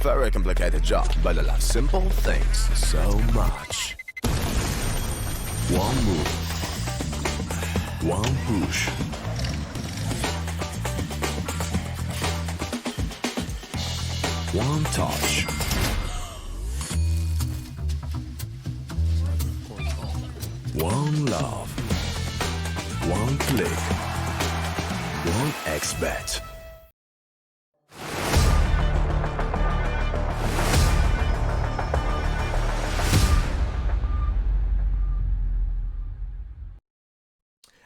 very complicated job, but I love simple things so much. One move. One push. One touch. One love. One click. One XBet.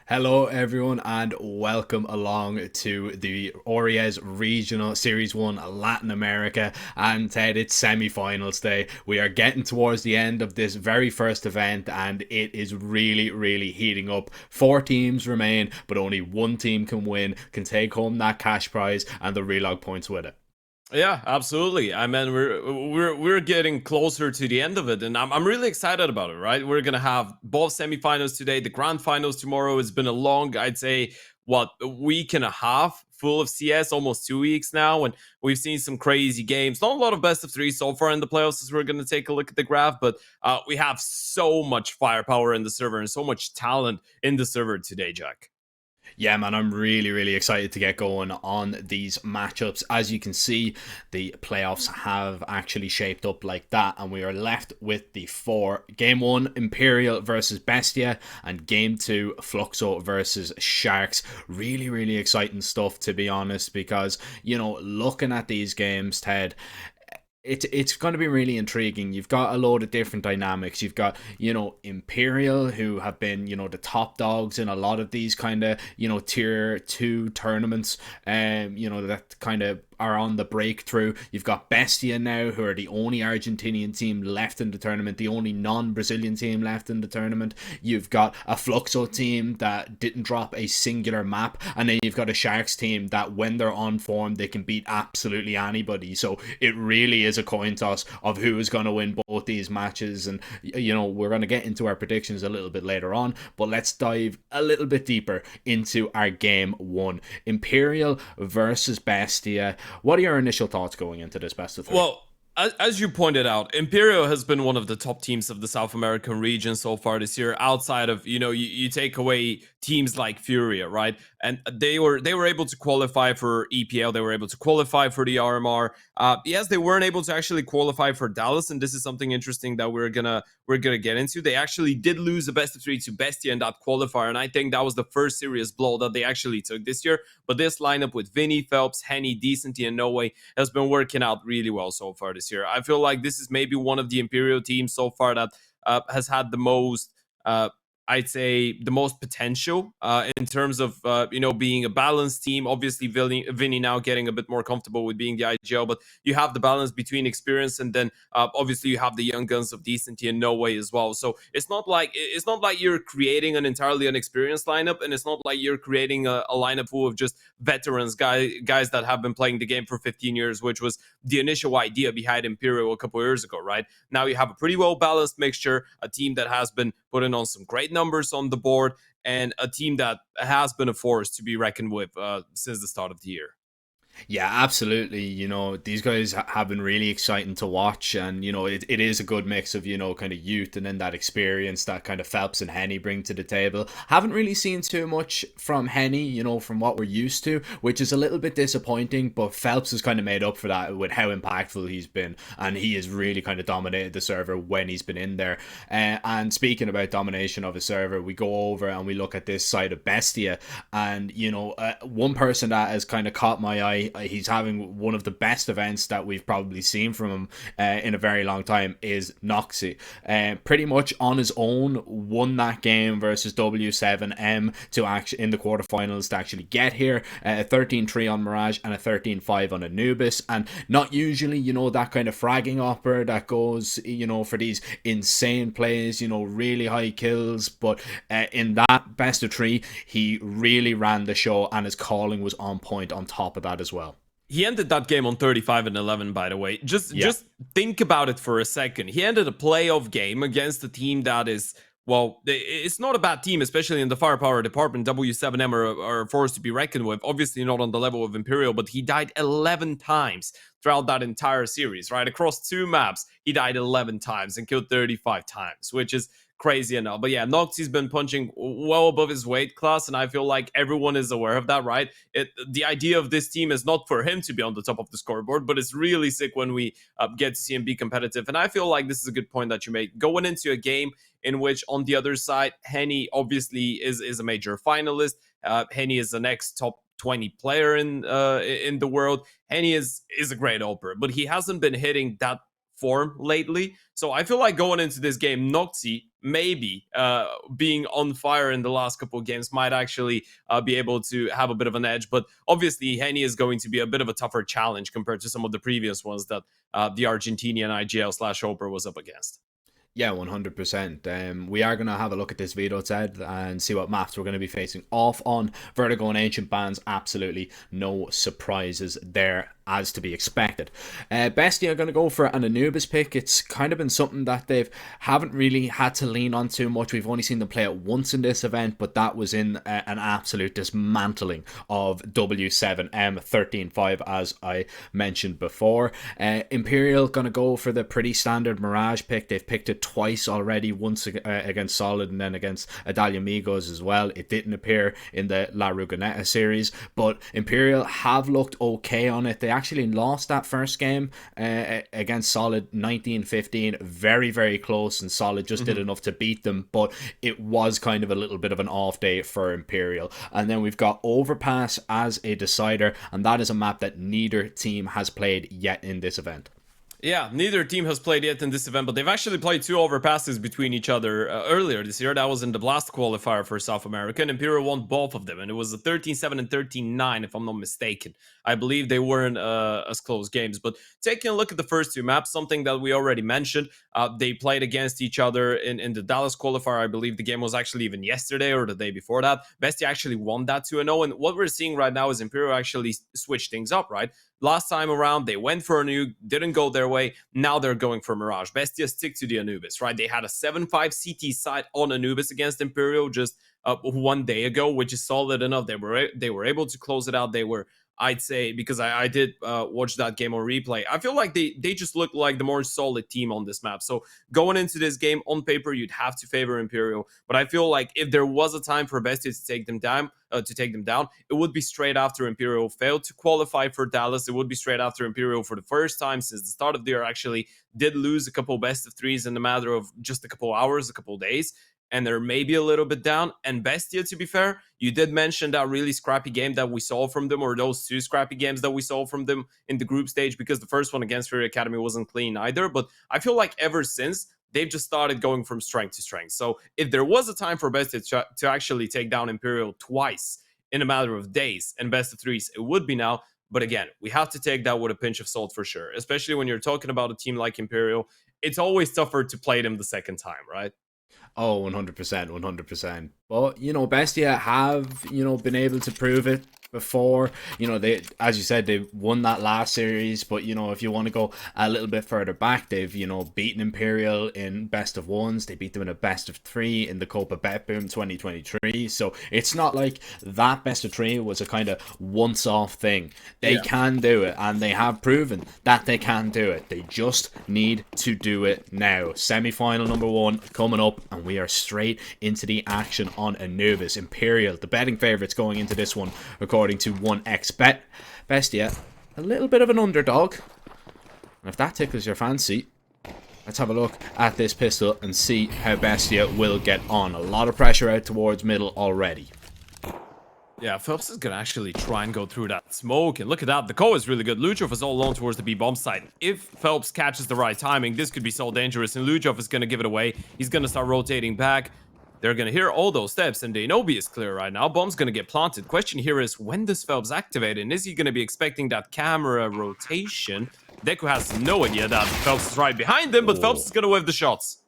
Hello everyone and welcome along to the Oriez Regional Series 1 Latin America, and Ted, it's semi-finals day. We are getting towards the end of this very first event and it is really heating up. 4 teams remain, but only one team can win, can take home that cash prize and the relog points with it. Yeah, absolutely. I mean, we're getting closer to the end of it, and I'm really excited about it. Right, we're gonna have both semifinals today, the grand finals tomorrow. It's been a long, I'd say, a week and a half full of CS, almost 2 weeks now, and we've seen some crazy games. Not a lot of best of 3 so far in the playoffs, as we're gonna take a look at the graph, but we have so much firepower in the server and so much talent in the server today, Jack. Yeah, man, I'm really excited to get going on these matchups. As you can see, the playoffs have actually shaped up like that, and we are left with the 4. Game 1, Imperial versus Bestia, and Game 2, Fluxo versus Sharks. Really exciting stuff, to be honest, because, you know, looking at these games, Ted, it's going to be really intriguing. You've got a load of different dynamics. You've got, you know, Imperial, who have been, you know, the top dogs in a lot of these kind of, you know, tier 2 tournaments, you know, that kind of are on the breakthrough. You've got Bestia now, who are the only Argentinian team left in the tournament, the only non-Brazilian team left in the tournament. You've got a Fluxo team that didn't drop a singular map, and then you've got a Sharks team that, when they're on form, they can beat absolutely anybody. So it really is a coin toss of who is going to win both these matches, and, you know, we're going to get into our predictions a little bit later on, but let's dive a little bit deeper into our Game 1. Imperial versus Bestia. What are your initial thoughts going into this best of 3? Well, as you pointed out, Imperial has been one of the top teams of the South American region so far this year, outside of, you know, you take away teams like Furia, right? And they were able to qualify for EPL, they were able to qualify for the RMR. Yes, they weren't able to actually qualify for Dallas, and this is something interesting that we're gonna get into. They actually did lose a best of 3 to Bestia in that qualifier, and I think that was the first serious blow that they actually took this year. But this lineup with Vinny, Phelps, Henny, Decenty, and No Way has been working out really well so far this year. I feel like this is maybe one of the Imperial teams so far that has had the most, I'd say, the most potential in terms of, you know, being a balanced team. Obviously, Vinny now getting a bit more comfortable with being the IGL, but you have the balance between experience, and then obviously you have the young guns of Decenty and No Way as well. So it's not like you're creating an entirely unexperienced lineup, and it's not like you're creating a lineup full of just veterans, guys that have been playing the game for 15 years, which was the initial idea behind Imperial a couple of years ago, right? Now you have a pretty well-balanced mixture, a team that has been putting on some great numbers on the board, and a team that has been a force to be reckoned with since the start of the year. Yeah, absolutely. You know, these guys have been really exciting to watch, and, you know, it is a good mix of, you know, kind of youth and then that experience that kind of Phelps and Henny bring to the table. Haven't really seen too much from Henny, you know, from what we're used to, which is a little bit disappointing, but Phelps has kind of made up for that with how impactful he's been, and he has really kind of dominated the server when he's been in there. And speaking about domination of a server, we go over and we look at this side of Bestia, and, you know, one person that has kind of caught my eye, he's having one of the best events that we've probably seen from him in a very long time, is Noxy. Pretty much on his own won that game versus W7M to actually in the quarterfinals to actually get here. A 13-3 on Mirage and a 13-5 on Anubis, and not usually, you know, that kind of fragging opera that goes, you know, for these insane plays, you know, really high kills, but in that best of 3 he really ran the show, and his calling was on point on top of that as well. He ended that game on 35-11, by the way. Just think about it for a second. He ended a playoff game against a team that is well, it's not a bad team, especially in the firepower department. W7M are a force to be reckoned with. Obviously, not on the level of Imperial, but he died 11 times throughout that entire series, right? Across 2 maps, he died 11 times and killed 35 times, which is crazy enough. But yeah, Noxie's been punching well above his weight class, and I feel like everyone is aware of that, right? The idea of this team is not for him to be on the top of the scoreboard, but it's really sick when we get to see him be competitive. And I feel like this is a good point that you make. Going into a game in which on the other side, Henny obviously is a major finalist. Henny is the next top 20 player in the world. Henny is a great opener, but he hasn't been hitting that form lately. So I feel like going into this game, Noxie maybe being on fire in the last couple of games might actually be able to have a bit of an edge. But obviously, Henny is going to be a bit of a tougher challenge compared to some of the previous ones that the Argentinian IGL/Oper was up against. Yeah, 100%. We are going to have a look at this video, Ted, and see what maps we're going to be facing off on. Vertigo and Ancient Bands, absolutely no surprises there, as to be expected. Bestia are going to go for an Anubis pick. It's kind of been something that they haven't really had to lean on too much. We've only seen them play it once in this event, but that was in an absolute dismantling of W7M 13-5, as I mentioned before. Imperial going to go for the pretty standard Mirage pick. They've picked it twice already, once against Solid and then against Adalia Migos as well. It didn't appear in the La Rugoneta series, but Imperial have looked okay on it. They actually lost that first game against Solid 19-15, very, very close, and Solid just did enough to beat them, but it was kind of a little bit of an off day for Imperial. And then we've got Overpass as a decider, and that is a map that neither team has played yet in this event. Yeah, neither team has played yet in this event, but they've actually played 2 overpasses between each other earlier this year. That was in the Blast qualifier for South America, and Imperial won both of them, and it was a 13-7 and 13-9, if I'm not mistaken. I believe they weren't as close games, but taking a look at the first 2 maps, something that we already mentioned, they played against each other in the Dallas qualifier. I believe the game was actually even yesterday or the day before that. Bestia actually won that 2-0, and what we're seeing right now is Imperial actually switched things up, right? Last time around, they went for a nuke, didn't go their way. Now they're going for Mirage. Bestia stick to the Anubis, right? They had a 7-5 CT side on Anubis against Imperial just 1 day ago, which is solid enough. They were able to close it out. They were, I'd say, because I did watch that game on replay, I feel like they just look like the more solid team on this map. So going into this game, on paper, you'd have to favor Imperial. But I feel like if there was a time for Bestia to take them down, it would be straight after Imperial failed to qualify for Dallas. It would be straight after Imperial for the first time since the start of the year actually did lose a couple best of threes in a matter of just a couple hours, a couple days. And they're maybe a little bit down. And Bestia, to be fair, you did mention that really scrappy game that we saw from them, or those 2 scrappy games that we saw from them in the group stage, because the first one against Fury Academy wasn't clean either. But I feel like ever since, they've just started going from strength to strength. So if there was a time for Bestia to actually take down Imperial twice in a matter of days and best of threes, it would be now. But again, we have to take that with a pinch of salt for sure, especially when you're talking about a team like Imperial. It's always tougher to play them the second time, right? Oh, 100%, 100%. But, Bestia have, been able to prove it before. They, as you said, they won that last series, but if you want to go a little bit further back, they've beaten Imperial in best of ones. They beat them in a best of 3 in the Copa Bet Boom 2023. So it's not like that best of 3 was a kind of once-off thing. They can do it, and they have proven that they can do it. They just need to do it now. Semi-final number 1 coming up, and we are straight into the action on Anubis. Imperial, the betting favourites going into this one, according to 1xBet. Bestia, a little bit of an underdog. And if that tickles your fancy, let's have a look at this pistol and see how Bestia will get on. A lot of pressure out towards middle already. Yeah, Phelps is gonna actually try and go through that smoke, and look at that, the call is really good. Luchov is all alone towards the B-bomb site. If Phelps catches the right timing, this could be so dangerous, and Luchov is gonna give it away. He's gonna start rotating back. They're gonna hear all those steps, and they know B is clear right now. Bomb's gonna get planted. Question here is, when does Phelps activate, and is he gonna be expecting that camera rotation? Deku has no idea that Phelps is right behind him, but Phelps is gonna whiff the shots.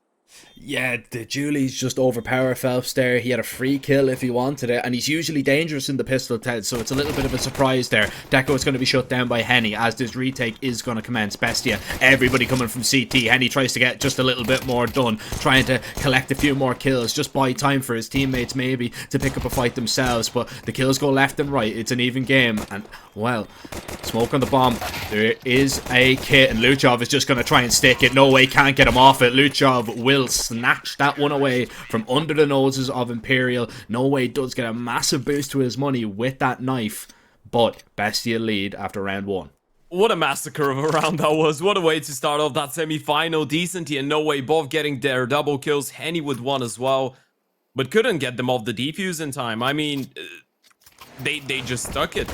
Yeah, the Julie's just overpower Phelps there. He had a free kill if he wanted it, and he's usually dangerous in the pistol tent, so it's a little bit of a surprise there. Deco is going to be shut down by Henny as this retake is going to commence. Bestia, everybody coming from CT. Henny tries to get just a little bit more done, trying to collect a few more kills, just buy time for his teammates maybe to pick up a fight themselves, but the kills go left and right. It's an even game, and well, smoke on the bomb. There is a kit, and Luchov is just going to try and stick it. No way, can't get him off it. Luchov will snatch that one away from under the noses of Imperial. No way does get a massive boost to his money with that knife, but Bestia lead after round 1. What a massacre of a round that was. What a way to start off that semi-final. Decenty and No Way both getting their double kills. Henny with one as well, but couldn't get them off the defuse in time. I mean, they just stuck it.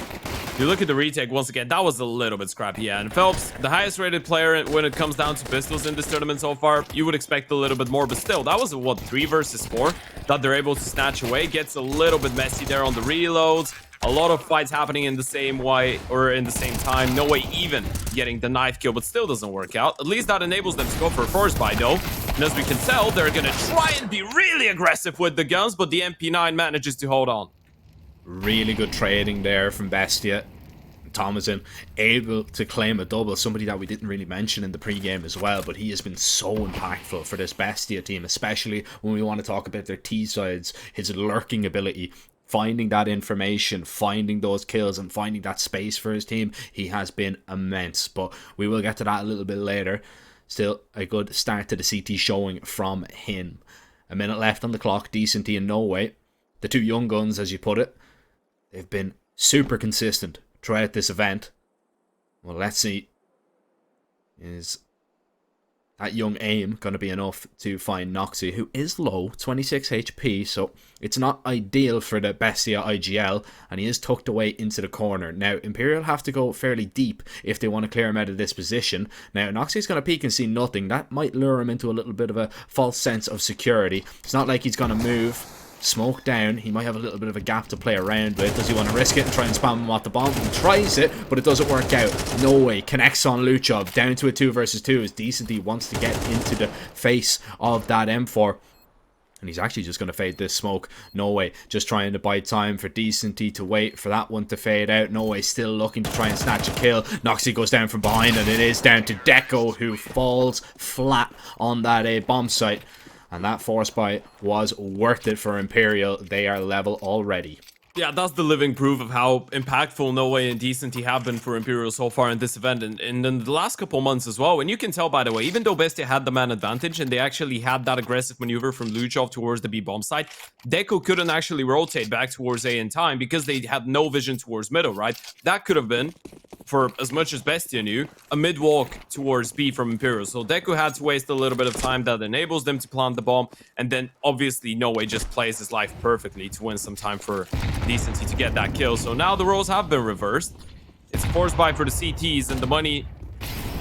You look at the retake once again, that was a little bit scrappy. Yeah, and Phelps, the highest rated player when it comes down to pistols in this tournament so far, you would expect a little bit more, but still, that was a, what, 3 versus 4 that they're able to snatch away. Gets a little bit messy there on the reloads. A lot of fights happening in the same way, or in the same time. No Way even getting the knife kill, but still doesn't work out. At least that enables them to go for a force buy though. And as we can tell, they're gonna try and be really aggressive with the guns, but the MP9 manages to hold on. Really good trading there from Bestia. Thomason able to claim a double, somebody that we didn't really mention in the pregame as well, but he has been so impactful for this Bestia team, especially when we want to talk about their T-sides. His lurking ability, finding that information, finding those kills, and finding that space for his team, he has been immense, but we will get to that a little bit later. Still a good start to the CT showing from him. A minute left on the clock. Decenty and No Way, the 2 young guns as you put it, they've been super consistent throughout this event. Well, let's see, is that young aim going to be enough to find Noxy, who is low, 26 HP, so it's not ideal for the Bestia IGL, and he is tucked away into the corner. Now, Imperial have to go fairly deep if they want to clear him out of this position. Now, Noxy's going to peek and see nothing. That might lure him into a little bit of a false sense of security. It's not like he's going to move. Smoke down, he might have a little bit of a gap to play around with. Does he want to risk it and try and spam him off the bomb? He tries it, but it doesn't work out. No Way connects on Luchov, down to a 2 versus 2 as Decenty wants to get into the face of that M4. And he's actually just going to fade this smoke. No Way just trying to buy time for Decenty to wait for that one to fade out. No Way still looking to try and snatch a kill. Noxy goes down from behind, and it is down to Deco, who falls flat on that bomb site. And that force buy was worth it for Imperial. They are level already. Yeah, that's the living proof of how impactful No Way and Decenty have been for Imperial so far in this event and in the last couple months as well. And you can tell, by the way, even though Bestia had the man advantage and they actually had that aggressive maneuver from Luchov towards the B bomb site, Deco couldn't actually rotate back towards A in time because they had no vision towards middle, right? That could have been, for as much as Bestia knew, a mid walk towards B from Imperial. So Deco had to waste a little bit of time that enables them to plant the bomb, and then obviously No Way just plays his life perfectly to win some time for Decency to get that kill. So now the roles have been reversed. It's a force buy for the CTs, and the money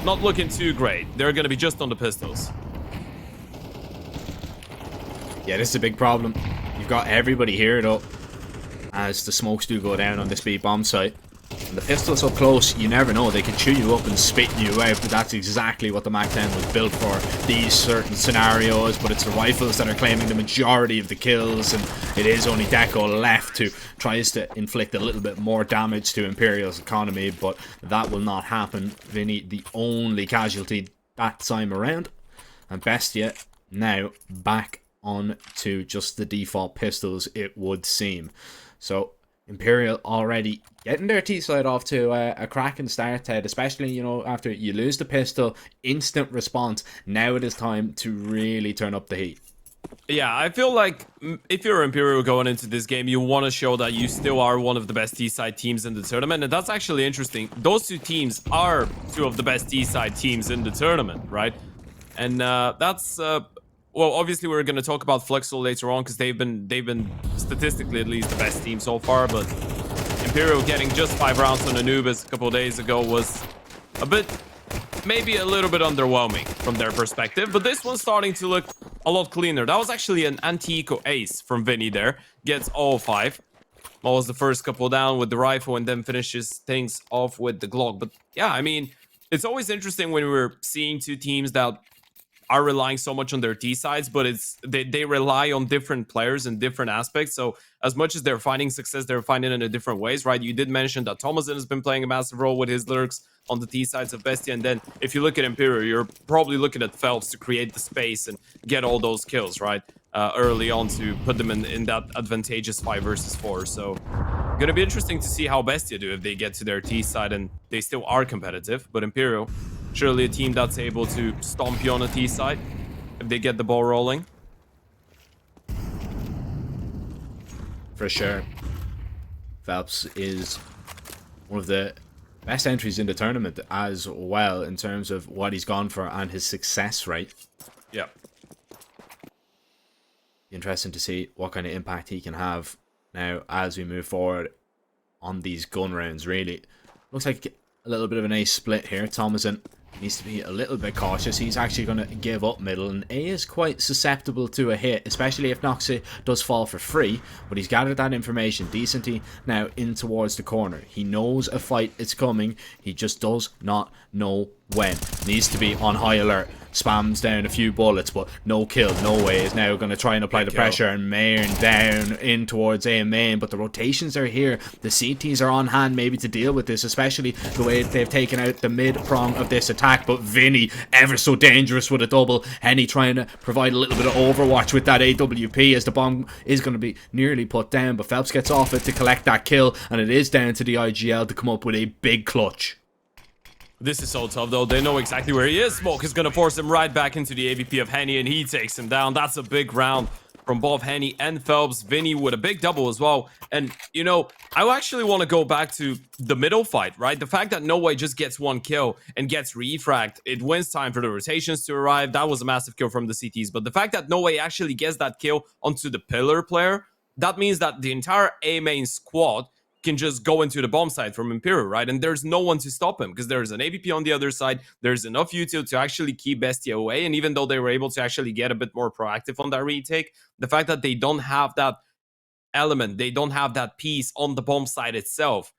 not looking too great. They're going to be just on the pistols. Yeah, this is a big problem. You've got everybody here though, as the smokes do go down on this B bomb site. And the pistol's up close, you never know, they can chew you up and spit you out, but that's exactly what the MAC-10 was built for, these certain scenarios. But it's the rifles that are claiming the majority of the kills, and it is only Deco left who tries to inflict a little bit more damage to Imperial's economy, but that will not happen. Vinny, the only casualty that time around, and Bestia now back on to just the default pistols, it would seem. So Imperial already getting their T-side off to a cracking start, Ted, especially, you know, after you lose the pistol, instant response. Now it is time to really turn up the heat. Yeah, I feel like if you're Imperial going into this game, you want to show that you still are one of the best T-side teams in the tournament, and that's actually interesting. Those 2 teams are 2 of the best T-side teams in the tournament, right? And that's well, obviously we're going to talk about Fluxo later on because they've been statistically at least the best team so far, but Imperial getting just 5 rounds on Anubis a couple of days ago was a bit, maybe a little bit underwhelming from their perspective, but this one's starting to look a lot cleaner. That was actually an anti-eco ace from Vinny there. Gets all 5. What was the first couple down with the rifle and then finishes things off with the Glock. But yeah, I mean, it's always interesting when we're seeing 2 teams that are relying so much on their T sides, but they rely on different players in different aspects. So as much as they're finding success, they're finding it in different ways, right? You did mention that Thomason has been playing a massive role with his lurks on the T sides of Bestia, and then if you look at Imperial, you're probably looking at Phelps to create the space and get all those kills, right? Early on to put them in that advantageous 5 versus 4. So gonna be interesting to see how Bestia do if they get to their T side and they still are competitive. But Imperial, surely a team that's able to stomp you on a T side if they get the ball rolling. For sure. Phelps is one of the best entries in the tournament as well in terms of what he's gone for and his success rate. Yeah. Interesting to see what kind of impact he can have now as we move forward on these gun rounds. Really looks like a little bit of an ace split here. Thomason needs to be a little bit cautious. He's actually going to give up middle, and A is quite susceptible to a hit, especially if Noxie does fall for free. But he's gathered that information decently now in towards the corner. He knows a fight is coming, he just does not know when. Needs to be on high alert. Spams down a few bullets, but no kill. No way is now going to try and apply the pressure, and Mayern down in towards A main. But the rotations are here. The CTs are on hand maybe to deal with this, especially the way they've taken out the mid prong of this attack. But Vinny, ever so dangerous with a double. Henny trying to provide a little bit of overwatch with that AWP as the bomb is going to be nearly put down. But Phelps gets off it to collect that kill, and it is down to the IGL to come up with a big clutch. This is so tough, though. They know exactly where he is. Smoke is going to force him right back into the AVP of Henny, and he takes him down. That's a big round from both Henny and Phelps. Vinny with a big double as well. And, you know, I actually want to go back to the middle fight, right? The fact that No Way just gets one kill and gets refragged, it wins time for the rotations to arrive. That was a massive kill from the CTs. But the fact that No Way actually gets that kill onto the pillar player, that means that the entire A main squad can just go into the bomb side from Imperial, right? And there's no one to stop him because there's an AVP on the other side. There's enough util to actually keep Bestia away. And even though they were able to actually get a bit more proactive on that retake, the fact that they don't have that element, they don't have that piece on the bomb side itself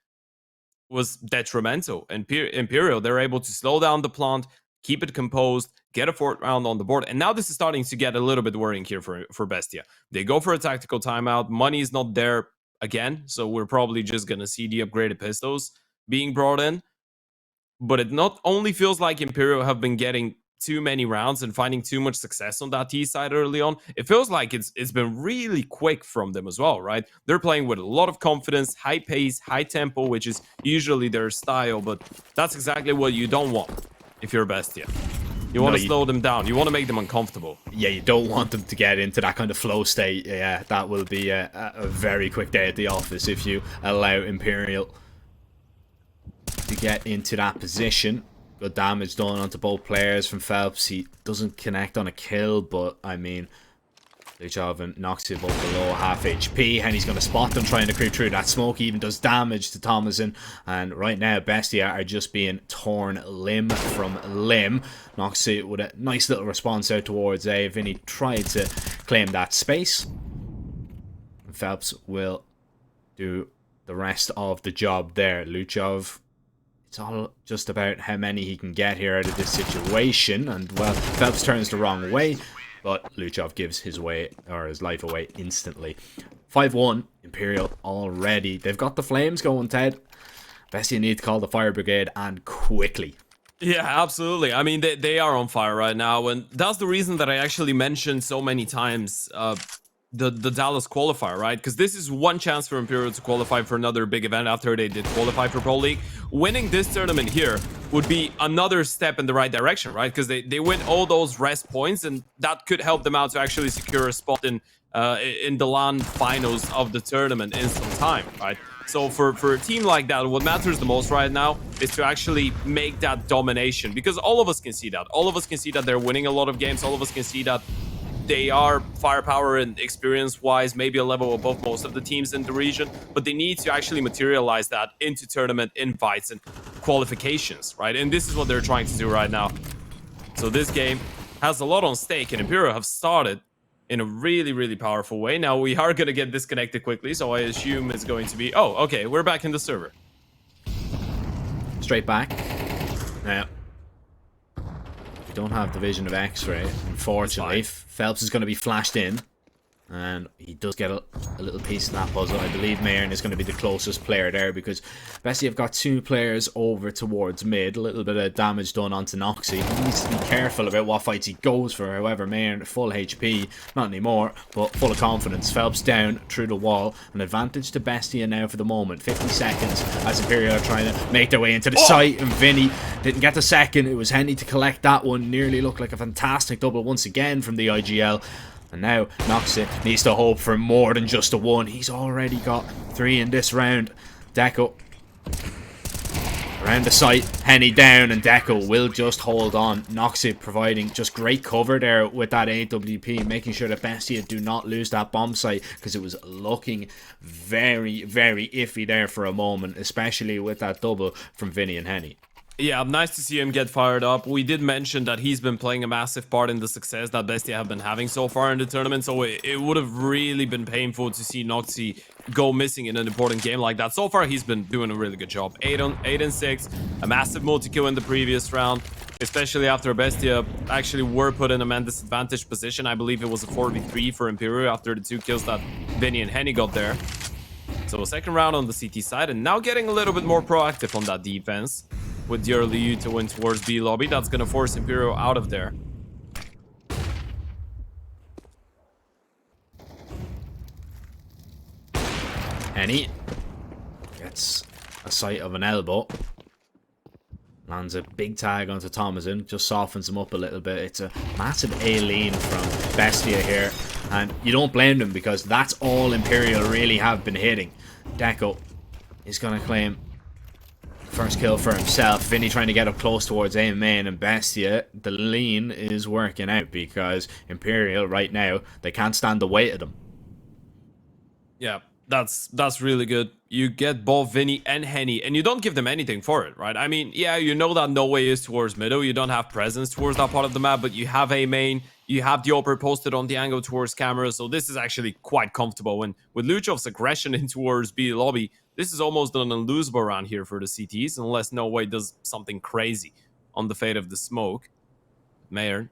was detrimental. And Imperial, they're able to slow down the plant, keep it composed, get a 4th round on the board. And now this is starting to get a little bit worrying here for Bestia. They go for a tactical timeout. Money is not there again, so we're probably just gonna see the upgraded pistols being brought in. But it not only feels like Imperial have been getting too many rounds and finding too much success on that T side early on, it feels like it's been really quick from them as well, right? They're playing with a lot of confidence, high pace, high tempo, which is usually their style, but that's exactly what you don't want if you're a Bestia. You want to slow them down. You want to make them uncomfortable. Yeah, you don't want them to get into that kind of flow state. Yeah, that will be a very quick day at the office if you allow Imperial to get into that position. Good damage done onto both players from Phelps. He doesn't connect on a kill, but I mean, Luchov and Noxie both below half HP, and he's going to spot them trying to creep through. That smoke even does damage to Thomason, and right now Bestia are just being torn limb from limb. Noxie with a nice little response out towards A. Vinny tried to claim that space. Phelps will do the rest of the job there. Luchov, it's all just about how many he can get here out of this situation, and well, Phelps turns the wrong way, but Luchov gives his life away instantly. 5-1, Imperial already. They've got the flames going, Ted. Bestia need to call the fire brigade, and quickly. Yeah, absolutely. I mean, they are on fire right now, and that's the reason that I actually mentioned so many times the Dallas qualifier, right? Because this is one chance for Imperial to qualify for another big event after they did qualify for Pro League. Winning this tournament here would be another step in the right direction, right? Because they win all those rest points, and that could help them out to actually secure a spot in the LAN finals of the tournament in some time, right? So for a team like that, what matters the most right now is to actually make that domination, because all of us can see that. All of us can see that they're winning a lot of games. All of us can see that they are firepower and experience-wise maybe a level above most of the teams in the region, but they need to actually materialize that into tournament invites and qualifications, right? And this is what they're trying to do right now. So this game has a lot on stake, and Imperial have started in a really, really powerful way. Now, we are going to get disconnected quickly, so I assume it's going to be... Oh, okay, we're back in the server. Straight back. Now, You don't have the vision of X-ray, unfortunately. Phelps is going to be flashed in. And he does get a little piece of that puzzle. I believe Mayern is going to be the closest player there because Bestia have got 2 players over towards mid. A little bit of damage done onto Noxy. He needs to be careful about what fights he goes for. However, Mayern, full HP, not anymore, but full of confidence. Phelps down through the wall. An advantage to Bestia now for the moment. 50 seconds as Imperial are trying to make their way into the site. And Vinny didn't get the second. It was Henny to collect that one. Nearly looked like a fantastic double once again from the IGL. And now Noxy needs to hope for more than just a 1. He's already got 3 in this round. Deco around the site, Henny down, and Deco will just hold on. Noxy providing just great cover there with that AWP, making sure that Bestia do not lose that bomb site, because it was looking very, very iffy there for a moment, especially with that double from Vinny and Henny. Yeah, nice to see him get fired up. We did mention that he's been playing a massive part in the success that Bestia have been having so far in the tournament, so it would have really been painful to see Noxy go missing in an important game like that. So far, he's been doing a really good job. 8 and 6, a massive multi-kill in the previous round, especially after Bestia actually were put in a man disadvantaged position. I believe it was a 4v3 for Imperial after the 2 kills that Vinny and Henny got there. So second round on the CT side, and now getting a little bit more proactive on that defense. With the early U to win towards B lobby, that's going to force Imperial out of there. Henny gets a sight of an elbow. Lands a big tag onto Thomason, just softens him up a little bit. It's a massive A-lean from Bestia here, and you don't blame them because that's all Imperial really have been hitting. Deco is going to claim first kill for himself. Vinny trying to get up close towards A main, and Bestia, the lean is working out because Imperial right now, they can't stand the weight of them. Yeah, that's really good. You get both Vinny and Henny, and you don't give them anything for it, right? I mean, yeah, you know that no way is towards middle. You don't have presence towards that part of the map, but you have A main. You have the upper posted on the angle towards camera, so this is actually quite comfortable. And with Luchov's aggression in towards B lobby, this is almost an unlosable round here for the CTs, unless No Way does something crazy on the fate of the smoke. Mayern,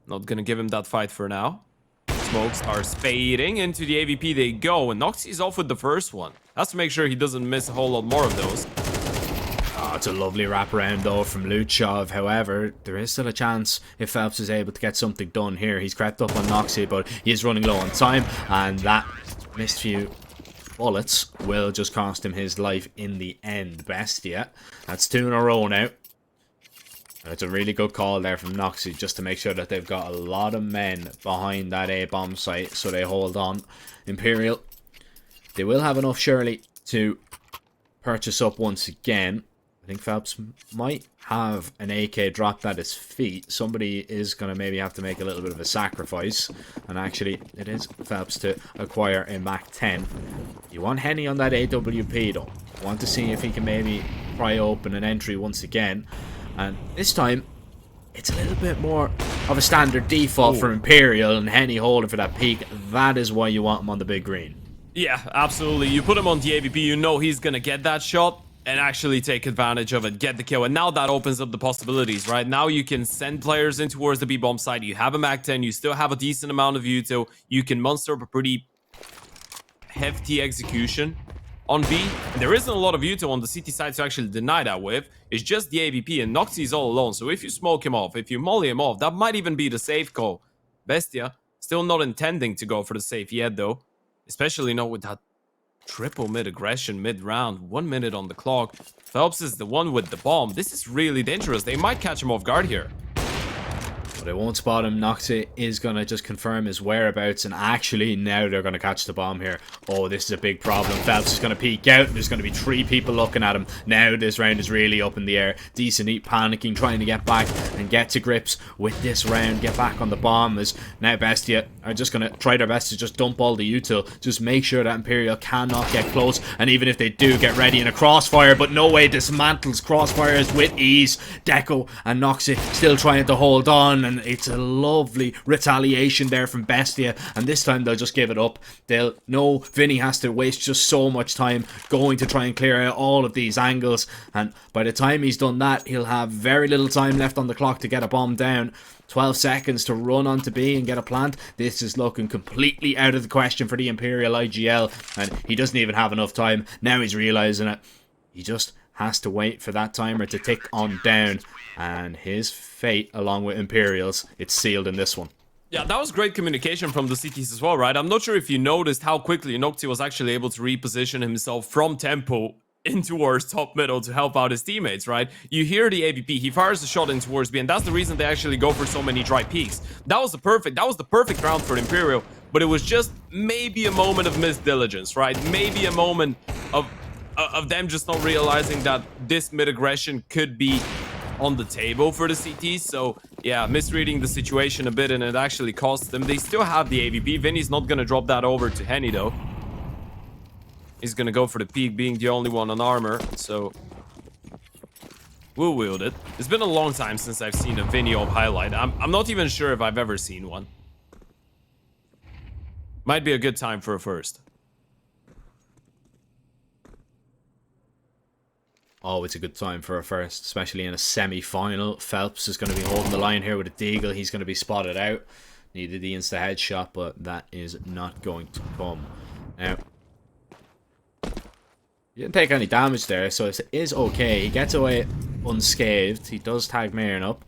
not gonna give him that fight for now. Smokes are spading into the AVP they go, and Noxy's off with the first one. Has to make sure he doesn't miss a whole lot more of those. Oh, it's a lovely wraparound though from Luchov. However, there is still a chance if Phelps is able to get something done here. He's crept up on Noxy, but he is running low on time, and that missed few bullets will just cost him his life in the end. Bestia, that's 2 in a row now. It's a really good call there from Noxy just to make sure that they've got a lot of men behind that A bomb site, so they hold on. Imperial, they will have enough surely to purchase up once again. I think Phelps might have an AK dropped at his feet. Somebody is going to maybe have to make a little bit of a sacrifice. And actually, it is Phelps to acquire a Mac 10. You want Henny on that AWP though. Want to see if he can maybe pry open an entry once again. And this time, it's a little bit more of a standard default for Imperial, and Henny holding for that peak. That is why you want him on the big green. Yeah, absolutely. You put him on the AVP, you know he's going to get that shot and actually take advantage of it, get the kill. And now that opens up the possibilities, right? Now you can send players in towards the B-bomb side. You have a Mac 10, you still have a decent amount of util. You can monster up a pretty hefty execution on B. And there isn't a lot of util on the CT side to actually deny that with. It's just the AVP, and Noxy's all alone. So if you smoke him off, if you molly him off, that might even be the safe call. Bestia still not intending to go for the safe yet, though. Especially not with that triple mid aggression mid-round. 1 minute on the clock. Phelps is the one with the bomb. This is really dangerous. They might catch him off guard here. They won't spot him. Noxy is going to just confirm his whereabouts, and actually now they're going to catch the bomb here. Oh, this is a big problem. Phelps is going to peek out. There's going to be 3 people looking at him. Now this round is really up in the air. Decent Eat panicking, trying to get back and get to grips with this round. Get back on the bomb, as now Bestia are just going to try their best to just dump all the util. Just make sure that Imperial cannot get close, and even if they do, get ready in a crossfire. But No Way dismantles crossfires with ease. Deco and Noxy still trying to hold on, and and it's a lovely retaliation there from Bestia, and this time they'll just give it up. They'll know Vinny has to waste just so much time going to try and clear out all of these angles, and by the time he's done that, he'll have very little time left on the clock to get a bomb down. 12 seconds to run onto B and get a plant. This is looking completely out of the question for the Imperial IGL, and he doesn't even have enough time. Now he's realising it. He just has to wait for that timer to tick on down, and his fate, along with Imperial's, it's sealed in this one. Yeah, that was great communication from the CTs as well, right? I'm not sure if you noticed how quickly Nocti was actually able to reposition himself from tempo in towards top middle to help out his teammates, right? You hear the AVP, he fires the shot in towards B, and that's the reason they actually go for so many dry peaks. That was the perfect round for Imperial, but it was just maybe a moment of missed diligence, right? Maybe a moment of them just not realizing that this mid-aggression could be on the table for the CTs. So yeah, misreading the situation a bit, and it actually cost them. They still have the AVP. Vinny's not gonna drop that over to Henny though. He's gonna go for the peak, being the only one on armor, so we'll wield it. It's been a long time since I've seen a Vinny op highlight. I'm not even sure if I've ever seen one. Might be a good time for a first. Oh, it's a good time for a first, especially in a semi-final. Phelps is going to be holding the line here with a deagle. He's going to be spotted out. Needed the insta-headshot, but that is not going to come. Now, he didn't take any damage there, so it is okay. He gets away unscathed. He does tag Marin up.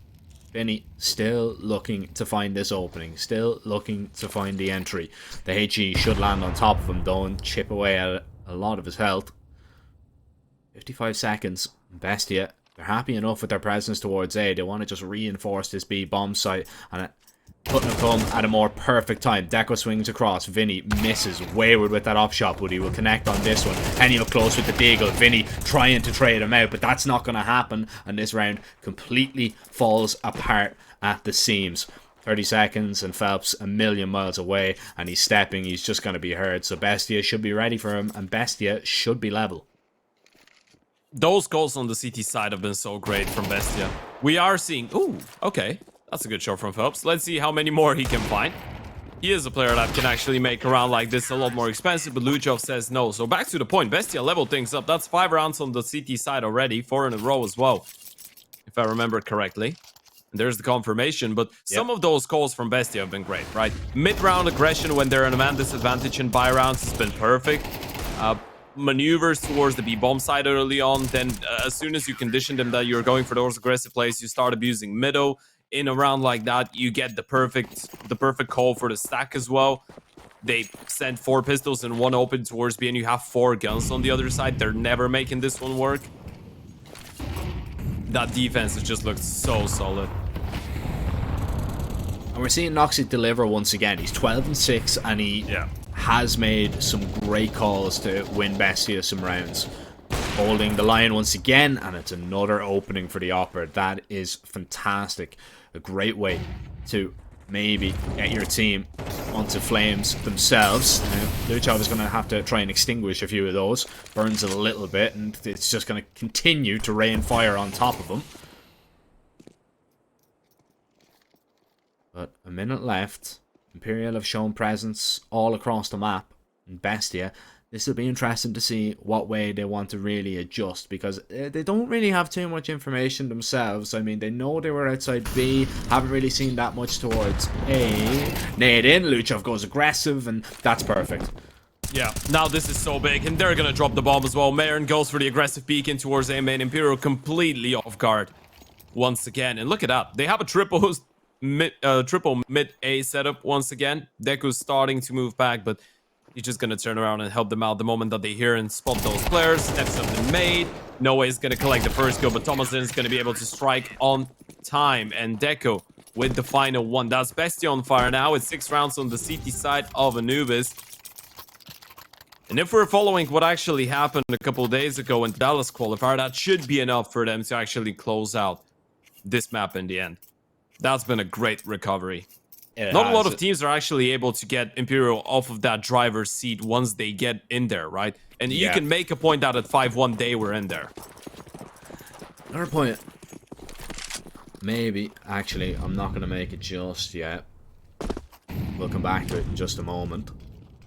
Vinny still looking to find this opening. Still looking to find the entry. The HE should land on top of him, though, and chip away at a lot of his health. 55 seconds. Bestia, they're happy enough with their presence towards A. They want to just reinforce this B bomb site, and it couldn't have come at a more perfect time. Deco swings across. Vinny misses. Wayward with that op shot, but he will connect on this one. Henny up close with the deagle. Vinny trying to trade him out, but that's not going to happen, and this round completely falls apart at the seams. 30 seconds and Phelps a million miles away, and he's stepping. He's just going to be heard, so Bestia should be ready for him, and Bestia should be level. Those goals on the CT side have been so great from Bestia. We are seeing... Ooh, okay. That's a good shot from Phelps. Let's see how many more he can find. He is a player that can actually make a round like this a lot more expensive, but Luchov says no. So back to the point. Bestia leveled things up. That's 5 rounds on the CT side already. 4 in a row as well, if I remember correctly. And there's the confirmation, but some of those calls from Bestia have been great, right? Mid-round aggression when they're in a man disadvantage in buy rounds has been perfect. Maneuvers towards the B-bomb side early on, then as soon as you condition them that you're going for those aggressive plays, you start abusing middle. In a round like that, you get the perfect call for the stack as well. They send 4 pistols and 1 open towards B, and you have 4 guns on the other side. They're never making this one work. That defense has just looked so solid. And we're seeing Noxie deliver once again. He's 12-6, and he has made some great calls to win Bestia some rounds. Holding the line once again, and it's another opening for the Opera. That is fantastic. A great way to maybe get your team onto flames themselves. Luchov is going to have to try and extinguish a few of those. Burns a little bit, and it's just going to continue to rain fire on top of him. But a minute left. Imperial have shown presence all across the map. And Bestia, this will be interesting to see what way they want to really adjust, because they don't really have too much information themselves. I mean, they know they were outside B, haven't really seen that much towards A. Nade in, Luchov goes aggressive, and that's perfect. Yeah, now this is so big, and they're gonna drop the bomb as well. Marin goes for the aggressive peek in towards A main. Imperial completely off guard once again, and look at that. They have a triple mid A setup once again. Deku's starting to move back, but he's just gonna turn around and help them out the moment that they hear and spot those players. Steps have been made. No way is gonna collect the first kill, but Thomason is gonna be able to strike on time. And Deku with the final one. That's Bestia on fire now with 6 rounds on the CT side of Anubis. And if we're following what actually happened a couple of days ago in Dallas qualifier, that should be enough for them to actually close out this map in the end. That's been a great recovery. Not a lot of teams are actually able to get Imperial off of that driver's seat once they get in there, right? And you can make a point that at 5-1 they were in there. Another point maybe, actually, I'm not going to make it just yet. We'll come back to it in just a moment.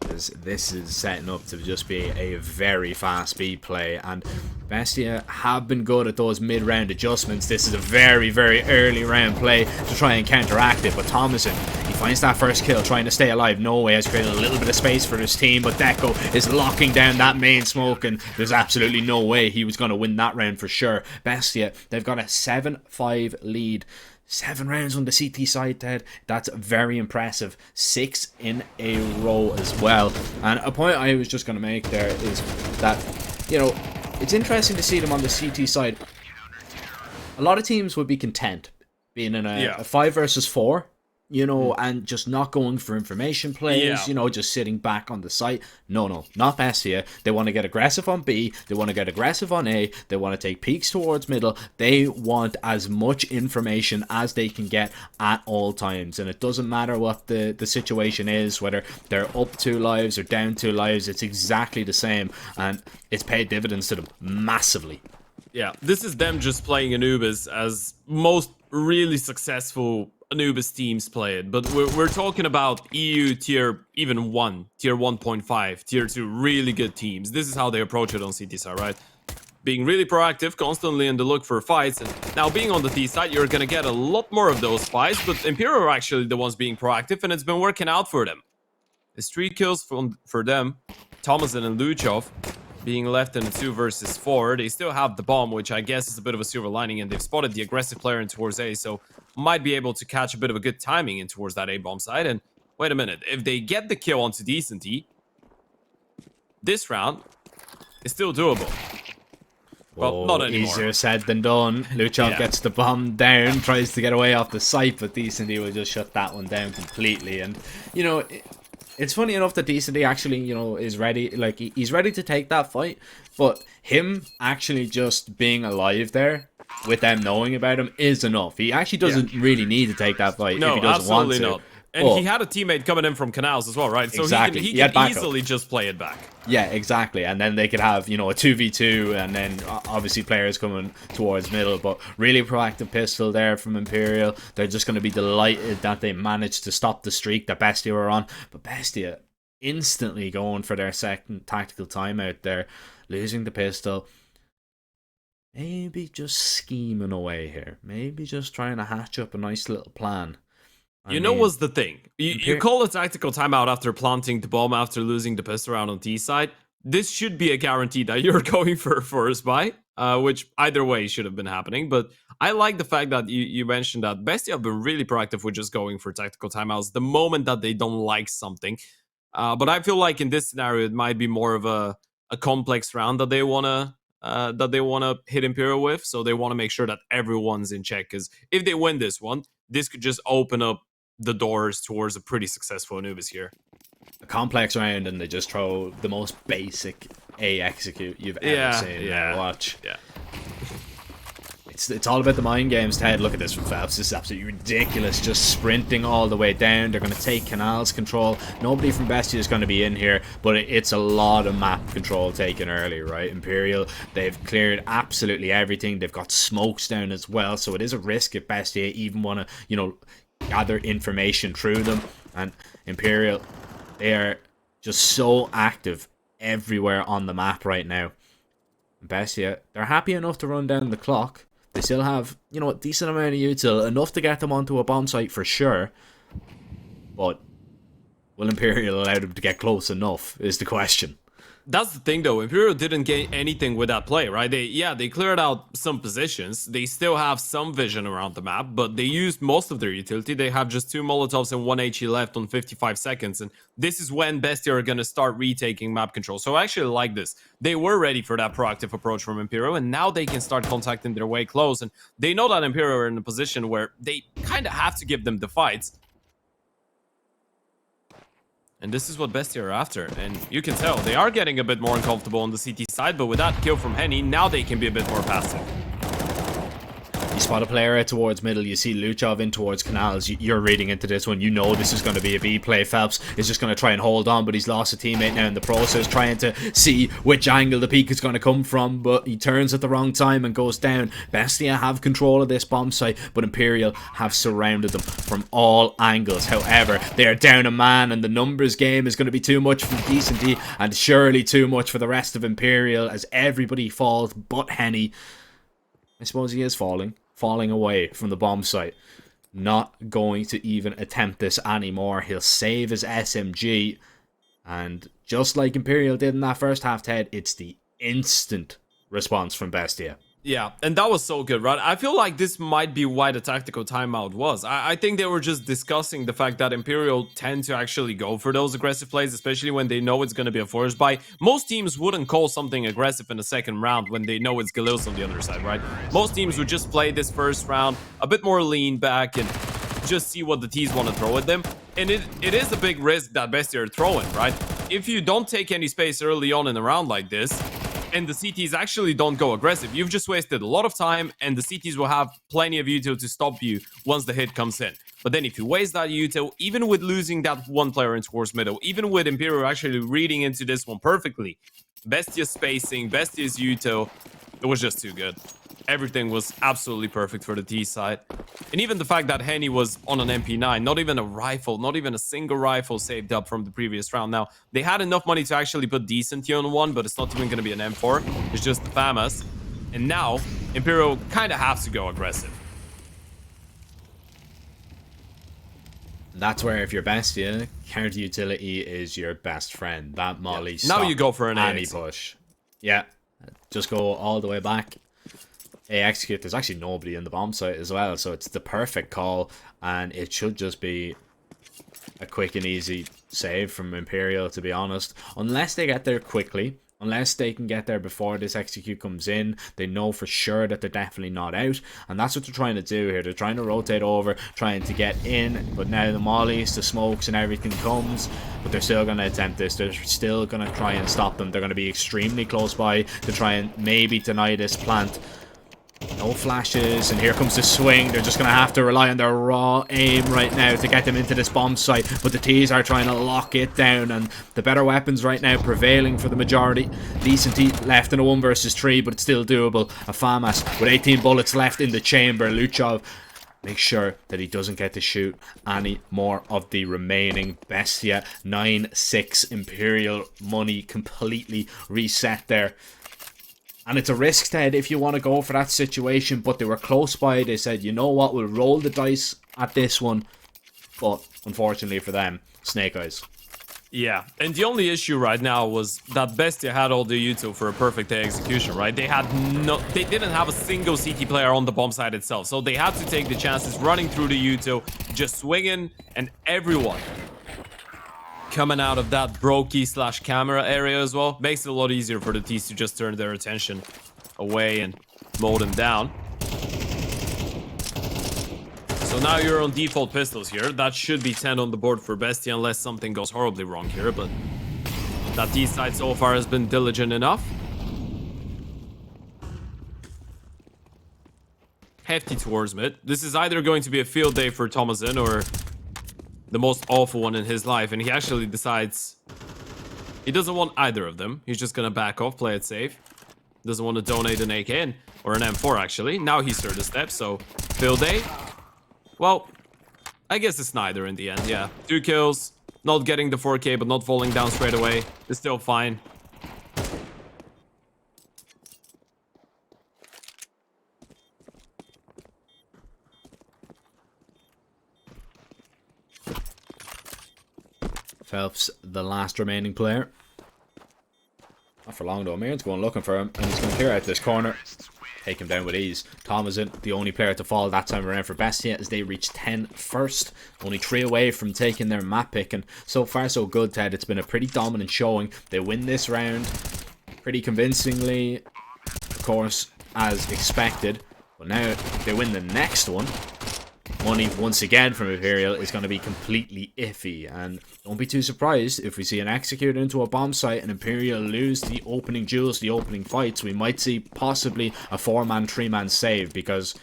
This is setting up to just be a very fast speed play, and Bestia have been good at those mid-round adjustments. This is a very, very early round play to try and counteract it, but Thomason, he finds that first kill, trying to stay alive. No Way has created a little bit of space for his team, but Deco is locking down that main smoke, and there's absolutely no way he was going to win that round for sure. Bestia, they've got a 7-5 lead. 7 rounds on the CT side, Ted. That's very impressive. 6 in a row as well. And a point I was just going to make there is that, you know, it's interesting to see them on the CT side. A lot of teams would be content being in a 5 versus 4. You know, and just not going for information plays, you know, just sitting back on the site. No, not Bestia. They want to get aggressive on B. They want to get aggressive on A. They want to take peeks towards middle. They want as much information as they can get at all times. And it doesn't matter what the situation is, whether they're up 2 lives or down 2 lives. It's exactly the same. And it's paid dividends to them massively. Yeah, this is them just playing Anubis as most really successful Anubis teams play it, but we're talking about EU tier even 1, tier 1.5, tier 2, really good teams. This is how they approach it on CT side, right? Being really proactive, constantly on the look for fights, and now being on the T side, you're gonna get a lot more of those fights, but Imperial are actually the ones being proactive, and it's been working out for them. It's 3 kills for them, Thomason and Luchov being left in a 2 versus 4. They still have the bomb, which I guess is a bit of a silver lining, and they've spotted the aggressive player in towards A, so might be able to catch a bit of a good timing in towards that A bomb side. And wait a minute, if they get the kill onto Decent E, this round is still doable. Well, not anymore. Easier said than done. Luchov gets the bomb down, tries to get away off the site, but Decent E will just shut that one down completely. And, you know, it's funny enough that Decent E actually, you know, is ready. Like, he's ready to take that fight, but him actually just being alive there with them knowing about him is enough. He actually doesn't really need to take that fight if he doesn't want to. Not. And he had a teammate coming in from Canals as well, right? So exactly. he can easily just play it back. Yeah, exactly. And then they could have, you know, a 2v2 and then obviously players coming towards middle. But really proactive pistol there from Imperial. They're just going to be delighted that they managed to stop the streak that Bestia were on. But Bestia instantly going for their second tactical timeout there, losing the pistol. Maybe just scheming away here. Maybe just trying to hatch up a nice little plan. You know what's the thing? You call a tactical timeout after planting the bomb after losing the pistol round on T side. This should be a guarantee that you're going for a spy, which either way should have been happening. But I like the fact that you mentioned that Bestia have been really proactive with just going for tactical timeouts the moment that they don't like something. But I feel like in this scenario, it might be more of a complex round that they wanna hit Imperial with. So they want to make sure that everyone's in check, because if they win this one, this could just open up the doors towards a pretty successful Anubis here. A complex round, and they just throw the most basic A execute you've ever seen. Yeah. Watch. Yeah. It's all about the mind games, Ted. Look at this from Phelps. This is absolutely ridiculous. Just sprinting all the way down. They're going to take Canals control. Nobody from Bestia is going to be in here, but it's a lot of map control taken early, right? Imperial, they've cleared absolutely everything. They've got smokes down as well, so it is a risk if Bestia even want to, you know, gather information through them. And Imperial, they are just so active everywhere on the map right now. Bestia, they're happy enough to run down the clock. They still have, you know, a decent amount of util, enough to get them onto a bomb site for sure. But will Imperial allow them to get close enough is the question. That's the thing, though. Imperial didn't gain anything with that play, right? They cleared out some positions. They still have some vision around the map, but they used most of their utility. They have just 2 Molotovs and 1 HE left on 55 seconds, and this is when Bestia are going to start retaking map control. So I actually like this. They were ready for that proactive approach from Imperial, and now they can start contacting their way close, and they know that Imperial are in a position where they kind of have to give them the fights. And this is what Bestia are after, and you can tell they are getting a bit more uncomfortable on the CT side, but with that kill from Henny, now they can be a bit more passive. spot a player out towards middle, you see Luchov in towards canals, you're reading into this one, you know this is going to be a B play. Phelps is just going to try and hold on, but he's lost a teammate now in the process, trying to see which angle the peak is going to come from, but he turns at the wrong time and goes down. Bestia have control of this bomb site, but Imperial have surrounded them from all angles. However, they're down a man, and the numbers game is going to be too much for Decent D, and surely too much for the rest of Imperial, as everybody falls but Henny. I suppose he is falling away from the bomb site. Not going to even attempt this anymore. He'll save his SMG. And just like Imperial did in that first half, Ted, it's the instant response from Bestia. Yeah, and that was so good, right? I feel like this might be why the tactical timeout was. I think they were just discussing the fact that Imperial tend to actually go for those aggressive plays, especially when they know it's going to be a forest buy. Most teams wouldn't call something aggressive in the second round when they know it's Galil's on the other side, right? Most teams would just play this first round a bit more lean back and just see what the T's want to throw at them. And it is a big risk that Bestia are throwing, right? If you don't take any space early on in a round like this, and the CTs actually don't go aggressive, you've just wasted a lot of time, and the CTs will have plenty of util to stop you once the hit comes in. But then if you waste that util, even with losing that one player in towards middle, even with Imperial actually reading into this one perfectly, Bestia's spacing, Bestia's util, it was just too good. Everything was absolutely perfect for the T side. And even the fact that Henny was on an MP9, not even a rifle, not even a single rifle saved up from the previous round. Now, they had enough money to actually put Decent here on one, but it's not even going to be an M4. It's just the FAMAS. And now, Imperial kind of has to go aggressive. That's where if you're Bestia, counter utility is your best friend. That molly Now you go for an any AX. push. Yeah, just go all the way back. Execute. There's actually nobody in the bomb site as well, so it's the perfect call, and it should just be a quick and easy save from Imperial, to be honest. Unless they get there quickly, unless they can get there before this execute comes in, they know for sure that they're definitely not out, and that's what they're trying to do here. They're trying to rotate over, trying to get in, but now the mollies, the smokes and everything comes, but they're still going to attempt this. They're still going to try and stop them. They're going to be extremely close by to try and maybe deny this plant. No flashes, and here comes the swing. They're just going to have to rely on their raw aim right now to get them into this bomb site, but the T's are trying to lock it down, and the better weapons right now prevailing for the majority. Decent T left in a 1 versus 3, but it's still doable. A FAMAS with 18 bullets left in the chamber. Luchov makes sure that he doesn't get to shoot any more of the remaining. Bestia 9-6. Imperial money completely reset there. And it's a risk, Ted, if you want to go for that situation. But they were close by. They said, you know what, we'll roll the dice at this one. But unfortunately for them, snake eyes. Yeah, and the only issue right now was that Bestia had all the util for a perfect execution, right? They didn't have a single CT player on the bomb side itself. So they had to take the chances running through the util, just swinging, and everyone coming out of that brokey / camera area as well makes it a lot easier for the T's to just turn their attention away and mow them down. So now you're on default pistols here. That should be 10 on the board for Bestia unless something goes horribly wrong here, but that T side so far has been diligent enough. Hefty towards mid. This is either going to be a field day for Thomason or the most awful one in his life, and he actually decides he doesn't want either of them. He's just gonna back off, play it safe. Doesn't want to donate an AK or an M4 actually. Now he's heard a step, so field day. Well, I guess it's neither in the end, yeah. 2 kills, not getting the 4K but not falling down straight away. It's still fine. Phelps, the last remaining player. Not for long though. Mirren's going looking for him, and he's going to clear out this corner. Take him down with ease. Thomason, the only player to fall that time around for Bestia, as they reach 10 first. Only 3 away from taking their map pick, and so far so good, Ted. It's been a pretty dominant showing. They win this round pretty convincingly, of course, as expected. But now, if they win the next one, money once again from Imperial is going to be completely iffy, and don't be too surprised if we see an execute into a bomb site and Imperial lose the opening duels, the opening fights. We might see possibly a 4-man, 3-man save, because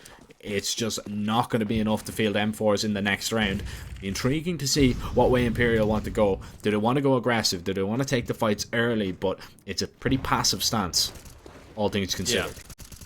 it's just not going to be enough to field M4s in the next round. Intriguing to see what way Imperial want to go. Do they want to go aggressive? Do they want to take the fights early? But it's a pretty passive stance, all things considered.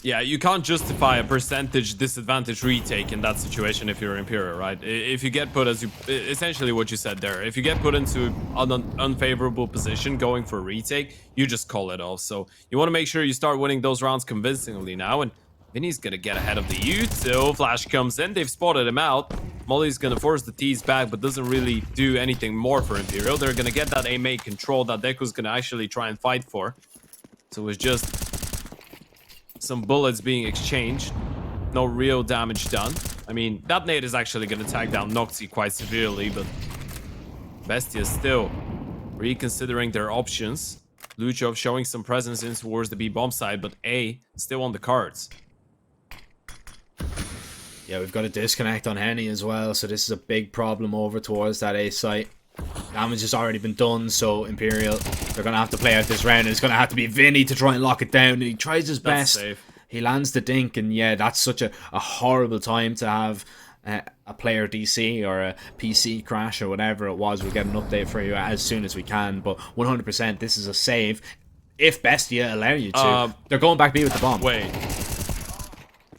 Yeah, you can't justify a percentage disadvantage retake in that situation if you're Imperial, right? If you get put, essentially what you said there, if you get put into an unfavorable position going for a retake, you just call it off. So you want to make sure you start winning those rounds convincingly now, and Vinny's gonna get ahead of the youth, so Flash comes in, they've spotted him out. Molly's gonna force the T's back, but doesn't really do anything more for Imperial. They're gonna get that aim A control that Deku's gonna actually try and fight for. So it's just some bullets being exchanged. No real damage done. I mean, that nade is actually going to tag down Noxy quite severely, but Bestia still reconsidering their options. Luchov showing some presence in towards the B bomb side, but A still on the cards. Yeah, we've got a disconnect on Henny as well, so this is a big problem over towards that A site. Damage has already been done, so Imperial, they're going to have to play out this round. It's going to have to be Vinny to try and lock it down, and he tries his best. Safe. He lands the dink, and yeah, that's such a horrible time to have a player DC or a PC crash or whatever it was. We'll get an update for you as soon as we can, but 100% this is a save. If Bestia allow you to, they're going back B with the bomb. Wait.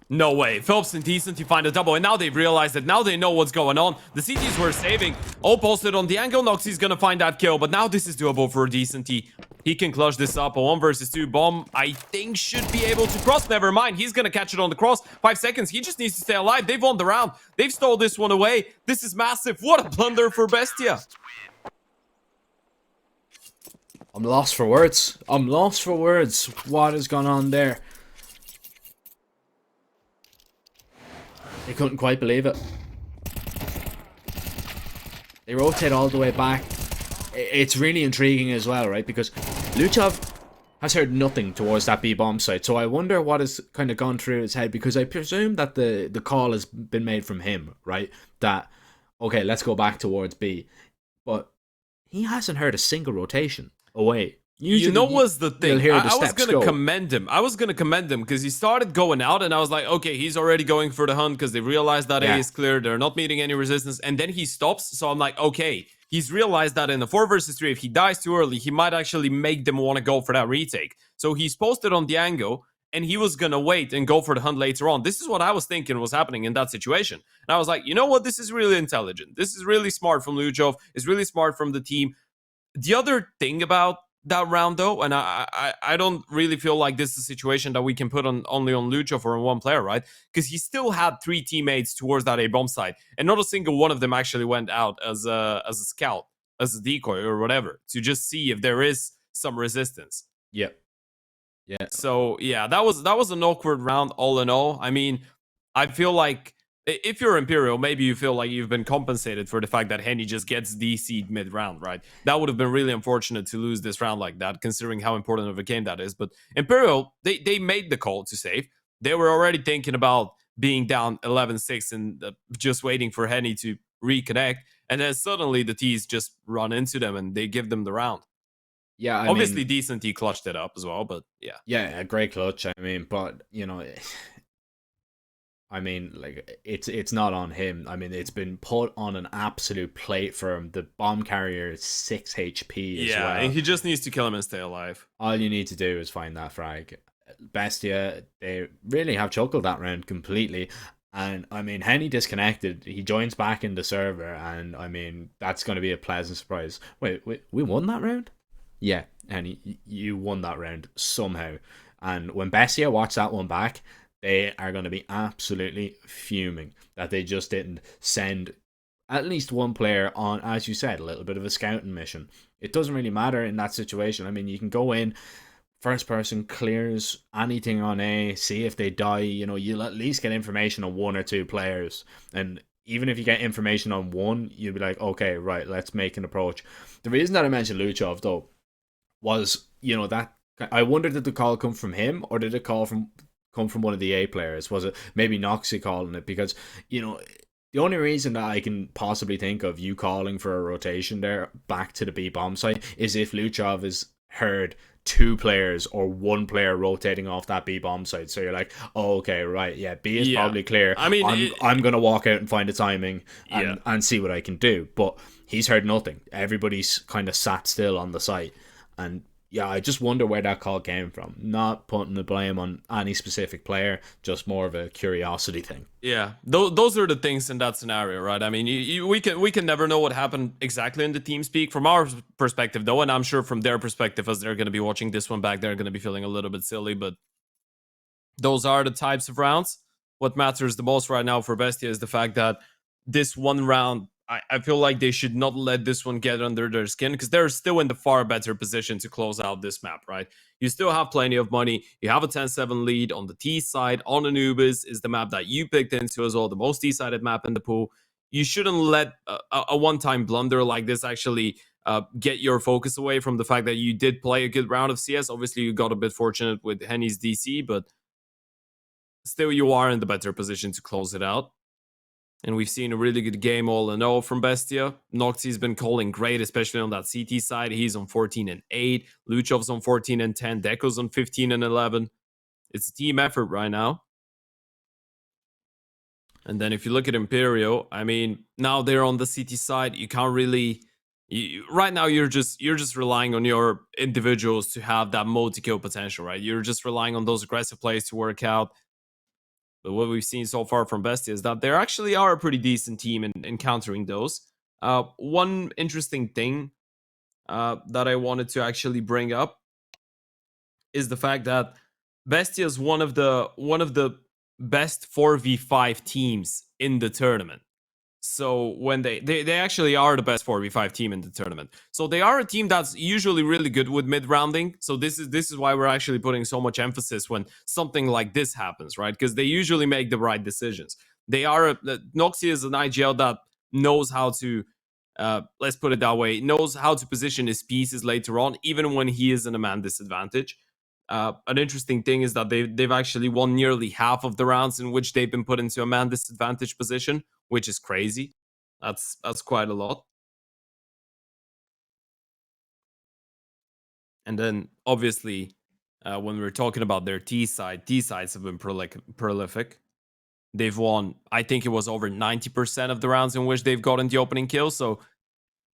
No way. Phillips and Decent, you find a double, and now they've realized that. Now they know what's going on. The CTs were saving. All posted on the angle. Noxy's gonna find that kill, but now this is doable for Decent. He can clutch this up. A 1 versus 2 bomb, I think, should be able to cross. Never mind. He's gonna catch it on the cross. 5 seconds. He just needs to stay alive. They've won the round. They've stole this one away. This is massive. What a blunder for Bestia. I'm lost for words. I'm lost for words. What has gone on there? They couldn't quite believe it. They rotate all the way back. It's really intriguing as well, right? Because Luchov has heard nothing towards that B bomb site. So I wonder what has kind of gone through his head, because I presume that the call has been made from him, right? That, okay, let's go back towards B. But he hasn't heard a single rotation away. Usually, you know what's the thing? I was going to go. commend him. I was going to commend him because he started going out and I was like, okay, he's already going for the hunt because they realized that A is clear. They're not meeting any resistance. And then he stops. So I'm like, okay, he's realized that in the 4 versus 3, if he dies too early, he might actually make them want to go for that retake. So he's posted on the angle and he was going to wait and go for the hunt later on. This is what I was thinking was happening in that situation. And I was like, you know what? This is really intelligent. This is really smart from Luchov. It's really smart from the team. The other thing about that round though, and I don't really feel like this is a situation that we can put on only on Luchov or on one player, right? Because he still had 3 teammates towards that A bomb site, and not a single one of them actually went out as a scout, as a decoy or whatever, to just see if there is some resistance. Yeah. So yeah, that was an awkward round all in all. I mean, I feel like if you're Imperial, maybe you feel like you've been compensated for the fact that Henny just gets DC'd mid-round, right? That would have been really unfortunate to lose this round like that, considering how important of a game that is. But Imperial, they made the call to save. They were already thinking about being down 11-6 and just waiting for Henny to reconnect. And then suddenly the T's just run into them and they give them the round. Yeah, obviously Decent, he clutched it up as well, but yeah. Yeah, a great clutch. I mean, but, you know... I mean, like, it's not on him. I mean, it's been put on an absolute plate for him. The bomb carrier is 6 HP as well. Yeah, and he just needs to kill him and stay alive. All you need to do is find that frag. Bestia, they really have chuckled that round completely. And, I mean, Henny disconnected. He joins back in the server. And, I mean, that's going to be a pleasant surprise. Wait, we won that round? Yeah, Henny, you won that round somehow. And when Bestia watched that one back... they are going to be absolutely fuming that they just didn't send at least one player on, as you said, a little bit of a scouting mission. It doesn't really matter in that situation. I mean, you can go in, first person clears anything on A, see if they die. You know, you'll at least get information on 1 or 2 players. And even if you get information on 1, you'll be like, okay, right, let's make an approach. The reason that I mentioned Luchov, though, was, you know, that I wondered, did the call come from him or did it come from one of the A players? Was it maybe Noxy calling it? Because, you know, the only reason that I can possibly think of you calling for a rotation there back to the B bomb site is if Luchov has heard 2 players or 1 player rotating off that B bomb site. So you're like, oh, okay, right, yeah, B is probably clear. I mean, I'm gonna walk out and find a timing Yeah. and see what I can do. But he's heard nothing. Everybody's kind of sat still on the site, and yeah, I just wonder where that call came from. Not putting the blame on any specific player, just more of a curiosity thing. Yeah, those are the things in that scenario, right? I mean, we can never know what happened exactly in the team speak from our perspective, though, and I'm sure from their perspective, as they're going to be watching this one back, they're going to be feeling a little bit silly. But those are the types of rounds. What matters the most right now for Bestia is the fact that this one round, I feel like they should not let this one get under their skin, because they're still in the far better position to close out this map, right? You still have plenty of money. You have a 10-7 lead on the T side. On Anubis is the map that you picked into as well, the most T-sided map in the pool. You shouldn't let a one-time blunder like this actually get your focus away from the fact that you did play a good round of CS. Obviously, you got a bit fortunate with Henny's DC, but still you are in the better position to close it out. And we've seen a really good game all in all from Bestia. Noxie's been calling great, especially on that CT side. He's on 14-8. Luchov's on 14-10. Deco's on 15-11. It's a team effort right now. And then if you look at Imperial, I mean, now they're on the CT side. You can't really... right now, you're just relying on your individuals to have that multi-kill potential, right? You're just relying on those aggressive plays to work out. But what we've seen so far from Bestia is that they actually are a pretty decent team in countering those. One interesting thing that I wanted to actually bring up is the fact that Bestia is one of the best 4v5 teams in the tournament. So when they actually are the best 4v5 team in the tournament. So they are a team that's usually really good with mid-rounding. So this is why we're actually putting so much emphasis when something like this happens, right? Because they usually make the right decisions. Noxie is an IGL that knows how to, let's put it that way, knows how to position his pieces later on, even when he is in a man disadvantage. An interesting thing is that they've actually won nearly half of the rounds in which they've been put into a man disadvantage position, which is crazy. That's quite a lot. And then obviously, when we're talking about their T-sides have been prolific. They've won, I think it was over 90% of the rounds in which they've gotten the opening kill. So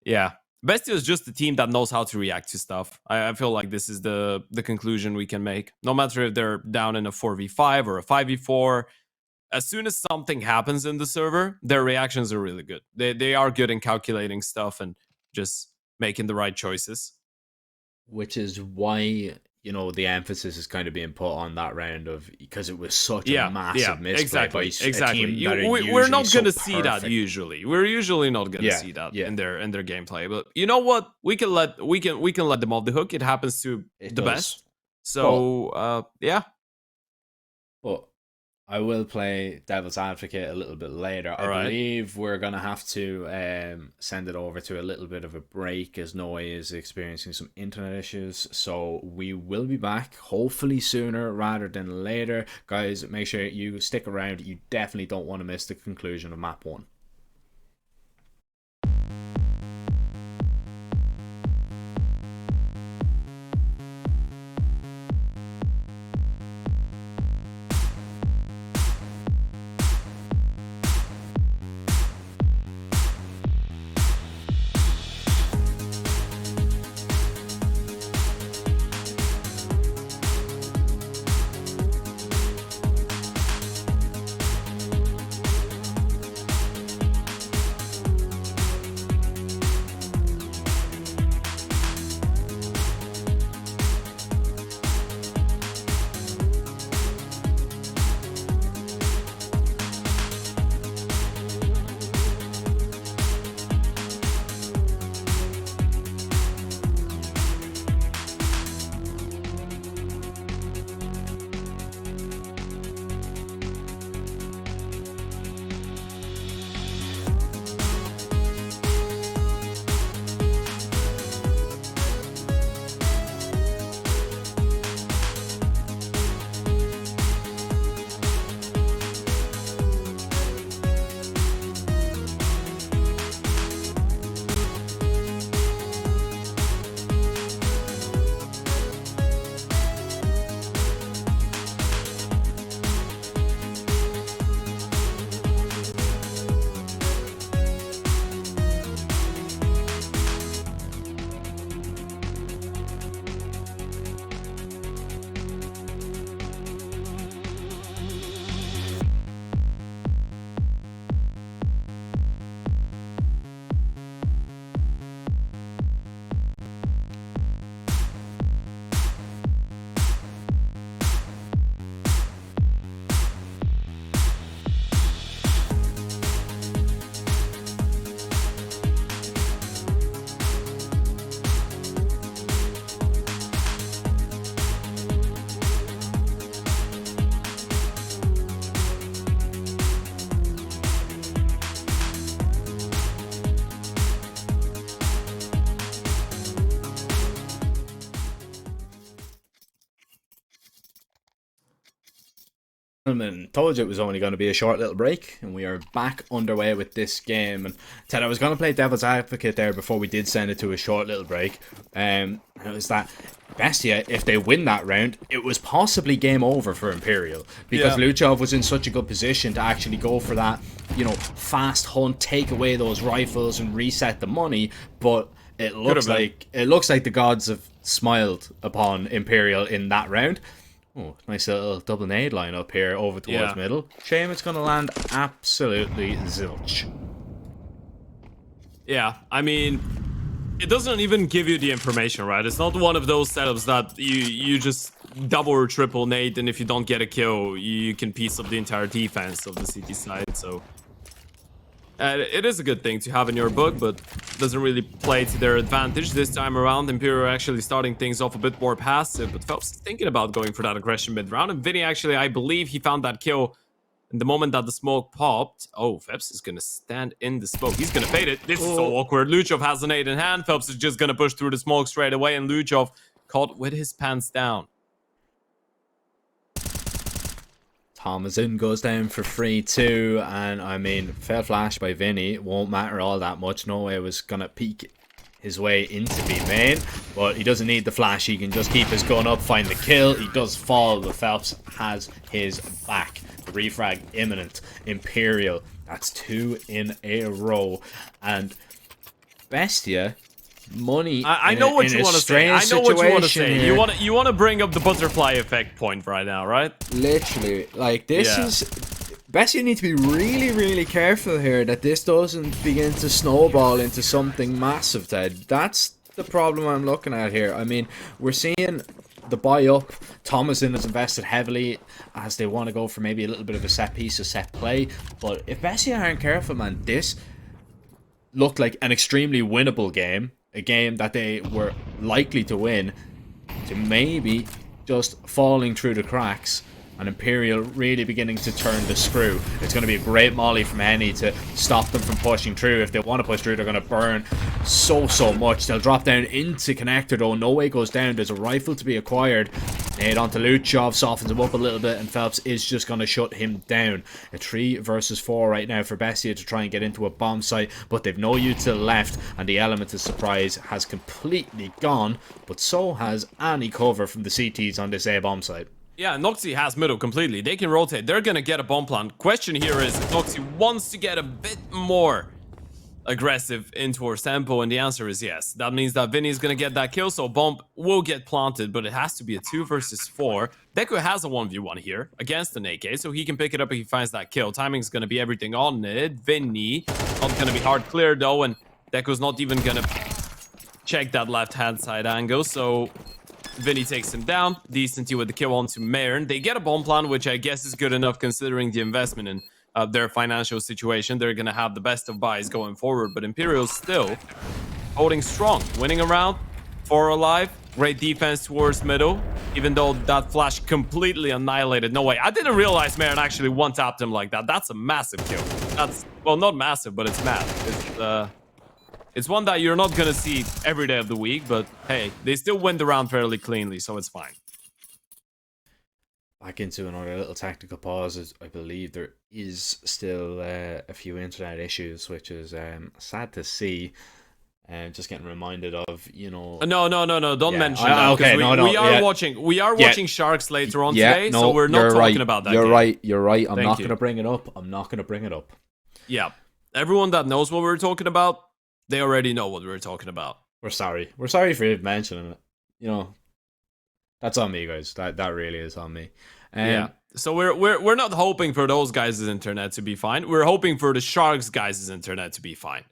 yeah, Bestia is just a team that knows how to react to stuff. I feel like this is the conclusion we can make. No matter if they're down in a 4v5 or a 5v4, as soon as something happens in the server, their reactions are really good. They are good in calculating stuff and just making the right choices. Which is why, you know, the emphasis is kind of being put on that round of, because it was such a massive misplay by a team that are we're not going to so see that usually. We're usually not going to see that in their gameplay. But you know what? We can let them off the hook. It happens to the best. So yeah. But I will play devil's advocate a little bit later. I believe we're going to have to send it over to a little bit of a break as Noe is experiencing some internet issues. So we will be back hopefully sooner rather than later. Guys, make sure you stick around. You definitely don't want to miss the conclusion of map 1. And told you it was only going to be a short little break, and we are back underway with this game. And Ted, I was going to play devil's advocate there before we did send it to a short little break. And it was that Bestia, if they win that round, it was possibly game over for Imperial, because Luchov was in such a good position to actually go for that, you know, fast hunt, take away those rifles and reset the money. But it looks like the gods have smiled upon Imperial in that round. Oh, nice little double nade line up here over towards middle. Shame it's going to land absolutely zilch. Yeah, I mean, it doesn't even give you the information, right? It's not one of those setups that you just double or triple nade, and if you don't get a kill, you can piece up the entire defense of the CT side, so... it is a good thing to have in your book, but doesn't really play to their advantage this time around. Imperial actually starting things off a bit more passive, but Phelps is thinking about going for that aggression mid-round. And Vinny actually, I believe he found that kill in the moment that the smoke popped. Oh, Phelps is going to stand in the smoke. He's going to bait it. This is so awkward. Luchov has an nade in hand. Phelps is just going to push through the smoke straight away, and Luchov caught with his pants down. Thomason goes down for free too, and I mean, fair flash by Vinny. It won't matter all that much. No way was gonna peek his way into B main, but he doesn't need the flash. He can just keep his gun up, find the kill. He does fall, but Phelps has his back. The refrag imminent. Imperial, that's 2 in a row, and Bestia. Money. I know what you want to say. I know what you want to say. Here. You want to bring up the butterfly effect point right now, right? Literally, like this is. Bestia need to be really, really careful here that this doesn't begin to snowball into something massive, Ted. That's the problem I'm looking at here. I mean, we're seeing the buy up. Thomason has invested heavily as they want to go for maybe a little bit of a set piece, a set play. But if Bestia aren't careful, man, this looked like an extremely winnable game. A game that they were likely to win, to maybe just falling through the cracks, and Imperial really beginning to turn the screw. It's going to be a great molly from Henny to stop them from pushing through. If they want to push through, they're going to burn so much. They'll drop down into connector though. No way goes down. There's a rifle to be acquired. Nade onto Luchov, softens him up a little bit, and Phelps is just going to shut him down. A 3 versus 4 right now for Bestia to try and get into a bomb site, but they've no you to the left, and the element of surprise has completely gone, but so has any cover from the CTs on this A bomb site. Yeah, Noxy has middle completely. They can rotate. They're going to get a bomb plant. Question here is if Noxy wants to get a bit more aggressive in towards tempo, and the answer is yes. That means that Vinny is going to get that kill, so bomb will get planted, but it has to be a 2 versus 4. Deku has a 1v1 here against an AK, so he can pick it up if he finds that kill. Timing is going to be everything on it. Vinny, not going to be hard clear though, and Deku's not even going to check that left-hand side angle, so Vinny takes him down. Decenty with the kill onto Mayern. They get a bomb plan, which I guess is good enough considering the investment in their financial situation. They're going to have the best of buys going forward, but Imperial still holding strong. Winning a round, 4 alive. Great defense towards middle, even though that flash completely annihilated. No way. I didn't realize Mayern actually one-tapped him like that. That's a massive kill. That's, well, not massive, but it's mad. It's one that you're not going to see every day of the week, but hey, they still win the round fairly cleanly, so it's fine. Back into another little tactical pause. I believe there is still a few internet issues, which is sad to see. Just getting reminded of, you know... No, don't mention that. Okay, We are watching Sharks later on today, so we're not talking about that You're game. You're right. I'm not going to bring it up. Yeah. Everyone that knows what we're talking about, they already know what we're talking about. We're sorry. We're sorry for mentioning it. You know, that's on me, guys. That really is on me. Yeah. So we're not hoping for those guys' internet to be fine. We're hoping for the Sharks guys' internet to be fine.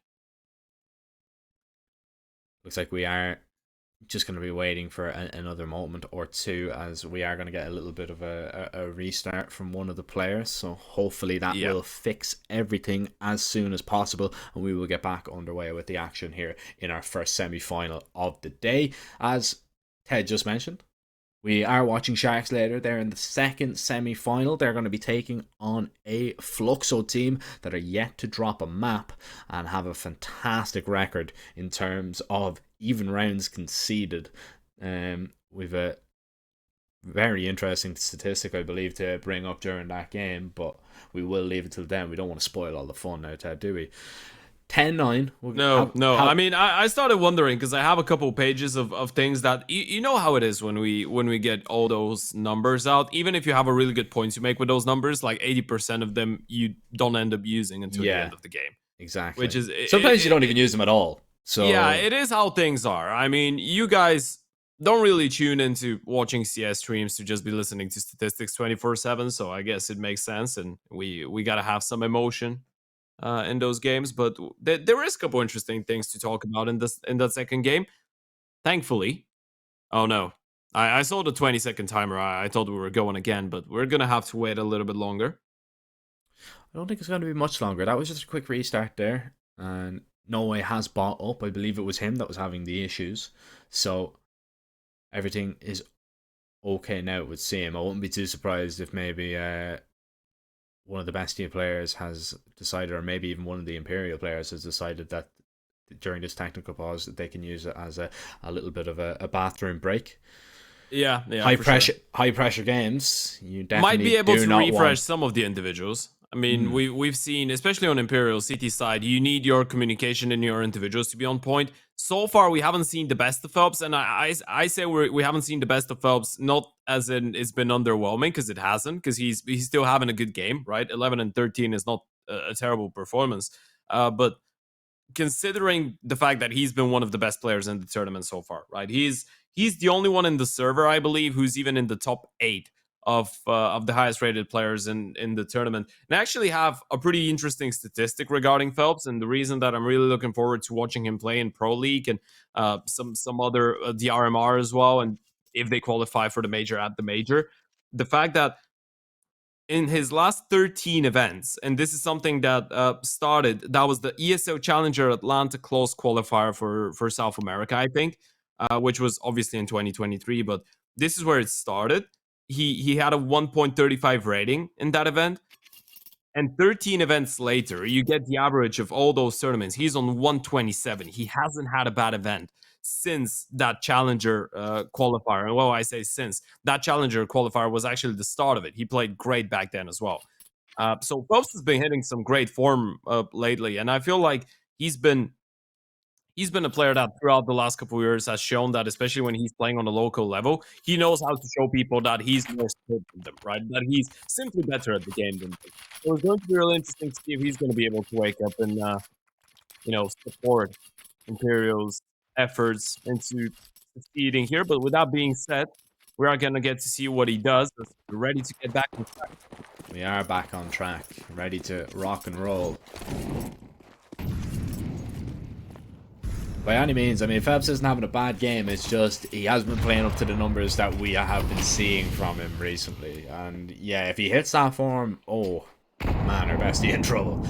Looks like we are just going to be waiting for another moment or two, as we are going to get a little bit of a restart from one of the players, so hopefully that will fix everything as soon as possible, and we will get back underway with the action here in our first semi-final of the day. As Ted just mentioned, we are watching Sharks later. They're in the second semi-final. They're going to be taking on a Fluxo team that are yet to drop a map and have a fantastic record in terms of even rounds conceded. We've very interesting statistic, I believe, to bring up during that game, but we will leave it till then. We don't want to spoil all the fun now, Ted, do we? 10-9. No. I mean, I started wondering because I have a couple pages of things that you know how it is when we get all those numbers out. Even if you have a really good points you make with those numbers, like 80% of them you don't end up using until the end of the game. Exactly. Which is sometimes you don't even use them at all. So yeah, it is how things are. I mean, you guys don't really tune into watching CS streams to just be listening to statistics 24/7. So I guess it makes sense, and we gotta have some emotion in those games, but there is a couple interesting things to talk about in that second game. Thankfully, oh no, I saw the 20-second timer. I thought we were going again, but we're gonna have to wait a little bit longer. I don't think it's going to be much longer. That was just a quick restart there, and Norway has bought up. I believe it was him that was having the issues, so everything is okay now with Sim. I wouldn't be too surprised if maybe one of the Bestia players has decided, or maybe even one of the Imperial players has decided that during this technical pause that they can use it as a little bit of a bathroom break. Yeah, high pressure games. You definitely might be able to refresh want... some of the individuals. I mean, we've seen, especially on Imperial City side, you need your communication and your individuals to be on point. So far, we haven't seen the best of Phelps, and I say we haven't seen the best of Phelps, not as in it's been underwhelming, because it hasn't, because he's still having a good game, right? 11 and 13 is not a terrible performance, but considering the fact that he's been one of the best players in the tournament so far, right? He's the only one in the server, I believe, who's even in the top 8 of the highest rated players in the tournament. And I actually have a pretty interesting statistic regarding Phelps, and the reason that I'm really looking forward to watching him play in Pro League and some other the RMR as well, and if they qualify for the major at the major, the fact that in his last 13 events, and this is something that that was the ESL Challenger Atlanta close qualifier for South America, I think, which was obviously in 2023, but this is where it started. He had a 1.35 rating in that event, and 13 events later, you get the average of all those tournaments. He's on 127. He hasn't had a bad event since that Challenger qualifier. And well, I say since. That Challenger qualifier was actually the start of it. He played great back then as well. So Phelps has been hitting some great form lately, and I feel like he's been a player that throughout the last couple of years has shown that, especially when he's playing on a local level, he knows how to show people that he's more skilled than them, right? That he's simply better at the game than them. So it's going to be really interesting to see if he's going to be able to wake up and, support Imperial's efforts into succeeding here. But with that being said, we are going to get to see what he does. We're ready to get back on track. We are back on track, ready to rock and roll. By any means, I mean, Phelps isn't having a bad game. It's just he has been playing up to the numbers that we have been seeing from him recently. And yeah, if he hits that form, oh man, our Bestie in trouble.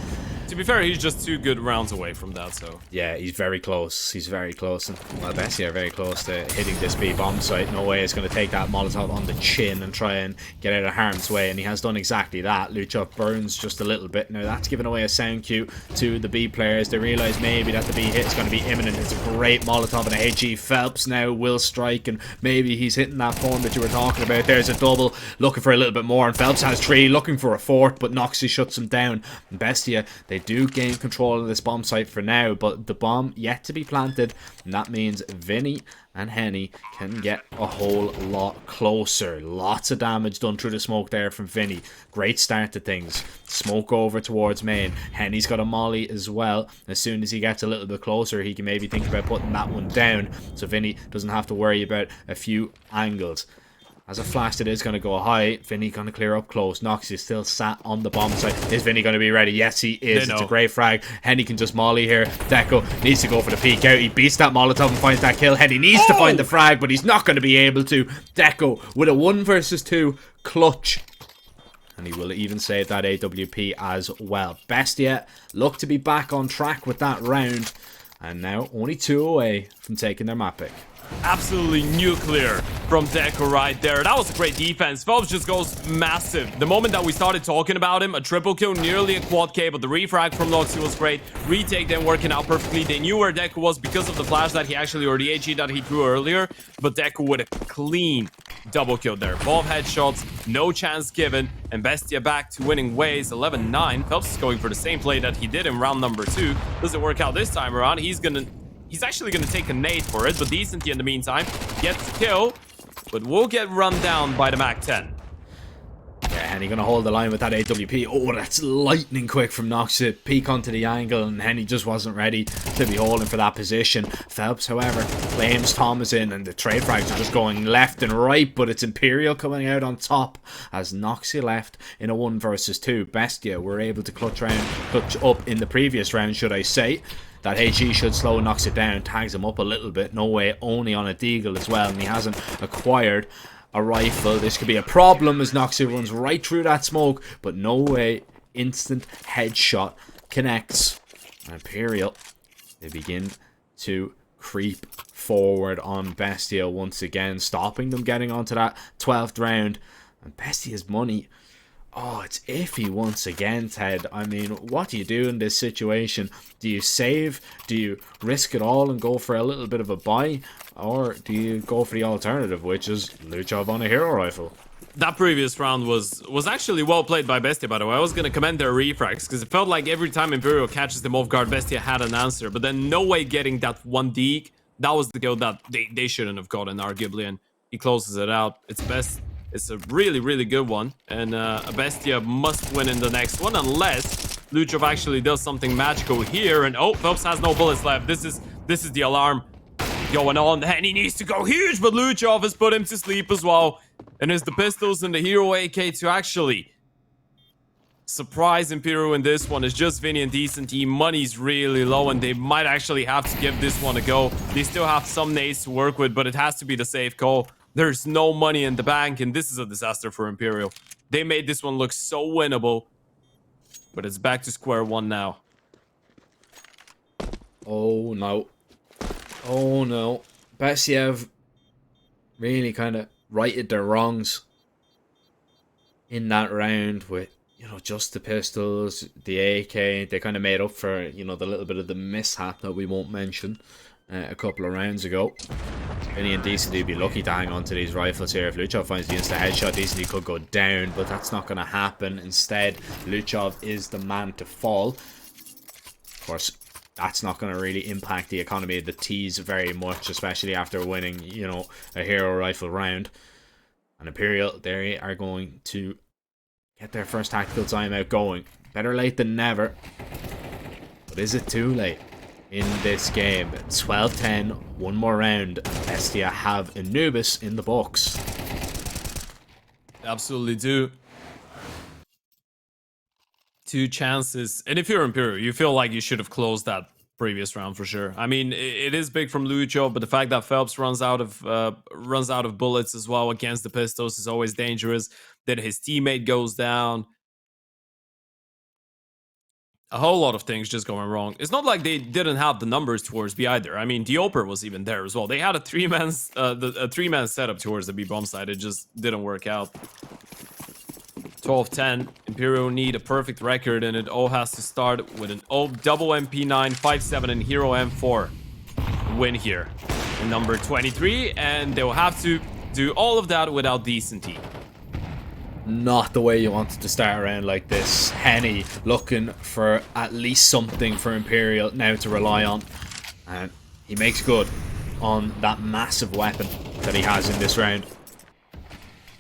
To be fair, he's just 2 good rounds away from that, so... Yeah, he's very close. He's very close. And, well, Bestia are very close to hitting this B bomb site. No way is going to take that Molotov on the chin and try and get out of harm's way. And he has done exactly that. Luchov burns just a little bit. Now, that's giving away a sound cue to the B players. They realise maybe that the B hit is going to be imminent. It's a great Molotov and a HE. Phelps now will strike, and maybe he's hitting that form that you were talking about. There's a double, looking for a little bit more. And Phelps has 3, looking for a 4th, but Noxie shuts him down. And Bestia, they do gain control of this bomb site for now, but the bomb yet to be planted, and that means Vinny and Henny can get a whole lot closer. Lots of damage done through the smoke there from Vinny. Great start to things. Smoke over towards main. Henny's got a molly as well. As soon as he gets a little bit closer, he can maybe think about putting that one down, so Vinny doesn't have to worry about a few angles. As a flash, it is going to go high. Vinny going to clear up close. Nox is still sat on the bomb site. Is Vinny going to be ready? Yes, he is. It's a great frag. Henny can just molly here. Deco needs to go for the peek out. He beats that Molotov and finds that kill. Henny needs to find the frag, but he's not going to be able to. Deco with a 1 versus 2 clutch. And he will even save that AWP as well. Bestia look to be back on track with that round. And now only 2 away from taking their map pick. Absolutely nuclear from Deco right there. That was a great defense. Phelps just goes massive. The moment that we started talking about him, a triple kill, nearly a quad K, but the refrag from Noxie was great. Retake then working out perfectly. They knew where Deco was because of the flash that he actually, or the HE that he threw earlier, but Deco with a clean double kill there. Both headshots, no chance given, and Bestia back to winning ways. 11-9. Phelps is going for the same play that he did in round number 2. Doesn't work out this time around. He's actually gonna take a nade for it, but Decenty in the meantime gets the kill, but will get run down by the MAC-10. Yeah, and he's gonna hold the line with that AWP. Oh, that's lightning quick from Nox to peek onto the angle, and Henny just wasn't ready to be holding for that position. Phelps, however, claims Thomas in, and the trade frags are just going left and right, but it's Imperial coming out on top as Noxy left in a 1 versus 2. Bestia were able to clutch up in the previous round, should I say. That HE should slow Nox it down, tags him up a little bit. No way, only on a deagle as well, and he hasn't acquired a rifle. This could be a problem as Noxy runs right through that smoke, but no way. Instant headshot connects. Imperial, they begin to creep forward on Bestia once again, stopping them getting onto that 12th round. And Bestia's money, oh, it's iffy once again, Ted. I mean, what do you do in this situation? Do you save? Do you risk it all and go for a little bit of a buy? Or do you go for the alternative, which is Luchov on a hero rifle? That previous round was actually well played by Bestia, by the way. I was going to commend their refrags, because it felt like every time Imperial catches them off guard, Bestia had an answer. But then no way getting that 1 deke. That was the kill that they shouldn't have gotten, arguably. And he closes it out. It's a really, really good one. And Bestia must win in the next one, unless Luchov actually does something magical here. And oh, Phelps has no bullets left. This is the alarm going on, and he needs to go huge, but Luchov has put him to sleep as well. And it's the pistols and the hero AK to actually surprise Imperial in this one. It's just Vinny and Decenty. Money's really low, and they might actually have to give this one a go. They still have some nades to work with, but it has to be the safe call. There's no money in the bank, and this is a disaster for Imperial. They made this one look so winnable, but it's back to square one now. Oh no. Oh no. Bestia have really kind of righted their wrongs in that round with, you know, just the pistols, the AK. They kind of made up for, you know, the little bit of the mishap that we won't mention a couple of rounds ago. Vinny and Decenty would be lucky to hang on to these rifles here. If Luchov finds the insta headshot, Decenty could go down, but that's not going to happen. Instead, Luchov is the man to fall. Of course, that's not going to really impact the economy of the T's very much, especially after winning, you know, a hero rifle round. And Imperial, they are going to get their first tactical timeout going. Better late than never. But is it too late in this game? 12-10, one more round. Bestia have Anubis in the books. Absolutely do. 2 chances, and if you're Imperial, you feel like you should have closed that previous round for sure. I mean, it is big from Lucho, but the fact that Phelps runs out of bullets as well against the pistols is always dangerous. Then his teammate goes down. A whole lot of things just going wrong. It's not like they didn't have the numbers towards B either. I mean, Dioper was even there as well. They had a three-man setup towards the B bomb side. It just didn't work out. 12-10. Imperial need a perfect record, and it all has to start with an double MP9, 5.7, and Hero M4 win here. And number 23, and they'll have to do all of that without Decenty. Not the way you wanted to start around like this. Henny looking for at least something for Imperial now to rely on. And he makes good on that massive weapon that he has in this round.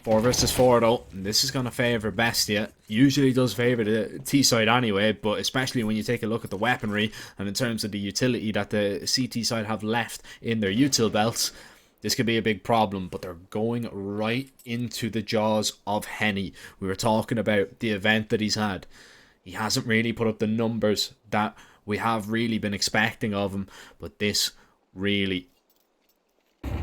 4 versus 4 though, and this is going to favour Bestia. Usually does favour the T side anyway, but especially when you take a look at the weaponry and in terms of the utility that the CT side have left in their util belts, this could be a big problem. But they're going right into the jaws of Henny. We were talking about the event that he's had. He hasn't really put up the numbers that we have really been expecting of him, but this really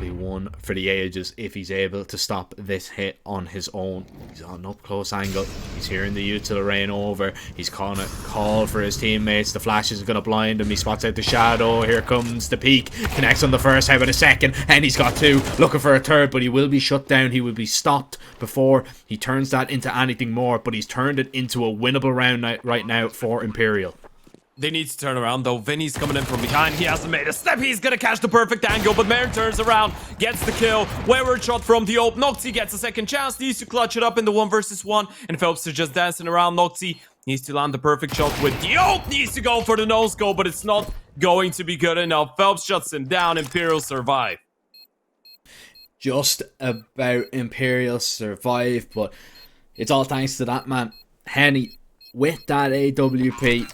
be one for the ages if he's able to stop this hit on his own. He's on an up close angle. He's hearing the util rain over. He's gonna call for his teammates. The flash is gonna blind him. He spots out the shadow. Here comes the peak. Connects on the first. How about a second? And he's got 2. Looking for a third, but he will be shut down. He will be stopped before he turns that into anything more. But he's turned it into a winnable round right now for Imperial. They need to turn around though. Vinny's coming in from behind. He hasn't made a step. He's gonna catch the perfect angle, but Maren turns around, gets the kill. Wayward shot from the open. Noxy gets a second chance. Needs to clutch it up in the 1 versus 1. And Phelps is just dancing around. Noxy needs to land the perfect shot with the ult. Needs to go for the nose go, but it's not going to be good enough. Phelps shuts him down. Imperial survive. Just about Imperial survive, but it's all thanks to that man, Henny, with that AWP.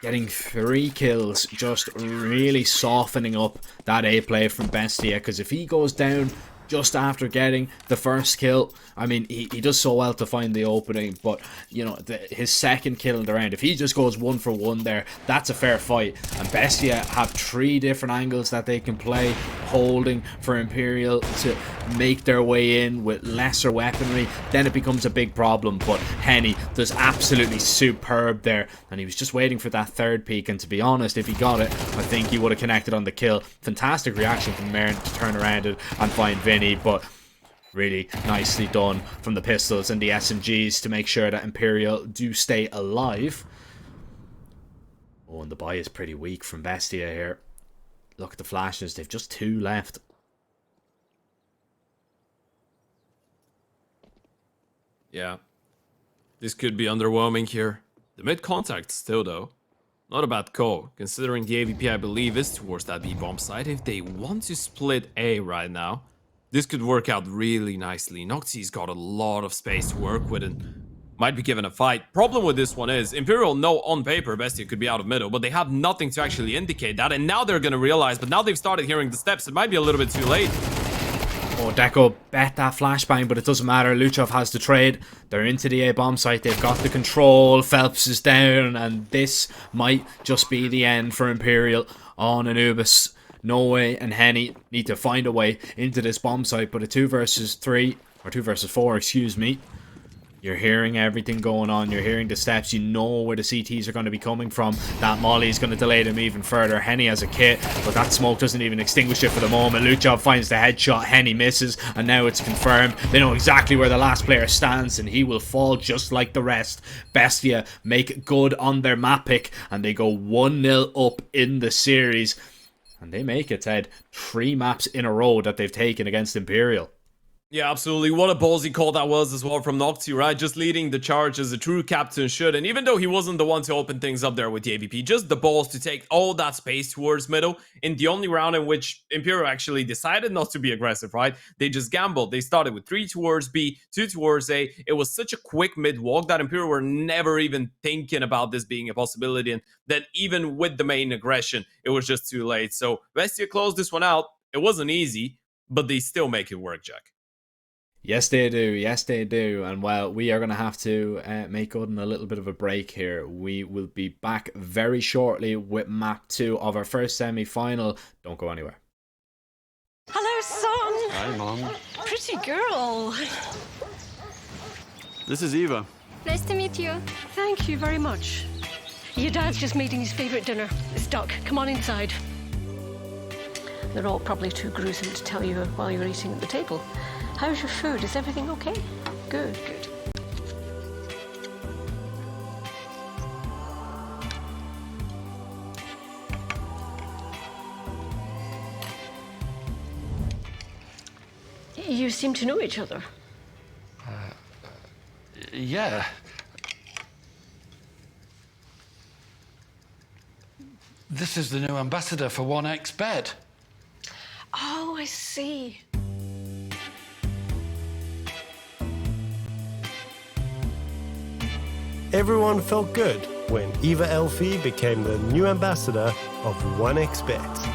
Getting 3 kills, just really softening up that A play from Bestia, because if he goes down just after getting the first kill, I mean, he does so well to find the opening, but, you know, his second kill in the round, if he just goes 1 for 1 there, that's a fair fight. And Bestia have 3 different angles that they can play, holding for Imperial to make their way in with lesser weaponry. Then it becomes a big problem, but Henny does absolutely superb there, and he was just waiting for that third peek, and to be honest, if he got it, I think he would have connected on the kill. Fantastic reaction from Maren to turn around and find Vinny, but really nicely done from the pistols and the SMGs to make sure that Imperial do stay alive. Oh, and the buy is pretty weak from Bestia here. Look at the flashes, they've just 2 left. Yeah, this could be underwhelming here. The mid contact still though, not a bad call, considering the AVP I believe is towards that B bomb side. If they want to split A right now, this could work out really nicely. Noxy's got a lot of space to work with and might be given a fight. Problem with this one is, Imperial know on paper Bestia could be out of middle, but they have nothing to actually indicate that, and now they're gonna realize, but now they've started hearing the steps, it might be a little bit too late. Oh, Deco bet that flashbang, but it doesn't matter. Luchov has the trade. They're into the A bomb site. They've got the control. Phelps is down, and this might just be the end for Imperial on Anubis. No Way and Henny need to find a way into this bomb site, but a 2 versus 3, or 2 versus 4, excuse me. You're hearing everything going on. You're hearing the steps. You know where the CTs are going to be coming from. That molly is going to delay them even further. Henny has a kit, but that smoke doesn't even extinguish it for the moment. Luchov finds the headshot. Henny misses, and now it's confirmed. They know exactly where the last player stands, and he will fall just like the rest. Bestia make good on their map pick, and they go 1-0 up in the series. And they make it, Ted. 3 maps in a row that they've taken against Imperial. Yeah, absolutely. What a ballsy call that was as well from Noxy, right? Just leading the charge as a true captain should. And even though he wasn't the one to open things up there with the AVP, just the balls to take all that space towards middle in the only round in which Imperial actually decided not to be aggressive, right? They just gambled. They started with 3 towards B, 2 towards A. It was such a quick mid-walk that Imperial were never even thinking about this being a possibility. And then even with the main aggression, it was just too late. So Bestia closed this one out. It wasn't easy, but they still make it work, Jack. Yes, they do. Yes, they do. And well, we are going to have to make good on a little bit of a break here. We will be back very shortly with map 2 of our first semi-final. Don't go anywhere. Hello, son. Hi, Mom. Pretty girl. This is Eva. Nice to meet you. Thank you very much. Your dad's just making his favorite dinner. It's duck. Come on inside. They're all probably too gruesome to tell you while you're eating at the table. How's your food? Is everything okay? Good, good. You seem to know each other. Yeah. This is the new ambassador for 1xBet. Oh, I see. Everyone felt good when Eva Elfie became the new ambassador of 1xBet.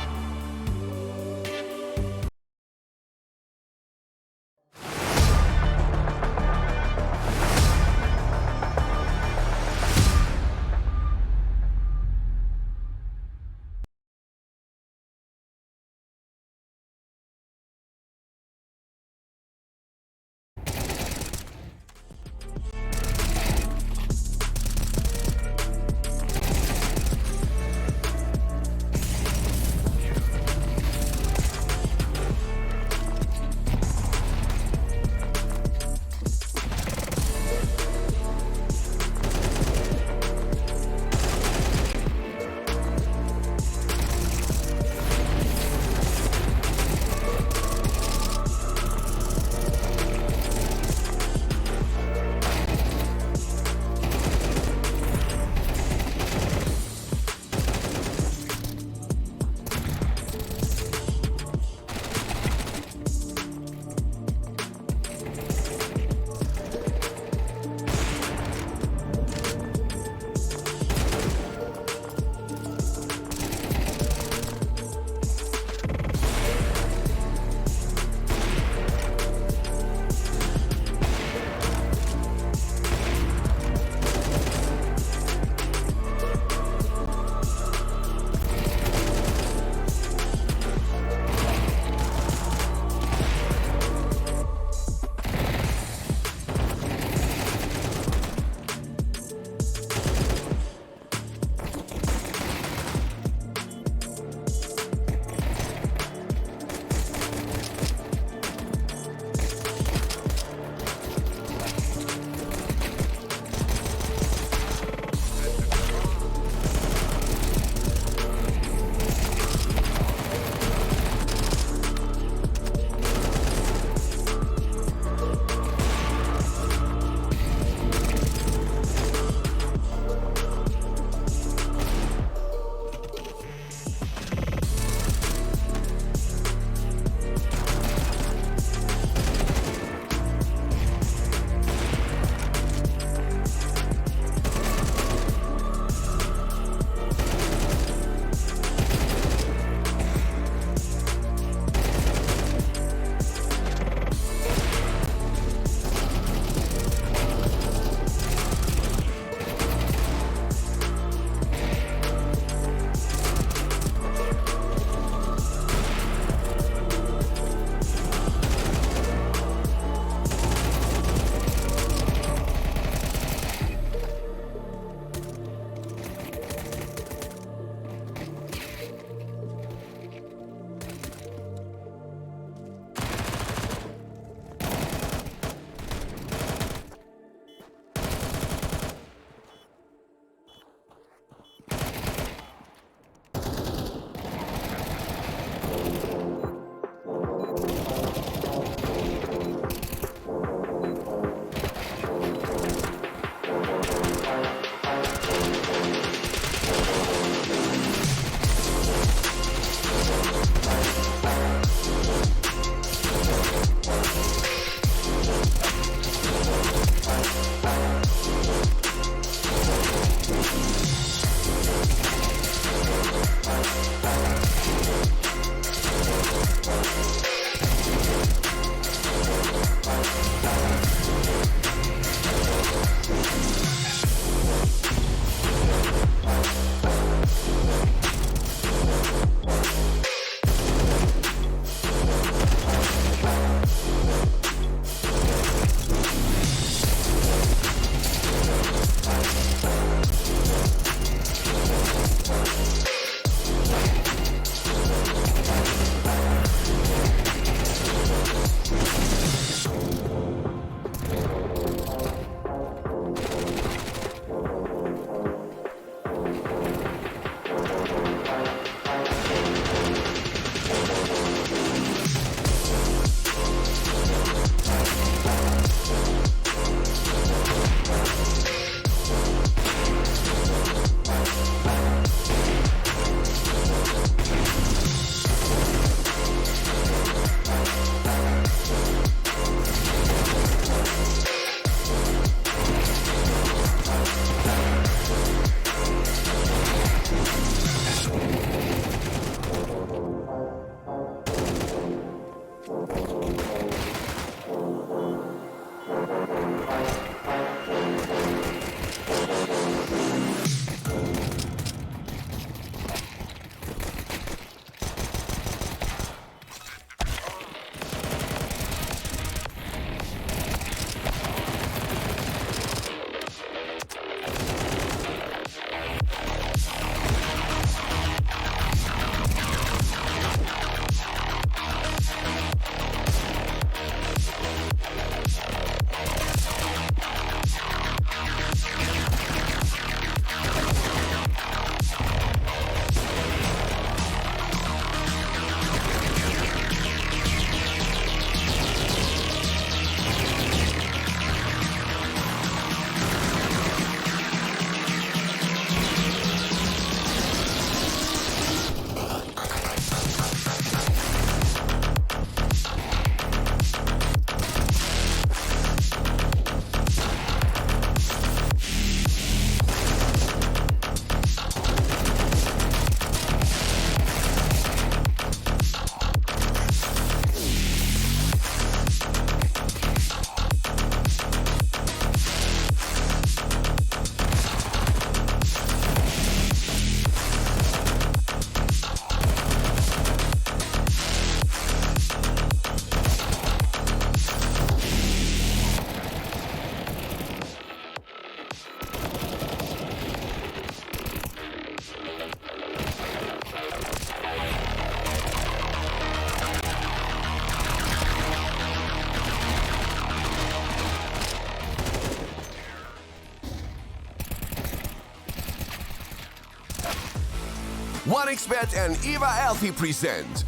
1xBet and Eva Alfie present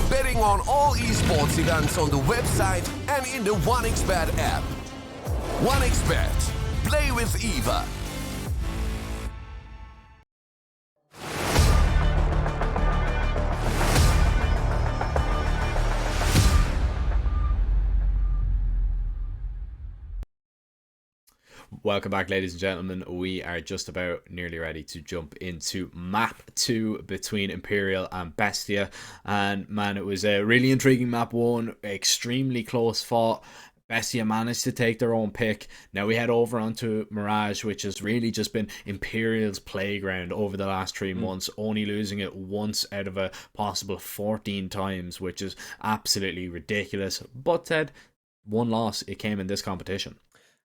betting on all esports events on the website and in the 1xBet app. 1xBet. Play with Eva. Welcome back, ladies and gentlemen. We are just about nearly ready to jump into map 2 between Imperial and Bestia. And man, it was a really intriguing map 1, extremely close fought. Bestia managed to take their own pick. Now we head over onto Mirage, which has really just been Imperial's playground over the last 3 months, only losing it once out of a possible 14 times, which is absolutely ridiculous. But Ted, one loss, it came in this competition.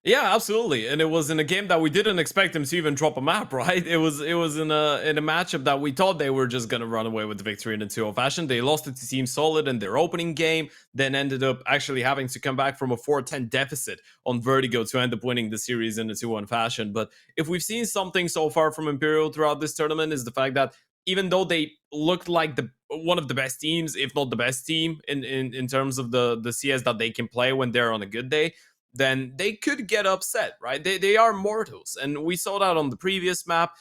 Yeah, absolutely, and it was in a game that we didn't expect them to even drop a map, right? It was in a matchup that we thought they were just gonna run away with the victory in a 2-0 fashion. They lost it to Team Solid in their opening game, then ended up actually having to come back from a 4-10 deficit on Vertigo to end up winning the series in a 2-1 fashion. But if we've seen something so far from Imperial throughout this tournament, is the fact that even though they looked like one of the best teams, if not the best team in terms of the CS that they can play when they're on a good day, then they could get upset, right? They are mortals, and we saw that on the previous map.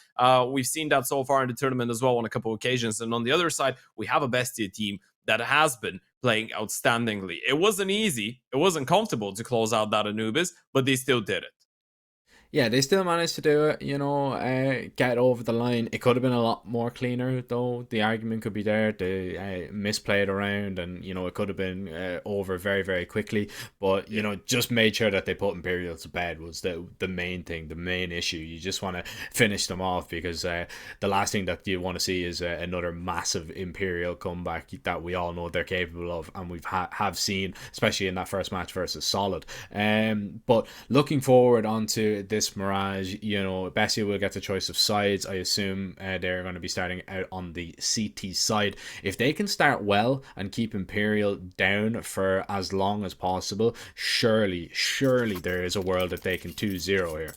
We've seen that so far in the tournament as well on a couple of occasions. And on the other side, we have a Bestia team that has been playing outstandingly. It wasn't easy, it wasn't comfortable to close out that Anubis, but they still did it. Yeah, they still managed to do it, get over the line. It could have been a lot more cleaner, though. The argument could be there. They misplayed around, and, it could have been over very, very quickly. But, just made sure that they put Imperial to bed was the main thing, the main issue. You just want to finish them off, because the last thing that you want to see is another massive Imperial comeback that we all know they're capable of, and we've have seen, especially in that first match versus Solid. But looking forward onto this Mirage, Bestia will get the choice of sides. I assume they're going to be starting out on the CT side. If they can start well and keep Imperial down for as long as possible, surely there is a world that they can 2-0 here.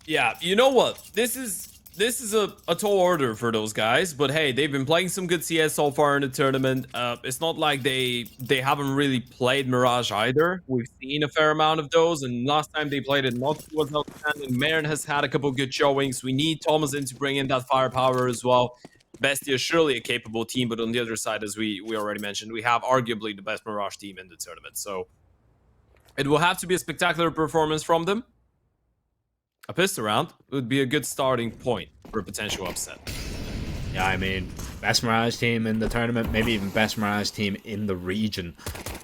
Yeah, you know what? This is a tall order for those guys, but hey, they've been playing some good CS so far in the tournament. It's not like they haven't really played Mirage either. We've seen a fair amount of those, and last time they played it, not was outstanding. Marin has had a couple good showings. We need Thomas in to bring in that firepower as well. Bestia is surely a capable team, but on the other side, as we already mentioned, we have arguably the best Mirage team in the tournament. So it will have to be a spectacular performance from them. A pistol round would be a good starting point for a potential upset. Yeah, I mean, best Mirage team in the tournament, maybe even best Mirage team in the region.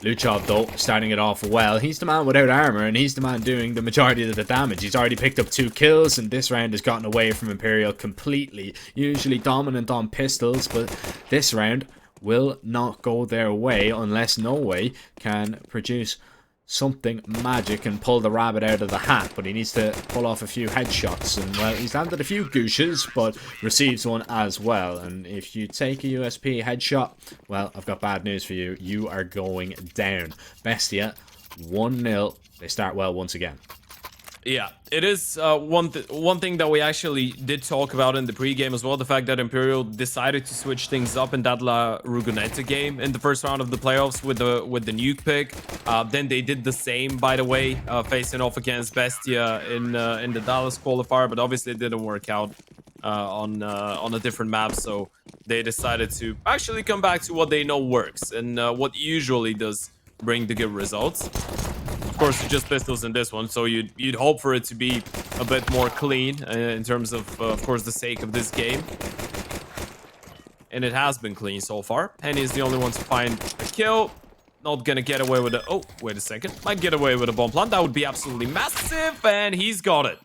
Luchov, though, starting it off well. He's the man without armor, and he's the man doing the majority of the damage. He's already picked up 2 kills, and this round has gotten away from Imperial completely. Usually dominant on pistols, but this round will not go their way unless No Way can produce something magic and pull the rabbit out of the hat. But he needs to pull off a few headshots, and well, he's landed a few gooshes, but receives one as well. And if you take a USP headshot, well, I've got bad news for you. You are going down. Bestia 1-0. They start well once again. Yeah, it is one thing that we actually did talk about in the pregame as well, the fact that Imperial decided to switch things up in that La Rugoneta game in the first round of the playoffs with the nuke pick. Then they did the same, by the way, facing off against Bestia in the Dallas qualifier, but obviously it didn't work out on a different map, so they decided to actually come back to what they know works and what usually does bring the good results. Of course, it's just pistols in this one, so you'd hope for it to be a bit more clean in terms of course, the sake of this game. And it has been clean so far. Henny is the only one to find a kill. Not gonna get away with it. Oh, wait a second. Might get away with a bomb plant. That would be absolutely massive, and he's got it.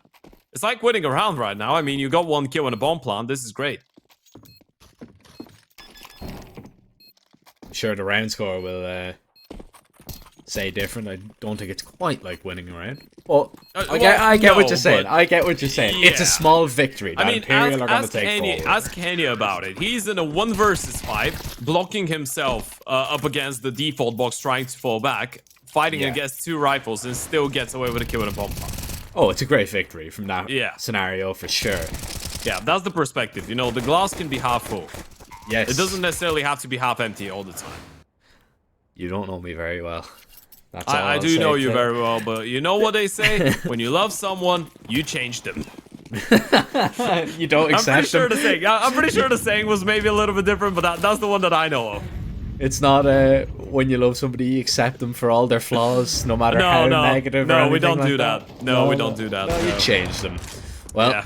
It's like winning a round right now. I mean, you got 1 kill and a bomb plant. This is great. Sure, the round score will say different. I don't think it's quite like winning a round, but I get what you're saying. I get what you're saying. Yeah. It's a small victory that Imperial are going to take forward. Ask Kenya about it. He's in a 1 versus 5, blocking himself up against the default box, trying to fall back, fighting against 2 rifles, and still gets away with a kill and a bomb plant. Oh, it's a great victory from that scenario for sure. Yeah, that's the perspective. You know, the glass can be half full. Yes. It doesn't necessarily have to be half empty all the time. You don't know me very well. That's all I I'll do say know to you it. very well, but you know what they say? When you love someone, you change them. You don't I'm accept pretty sure them. I'm pretty sure the saying was maybe a little bit different, but that's the one that I know of. It's not when you love somebody, you accept them for all their flaws, no matter how negative. No, or we don't anything do like that. No, we don't do that. No, No. you change them. Well, Yeah.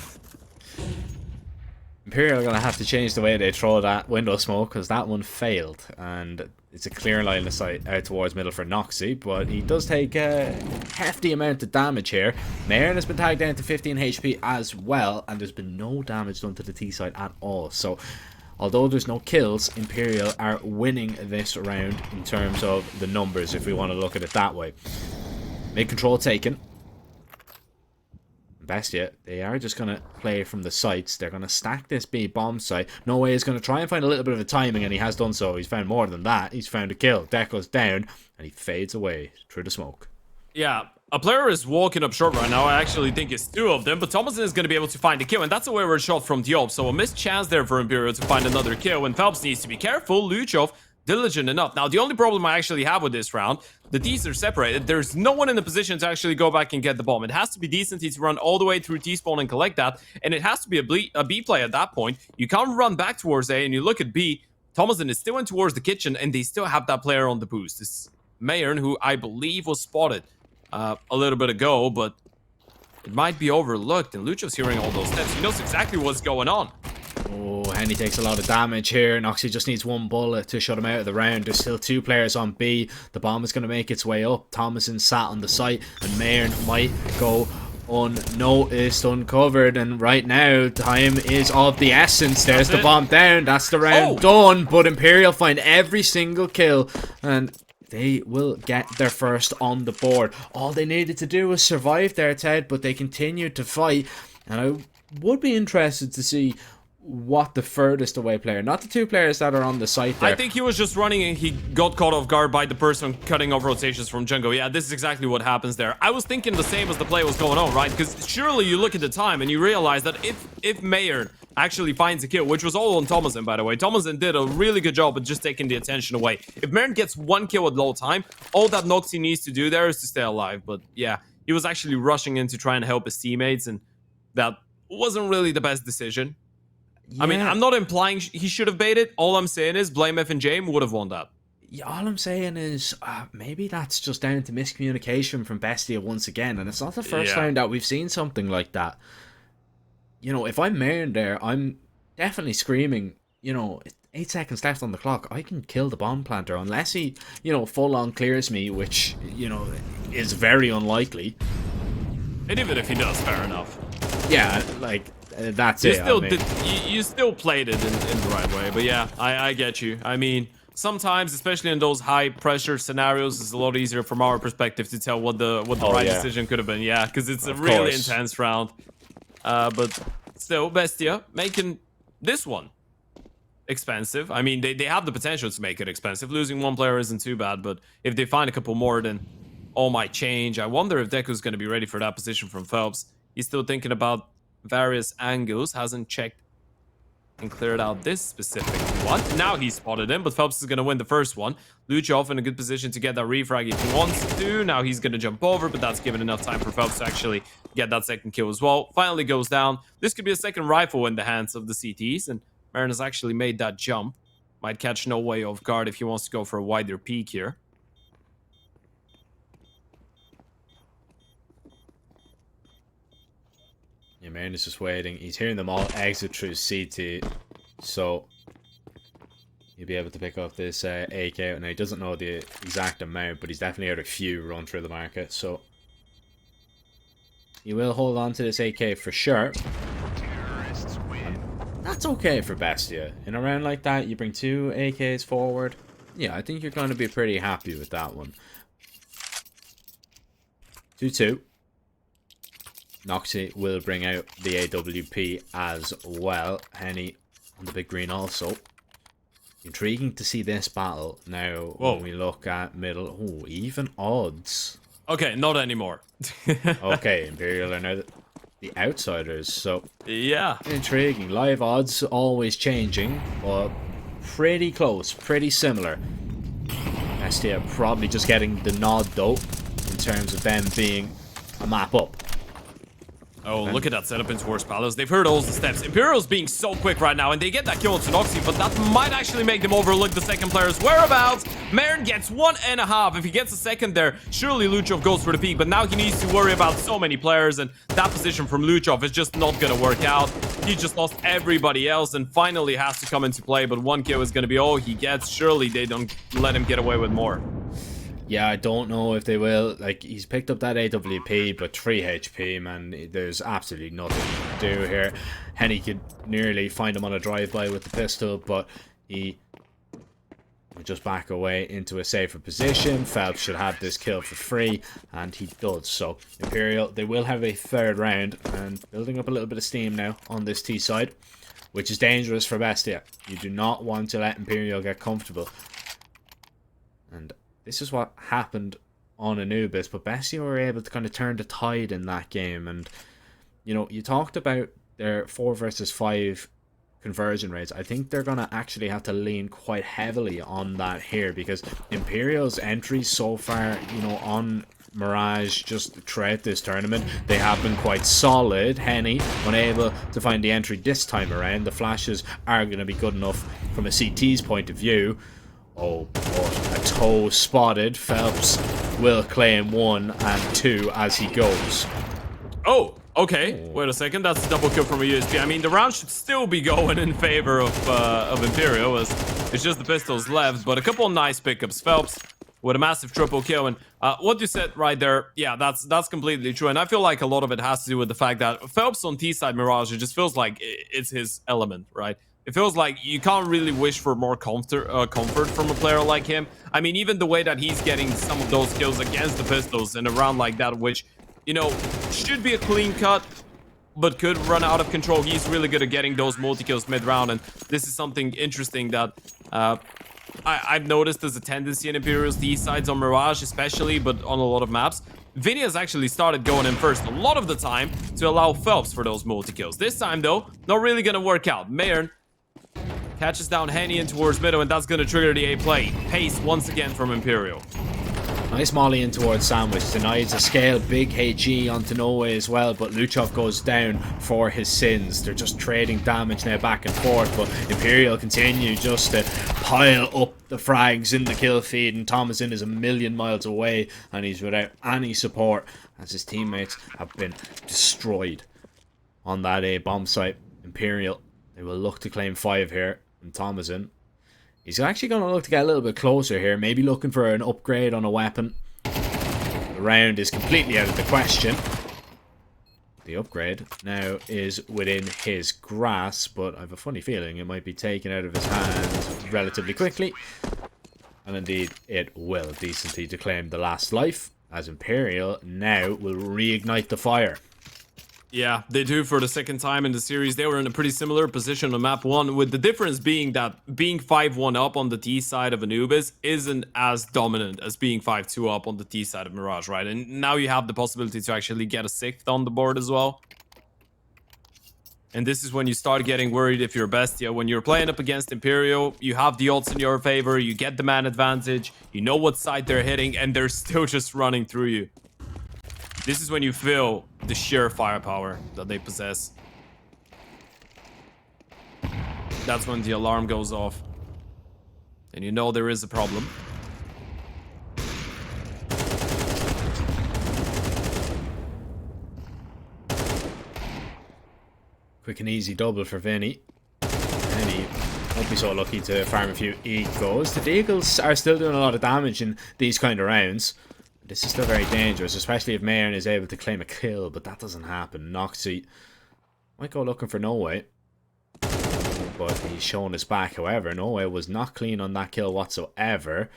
Imperial are going to have to change the way they throw that window smoke because that one failed. And it's a clear line of sight out towards middle for Noxy, but he does take a hefty amount of damage here. Mayern has been tagged down to 15 HP as well, and there's been no damage done to the T side at all. So, although there's no kills, Imperial are winning this round in terms of the numbers, if we want to look at it that way. Mid control taken. Bestia, they are just going to play from the sites. They're going to stack this B bomb site. No Way is going to try and find a little bit of a timing, and he has done so. He's found more than that. He's found a kill. Deck goes down, and he fades away through the smoke. Yeah, a player is walking up short right now. I actually think it's two of them, but Thomason is going to be able to find a kill, and that's a wayward shot from Diop. So a missed chance there for Imperial to find another kill, and Phelps needs to be careful. Luchov, diligent enough. Now, the only problem I actually have with this round, the Ds are separated. There's no one in the position to actually go back and get the bomb. It has to be Decency to run all the way through T-spawn and collect that, and it has to be a B play at that point. You can't run back towards A, and you look at B. Thomason is still in towards the kitchen, and they still have that player on the boost. It's Mayern, who I believe was spotted a little bit ago, but it might be overlooked, and Luchov's hearing all those steps. He knows exactly what's going on. Oh, Henny takes a lot of damage here. Noxy just needs one bullet to shut him out of the round. There's still two players on B. The bomb is going to make its way up. Thomason sat on the site, and Mayern might go unnoticed, uncovered, and right now time is of the essence. There's the bomb down. That's the round done, but Imperial find every single kill, and they will get their first on the board. All they needed to do was survive there, Ted, but they continued to fight, and I would be interested to see what the furthest away player, not the two players that are on the site there. I think he was just running and he got caught off guard by the person cutting off rotations from jungle. Yeah, this is exactly what happens there. I was thinking the same as the play was going on, right? Because surely you look at the time and you realize that if Mayern actually finds a kill, which was all on Thomason, by the way. Thomason did a really good job of just taking the attention away. If Mayern gets one kill at low time, all that Noxy needs to do there is to stay alive. But yeah, he was actually rushing in to try and help his teammates, and that wasn't really the best decision. Yeah. I mean, I'm not implying he should have baited. All I'm saying is blame F and J would have won that. Yeah, all I'm saying is maybe that's just down to miscommunication from Bestia once again, and it's not the first time that we've seen something like that. You know, if I'm Mayern there, I'm definitely screaming, you know, 8 seconds left on the clock, I can kill the bomb planter, unless he, you know, full on clears me, which, you know, is very unlikely. And even if he does, fair enough. Yeah, like, that's you it. Still I mean. you still played it in the right way, but yeah, I get you. I mean, sometimes, especially in those high pressure scenarios, it's a lot easier from our perspective to tell what the right decision could have been. Yeah, because it's a really intense round. But still, Bestia making this one expensive. I mean, they have the potential to make it expensive. Losing one player isn't too bad, but if they find a couple more, then all might change. I wonder if Deku's going to be ready for that position from Phelps. He's still thinking about various angles, hasn't checked and cleared out this specific one. Now he's spotted him, but Phelps is going to win the first one. Luchov in a good position to get that refrag if he wants to. Now he's going to jump over, but that's given enough time for Phelps to actually get that second kill as well. Finally goes down. This could be a second rifle in the hands of the CTs, and Marin has actually made that jump. Might catch No Way off guard if he wants to go for a wider peek here. Yeah, Marin is just waiting. He's hearing them all exit through CT, so he'll be able to pick up this AK. Now, he doesn't know the exact amount, but he's definitely heard a few run through the market, so he will hold on to this AK for sure. And that's okay for Bestia. In a round like that, you bring 2 AKs forward. Yeah, I think you're going to be pretty happy with that one. 2-2. Noxy will bring out the AWP as well. Henny on the big green also. Intriguing to see this battle now. When we look at middle. Oh, even odds. Okay, not anymore. Okay, Imperial are now the outsiders. So Yeah. intriguing. Live odds always changing, but pretty close, pretty similar. Bestia probably just getting the nod though, in terms of them being a map up. Oh, look at that setup into Horse Palace. They've heard all the steps. Imperial's being so quick right now, and they get that kill on Noxy, but that might actually make them overlook the second player's whereabouts. Maren gets 1.5. If he gets a second there, surely Luchov goes for the peak, but now he needs to worry about so many players, and that position from Luchov is just not going to work out. He just lost everybody else, and finally has to come into play, but 1 kill is going to be all he gets. Surely they don't let him get away with more. Yeah, I don't know if they will. Like, he's picked up that AWP, but 3 HP, man. There's absolutely nothing to do here. Henny could nearly find him on a drive-by with the pistol, but he would just back away into a safer position. Phelps should have this kill for free, and he does. So, Imperial, they will have a third round, and building up a little bit of steam now on this T side, which is dangerous for Bestia. You do not want to let Imperial get comfortable. And this is what happened on Anubis, but Bestia were able to kind of turn the tide in that game. And, you know, you talked about their 4 versus 5 conversion rates. I think they're going to actually have to lean quite heavily on that here, because Imperial's entries so far, you know, on Mirage just throughout this tournament, they have been quite solid. Henny unable to find the entry this time around. The flashes are going to be good enough from a CT's point of view. Oh, but a toe spotted. Phelps will claim 1 and 2 as he goes. Oh, okay. Wait a second. That's a double kill from a USP. I mean, the round should still be going in favor of Imperial, as it's just the pistols left. But a couple of nice pickups. Phelps with a massive triple kill. And what you said right there, yeah, that's completely true. And I feel like a lot of it has to do with the fact that Phelps on T-side Mirage, it just feels like it's his element, right? It feels like you can't really wish for more comfort from a player like him. I mean, even the way that he's getting some of those kills against the pistols in a round like that, which, you know, should be a clean cut, but could run out of control. He's really good at getting those multi-kills mid-round, and this is something interesting that I've noticed as a tendency in Imperial's D-sides on Mirage especially, but on a lot of maps. Vinny has actually started going in first a lot of the time to allow Phelps for those multi-kills. This time, though, not really going to work out. Mayern catches down Henny in towards middle, and that's going to trigger the A play. Pace once again from Imperial. Nice molly in towards Sandwich. Denies a scale. Big HE onto Noe as well, but Luchov goes down for his sins. They're just trading damage now back and forth, but Imperial continue just to pile up the frags in the kill feed, and Thomason is a million miles away, and he's without any support as his teammates have been destroyed on that A bomb site. Imperial, they will look to claim 5 here. And Thomason, he's actually going to look to get a little bit closer here, maybe looking for an upgrade on a weapon. The round is completely out of the question. The upgrade now is within his grasp, but I have a funny feeling it might be taken out of his hands relatively quickly. And indeed, it will decently to claim the last life, as Imperial now will reignite the fire. Yeah, they do for the second time in the series. They were in a pretty similar position on map 1, with the difference being that being 5-1 up on the T side of Anubis isn't as dominant as being 5-2 up on the T side of Mirage, right? And now you have the possibility to actually get a 6th on the board as well. And this is when you start getting worried if you're Bestia. When you're playing up against Imperial, you have the ults in your favor, you get the man advantage, you know what side they're hitting, and they're still just running through you. This is when you feel the sheer firepower that they possess. That's when the alarm goes off. And you know there is a problem. Quick and easy double for Vinny. Vinny won't be so lucky to farm a few egos. The Deagles are still doing a lot of damage in these kind of rounds. This is still very dangerous, especially if Mayern is able to claim a kill, but that doesn't happen. Noxy might go looking for Noe, but he's shown his back. However, Noe was not clean on that kill whatsoever.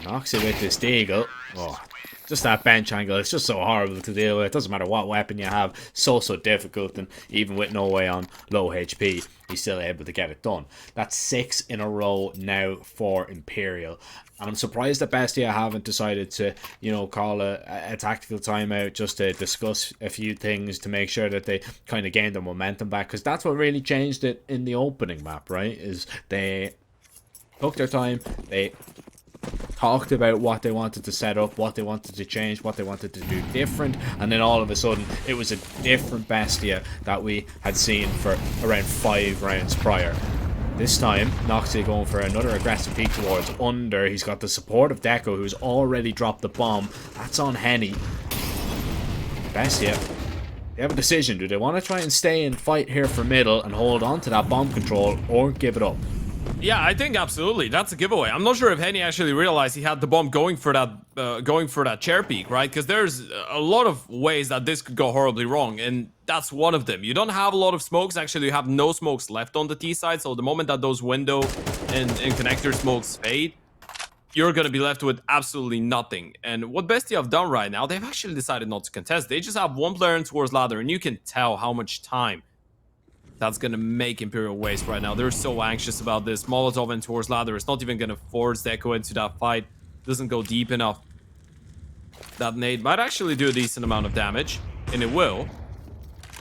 Noxy with this deagle. Oh, just that bench angle, it's just so horrible to deal with. It doesn't matter what weapon you have, so difficult, and even with no way on low HP, he's still able to get it done. That's 6 in a row now for Imperial. And I'm surprised that Bestia haven't decided to, you know, call a tactical timeout just to discuss a few things to make sure that they kind of gain their momentum back. Because that's what really changed it in the opening map, right? Is they took their time, they talked about what they wanted to set up, what they wanted to change, what they wanted to do different, and then all of a sudden it was a different Bestia that we had seen for around 5 rounds prior. This time, Noxie going for another aggressive peek towards under. He's got the support of Deco, who's already dropped the bomb. That's on Henny. Bestia, they have a decision. Do they want to try and stay and fight here for middle and hold on to that bomb control, or give it up? Yeah, I think absolutely. That's a giveaway. I'm not sure if Henny actually realized he had the bomb going for that chair peek, right? Because there's a lot of ways that this could go horribly wrong, and that's one of them. You don't have a lot of smokes. Actually, you have no smokes left on the T side, so the moment that those window and connector smokes fade, you're going to be left with absolutely nothing. And what Bestia have done right now, they've actually decided not to contest. They just have one player in towards ladder, and you can tell how much time that's gonna make Imperial waste right now. They're so anxious about this. Molotov and towards ladder is not even gonna force Deco into that fight. Doesn't go deep enough. That nade might actually do a decent amount of damage, and it will.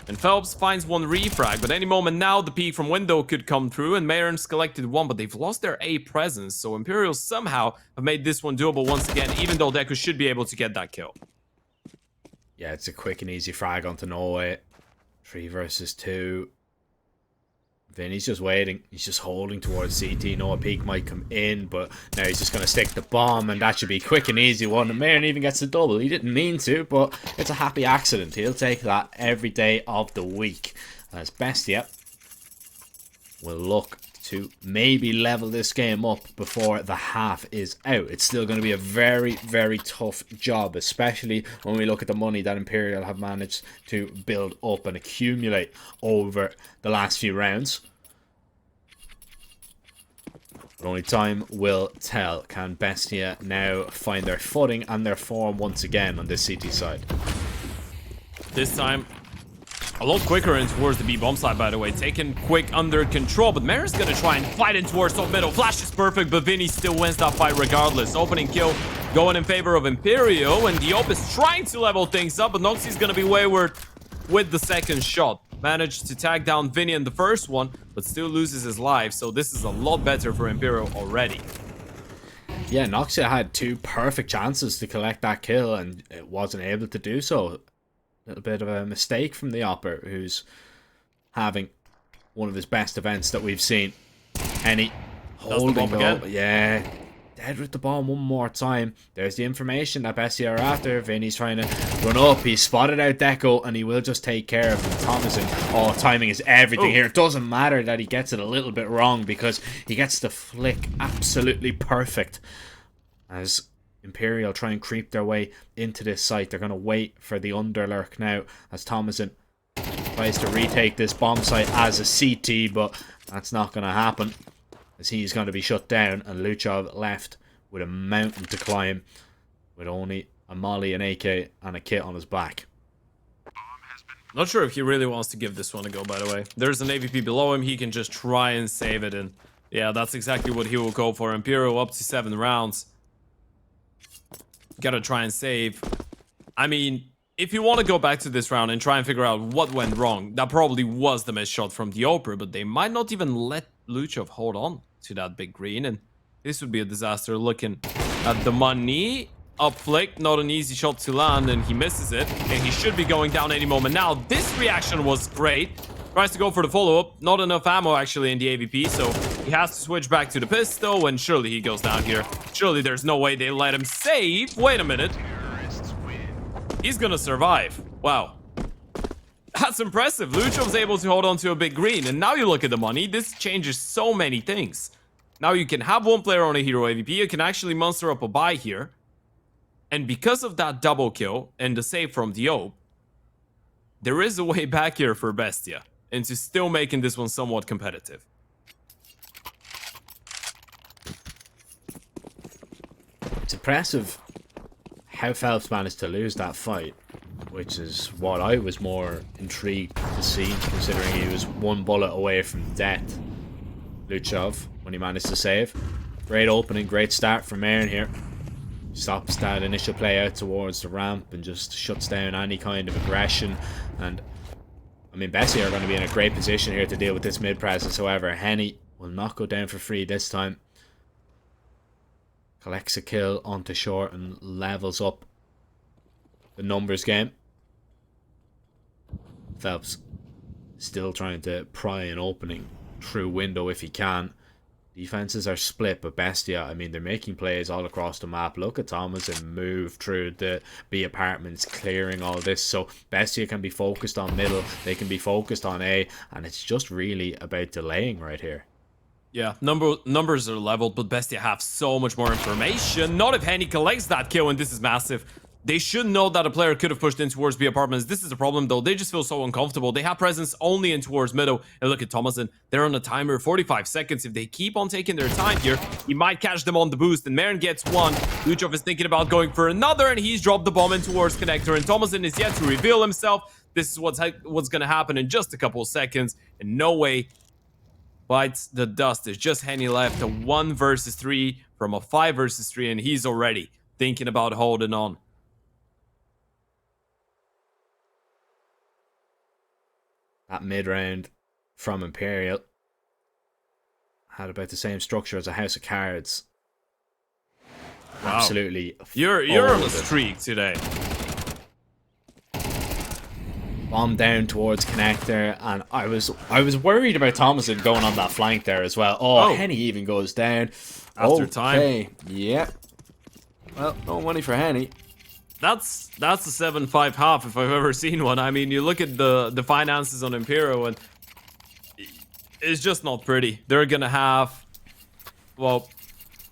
And Phelps finds one refrag, but any moment now the peek from window could come through, and Mayron's collected one, but they've lost their A presence, so Imperial somehow have made this one doable once again, even though Deco should be able to get that kill. Yeah, it's a quick and easy frag onto Norway. 3 versus 2. Vinny's just waiting. He's just holding towards CT. Noah Peak might come in, but now he's just going to stick the bomb, and that should be a quick and easy one. And Marin even gets the double. He didn't mean to, but it's a happy accident. He'll take that every day of the week. As Bestia will look to maybe level this game up before the half is out. It's still going to be a very, very tough job, especially when we look at the money that Imperial have managed to build up and accumulate over the last few rounds. But only time will tell. Can Bestia now find their footing and their form once again on this CT side? This time, a lot quicker in towards the B-bomb side, by the way. Taken quick under control, but Marin's gonna try and fight in towards top middle. Flash is perfect, but Vinny still wins that fight regardless. Opening kill going in favor of Imperial, and Diop is trying to level things up, but Noxie's gonna be wayward with the second shot. Managed to tag down Vinny in the first one, but still loses his life, so this is a lot better for Imperial already. Yeah, Noxia had 2 perfect chances to collect that kill, and it wasn't able to do so. A little bit of a mistake from the Opper, who's having one of his best events that we've seen. Henny holding the bomb. Yeah, dead with the bomb one more time. There's the information that Bestia are after. Vinny's trying to run up. He's spotted out Deco, and he will just take care of him. Thomason, oh, timing is everything here. It doesn't matter that he gets it a little bit wrong, because he gets the flick absolutely perfect. As Imperial try and creep their way into this site. They're going to wait for the underlurk now as Thomason tries to retake this bomb site as a CT, but that's not going to happen as he's going to be shut down, and Luchov left with a mountain to climb with only a molly, an AK, and a kit on his back. Not sure if he really wants to give this one a go, by the way. There's an AVP below him. He can just try and save it, and yeah, that's exactly what he will go for. Imperial up to 7 rounds. Gotta try and save. I mean, if you want to go back to this round and try and figure out what went wrong, that probably was the missed shot from the Oper, but they might not even let Luchov hold on to that big green, and this would be a disaster. Looking at the money, up flick, not an easy shot to land, and he misses it, and he should be going down any moment now. This reaction was great. Tries to go for the follow-up. Not enough ammo, actually, in the AVP, so he has to switch back to the pistol, and surely he goes down here. Surely there's no way they let him save. Wait a minute. He's gonna survive. Wow. That's impressive. Luchov's able to hold on to a big green, and now you look at the money. This changes so many things. Now you can have one player on a hero AVP. You can actually monster up a buy here. And because of that double kill and the save from Diop, there is a way back here for Bestia into still making this one somewhat competitive. It's impressive how Phelps managed to lose that fight, which is what I was more intrigued to see, considering he was one bullet away from death. Luchov, when he managed to save. Great opening, great start from Aaron here. Stops that initial play out towards the ramp and just shuts down any kind of aggression. And I mean, Bestia are going to be in a great position here to deal with this mid presence. However, Henny will not go down for free this time. Collects a kill onto short and levels up the numbers game. Phelps still trying to pry an opening through window if he can. Defenses are split, but Bestia, I mean, they're making plays all across the map. Look at Thomas and move through the B apartments, clearing all this. So Bestia can be focused on middle, they can be focused on A, and it's just really about delaying right here. Yeah, numbers are leveled, but Bestia have so much more information. Not if Henny collects that kill, and this is massive. They should know that a player could have pushed in towards B apartments. This is the problem, though. They just feel so uncomfortable. They have presence only in towards middle. And look at Thomason. They're on a timer, 45 seconds. If they keep on taking their time here, he might catch them on the boost. And Marin gets one. Luchov is thinking about going for another, and he's dropped the bomb in towards connector. And Thomason is yet to reveal himself. This is what's going to happen in just a couple of seconds. And no way bites the dust. There's just Henny left, a 1 versus 3 from a 5 versus 3, and he's already thinking about holding on. That mid-round from Imperial had about the same structure as a house of cards. Wow. Absolutely. You're on a streak today. Bomb down towards connector, and I was worried about Thomason going on that flank there as well. Oh, Henny even goes down. After time. Yeah. Well, no money for Henny. That's a 7-5 half if I've ever seen one. I mean, you look at the finances on Imperial, and it's just not pretty. They're gonna have, well,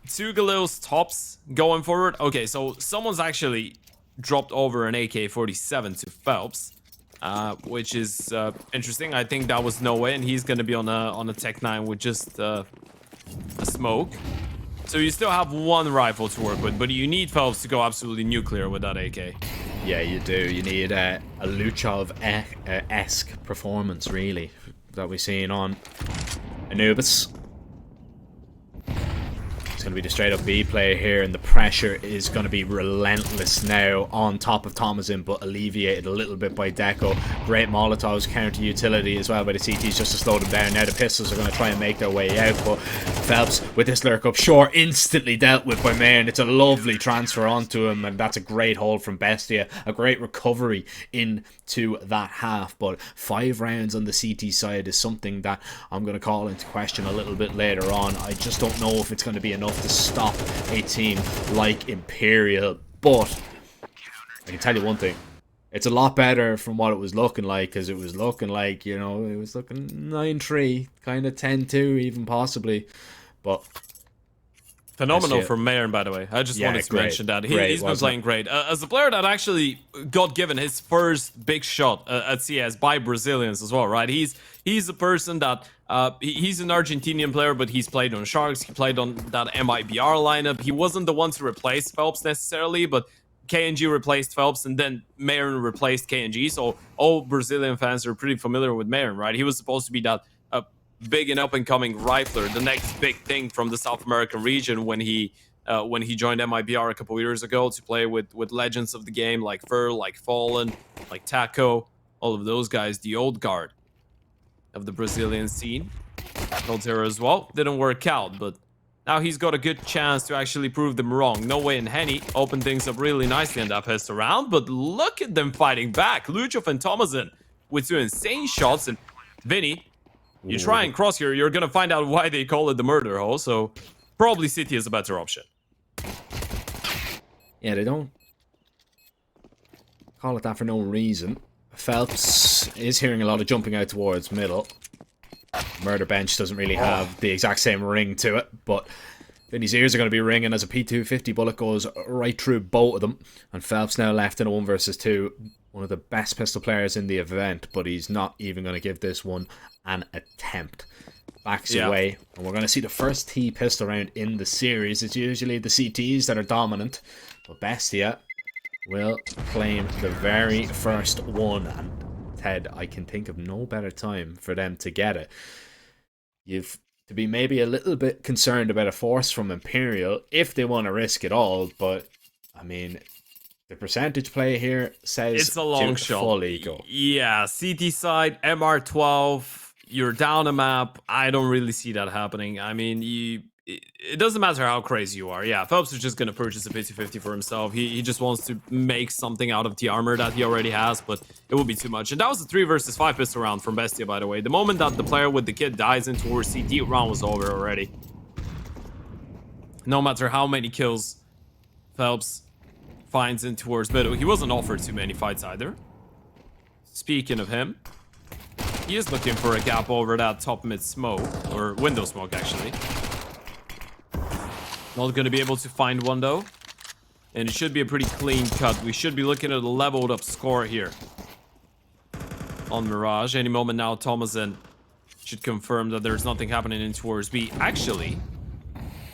2 Galil's tops going forward. Okay, so someone's actually dropped over an AK-47 to Phelps, which is interesting. I think that was no way, and he's gonna be on a Tech 9 with just a smoke. So you still have 1 rifle to work with, but you need Phelps to go absolutely nuclear with that AK. Yeah, you do. You need a Luchov-esque performance, really, that we've seen on Anubis. It's going to be the straight-up B play here, and the pressure is going to be relentless now on top of Thomason, but alleviated a little bit by Deco. Great Molotovs, counter utility as well by the CTs just to slow them down. Now the pistols are going to try and make their way out, but Phelps with this lurk up short, instantly dealt with by Marin. It's a lovely transfer onto him, and that's a great hold from Bestia. A great recovery into that half, but 5 rounds on the CT side is something that I'm going to call into question a little bit later on. I just don't know if it's going to be enough to stop a team like Imperial, but I can tell you one thing, it's a lot better from what it was looking like, because it was looking like, you know, it was looking 9-3, kind of 10-2 even possibly, but phenomenal from Marin, by the way. I just wanted to mention that. He's been playing great. As a player that actually got given his first big shot at CS by Brazilians as well, right? He's a person that he's an Argentinian player, but he's played on Sharks. He played on that MIBR lineup. He wasn't the one to replace Phelps necessarily, but KNG replaced Phelps, and then Marin replaced KNG. So all Brazilian fans are pretty familiar with Marin, right? He was supposed to be that big and up-and-coming rifler, the next big thing from the South American region when he joined MIBR a couple years ago to play with legends of the game like Fur, like Fallen, like Taco, all of those guys, the old guard of the Brazilian scene. Coltera as well, didn't work out, but now he's got a good chance to actually prove them wrong. No Way and Henny opened things up really nicely in that pissed around, but look at them fighting back. Luchov and Thomason with 2 insane shots, and Vinny, you try and cross here, you're gonna find out why they call it the murder hole, so probably City is a better option. Yeah, they don't call it that for no reason. Phelps is hearing a lot of jumping out towards middle. Murder Bench doesn't really have the exact same ring to it, but Vinny's ears are going to be ringing as a P250 bullet goes right through both of them, and Phelps now left in a 1 versus 2. One of the best pistol players in the event, but he's not even going to give this one an attempt. Backs away, and we're going to see the first T pistol round in the series. It's usually the CTs that are dominant, but Bestia will claim the very first one. And Ted, I can think of no better time for them to get it. You've to be maybe a little bit concerned about a force from Imperial if they want to risk it all, but I mean, the percentage play here says it's a long shot. Fully go. Yeah, CT side, MR12, you're down a map. I don't really see that happening. I mean, it doesn't matter how crazy you are. Yeah, Phelps is just going to purchase a 50-50 for himself. He just wants to make something out of the armor that he already has, but it will be too much. And that was a 3 versus 5 pistol round from Bestia, by the way. The moment that the player with the kit dies into our CT, round was over already. No matter how many kills Phelps finds in towards middle. He wasn't offered too many fights either. Speaking of him, he is looking for a gap over that top mid smoke, or window smoke actually. Not going to be able to find one though. And it should be a pretty clean cut. We should be looking at a leveled up score here on Mirage. Any moment now, Thomason should confirm that there's nothing happening in towards B. Actually,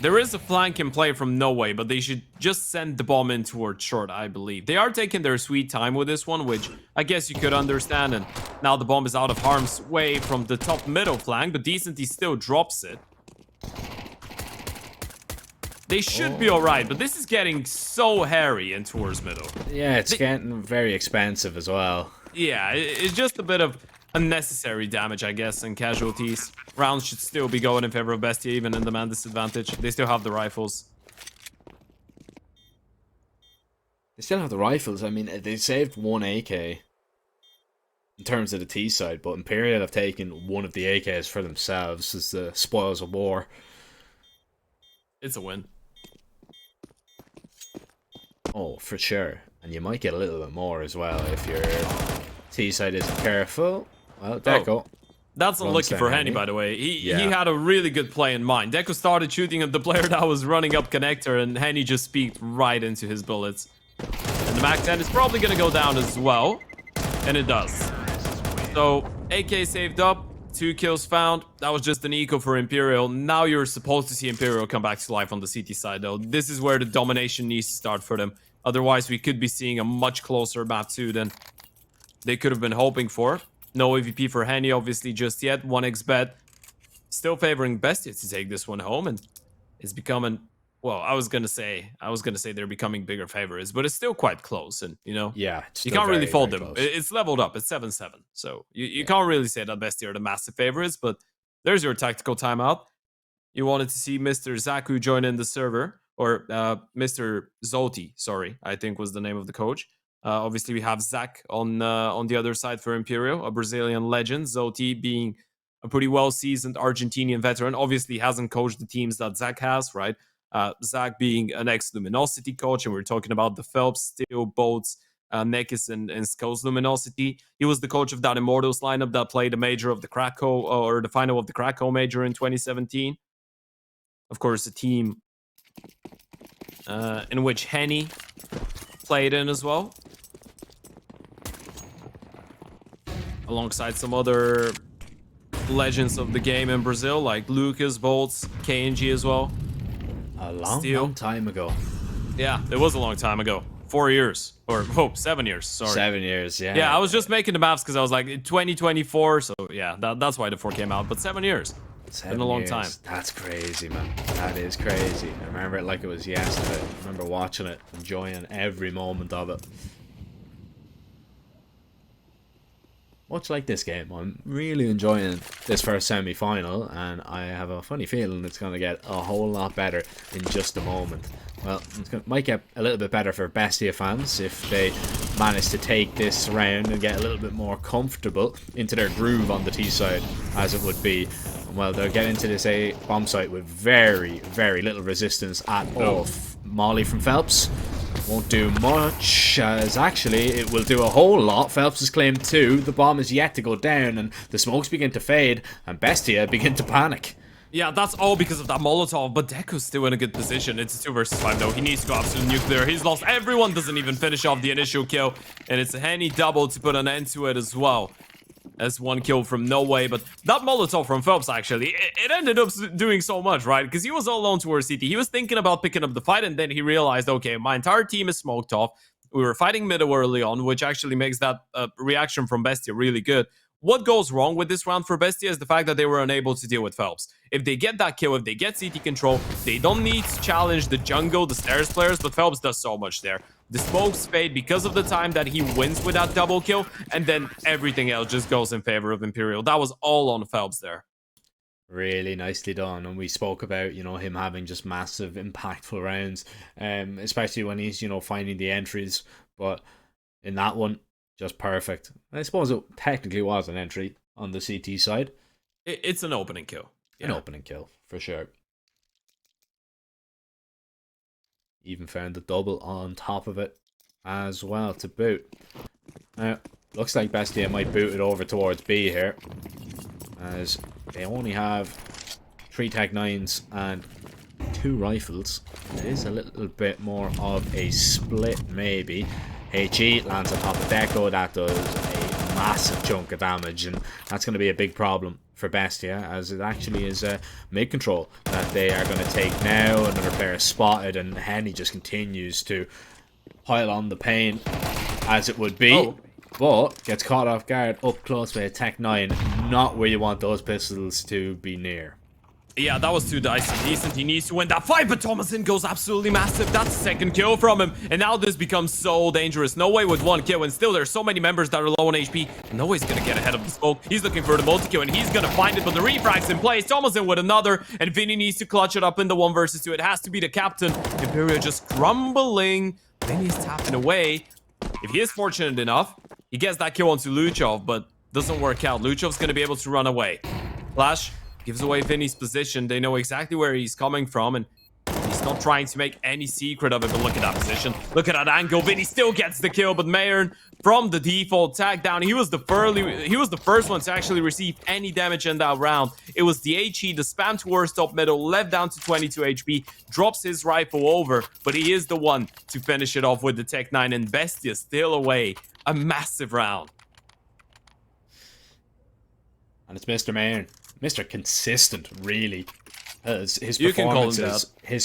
there is a flank in play from No Way, but they should just send the bomb in towards short, I believe. They are taking their sweet time with this one, which I guess you could understand. And now the bomb is out of harm's way from the top middle flank, but Decenty still drops it. They should be alright, but this is getting so hairy in towards middle. Yeah, it's getting very expensive as well. Yeah, it's just a bit of unnecessary damage, I guess, and casualties. Rounds should still be going in favor of Bestia, even in the man disadvantage. They still have the rifles. They still have the rifles. I mean, they saved one AK in terms of the T side, but Imperial have taken one of the AKs for themselves as the spoils of war. It's a win. Oh, for sure. And you might get a little bit more as well if your T side isn't careful. Well, Deco. Oh, that's unlucky for Henny, by the way. He had a really good play in mind. Deco started shooting at the player that was running up connector, and Henny just peeked right into his bullets. And the Mac 10 is probably going to go down as well. And it does. So, AK saved up. 2 kills found. That was just an eco for Imperial. Now you're supposed to see Imperial come back to life on the CT side, though. This is where the domination needs to start for them. Otherwise, we could be seeing a much closer map 2 than they could have been hoping for. No AVP for Henny, obviously, just yet. 1x bet. Still favoring Bestia to take this one home, and it's becoming... Well, I was gonna say they're becoming bigger favorites, but it's still quite close, and you know, yeah, you can't really fold them. Close. It's leveled up. It's 7-7, so you can't really say that Bestia are the massive favorites. But there's your tactical timeout. You wanted to see Mr. Zaku join in the server, or Mr. Zoti, sorry, I think was the name of the coach. Obviously, we have Zach on the other side for Imperial, a Brazilian legend. Zoti being a pretty well-seasoned Argentinian veteran. Obviously, hasn't coached the teams that Zach has, right? Zach being an ex-Luminosity coach, and we're talking about the Phelps, Steel, Bolts, Nekis, and Skull's Luminosity. He was the coach of that Immortals lineup that played the major of the Krakow, or the final of the Krakow major in 2017. Of course, a team in which Henny played in as well, alongside some other legends of the game in Brazil, like Lucas, Bolts, KNG as well. A long time ago. Yeah, it was a long time ago. 4 years. Or, 7 years, sorry. 7 years, yeah. Yeah, I was just making the maths because I was like, 2024, so yeah, that's why the 4 came out. But 7 years. It's been a long time. That's crazy, man. That is crazy. I remember it like it was yesterday. I remember watching it, enjoying every moment of it. Much like this game, I'm really enjoying this first semi-final, and I have a funny feeling it's going to get a whole lot better in just a moment. Well, might get a little bit better for Bestia fans if they manage to take this round and get a little bit more comfortable into their groove on the T side, as it would be. Well, they'll get into this A bomb site with very, very little resistance at all. Molly from Phelps won't do much, as actually it will do a whole lot. Phelps has claimed 2. The bomb is yet to go down, and the smokes begin to fade, and Bestia begin to panic. Yeah, that's all because of that Molotov, but Deco's still in a good position. It's a 2 versus 5 though. He needs to go absolute nuclear. He's lost everyone, doesn't even finish off the initial kill, and it's a Henny double to put an end to it as well. That's 1 kill from No Way, but that Molotov from Phelps, actually, it ended up doing so much, right? Because he was all alone towards CT. He was thinking about picking up the fight, and then he realized, okay, my entire team is smoked off. We were fighting middle early on, which actually makes that reaction from Bestia really good. What goes wrong with this round for Bestia is the fact that they were unable to deal with Phelps. If they get that kill, if they get CT control, they don't need to challenge the jungle, the stairs players, but Phelps does so much there. The smokes fade because of the time that he wins with that double kill, and then everything else just goes in favor of Imperial. That was all on Phelps there. Really nicely done. And we spoke about, you know, him having just massive, impactful rounds, especially when he's, you know, finding the entries. But in that one, just perfect. I suppose it technically was an entry on the CT side. It's an opening kill. Yeah. An opening kill, for sure. Even found the double on top of it as well to boot. Now, looks like Bestia might boot it over towards B here, as they only have 3 Tech 9s and 2 rifles. It is a little bit more of a split, maybe. HE lands on top of Deco. That does a massive chunk of damage, and that's going to be a big problem for Bestia, as it actually is mid control that they are going to take now. Another player is spotted, and Henny just continues to pile on the pain, as it would be. But gets caught off guard up close by a Tech 9, not where you want those pistols to be near. Yeah, that was too dicey. Decent, he needs to win that fight, but Thomason goes absolutely massive. That's the second kill from him, and now this becomes so dangerous. No way with 1 kill, and still there's so many members that are low on HP. No way's gonna get ahead of the smoke. He's looking for the multi-kill, and he's gonna find it, but the refrag's in place. Thomason with another, and Vinny needs to clutch it up in the 1 versus 2. It has to be the captain. Imperial just crumbling. Vinny's tapping away. If he is fortunate enough, he gets that kill onto Luchov, but doesn't work out. Luchov's gonna be able to run away. Flash gives away Vinny's position. They know exactly where he's coming from, and he's not trying to make any secret of it. But look at that position. Look at that angle. Vinny still gets the kill, but Mayern from the default tag down. He was the first one to actually receive any damage in that round. It was the HE, the spam towards top middle, left down to 22 HP, drops his rifle over, but he is the one to finish it off with the Tech 9, and Bestia still away. A massive round. And it's Mr. Mayern. Mr. Consistent, really. His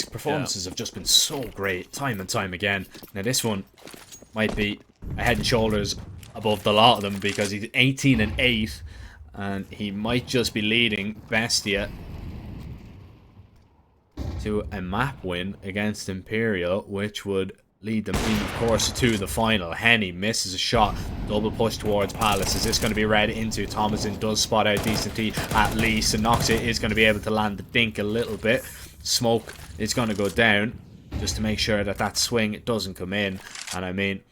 performances have just been so great, time and time again. Now this one might be a head and shoulders above the lot of them, because he's 18 and 8, and he might just be leading Bestia to a map win against Imperial, which would lead them in, of course, to the final. Henny misses a shot. Double push towards Palace. Is this going to be read into? Thomason does spot out decently at least, and Noxia is going to be able to land the dink a little bit. Smoke is going to go down just to make sure that that swing doesn't come in. And I mean,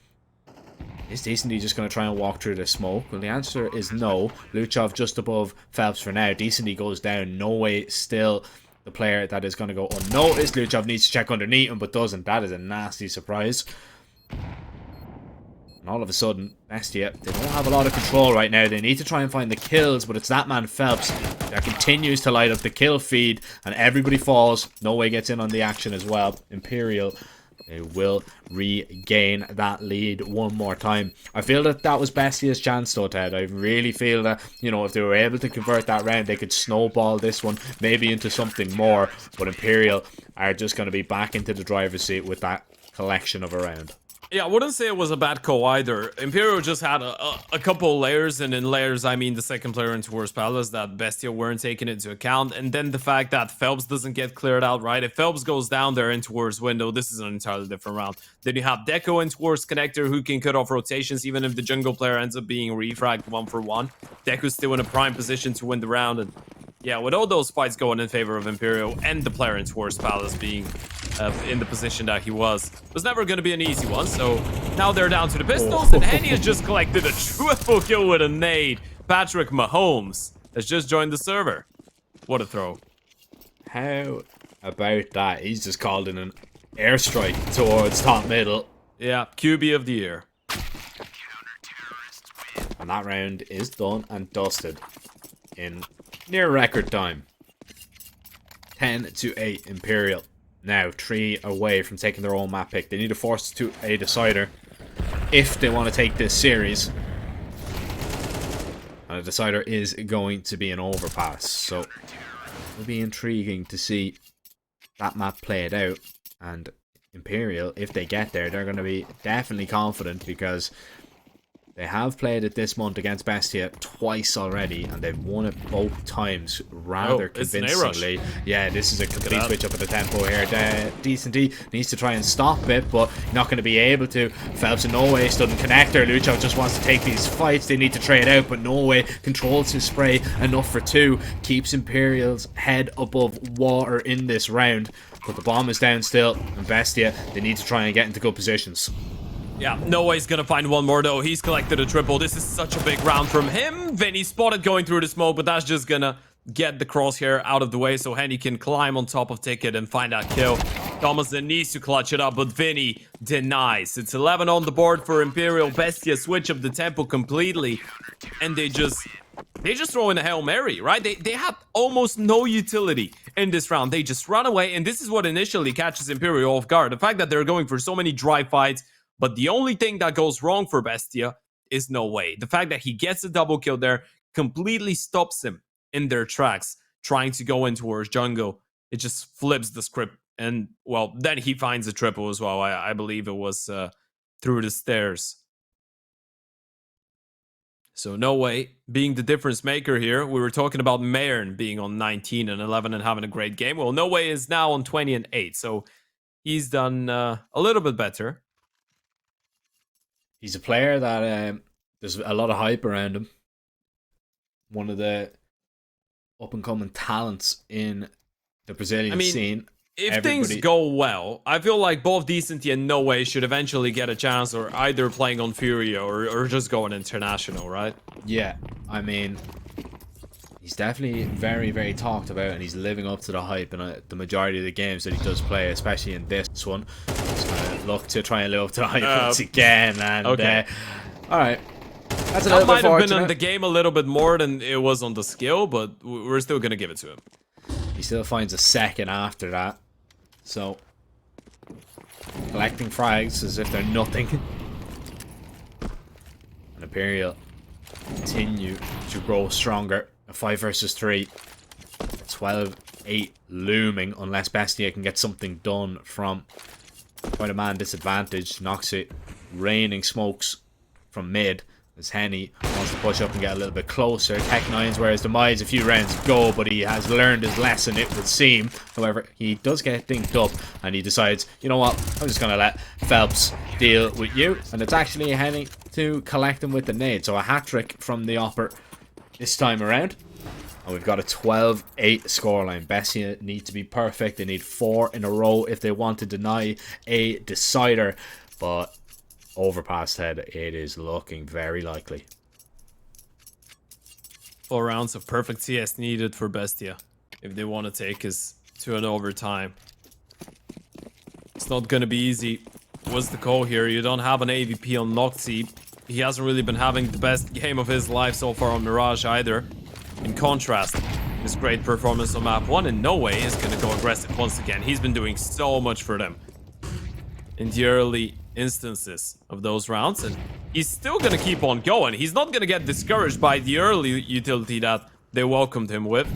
is Decently just going to try and walk through the smoke? Well, the answer is no. Luchov just above Phelps for now. Decently goes down. No way still the player that is going to go unnoticed. Luchov needs to check underneath him, but doesn't. That is a nasty surprise. And all of a sudden, Bestia, they don't have a lot of control right now. They need to try and find the kills, but it's that man Phelps that continues to light up the kill feed, and everybody falls. No way gets in on the action as well. Imperial, they will regain that lead one more time. I feel that that was Bestia's chance though, Ted. I really feel that, you know, if they were able to convert that round, they could snowball this one maybe into something more. But Imperial are just going to be back into the driver's seat with that collection of a round. Yeah, I wouldn't say it was a bad call either. Imperial just had a couple layers, and in layers I mean the second player in towards Palace that Bestia weren't taking into account, and then the fact that Phelps doesn't get cleared out, right? If Phelps goes down there in towards window, this is an entirely different round. Then you have Deco in towards connector, who can cut off rotations even if the jungle player ends up being refragged 1-for-1. Deco's still in a prime position to win the round, and yeah, with all those fights going in favor of Imperial and the player in towards Palace being in the position that he was never going to be an easy one. So now they're down to the pistols, and Henny has just collected a triple kill with a nade. Patrick Mahomes has just joined the server. What a throw. How about that? He's just called in an airstrike towards top middle. Yeah, QB of the year. And that round is done and dusted in near record time. 10-8 Imperial. Now 3 away from taking their own map pick. They need to force to a decider if they want to take this series. And a decider is going to be an overpass. So it'll be intriguing to see that map played out. And Imperial, if they get there, they're going to be definitely confident because they have played it this month against Bestia twice already, and they've won it both times rather convincingly. Yeah, this is a complete switch up of the tempo here. Decent D needs to try and stop it, but not going to be able to. Phelps in no way stood in connector. Lucho just wants to take these fights. They need to trade out, but no way controls his spray enough for 2. Keeps Imperial's head above water in this round. But the bomb is down still, and Bestia, they need to try and get into good positions. Yeah, no way he's gonna find one more though. He's collected a triple. This is such a big round from him. Vinny spotted going through the smoke, but that's just gonna get the crosshair out of the way so Henny can climb on top of Ticket and find that kill. Thomas then needs to clutch it up, but Vinny denies. It's 11 on the board for Imperial. Bestia switch up the tempo completely, and they just throw in a Hail Mary, right? They have almost no utility in this round. They just run away, and this is what initially catches Imperial off guard. The fact that they're going for so many dry fights, but the only thing that goes wrong for Bestia is no way. The fact that he gets a double kill there completely stops him in their tracks, trying to go in towards jungle. It just flips the script. And, well, then he finds a triple as well. I believe it was through the stairs. So no way being the difference maker here. We were talking about Mayern being on 19 and 11 and having a great game. Well, No Way is now on 20 and 8. So he's done a little bit better. He's a player that there's a lot of hype around him. One of the up-and-coming talents in the Brazilian scene. If things go well, I feel like both Decenty and No Way should eventually get a chance, or either playing on Fury or just going international, right? Yeah, I mean, he's definitely very, very talked about, and he's living up to the hype in the majority of the games that he does play, especially in this one. Just gonna look to try and live up to the hype once again, and okay. Alright. That's a that little might bit have been on the game a little bit more than it was on the skill, but we're still gonna give it to him. He still finds a second after that. So, collecting frags as if they're nothing. And Imperial continue to grow stronger. A 5 versus 3. 12-8 looming unless Bestia can get something done from quite a man disadvantage. Knocks it. Raining smokes from mid. As Henny wants to push up and get a little bit closer. Tech9's whereas Demise a few rounds go, but he has learned his lesson, it would seem. However, he does get dinked up, and he decides, you know what, I'm just going to let Phelps deal with you. And it's actually Henny to collect him with the nade. So a hat-trick from the Opper this time around. And we've got a 12-8 scoreline. Bestia need to be perfect. They need 4 in a row if they want to deny a decider. But overpass head, it is looking very likely. 4 rounds of perfect CS needed for Bestia if they want to take us to an overtime. It's not gonna be easy. What's the call here? You don't have an AVP on Noxy. He hasn't really been having the best game of his life so far on Mirage either. In contrast, his great performance on map 1 in No Way is gonna go aggressive once again. He's been doing so much for them in the early instances of those rounds, and he's still gonna keep on going. He's not gonna get discouraged by the early utility that they welcomed him with.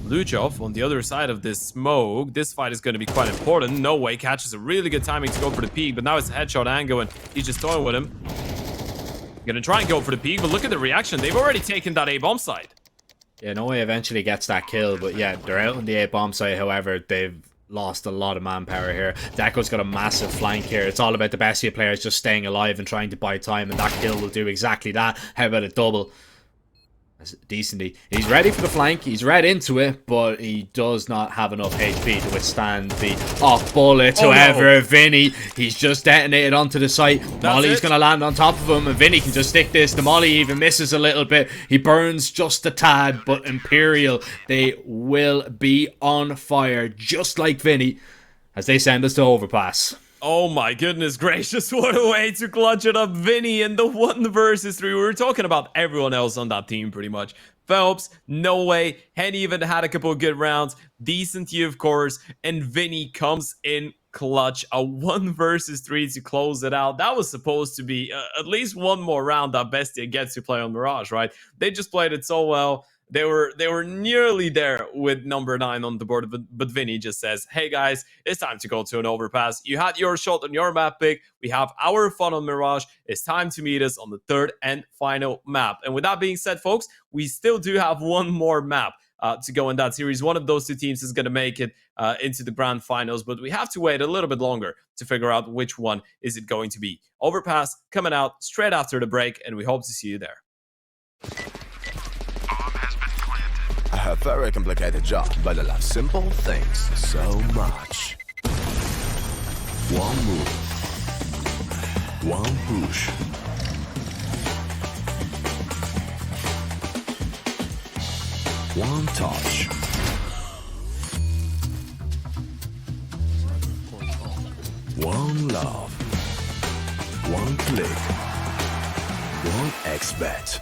Luchov on the other side of this smoke. This fight is gonna be quite important. No Way catches a really good timing to go for the peak, but now it's a headshot angle and he's just toying with him. Gonna try and go for the peak, but look at the reaction. They've already taken that A-bomb side. Yeah, No Way eventually gets that kill, but yeah, they're out on the A-bomb side. However, they've lost a lot of manpower here. Deco's got a massive flank here. It's all about the Bestia players just staying alive and trying to buy time, and that kill will do exactly that. How about a double? Decently. He's ready for the flank. He's read into it, but he does not have enough HP to withstand the off bullets. However, Vinny, he's just detonated onto the site. Molly's going to land on top of him, and Vinny can just stick this. The Molly even misses a little bit. He burns just a tad, but Imperial, they will be on fire, just like Vinny, as they send us to overpass. Oh my goodness gracious, what a way to clutch it up. Vinny in the 1 versus 3. We were talking about everyone else on that team pretty much. Phelps, No Way, Henny even had a couple of good rounds. Decenty, of course, and Vinny comes in clutch. A 1 versus 3 to close it out. That was supposed to be at least one more round that Bestia gets to play on Mirage, right? They just played it so well. They were nearly there with number 9 on the board, but Vinny just says, hey guys, it's time to go to an overpass. You had your shot on your map pick. We have our fun on Mirage. It's time to meet us on the third and final map. And with that being said, folks, we still do have one more map to go in that series. One of those two teams is going to make it into the grand finals, but we have to wait a little bit longer to figure out which one is it going to be. Overpass coming out straight after the break, and we hope to see you there. A very complicated job, but I love simple things so much. One move, one push. One touch. One love. One click. One XBet.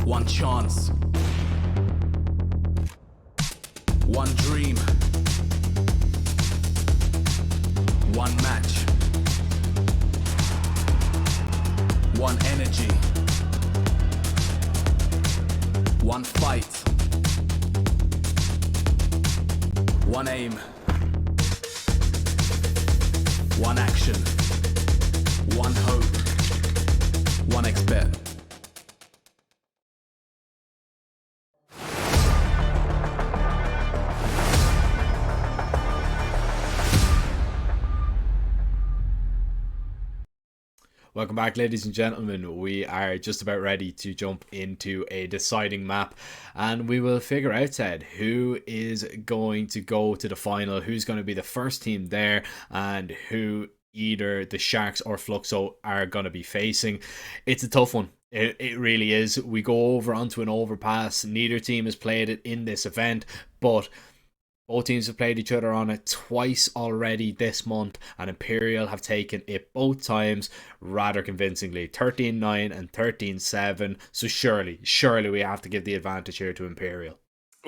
One chance. One dream. One match. One energy. One fight. One aim. One action. One hope. One expert. Welcome back, ladies and gentlemen. We are just about ready to jump into a deciding map, and we will figure out, Ted, who is going to go to the final, who's going to be the first team there, and who either the Sharks or Fluxo are going to be facing. It's a tough one. It really is. We go over onto an overpass. Neither team has played it in this event, but both teams have played each other on it twice already this month, and Imperial have taken it both times rather convincingly, 13-9 and 13-7. So surely we have to give the advantage here to Imperial.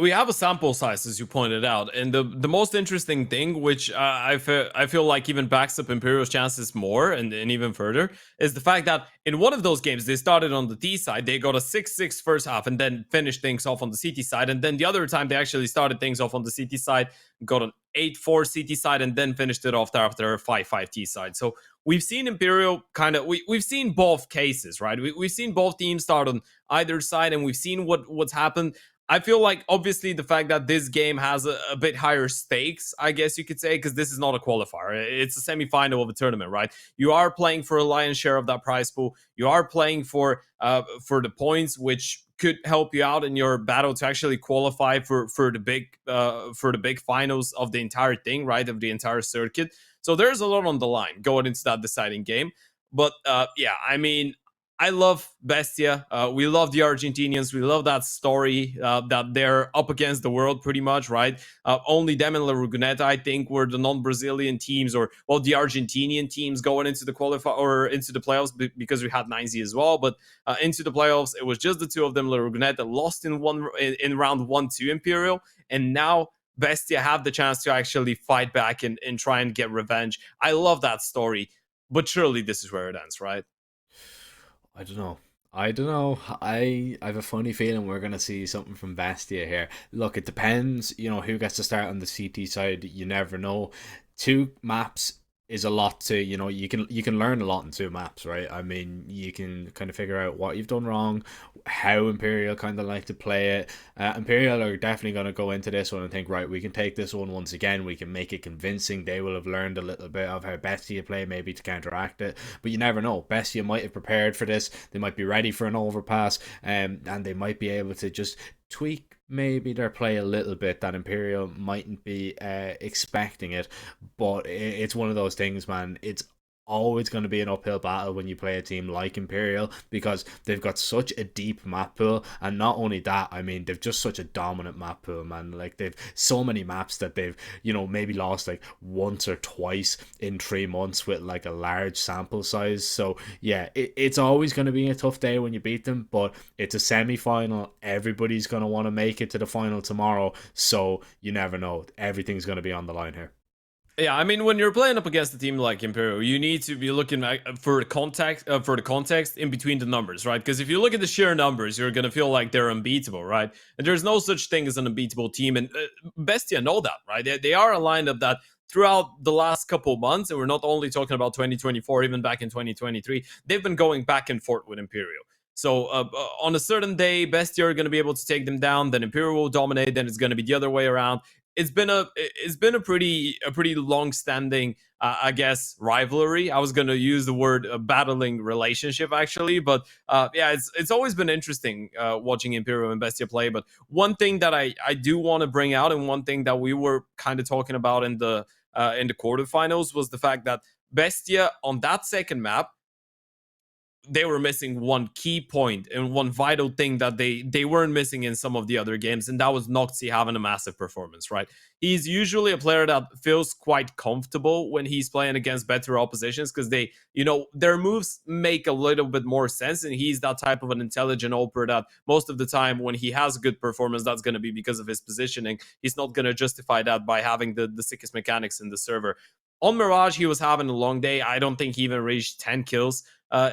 We have a sample size, as you pointed out, and the most interesting thing, which I feel like even backs up Imperial's chances more and even further, is the fact that in one of those games they started on the T side, they got a 6-6 first half and then finished things off on the CT side, and then the other time they actually started things off on the CT side, got an 8-4 CT side, and then finished it off after a 5-5 T side. So we've seen Imperial we've seen both cases, right? We've seen both teams start on either side, and we've seen what's happened. I feel like, obviously, the fact that this game has a bit higher stakes, I guess you could say, because this is not a qualifier. It's a semi-final of a tournament, right? You are playing for a lion's share of that prize pool. You are playing for the points, which could help you out in your battle to actually qualify for the big finals of the entire thing, right? Of the entire circuit. So there's a lot on the line going into that deciding game. But yeah, I mean, I love Bestia. We love the Argentinians. We love that story that they're up against the world pretty much, right? Only them and La Ruguneta, I think, were the non-Brazilian teams, or well, the Argentinian teams going into the or into the playoffs, because we had 9Z as well. But into the playoffs, it was just the two of them. La Ruguneta lost in round 1 to Imperial, and now Bestia have the chance to actually fight back and try and get revenge. I love that story, but surely this is where it ends, right? I don't know. I have a funny feeling we're going to see something from Bestia here. Look, it depends, who gets to start on the CT side. You never know. 2 maps is a lot to, you can learn a lot in 2 maps, right? I mean, you can kind of figure out what you've done wrong, how Imperial kind of like to play it. Imperial are definitely going to go into this one and think, right, we can take this one once again, we can make it convincing. They will have learned a little bit of how Bestia play, maybe to counteract it, but you never know. Bestia might have prepared for this. They might be ready for an overpass, and they might be able to just tweak maybe their play a little bit that Imperial mightn't be expecting it. But it's one of those things, man. It's always going to be an uphill battle when you play a team like Imperial, because they've got such a deep map pool, and not only that, I mean, they've just such a dominant map pool, man. Like, they've so many maps that they've, maybe lost like once or twice in 3 months with like a large sample size. So yeah, it's always going to be a tough day when you beat them, but it's a semi-final. Everybody's going to want to make it to the final tomorrow, so you never know. Everything's going to be on the line here. Yeah, I mean, when you're playing up against a team like Imperial, you need to be looking for the context in between the numbers, right? Because if you look at the sheer numbers, you're gonna feel like they're unbeatable, right? And there's no such thing as an unbeatable team, and Bestia know that, right? They are a lineup that throughout the last couple months, and we're not only talking about 2024, even back in 2023, they've been going back and forth with Imperial. So on a certain day, Bestia are going to be able to take them down, then Imperial will dominate, then it's going to be the other way around. It's been a pretty long-standing, I guess, rivalry. I was going to use the word battling relationship, actually, but yeah, it's always been interesting watching Imperial and Bestia play. But one thing that I do want to bring out, and one thing that we were kind of talking about in the quarterfinals, was the fact that Bestia on that second map, they were missing one key point and one vital thing that they weren't missing in some of the other games, and that was Noxy having a massive performance, right? He's usually a player that feels quite comfortable when he's playing against better oppositions because they, their moves make a little bit more sense, and he's that type of an intelligent oper that most of the time when he has a good performance, that's going to be because of his positioning. He's not going to justify that by having the sickest mechanics in the server. On Mirage, he was having a long day. I don't think he even reached 10 kills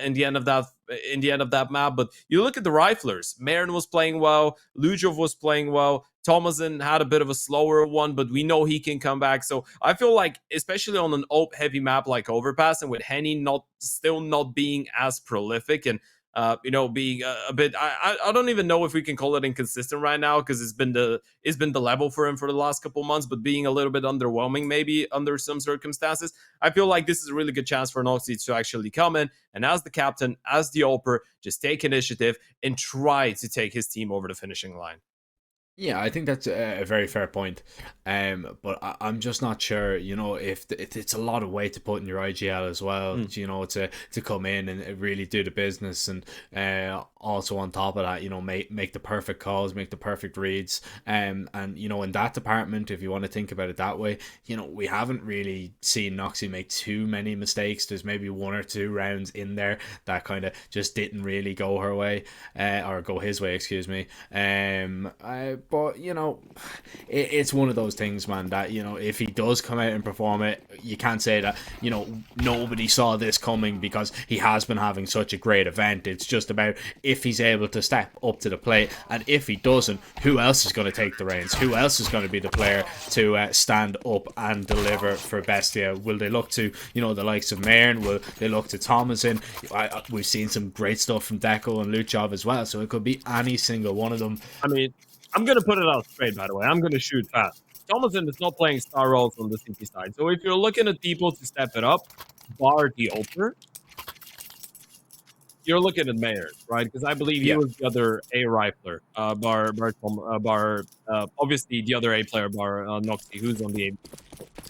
in the end of that map. But you look at the riflers. Marin was playing well. Lujov was playing well. Thomason had a bit of a slower one, but we know he can come back. So I feel like, especially on an AWP heavy map like Overpass, and with Henny still not being as prolific and being a bit, I don't even know if we can call it inconsistent right now because it's been the level for him for the last couple months, but being a little bit underwhelming maybe under some circumstances. I feel like this is a really good chance for Noxy to actually come in and, as the captain, as the oper, just take initiative and try to take his team over the finishing line. Yeah, I think that's a very fair point. But I'm just not sure, if it's a lot of weight to put in your IGL as well, to come in and really do the business, and also on top of that, make the perfect calls, make the perfect reads. And in that department, if you want to think about it that way, we haven't really seen Noxy make too many mistakes. There's maybe one or two rounds in there that kind of just didn't really go her way, or go his way, excuse me. But it's one of those things, man, that if he does come out and perform it, you can't say that nobody saw this coming, because he has been having such a great event. It's just about if he's able to step up to the plate, and if he doesn't, who else is going to take the reins? Who else is going to be the player to stand up and deliver for Bestia? Will they look to the likes of Marin? Will they look to Thomason? We've seen some great stuff from Deco and Luchov as well, so it could be any single one of them. I mean, I'm going to put it out straight, by the way. I'm going to shoot fast. Thomason is not playing star roles on the CT side. So if you're looking at people to step it up, bar the oper, you're looking at Mayer, right? Because I believe he was the other A rifler, obviously the other A player, bar Noxy, who's on the A.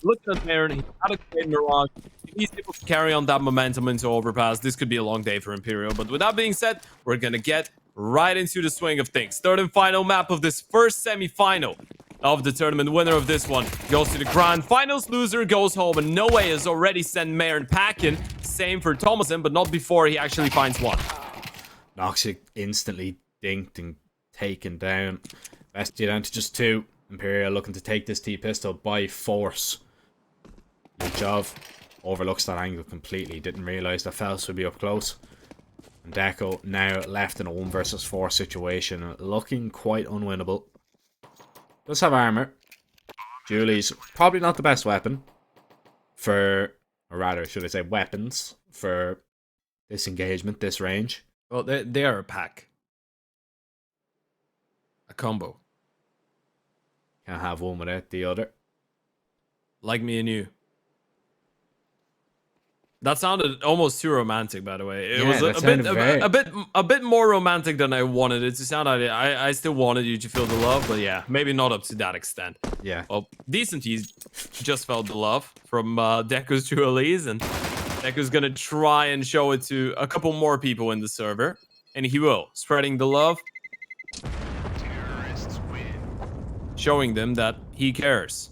Looking at Mayer, he had a great Mirage. If he's able to carry on that momentum into Overpass, this could be a long day for Imperial. But with that being said, we're going to get right into the swing of things. Third and final map of this first semi-final of the tournament. Winner of this one goes to the grand finals. Loser goes home, and No Way has already sent Marin packing. Same for Thomason, but not before he actually finds one. Noxic instantly dinked and taken down. Bestia down to just 2. Imperial looking to take this T-pistol by force. Luchov overlooks that angle completely. Didn't realise that Fels would be up close. And Deco now left in a 1 versus 4 situation, looking quite unwinnable. Does have armor. Julie's probably not the best weapon for, or rather, should I say, weapons for this engagement, this range. Well, they are a pack. A combo. Can't have one without the other. Like me and you. That sounded almost too romantic, by the way. It was a bit more romantic than I wanted it to sound. I still wanted you to feel the love, but yeah, maybe not up to that extent. Yeah. Well, Decent He's just felt the love from Deco's to Elise, and Deco's gonna try and show it to a couple more people in the server, and he will, spreading the love, showing them that he cares.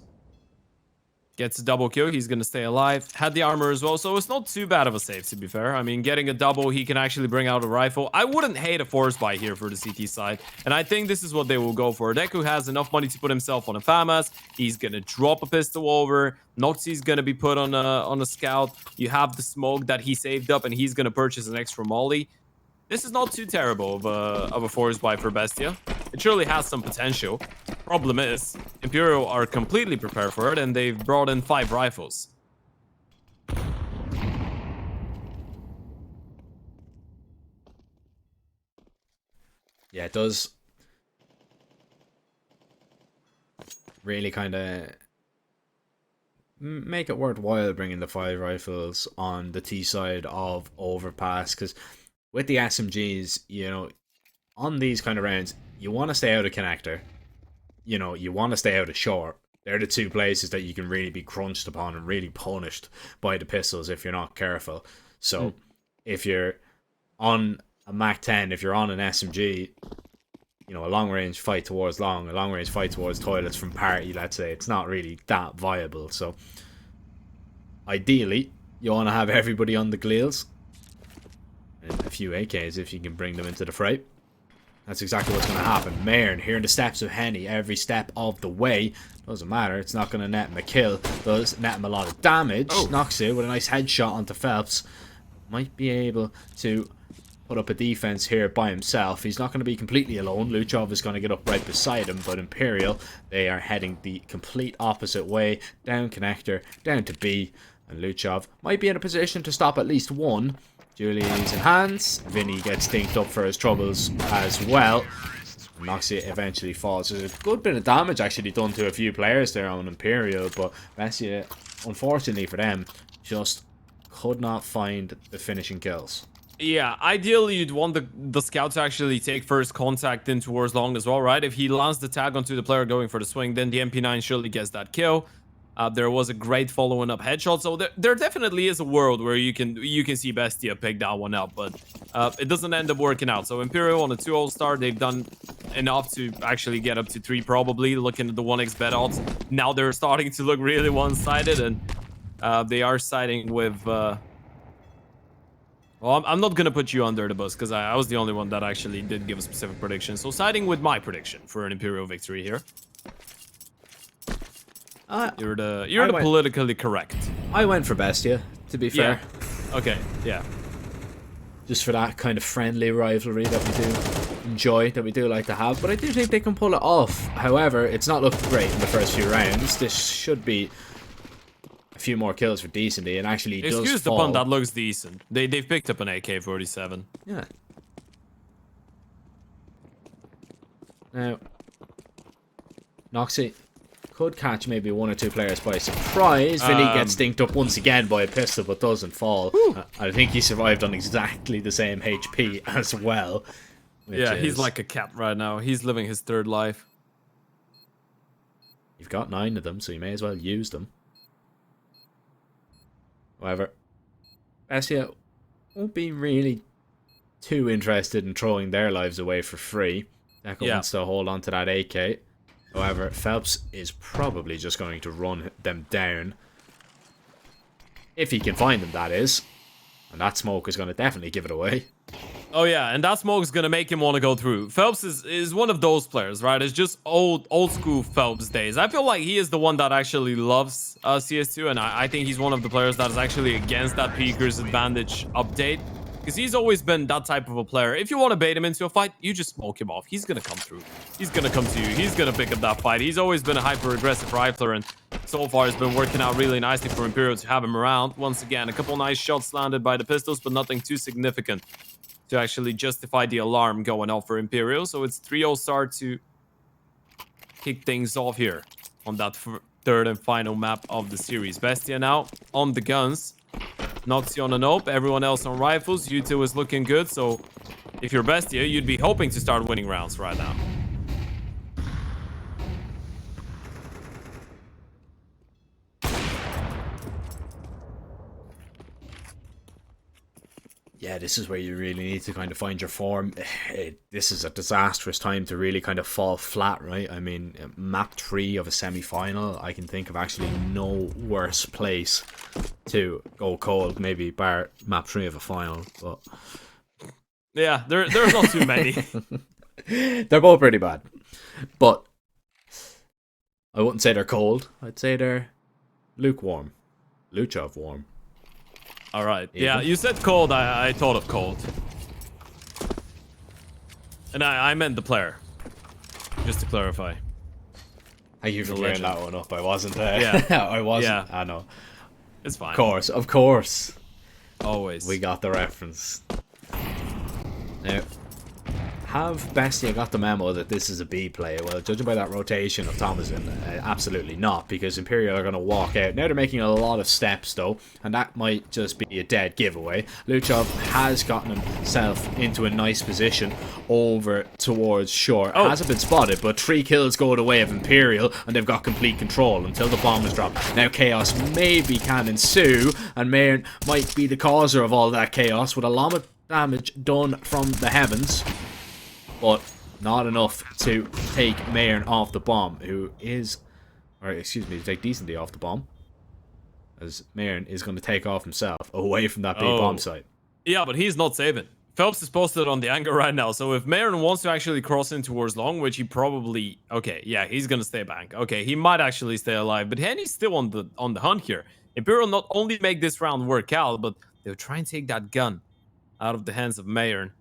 Gets a double kill, he's gonna stay alive. Had the armor as well, so it's not too bad of a save, to be fair. I mean, getting a double, he can actually bring out a rifle. I wouldn't hate a force buy here for the CT side, and I think this is what they will go for. Deku has enough money to put himself on a FAMAS. He's gonna drop a pistol over. Noxy's gonna be put on a scout. You have the smoke that he saved up, and he's gonna purchase an extra molly. This is not too terrible of a force buy for Bestia. It surely has some potential. Problem is, Imperial are completely prepared for it, and they've brought in 5 rifles. Yeah, it does really kind of make it worthwhile bringing the 5 rifles on the T side of Overpass, because with the SMGs, on these kind of rounds, you want to stay out of connector. You want to stay out of short. They're the 2 places that you can really be crunched upon and really punished by the pistols if you're not careful. So if you're on a Mac 10, if you're on an SMG, you know, a long-range fight towards long, a long-range fight towards toilets from party, let's say, it's not really that viable. So, ideally, you want to have everybody on the gleals. And a few AKs if you can bring them into the fray. That's exactly what's going to happen. Mairn hearing the steps of Henny every step of the way. Doesn't matter, it's not going to net him a kill. Does net him a lot of damage. Knocks it with a nice headshot onto Phelps. Might be able to put up a defense here by himself. He's not going to be completely alone. Luchov is going to get up right beside him, but Imperial, they are heading the complete opposite way. Down connector, down to B. And Luchov might be in a position to stop at least one. Julie's in hands. Vinny gets dinked up for his troubles as well. Noxie eventually falls. There's a good bit of damage actually done to a few players there on Imperial, but Bestia, unfortunately for them, just could not find the finishing kills. Yeah, ideally you'd want the scout to actually take first contact in towards long as well, right? If he lands the tag onto the player going for the swing, then the MP9 surely gets that kill. There was a great following up headshot, so there definitely is a world where you can see Bestia pick that one up, but it doesn't end up working out. So Imperial on a 2-0 start, they've done enough to actually get up to 3 probably, looking at the 1xbet odds. Now they're starting to look really one-sided, and they are siding with... well, I'm not going to put you under the bus, because I was the only one that actually did give a specific prediction. So siding with my prediction for an Imperial victory here. You're the politically correct. I went for Bestia, to be fair. Yeah. Okay, yeah. Just for that kind of friendly rivalry that we do enjoy, that we do like to have. But I do think they can pull it off. However, it's not looked great in the first few rounds. This should be a few more kills for decency, and actually does fall. Excuse the pun, that looks decent. They've picked up an AK-47. Yeah. Now, Noxie could catch maybe 1 or 2 players by surprise. Vinny gets dinked up once again by a pistol, but doesn't fall. I think he survived on exactly the same HP as well. Yeah, he's like a cat right now. He's living his 3rd life. You've got 9 of them, so you may as well use them. However, Bestia won't be really too interested in throwing their lives away for free. Deco wants to hold on to that AK. However, Phelps is probably just going to run them down. If he can find them, that is. And that smoke is going to definitely give it away. Oh yeah, and that smoke is going to make him want to go through. Phelps is one of those players, right? It's just old school Phelps days. I feel like he is the one that actually loves CS2, and I think he's one of the players that is actually against that Peeker's Advantage update. Because he's always been that type of a player. If you want to bait him into a fight, you just smoke him off. He's going to come through. He's going to come to you. He's going to pick up that fight. He's always been a hyper-aggressive rifler, and so far it's been working out really nicely for Imperial to have him around. Once again, a couple nice shots landed by the pistols, but nothing too significant to actually justify the alarm going off for Imperial. So it's 3-0 start to kick things off here on that 3rd and final map of the series. Bestia now on the guns. Noxie on an OP, everyone else on rifles. U2 is looking good, so if you're Bestia, you'd be hoping to start winning rounds right now. Yeah, this is where you really need to kind of find your form. This is a disastrous time to really kind of fall flat, right? I mean, map 3 of a semi-final, I can think of actually no worse place to go cold, maybe bar map 3 of a final, but... Yeah, there's not too many. They're both pretty bad, but I wouldn't say they're cold. I'd say they're lukewarm. Luchov warm. All right. Yeah, you said cold. I thought of cold. And I meant the player. Just to clarify. Thank you for clearing that one up. I wasn't there. Yeah. I wasn't. Yeah. I know. It's fine. Of course. Always. We got the reference. Now, have Bestia got the memo that this is a B play? Well, judging by that rotation of Thomason, absolutely not, because Imperial are going to walk out. Now they're making a lot of steps, though, and that might just be a dead giveaway. Luchov has gotten himself into a nice position over towards short. Hasn't been spotted, but 3 kills go the way of Imperial, and they've got complete control until the bomb is dropped. Now chaos maybe can ensue, and Mairn might be the causer of all that chaos with a Llama damage done from the heavens, but not enough to take Mayern off the bomb, who is, or excuse me, to take decently off the bomb, as Mayern is going to take off himself away from that big bomb site. Yeah, but he's not saving. Phelps is posted on the angle right now, so if Mayern wants to actually cross in towards long, which he probably... Okay, yeah, he's gonna stay back. Okay, he might actually stay alive, but Henny's still on the hunt here. Imperial not only make this round work out, but they'll try and take that gun out of the hands of Mayern.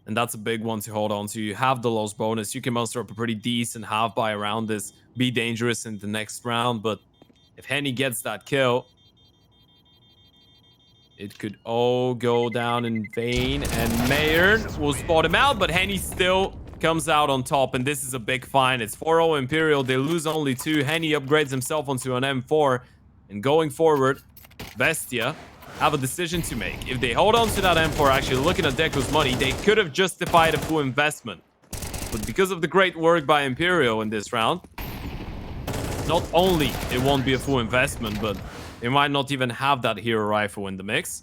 And that's a big one to hold on to. You have the loss bonus. You can muster up a pretty decent half-buy around this. Be dangerous in the next round, but if Henny gets that kill... it could all go down in vain, and Mayern will spot him out, but Henny still comes out on top, and this is a big find. It's 4-0 Imperial. They lose only 2. Henny upgrades himself onto an M4, and going forward, Bestia have a decision to make. If they hold on to that M4, actually looking at Deku's money, they could have justified a full investment. But because of the great work by Imperial in this round, not only it won't be a full investment, but they might not even have that hero rifle in the mix.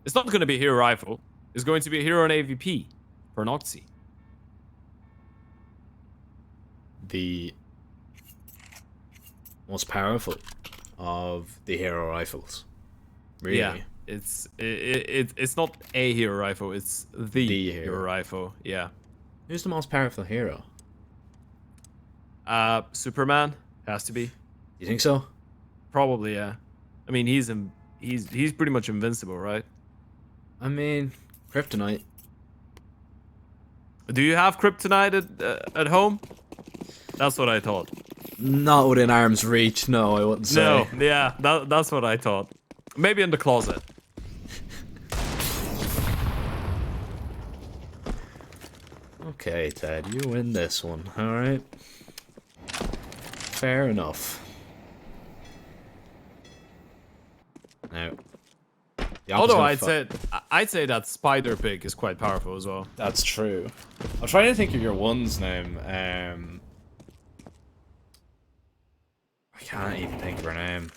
It's not going to be a hero rifle. It's going to be a hero and AVP for Noxy. The most powerful of the hero rifles. Really? Yeah, it's not a hero rifle. It's the hero rifle. Yeah. Who's the most powerful hero? Superman has to be. You think so? Probably, yeah. I mean, he's pretty much invincible, right? I mean, kryptonite. Do you have kryptonite at home? That's what I thought. Not within arm's reach, no, I wouldn't say. No, yeah, that's what I thought. Maybe in the closet. Okay, Ted, you win this one, alright? Fair enough. Now, although I'd say that spider pig is quite powerful as well. That's true. I'm trying to think of your one's name. I can't even think of her name.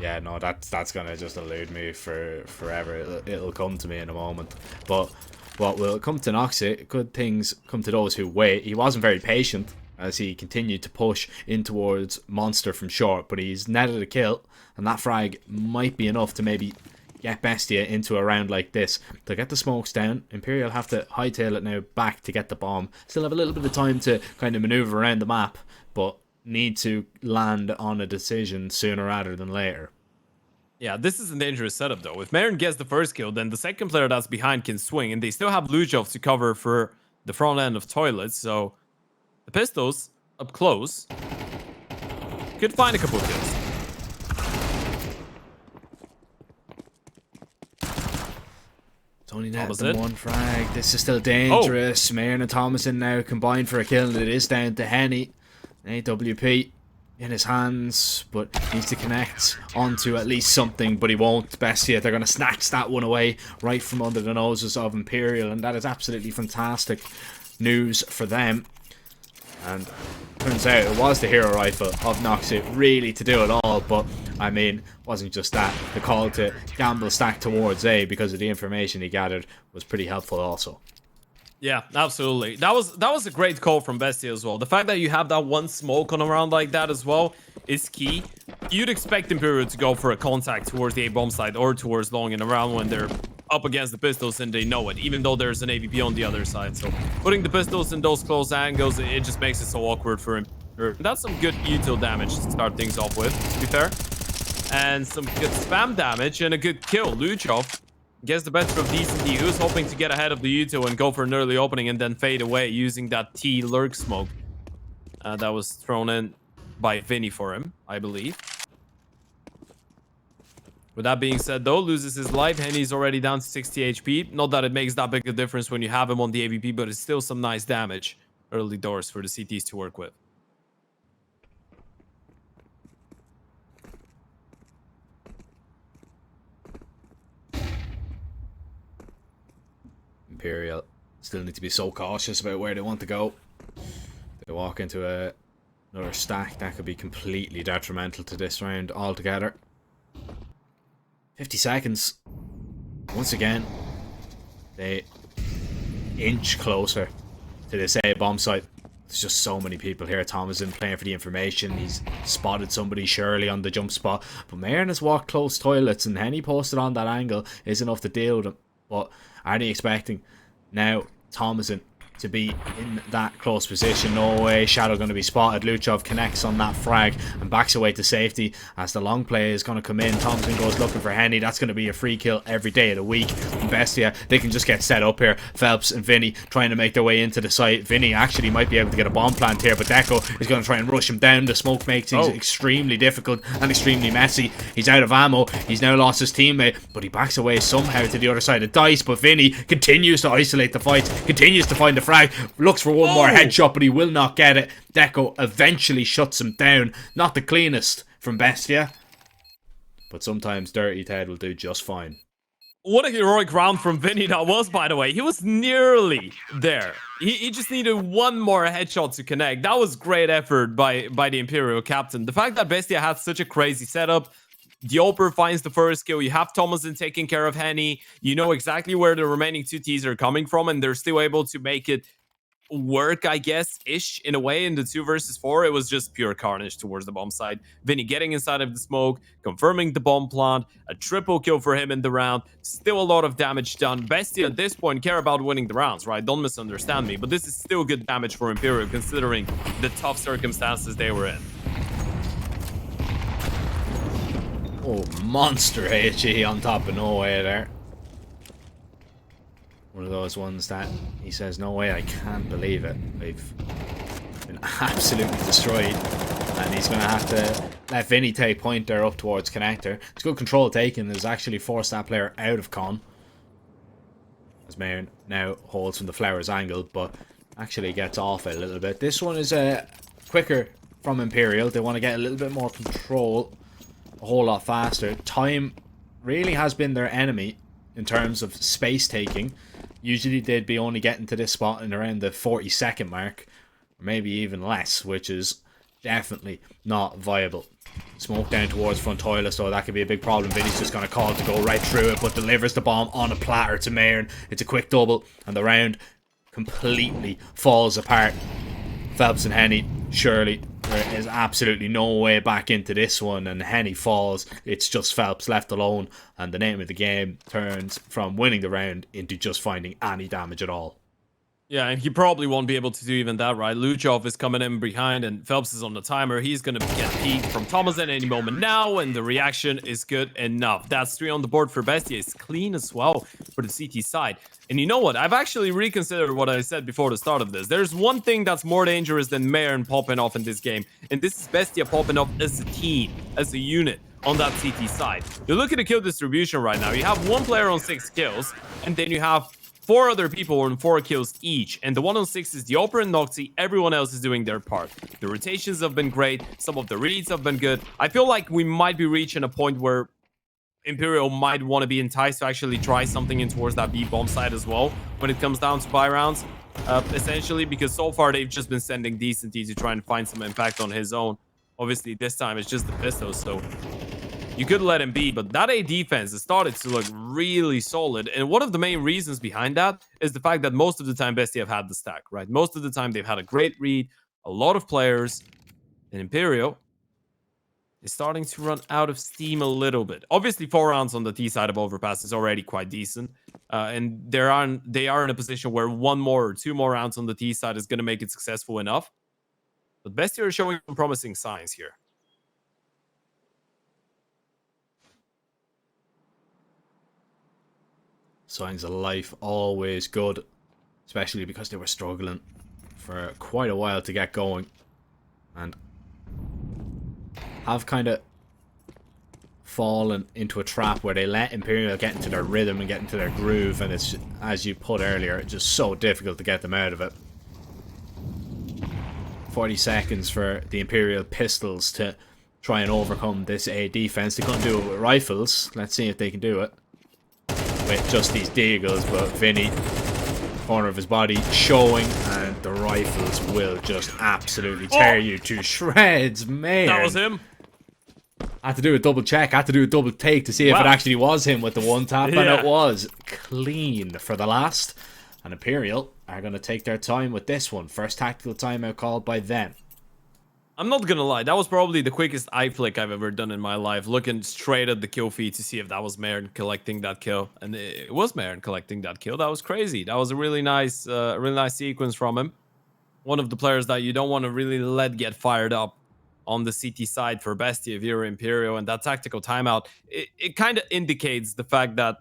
Yeah, no, that's gonna just elude me for forever. It'll come to me in a moment. But what will come to Noxy? Good things come to those who wait. He wasn't very patient as he continued to push in towards Monster from short, but he's netted a kill, and that frag might be enough to maybe get Bestia into a round like this. They'll get the smokes down. Imperial have to hightail it now back to get the bomb. Still have a little bit of time to kind of maneuver around the map, but need to land on a decision sooner rather than later. Yeah, this is a dangerous setup though. If Mayern gets the first kill, then the second player that's behind can swing, and they still have Lujov to cover for the front end of toilets, so the pistols up close could find a couple of kills. It's only net than one frag. This is still dangerous. Mayern and Thomason now combined for a kill, and it is down to Henny. AWP in his hands, but needs to connect onto at least something, but he won't. Bestia, they're going to snatch that one away right from under the noses of Imperial, and that is absolutely fantastic news for them. And turns out it was the hero rifle of Noxy really to do it all, but I mean, wasn't just that. The call to gamble stack towards A because of the information he gathered was pretty helpful also. Yeah, absolutely. That was a great call from Bestia as well. The fact that you have that one smoke on a round like that as well is key. You'd expect Imperial to go for a contact towards the A-bomb side or towards long in a round when they're up against the pistols and they know it, even though there's an AVP on the other side. So putting the pistols in those close angles, it just makes it so awkward for him. That's some good util damage to start things off with, to be fair. And some good spam damage and a good kill. Luchov gets the better of Decent, who's hoping to get ahead of the util and go for an early opening and then fade away using that T lurk smoke that was thrown in by Vinny for him, I believe. With that being said, though, loses his life. Henny's already down to 60 HP. Not that it makes that big a difference when you have him on the AVP, but it's still some nice damage early doors for the CTs to work with. Imperial still need to be so cautious about where they want to go. They walk into another stack that could be completely detrimental to this round altogether. 50 seconds. once again, they inch closer to this A bomb site. There's just so many people here. Thomason playing for the information. He's spotted somebody surely on the jump spot. But Marin has walked close toilets, and Henny posted on that angle is enough to deal with him. But are they expecting now Thomason to be in that close position? No way. Shadow going to be spotted. Luchov connects on that frag and backs away to safety as the long play is going to come in. Thompson goes looking for Henny. That's going to be a free kill every day of the week. And Bestia, they can just get set up here. Phelps and Vinny trying to make their way into the site. Vinny actually might be able to get a bomb plant here, but Deco is going to try and rush him down. The smoke makes things extremely difficult and extremely messy. He's out of ammo. He's now lost his teammate, but he backs away somehow to the other side of Dice. But Vinny continues to isolate the fight, continues to find the frag, looks for one more headshot, but he will not get it. Deco eventually shuts him down. Not the cleanest from Bestia, but sometimes Dirty Ted will do just fine. What a heroic round from Vinny that was, by the way. He was nearly there. He just needed one more headshot to connect. That was great effort by the Imperial captain. The fact that Bestia had such a crazy setup, Dioper finds the first kill. You have Thomason taking care of Henny. You know exactly where the remaining two Ts are coming from, and they're still able to make it work, I guess, ish, in a way. In the 2 versus 4, it was just pure carnage towards the bomb side. Vinny getting inside of the smoke, confirming the bomb plant, a triple kill for him in the round. Still a lot of damage done. Bestia at this point care about winning the rounds, right? Don't misunderstand me, but this is still good damage for Imperial considering the tough circumstances they were in. Oh, monster HE on top of No Way there. One of those ones that he says, no way, I can't believe it. They've been absolutely destroyed. And he's going to have to let Vinny take point there up towards Connector. It's good control taken. There's actually forced that player out of con. As Marin now holds from the Flowers angle, but actually gets off it a little bit. This one is quicker from Imperial. They want to get a little bit more control, a whole lot faster. Time really has been their enemy in terms of space taking. Usually they'd be only getting to this spot in around the 40-second mark, or maybe even less, which is definitely not viable. Smoke down towards front toilet, so that could be a big problem. Vinny's just going to call to go right through it, but delivers the bomb on a platter to Marin. It's a quick double, and the round completely falls apart. Phelps and Henny, surely there is absolutely no way back into this one, and Henny falls. It's just Phelps left alone, and the name of the game turns from winning the round into just finding any damage at all. Yeah, and he probably won't be able to do even that, right? Luchov is coming in behind, and Phelps is on the timer. He's going to get peeked from Thomas at any moment now, and the reaction is good enough. That's 3 on the board for Bestia. It's clean as well for the CT side. And you know what? I've actually reconsidered what I said before the start of this. There's one thing that's more dangerous than Marin popping off in this game, and this is Bestia popping off as a team, as a unit on that CT side. You look at the kill distribution right now. You have 1 player on 6 kills, and then you have 4 other people on 4 kills each, and the 1 on 6 is the Oper and Noxy. Everyone else is doing their part. The rotations have been great. Some of the reads have been good. I feel like we might be reaching a point where Imperial might want to be enticed to actually try something in towards that B bomb side as well when it comes down to buy rounds, essentially, because so far they've just been sending Decent to try and find some impact on his own. Obviously, this time it's just the Pistos, so you could let him be, but that A defense has started to look really solid. And one of the main reasons behind that is the fact that most of the time Bestia have had the stack, right? Most of the time they've had a great read, a lot of players, and Imperial is starting to run out of steam a little bit. Obviously, 4 rounds on the T side of Overpass is already quite decent. And they are in a position where 1 more or 2 more rounds on the T side is going to make it successful enough. But Bestia are showing some promising signs here. Signs of life, always good, especially because they were struggling for quite a while to get going and have kind of fallen into a trap where they let Imperial get into their rhythm and get into their groove, and it's, as you put earlier, just so difficult to get them out of it. 40 seconds for the Imperial pistols to try and overcome this A defense. They couldn't do it with rifles. Let's see if they can do it with just these deagles, but Vinny, corner of his body showing, and the rifles will just absolutely tear you to shreds, man. That was him. I had to do a double check. I had to do a double take to see if it actually was him with the one tap, and it was clean for the last. And Imperial are going to take their time with this one. First tactical timeout called by them. I'm not gonna lie, that was probably the quickest eye flick I've ever done in my life. Looking straight at the kill feed to see if that was Maren collecting that kill, and it was Maren collecting that kill. That was crazy. That was a really nice sequence from him. One of the players that you don't want to really let get fired up on the CT side for Bestia if you're Imperial, and that tactical timeout, it kind of indicates the fact that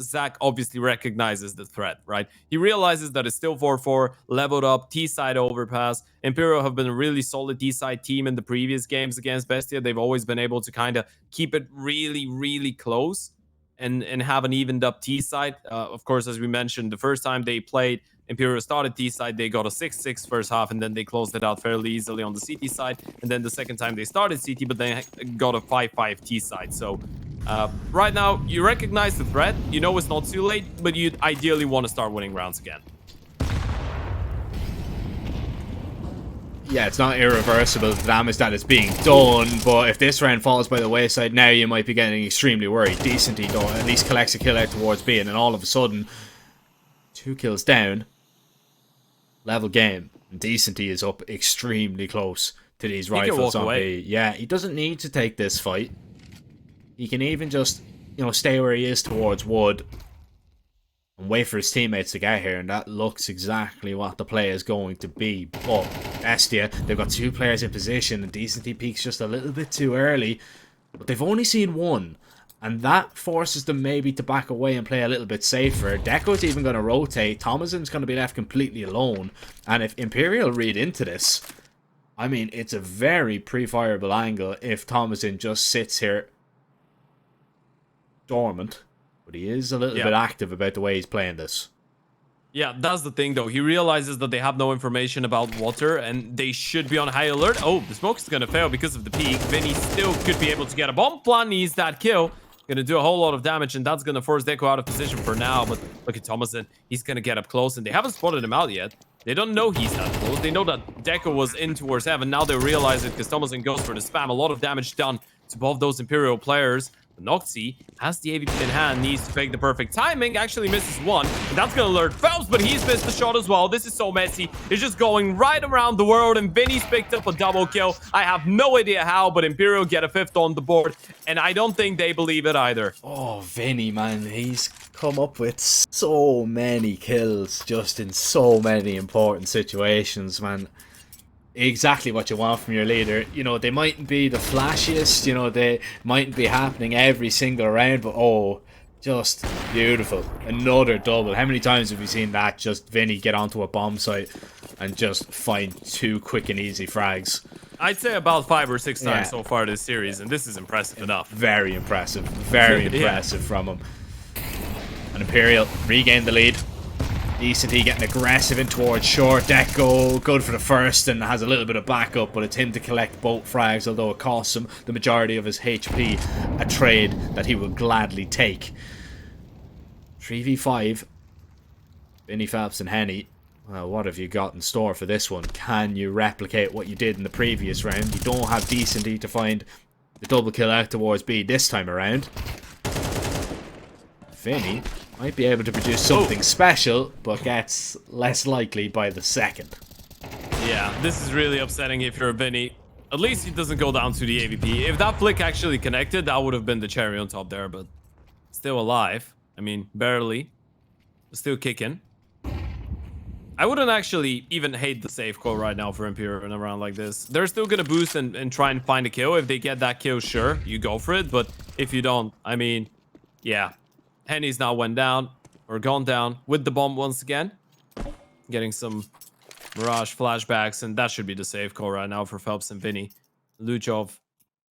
Zach obviously recognizes the threat, right? He realizes that it's still 4-4, leveled up, T-side overpass. Imperial have been a really solid T-side team in the previous games against Bestia. They've always been able to kind of keep it really, really close and have an evened up T-side. Of course, as we mentioned, the first time they played, Imperial started T-side, they got a 6-6 first half, and then they closed it out fairly easily on the CT side. And then the second time they started CT, but they got a 5-5 T-side. So right now, you recognize the threat. You know it's not too late, but you'd ideally want to start winning rounds again. Yeah, it's not irreversible, the damage that is being done, but if this round falls by the wayside now, you might be getting extremely worried. Decenty, though, at least collects a kill out towards B, and then all of a sudden, 2 kills down, level game, and Decenty is up extremely close to these rifles on B. Yeah, he doesn't need to take this fight. He can even just, you know, stay where he is towards Wood and wait for his teammates to get here, and that looks exactly what the play is going to be. But Bestia, they've got 2 players in position, and Decenty peaks just a little bit too early, but they've only seen 1, and that forces them maybe to back away and play a little bit safer. Deco's even going to rotate. Thomason's going to be left completely alone, and if Imperial read into this, I mean, it's a very pre-fireable angle if Thomason just sits here dormant. But he is a little bit active about the way he's playing this. Yeah, that's the thing, though. He realizes that they have no information about water, and they should be on high alert. Oh, the smoke is going to fail because of the peak. Vinny still could be able to get a bomb plant. Needs that kill. Going to do a whole lot of damage, and that's going to force Deco out of position for now. But look at Thomason. He's going to get up close, and they haven't spotted him out yet. They don't know he's that close. They know that Deco was in towards heaven. Now they realize it because Thomason goes for the spam. A lot of damage done to both those Imperial players. Noxy has the AVP in hand, needs to fake the perfect timing, actually misses one, and that's gonna alert Phelps, but he's missed the shot as well. This is so messy. It's just going right around the world, and Vinny's picked up a double kill. I have no idea how, but Imperial get a 5th on the board, and I don't think they believe it either. Oh, Vinny, man, he's come up with so many kills just in so many important situations, man. Exactly what you want from your leader. You know, they mightn't be the flashiest, you know, they mightn't be happening every single round, but oh, just beautiful. Another double. How many times have we seen that? Just Vinny get onto a bomb site and just find 2 quick and easy frags. I'd say about 5 or 6 times so far this series, and this is impressive enough. Very impressive. Very impressive from him. And Imperial regained the lead. Decenty getting aggressive in towards short. Deco good for the first and has a little bit of backup, but it's him to collect both frags, although it costs him the majority of his HP, a trade that he will gladly take. 3v5. Vinny, Phelps and Henny. Well, what have you got in store for this one? Can you replicate what you did in the previous round? You don't have Decenty to find the double kill out towards B this time around. Vinny might be able to produce something special, but gets less likely by the second. Yeah, this is really upsetting if you're a Vinny. At least he doesn't go down to the AVP. If that flick actually connected, that would have been the cherry on top there, but still alive. I mean, barely. Still kicking. I wouldn't actually even hate the safe call right now for Imperial in a round like this. They're still going to boost and try and find a kill. If they get that kill, sure, you go for it. But if you don't, I mean, yeah. Henny's now went down, or gone down, with the bomb once again. Getting some Mirage flashbacks, and that should be the safe call right now for Phelps and Vinny. Luchov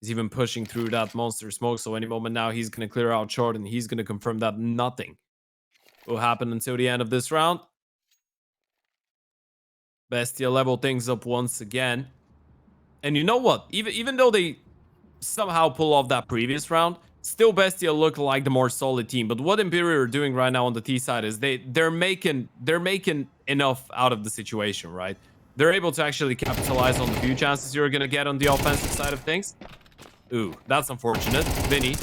is even pushing through that monster smoke, so any moment now he's going to clear out short, and he's going to confirm that nothing will happen until the end of this round. Bestia level things up once again. And you know what? Even though they somehow pull off that previous round, still Bestia look like the more solid team. But what Imperial are doing right now on the T side is they're making enough out of the situation, right? They're able to actually capitalize on the few chances you're going to get on the offensive side of things. Ooh, that's unfortunate. Vinny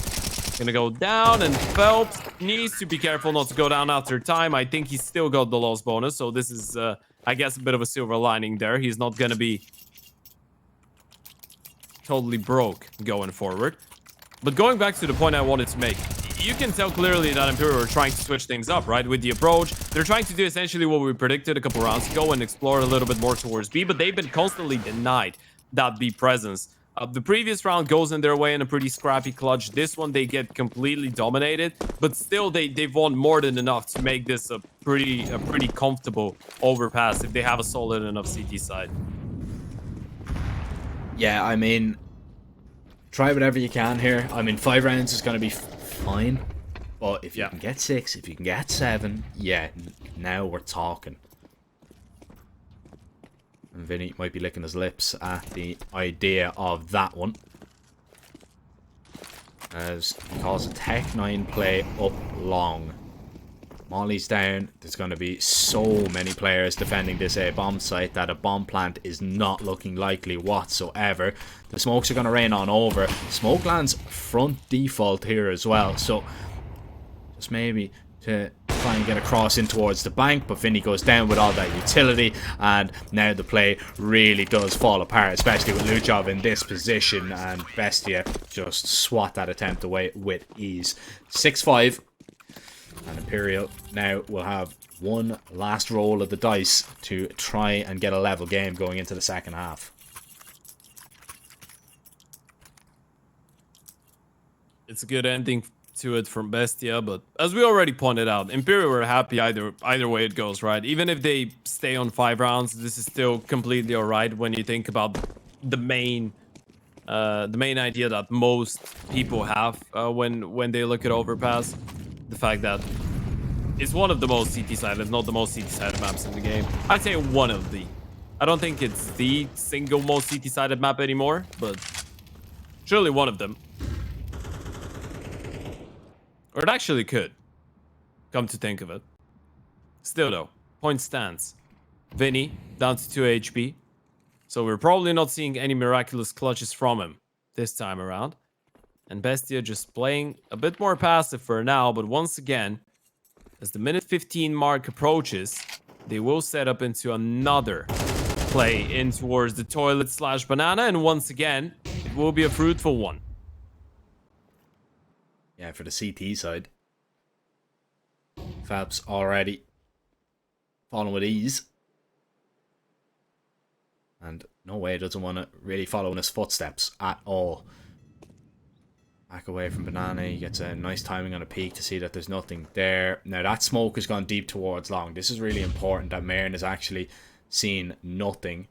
gonna go down, and Phelps needs to be careful not to go down after time. I think he's still got the loss bonus, so this is, I guess, a bit of a silver lining there. He's not gonna be totally broke going forward. But going back to the point I wanted to make, you can tell clearly that Imperial are trying to switch things up, right? With the approach, they're trying to do essentially what we predicted a couple rounds ago and explore a little bit more towards B, but they've been constantly denied that B presence. The previous round goes in their way in a pretty scrappy clutch. This one, they get completely dominated, but still, they've won more than enough to make this a pretty comfortable overpass if they have a solid enough CT side. Yeah, I mean, try whatever you can here. I mean, 5 rounds is going to be fine, but if you can get 6, if you can get 7, yeah, now we're talking. And Vinny might be licking his lips at the idea of that one, as he calls a Tech 9 play up long. Molly's down. There's going to be so many players defending this A bomb site that a bomb plant is not looking likely whatsoever. The smokes are going to rain on over. Smoke lands front default here as well, so just maybe to try and get across in towards the bank, but Vinny goes down with all that utility, and now the play really does fall apart, especially with Luchov in this position, and Bestia just swat that attempt away with ease. 6-5. And Imperial now will have one last roll of the dice to try and get a level game going into the second half. It's a good ending to it from Bestia, but as we already pointed out, Imperial are happy either way it goes, right? Even if they stay on 5 rounds, this is still completely alright when you think about the main idea that most people have when they look at Overpass. The fact that it's one of the most CT-sided, not the most CT-sided maps in the game. I'd say one of the. I don't think it's the single most CT-sided map anymore, but surely one of them. Or it actually could, come to think of it. Still though, point stands. Vinny down to 2 HP. So we're probably not seeing any miraculous clutches from him this time around. And Bestia just playing a bit more passive for now, but once again, as the minute 15 mark approaches, they will set up into another play in towards the toilet / banana, and once again, it will be a fruitful one. Yeah, for the CT side. Fab's already falling with ease. And no way doesn't want to really follow in his footsteps at all. Back away from Banana, he gets a nice timing on a peek to see that there's nothing there. Now that smoke has gone deep towards long. This is really important that Marin has actually seen nothing.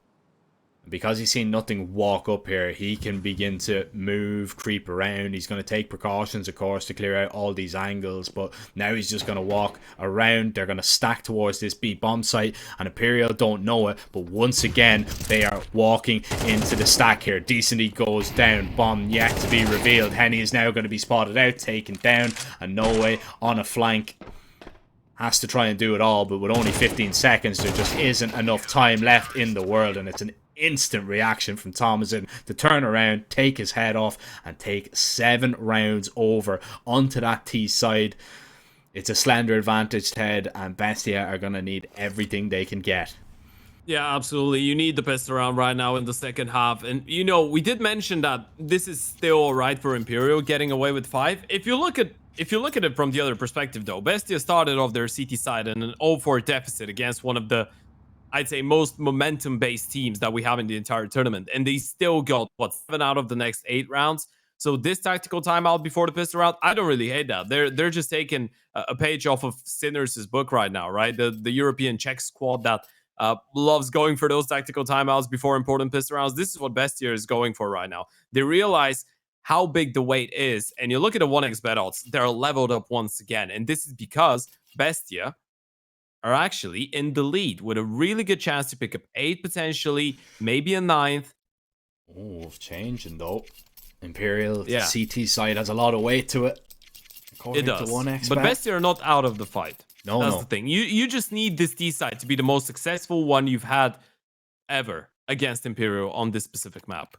Because he's seen nothing walk up here, he can begin to move, creep around. He's going to take precautions, of course, to clear out all these angles. But now he's just going to walk around. They're going to stack towards this B bomb site. And Imperial don't know it. But once again, they are walking into the stack here. Decently goes down. Bomb yet to be revealed. Henny is now going to be spotted out, taken down. And no way on a flank. Has to try and do it all. But with only 15 seconds, there just isn't enough time left in the world. And it's an instant reaction from Thomason to turn around, take his head off, and take 7 rounds over onto that T side. It's a slender advantage, Ted, and Bestia are going to need everything they can get. Yeah, absolutely. You need the best around right now in the second half. And, you know, we did mention that this is still all right for Imperial getting away with 5. If you look at it from the other perspective, though, Bestia started off their CT side in an 0-4 deficit against one of the, I'd say, most momentum-based teams that we have in the entire tournament. And they still got, what, 7 out of the next 8 rounds? So this tactical timeout before the pistol round, I don't really hate that. They're just taking a page off of Sinners' book right now, right? The European Czech squad that loves going for those tactical timeouts before important pistol rounds. This is what Bestia is going for right now. They realize how big the weight is. And you look at the 1xBet odds, they're leveled up once again. And this is because Bestia are actually in the lead with a really good chance to pick up 8 potentially, maybe a 9th. Oh, changing though. Imperial CT side has a lot of weight to it. It does. But Bestia are not out of the fight. That's the thing. You just need this T side to be the most successful one you've had ever against Imperial on this specific map.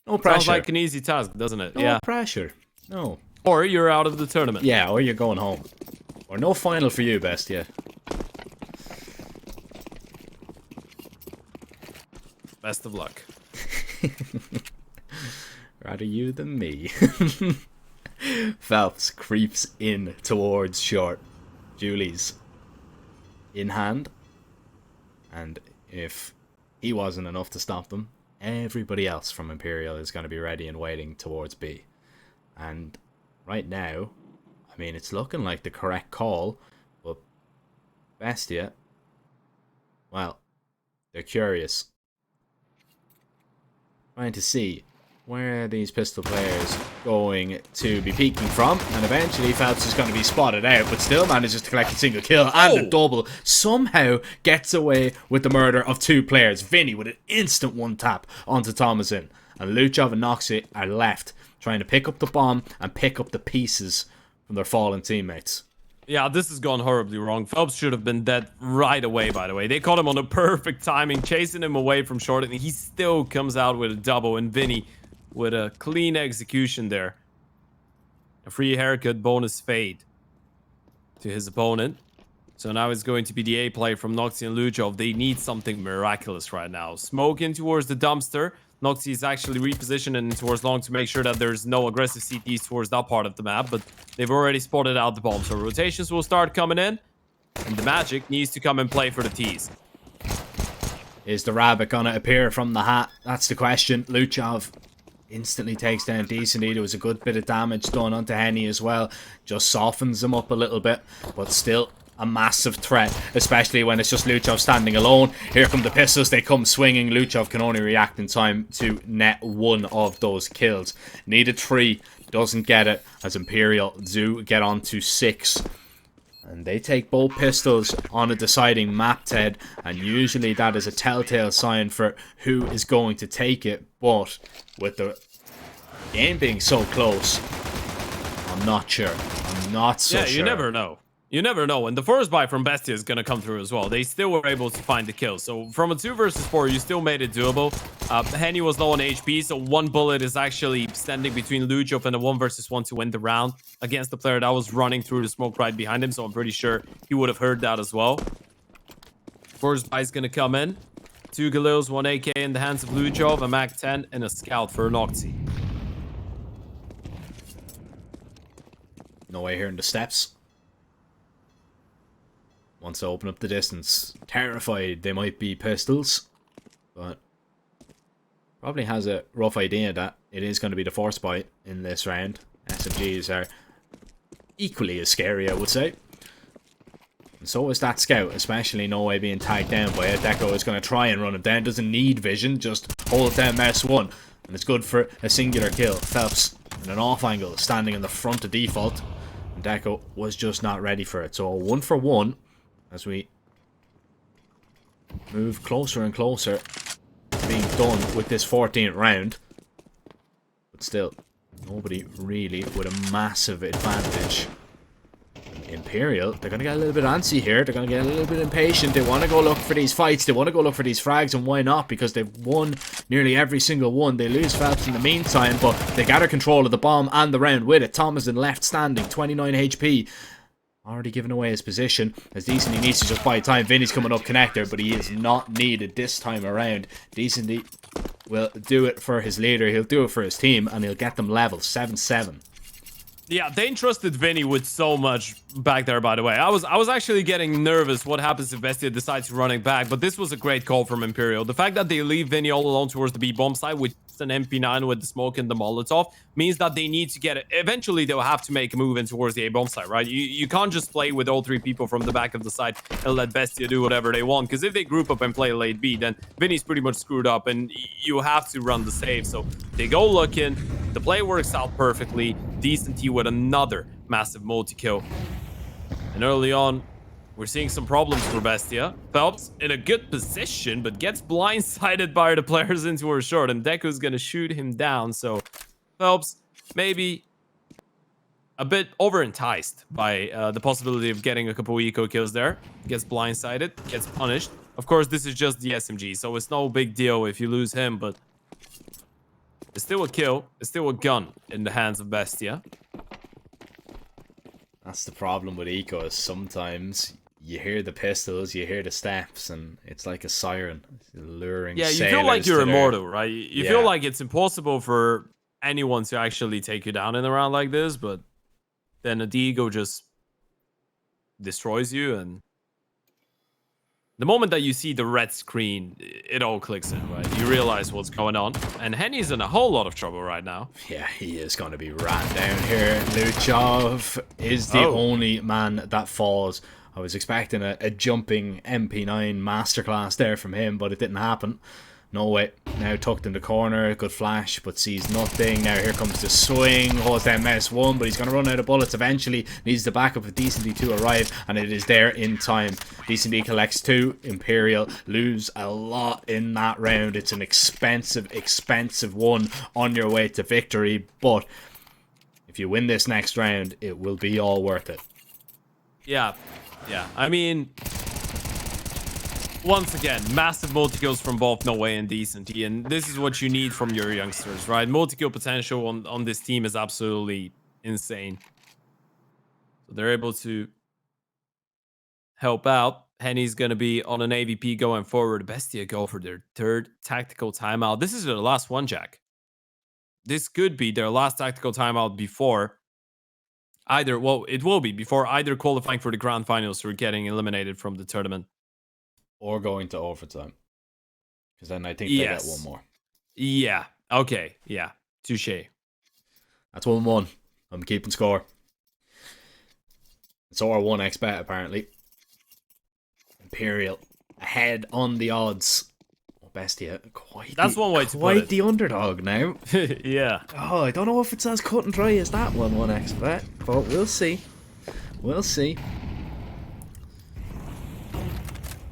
No pressure. Sounds like an easy task, doesn't it? No Yeah. pressure. No. Or you're out of the tournament. Yeah, or you're going home. Or no final for you, Bestia. Best of luck. Rather you than me. Phelps creeps in towards short. Julie's in hand. And if he wasn't enough to stop them, everybody else from Imperial is going to be ready and waiting towards B. And right now, I mean, it's looking like the correct call, but Bestia, well, they're curious. Trying to see where are these pistol players going to be peeking from, and eventually Phelps is going to be spotted out, but still manages to collect a single kill and a double. Somehow gets away with the murder of 2 players. Vinny with an instant one tap onto Thomason, and Luchov and Noxy are left trying to pick up the bomb and pick up the pieces from their fallen teammates. Yeah, this has gone horribly wrong. Phelps should have been dead right away, by the way. They caught him on the perfect timing, chasing him away from short, and he still comes out with a double, and Vinny with a clean execution there. A free haircut bonus fade to his opponent. So now it's going to be the A play from Noxy and Luchov. They need something miraculous right now. Smoke in towards the dumpster. Noxy is actually repositioning towards long to make sure that there's no aggressive CTs towards that part of the map, but they've already spotted out the bomb. So rotations will start coming in, and the magic needs to come and play for the T's. Is the rabbit gonna appear from the hat? That's the question. Luchov instantly takes down Decently. There was a good bit of damage done onto Henny as well. Just softens him up a little bit, but still a massive threat, especially when it's just Luchov standing alone. Here come the pistols, they come swinging. Luchov can only react in time to net 1 of those kills. Needed 3, doesn't get it, as Imperial do get on to 6. And they take both pistols on a deciding map, Ted, and usually that is a telltale sign for who is going to take it. But with the game being so close, I'm not sure. I'm not so sure. Yeah, you never know. You never know. And the forest buy from Bestia is going to come through as well. They still were able to find the kill. So from a 2 versus 4, you still made it doable. Henny was low on HP, so 1 bullet is actually standing between Luchov and a 1 versus 1 to win the round against the player that was running through the smoke right behind him. So I'm pretty sure he would have heard that as well. Forest buy is going to come in. 2 Galils, 1 AK in the hands of Luchov, a Mac 10, and a Scout for Noxy. No way here in the steps. Wants to open up the distance. Terrified they might be pistols, but probably has a rough idea that it is going to be the force bite in this round. SMGs are equally as scary, I would say. And so is that scout, especially No Way being tagged down by it. Deco is going to try and run him down. Doesn't need vision, just hold down mess 1. And it's good for a singular kill. Phelps in an off angle, standing in the front of default. And Deco was just not ready for it. So 1 for 1. As we move closer and closer to being done with this 14th round. But still, nobody really with a massive advantage. Imperial, they're going to get a little bit antsy here. They're going to get a little bit impatient. They want to go look for these fights. They want to go look for these frags, and why not? Because they've won nearly every single one. They lose Phelps in the meantime, but they gather control of the bomb and the round with it. Thomason left standing, 29 HP. Already given away his position, as Decently needs to just buy time. Vinny's coming up connector, but he is not needed this time around. Decently will do it for his leader, he'll do it for his team, and he'll get them level 7-7. Yeah, they entrusted Vinny with so much back there, by the way. I was actually getting nervous what happens if Bestia decides to run it back, but this was a great call from Imperial. The fact that they leave Vinny all alone towards the B-bomb side with an MP9 with the smoke and the Molotov means that they need to get it. Eventually, they'll have to make a move in towards the A-bomb side, right? You can't just play with all 3 people from the back of the side and let Bestia do whatever they want, because if they group up and play late B, then Vinny's pretty much screwed up, and you have to run the save. So they go looking. The play works out perfectly. Decent T with another massive multi-kill. And early on, we're seeing some problems for Bestia. Phelps in a good position, but gets blindsided by the players into her short, and Deku's gonna shoot him down. So Phelps maybe a bit over-enticed by the possibility of getting a couple eco kills there. Gets blindsided, gets punished. Of course, this is just the SMG, so it's no big deal if you lose him, but It's still a kill. It's still a gun in the hands of Bestia. That's the problem with Eco, is sometimes you hear the pistols, you hear the steps, and it's like a siren. It's luring Yeah, you feel like sailors you're to their- immortal, right? You Yeah. feel like it's impossible for anyone to actually take you down in a round like this, but then the Ego just destroys you, and the moment that you see the red screen, it all clicks in, right? You realize what's going on, and Henny's in a whole lot of trouble right now. Yeah, he is going to be ran down here. Luchov is the only man that falls. I was expecting a jumping MP9 masterclass there from him, but it didn't happen. No way. Now tucked in the corner. Good flash, but sees nothing. Now here comes the swing. Holds down MS1, but he's going to run out of bullets eventually. Needs the backup of Decently to arrive, and it is there in time. Decently collects 2. Imperial lose a lot in that round. It's an expensive, expensive one on your way to victory, but if you win this next round, it will be all worth it. Yeah. I mean, once again, massive multi-kills from both No Way and Decenty, and this is what you need from your youngsters, right? Multi-kill potential on this team is absolutely insane. So they're able to help out. Henny's going to be on an AVP going forward. Bestia go for their 3rd tactical timeout. This is their last one, Jack. This could be their last tactical timeout before either, well, it will be before either qualifying for the grand finals or getting eliminated from the tournament. Or going to overtime. Because then I think they get one more. Yeah. Okay. Yeah. Touche. That's 1-1. I'm keeping score. It's our 1xbet apparently. Imperial ahead on the odds. Oh, Bestia, That's one way to put quite it. the underdog now. Yeah. Oh, I don't know if it's as cut and dry as that 1xbet, but we'll see. We'll see.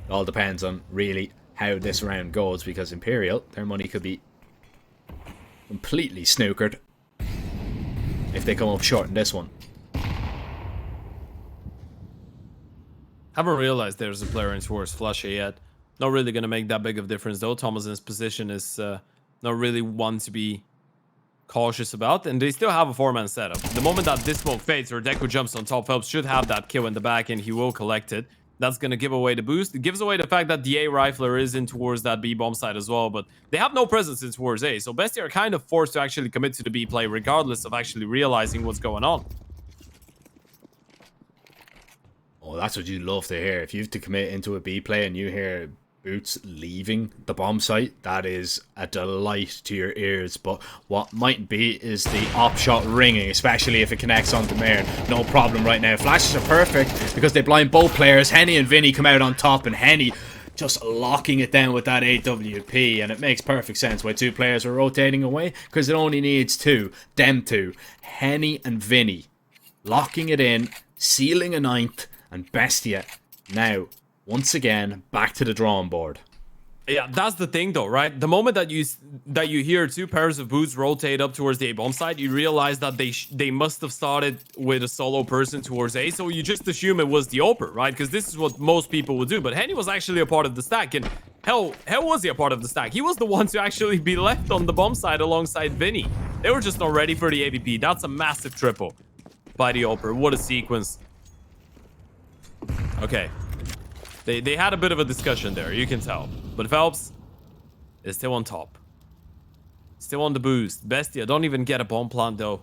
It all depends on really how this round goes, because Imperial, their money could be completely snookered if they come up short in this one. Haven't realized there's a player in towards Fluxo yet. Not really going to make that big of a difference, though. Thomas's position is not really one to be cautious about, and they still have a 4-man setup. The moment that this smoke fades or Deku jumps on top, Phelps should have that kill in the back, and he will collect it. That's going to give away the boost. It gives away the fact that the A rifler is in towards that B bomb side as well, but they have no presence in towards A, so Bestia are kind of forced to actually commit to the B play regardless of actually realizing what's going on. Oh, that's what you love to hear. If you have to commit into a B play and you hear Boots leaving the bomb site, that is a delight to your ears. But what might be is the op shot ringing, especially if it connects onto Marin. No problem right now. Flashes are perfect because they blind both players. Henny and Vinny come out on top, and Henny just locking it down with that AWP, and it makes perfect sense why 2 players are rotating away, because it only needs 2. Them 2. Henny and Vinny locking it in, sealing a 9th, and Bestia now once again back to the drawing board. Yeah, that's the thing though, right? The moment that you hear 2 pairs of boots rotate up towards the A bomb side, you realize that they must have started with a solo person towards A, so you just assume it was the Oper, right? Because this is what most people would do. But Henny was actually a part of the stack, and hell was he a part of the stack? He was the one to actually be left on the bomb side alongside Vinny. They were just not ready for the AVP. That's a massive triple by the Oper. What a sequence. Okay. They had a bit of a discussion there, you can tell. But Phelps is still on top. Still on the boost. Bestia don't even get a bomb plant though.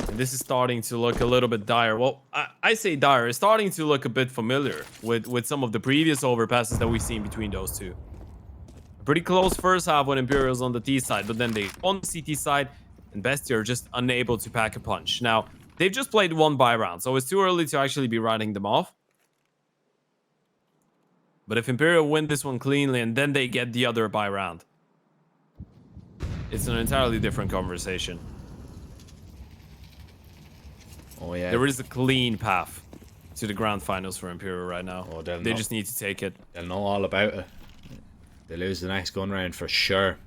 And this is starting to look a little bit dire. Well, I say dire. It's starting to look a bit familiar with some of the previous overpasses that we've seen between those two. A pretty close first half when Imperial's on the T side, but then they on the CT side, and Bestia are just unable to pack a punch. Now, they've just played 1 buy round, so it's too early to actually be writing them off. But if Imperial win this one cleanly and then they get the other buy round, it's an entirely different conversation. Oh yeah. There is a clean path to the grand finals for Imperial right now. Oh, they just need to take it. They'll know all about it. They lose the next gun round for sure.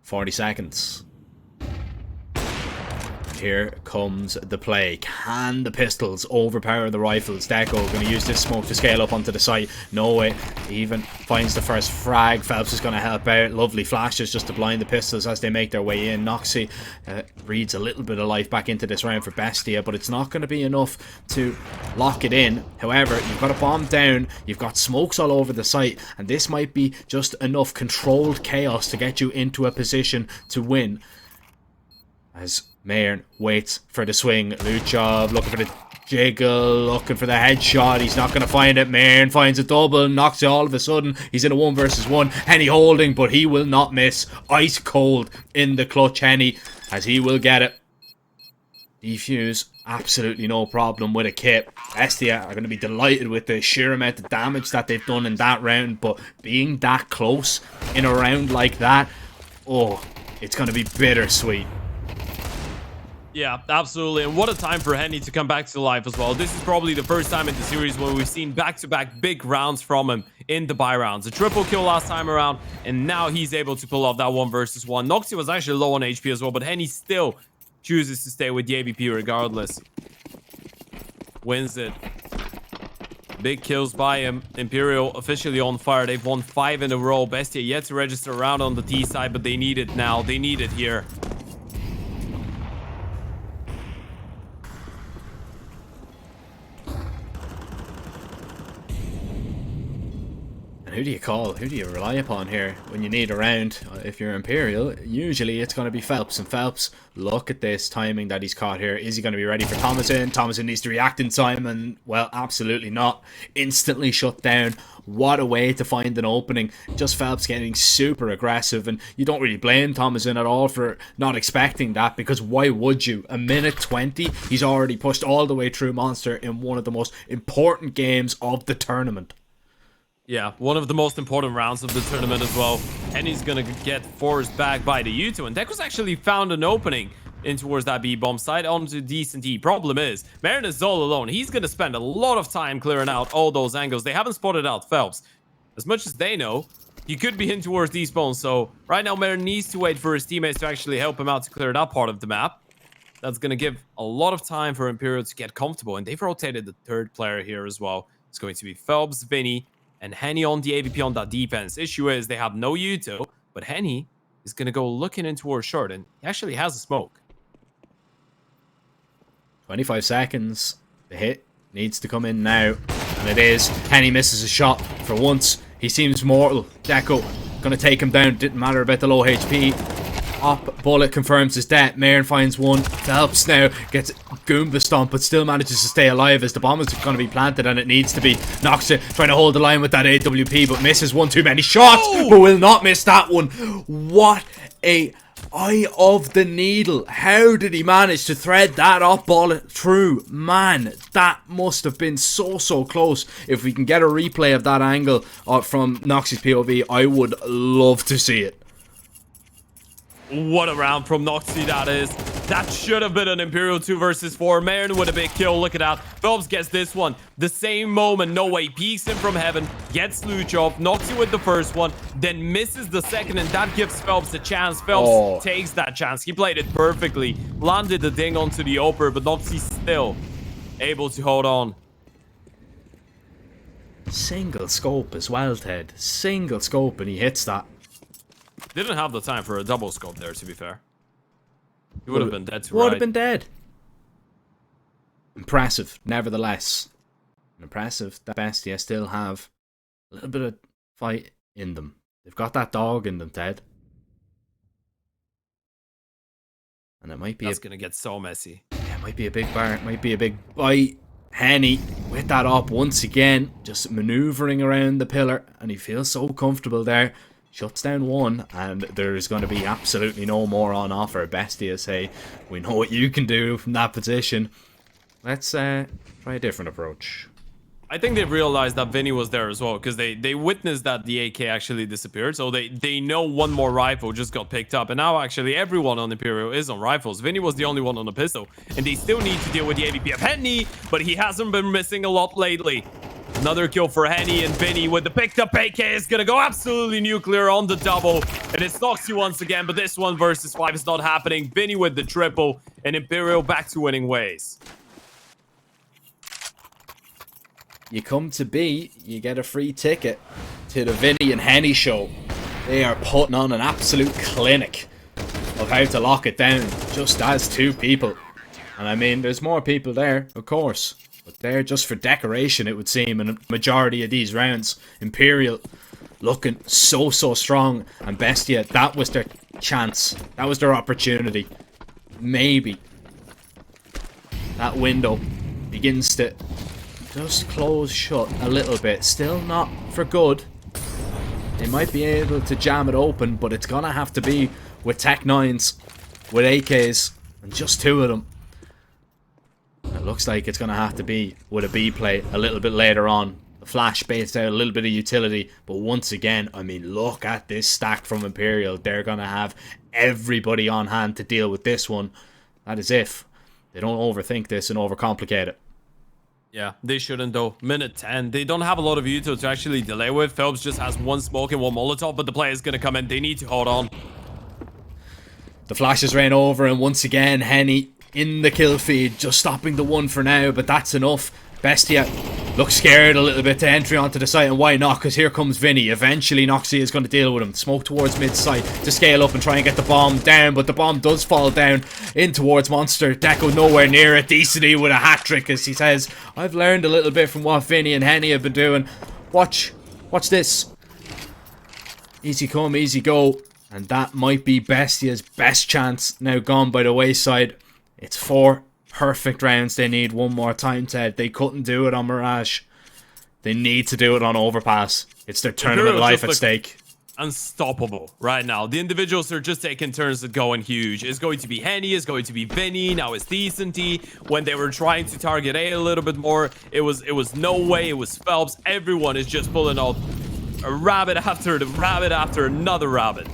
40 seconds. Here comes the play. Can the pistols overpower the rifles? Deco going to use this smoke to scale up onto the site. No way. Even finds the first frag. Phelps is going to help out. Lovely flashes just to blind the pistols as they make their way in. Noxie reads a little bit of life back into this round for Bestia, but it's not going to be enough to lock it in. However, you've got a bomb down. You've got smokes all over the site, and this might be just enough controlled chaos to get you into a position to win. As Mayern waits for the swing. Luchov looking for the jiggle, looking for the headshot. He's not going to find it. Mayern finds a double, knocks it all of a sudden. He's in a 1 versus 1. Henny holding, but he will not miss. Ice cold in the clutch, Henny, as he will get it. Defuse, absolutely no problem with a kit. Bestia are going to be delighted with the sheer amount of damage that they've done in that round, but being that close in a round like that, oh, it's going to be bittersweet. Yeah, absolutely. And what a time for Henny to come back to life as well. This is probably the first time in the series where we've seen back-to-back big rounds from him in the buy rounds. A triple kill last time around, and now he's able to pull off that 1 versus 1. Noxie was actually low on HP as well, but Henny still chooses to stay with the AVP regardless. Wins it. Big kills by him. Imperial officially on fire. They've won 5 in a row. Bestia yet to register around on the T side, but they need it now. They need it here. Who do you call? Who do you rely upon here when you need a round? If you're Imperial, usually it's going to be Phelps. And Phelps, look at this timing that he's caught here. Is he going to be ready for Thomason? Thomason needs to react in time, and, well, absolutely not. Instantly shut down. What a way to find an opening. Just Phelps getting super aggressive, and you don't really blame Thomason at all for not expecting that, because why would you? A minute 20, he's already pushed all the way through Monster in one of the most important games of the tournament. Yeah, one of the most important rounds of the tournament as well. And he's going to get forced back by the U2. And Deco's actually found an opening in towards that B-bomb side onto decent E. Problem is, Mayern is all alone. He's going to spend a lot of time clearing out all those angles. They haven't spotted out Phelps. As much as they know, he could be in towards these bones. So right now, Mayern needs to wait for his teammates to actually help him out to clear that part of the map. That's going to give a lot of time for Imperial to get comfortable. And they've rotated the third player here as well. It's going to be Phelps, Vinny, and Henny on the AVP on that defense. Issue is they have no Yuto, but Henny is going to go looking in towards short, and he actually has a smoke. 25 seconds. The hit needs to come in now, and it is. Henny misses a shot for once. He seems mortal. Deco going to take him down. Didn't matter about the low HP. Up bullet confirms his death. Mayern finds one. Phelps now gets Goomba stomp, but still manages to stay alive as the bomb is going to be planted, and it needs to be. Noxie trying to hold the line with that AWP, but misses one too many shots, but will not miss that one. What a eye of the needle. How did he manage to thread that up bullet through? Man, that must have been so close. If we can get a replay of that angle from Noxie's POV, I would love to see it. What a round from Noxie that is. That should have been an Imperial 2 versus 4. Mayern with a big kill. Look at that. Phelps gets this one. The same moment. No way. Peeks him from heaven. Gets Luchov. Noxie with the first one. Then misses the second. And that gives Phelps a chance. Phelps takes that chance. He played it perfectly. Landed the ding onto the upper. But Noxie still able to hold on. Single scope as well, Ted. Single scope, and he hits that. Didn't have the time for a double scope there, to be fair. He would have been dead to Would have been dead. Impressive, nevertheless. Impressive that Bestia still have a little bit of fight in them. They've got that dog in them, Ted. And it might be... That's going to get so messy. Yeah, it might be a big bar. It might be a big bite. Henny with that up once again. Just maneuvering around the pillar. And he feels so comfortable there. Shuts down one, and there's going to be absolutely no more on offer. Bestia say, we know what you can do from that position. Let's try a different approach. I think they've realized that Vinny was there as well, because they witnessed that the AK actually disappeared, so they know one more rifle just got picked up, and now actually everyone on Imperial is on rifles. Vinny was the only one on a pistol, and they still need to deal with the AVP of Henny, but he hasn't been missing a lot lately. Another kill for Henny, and Vinny with the picked up AK is gonna go absolutely nuclear on the double. And it's Noxy once again, but this one versus 5 is not happening. Vinny with the triple, and Imperial back to winning ways. You come to B, you get a free ticket to the Vinny and Henny show. They are putting on an absolute clinic of how to lock it down, just as 2 people. And I mean, there's more people there, of course. But they're just for decoration, it would seem, in a majority of these rounds. Imperial looking so strong. And Bestia, that was their chance. That was their opportunity. Maybe that window begins to just close shut a little bit. Still not for good. They might be able to jam it open, but it's gonna have to be with Tech 9s, with AKs, and just 2 of them. It looks like it's gonna have to be with a B play a little bit later on. The flash baits out a little bit of utility, but once again, I mean, look at this stack from Imperial. They're gonna have everybody on hand to deal with this one. That is if they don't overthink this and overcomplicate it. Yeah, they shouldn't though. Minute 10. They don't have a lot of util to actually delay with. Phelps just has 1 smoke and 1 Molotov, but the player is going to come in. They need to hold on. The flashes ran over, and once again, Henny in the kill feed, just stopping the 1 for now, but that's enough. Bestia looks scared a little bit to entry onto the site, and why not? Because here comes Vinny. Eventually, Noxy is going to deal with him. Smoke towards mid-site to scale up and try and get the bomb down, but the bomb does fall down in towards Monster. Deco nowhere near it. Decently with a hat-trick, as he says, I've learned a little bit from what Vinny and Henny have been doing. Watch this. Easy come, easy go. And that might be Bestia's best chance, now gone by the wayside. It's 4 perfect rounds they need one more time, Ted. They couldn't do it on Mirage. They need to do it on Overpass. It's their tournament life at stake. Unstoppable right now. The individuals are just taking turns at going huge. It's going to be Henny, it's going to be Vinny, now it's Decenty. When they were trying to target A little bit more, it was no way, it was Phelps. Everyone is just pulling out a rabbit after another rabbit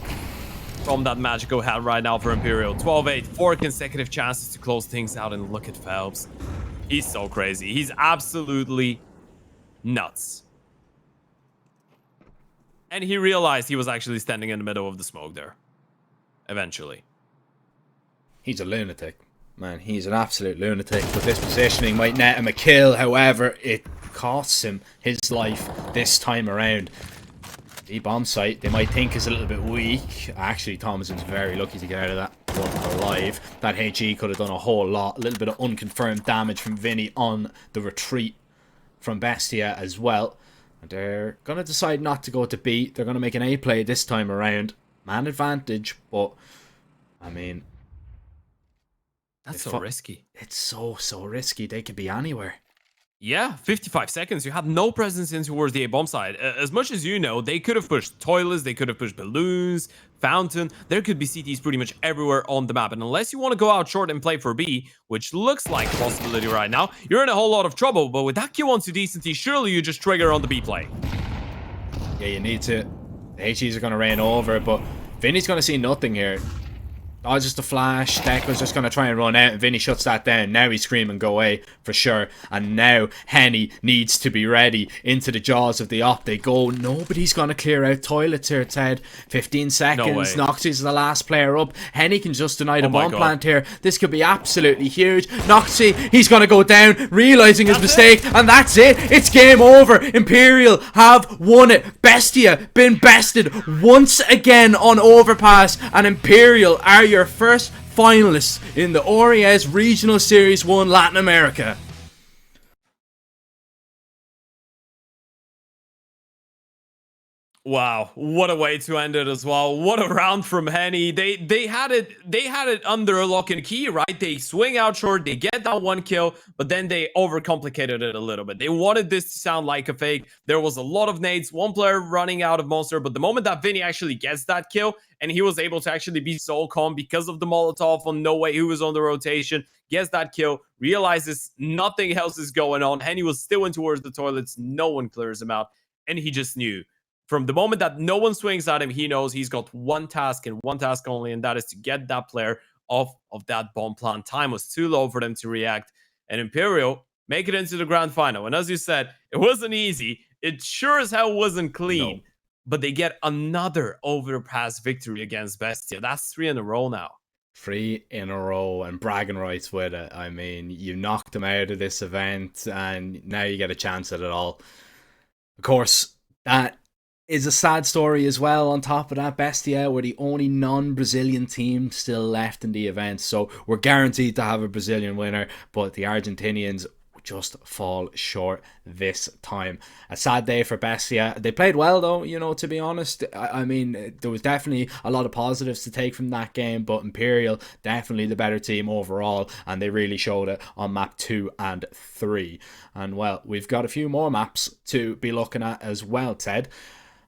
from that magical hat right now for Imperial. 12-8, 4 consecutive chances to close things out, and look at Phelps. He's so crazy. He's absolutely nuts. And he realized he was actually standing in the middle of the smoke there. Eventually. He's a lunatic. Man, he's an absolute lunatic. But this positioning might net him a kill. However, it costs him his life this time around. The bomb site, they might think is a little bit weak. Actually, Thomason's very lucky to get out of that one alive. That HE could have done a whole lot. A little bit of unconfirmed damage from Vinny on the retreat from Bestia as well. And they're going to decide not to go to B. They're going to make an A play this time around. Man advantage, but I mean, that's so risky. It's so risky. They could be anywhere. Yeah, 55 seconds. You had no presence in towards the A-bomb side. As much as you know, they could have pushed toilets, they could have pushed balloons, fountain. There could be CTs pretty much everywhere on the map. And unless you want to go out short and play for B, which looks like a possibility right now, you're in a whole lot of trouble. But with that Q onto Decenty, surely you just trigger on the B play. Yeah, you need to. The HEs are going to rain over, but Vinny's going to see nothing here. Dodges the flash. Deco's just going to try and run out, and Vinny shuts that down. Now he's screaming go away for sure. And now Henny needs to be ready. Into the jaws of the op they go. Nobody's going to clear out toilets here, Ted. 15 seconds. No Noxy's the last player up. Henny can just deny the bomb plant here. This could be absolutely huge. Noxy, he's going to go down, realizing his mistake, and that's it. It's game over. Imperial have won it. Bestia been bested once again on Overpass, and Imperial are your first finalists in the Oriez Regional Series 1 Latin America. Wow, what a way to end it as well. What a round from Henny. They had it under a lock and key, right? They swing out short, they get that 1 kill, but then they overcomplicated it a little bit. They wanted this to sound like a fake. There was a lot of nades, 1 player running out of Monster, but the moment that Vinny actually gets that kill, and he was able to actually be so calm because of the Molotov on No Way, who was on the rotation, gets that kill, realizes nothing else is going on. Henny was still in towards the toilets, no one clears him out, and he just knew. From the moment that no one swings at him, he knows he's got one task and one task only, and that is to get that player off of that bomb plant. Time was too low for them to react. And Imperial make it into the grand final. And as you said, it wasn't easy. It sure as hell wasn't clean. No. But they get another overpass victory against Bestia. That's 3 in a row now. 3 in a row and bragging rights with it. I mean, you knocked them out of this event and now you get a chance at it all. Of course, that is a sad story as well. On top of that, Bestia were the only non-Brazilian team still left in the event. So we're guaranteed to have a Brazilian winner, but the Argentinians just fall short this time. A sad day for Bestia. They played well though, you know, to be honest. I mean, there was definitely a lot of positives to take from that game, but Imperial definitely the better team overall, and they really showed it on map 2 and 3. And well, we've got a few more maps to be looking at as well, Ted.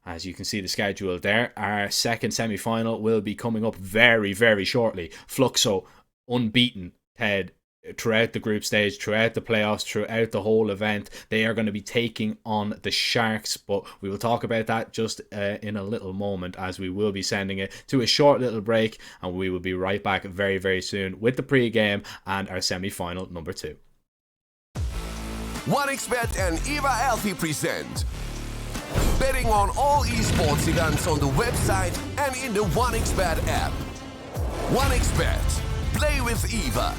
As you can see the schedule there, our second semi-final will be coming up very, very shortly. Fluxo, unbeaten, Ted, throughout the group stage, throughout the playoffs, throughout the whole event. They are going to be taking on the Sharks, but we will talk about that just in a little moment, as we will be sending it to a short little break, and we will be right back very, very soon with the pre-game and our semi-final number 2. 1xBet and EVA Alfie present betting on all esports events on the website and in the 1xBet app. 1xBet, play with EVA.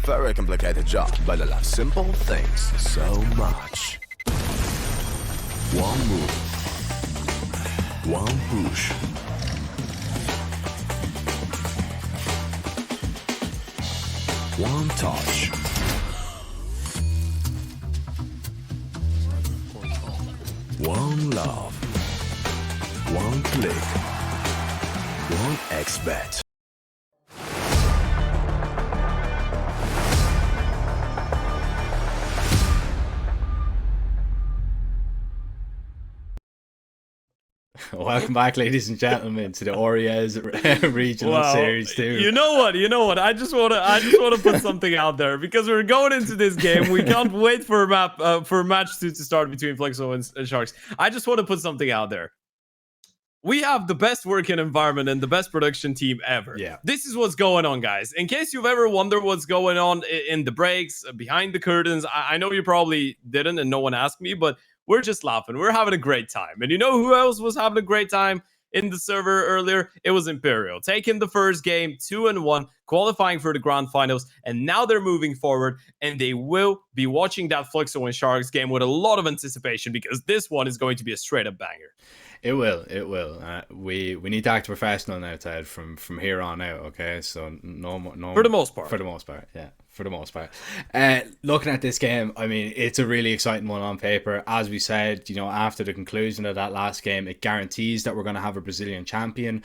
very complicated job, but I love simple things so much. One move, one push. One touch. One love. One click. One XBet. Welcome back, ladies and gentlemen, to the Oriez Regional Series 2. You know what? I just wanna put something out there because we're going into this game. We can't wait for match 2 to start between Fluxo and Sharks. I just want to put something out there. We have the best working environment and the best production team ever. Yeah. This is what's going on, guys. In case you've ever wondered what's going on in the breaks, behind the curtains, I know you probably didn't and no one asked me, but we're just laughing. We're having a great time. And you know who else was having a great time in the server earlier? It was Imperial. Taking the first game, 2-1, qualifying for the grand finals, and now they're moving forward, and they will be watching that Fluxo and Sharks game with a lot of anticipation because this one is going to be a straight-up banger. It will. We need to act professional now, Ted, from here on out, okay? So no more. For the most part. For the most part, yeah. For the most part. Looking at this game, I mean, it's a really exciting one on paper. As we said, you know, after the conclusion of that last game, it guarantees that we're going to have a Brazilian champion,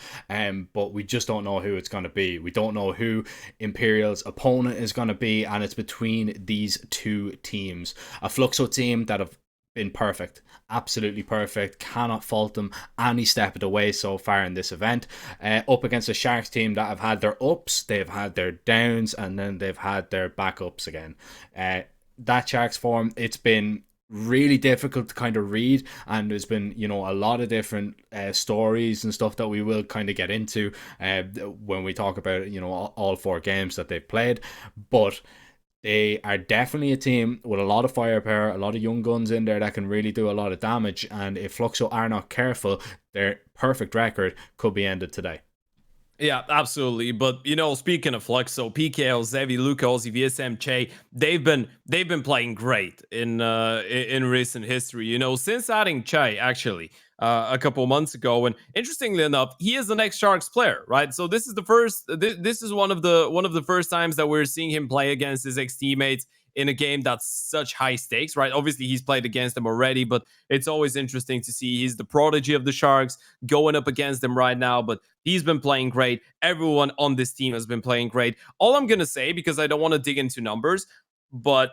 but we just don't know who it's going to be. We don't know who Imperial's opponent is going to be, and it's between these two teams. A Fluxo team that have been perfect, absolutely perfect, cannot fault them any step of the way so far in this event, up against a Sharks team that have had their ups, they've had their downs, and then they've had their backups again. That Sharks form, it's been really difficult to kind of read, and there's been, you know, a lot of different stories and stuff that we will kind of get into when we talk about, you know, all 4 games that they've played. But they are definitely a team with a lot of firepower, a lot of young guns in there that can really do a lot of damage. And if Fluxo are not careful, their perfect record could be ended today. Yeah, absolutely. But, you know, speaking of Fluxo, PKL, Zevi, Luca, Ozzy, VSM, Che, they've been playing great in recent history. You know, since adding Che, actually, a couple months ago, and interestingly enough, he is the next Sharks player, right? So this is the first. This is one of the first times that we're seeing him play against his ex-teammates in a game that's such high stakes, right? Obviously, he's played against them already, but it's always interesting to see he's the prodigy of the Sharks going up against them right now, but he's been playing great. Everyone on this team has been playing great. All I'm going to say, because I don't want to dig into numbers, but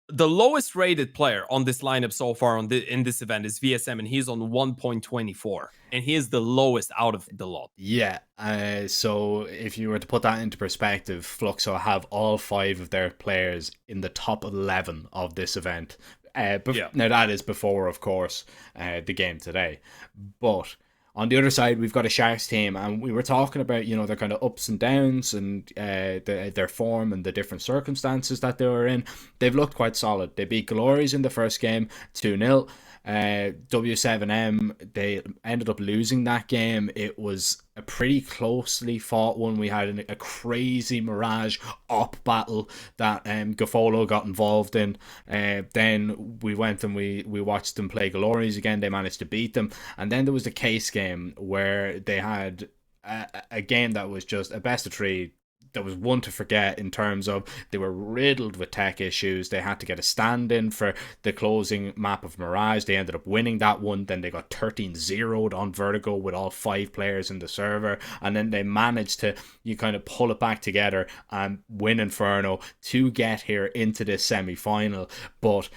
the lowest rated player on this lineup so far in this event is VSM, and he's on 1.24, and he is the lowest out of the lot. Yeah, so if you were to put that into perspective, Fluxo have all 5 of their players in the top 11 of this event. Now that is before, of course, the game today. But on the other side, we've got a Sharks team, and we were talking about, you know, their kind of ups and downs and their form and the different circumstances that they were in. They've looked quite solid. They beat Glories in the first game 2-0. W7M, they ended up losing that game. It was a pretty closely fought one. We had a crazy Mirage op battle that Gaffolo got involved in. Then we went and we watched them play Glories again. They managed to beat them. And then there was the case game where they had a game that was just a best of 3. That was one to forget in terms of they were riddled with tech issues. They had to get a stand-in for the closing map of Mirage. They ended up winning that one. Then they got 13-0'd on Vertigo with all 5 players in the server. And then they managed to, you kind of pull it back together and win Inferno to get here into this semi-final. But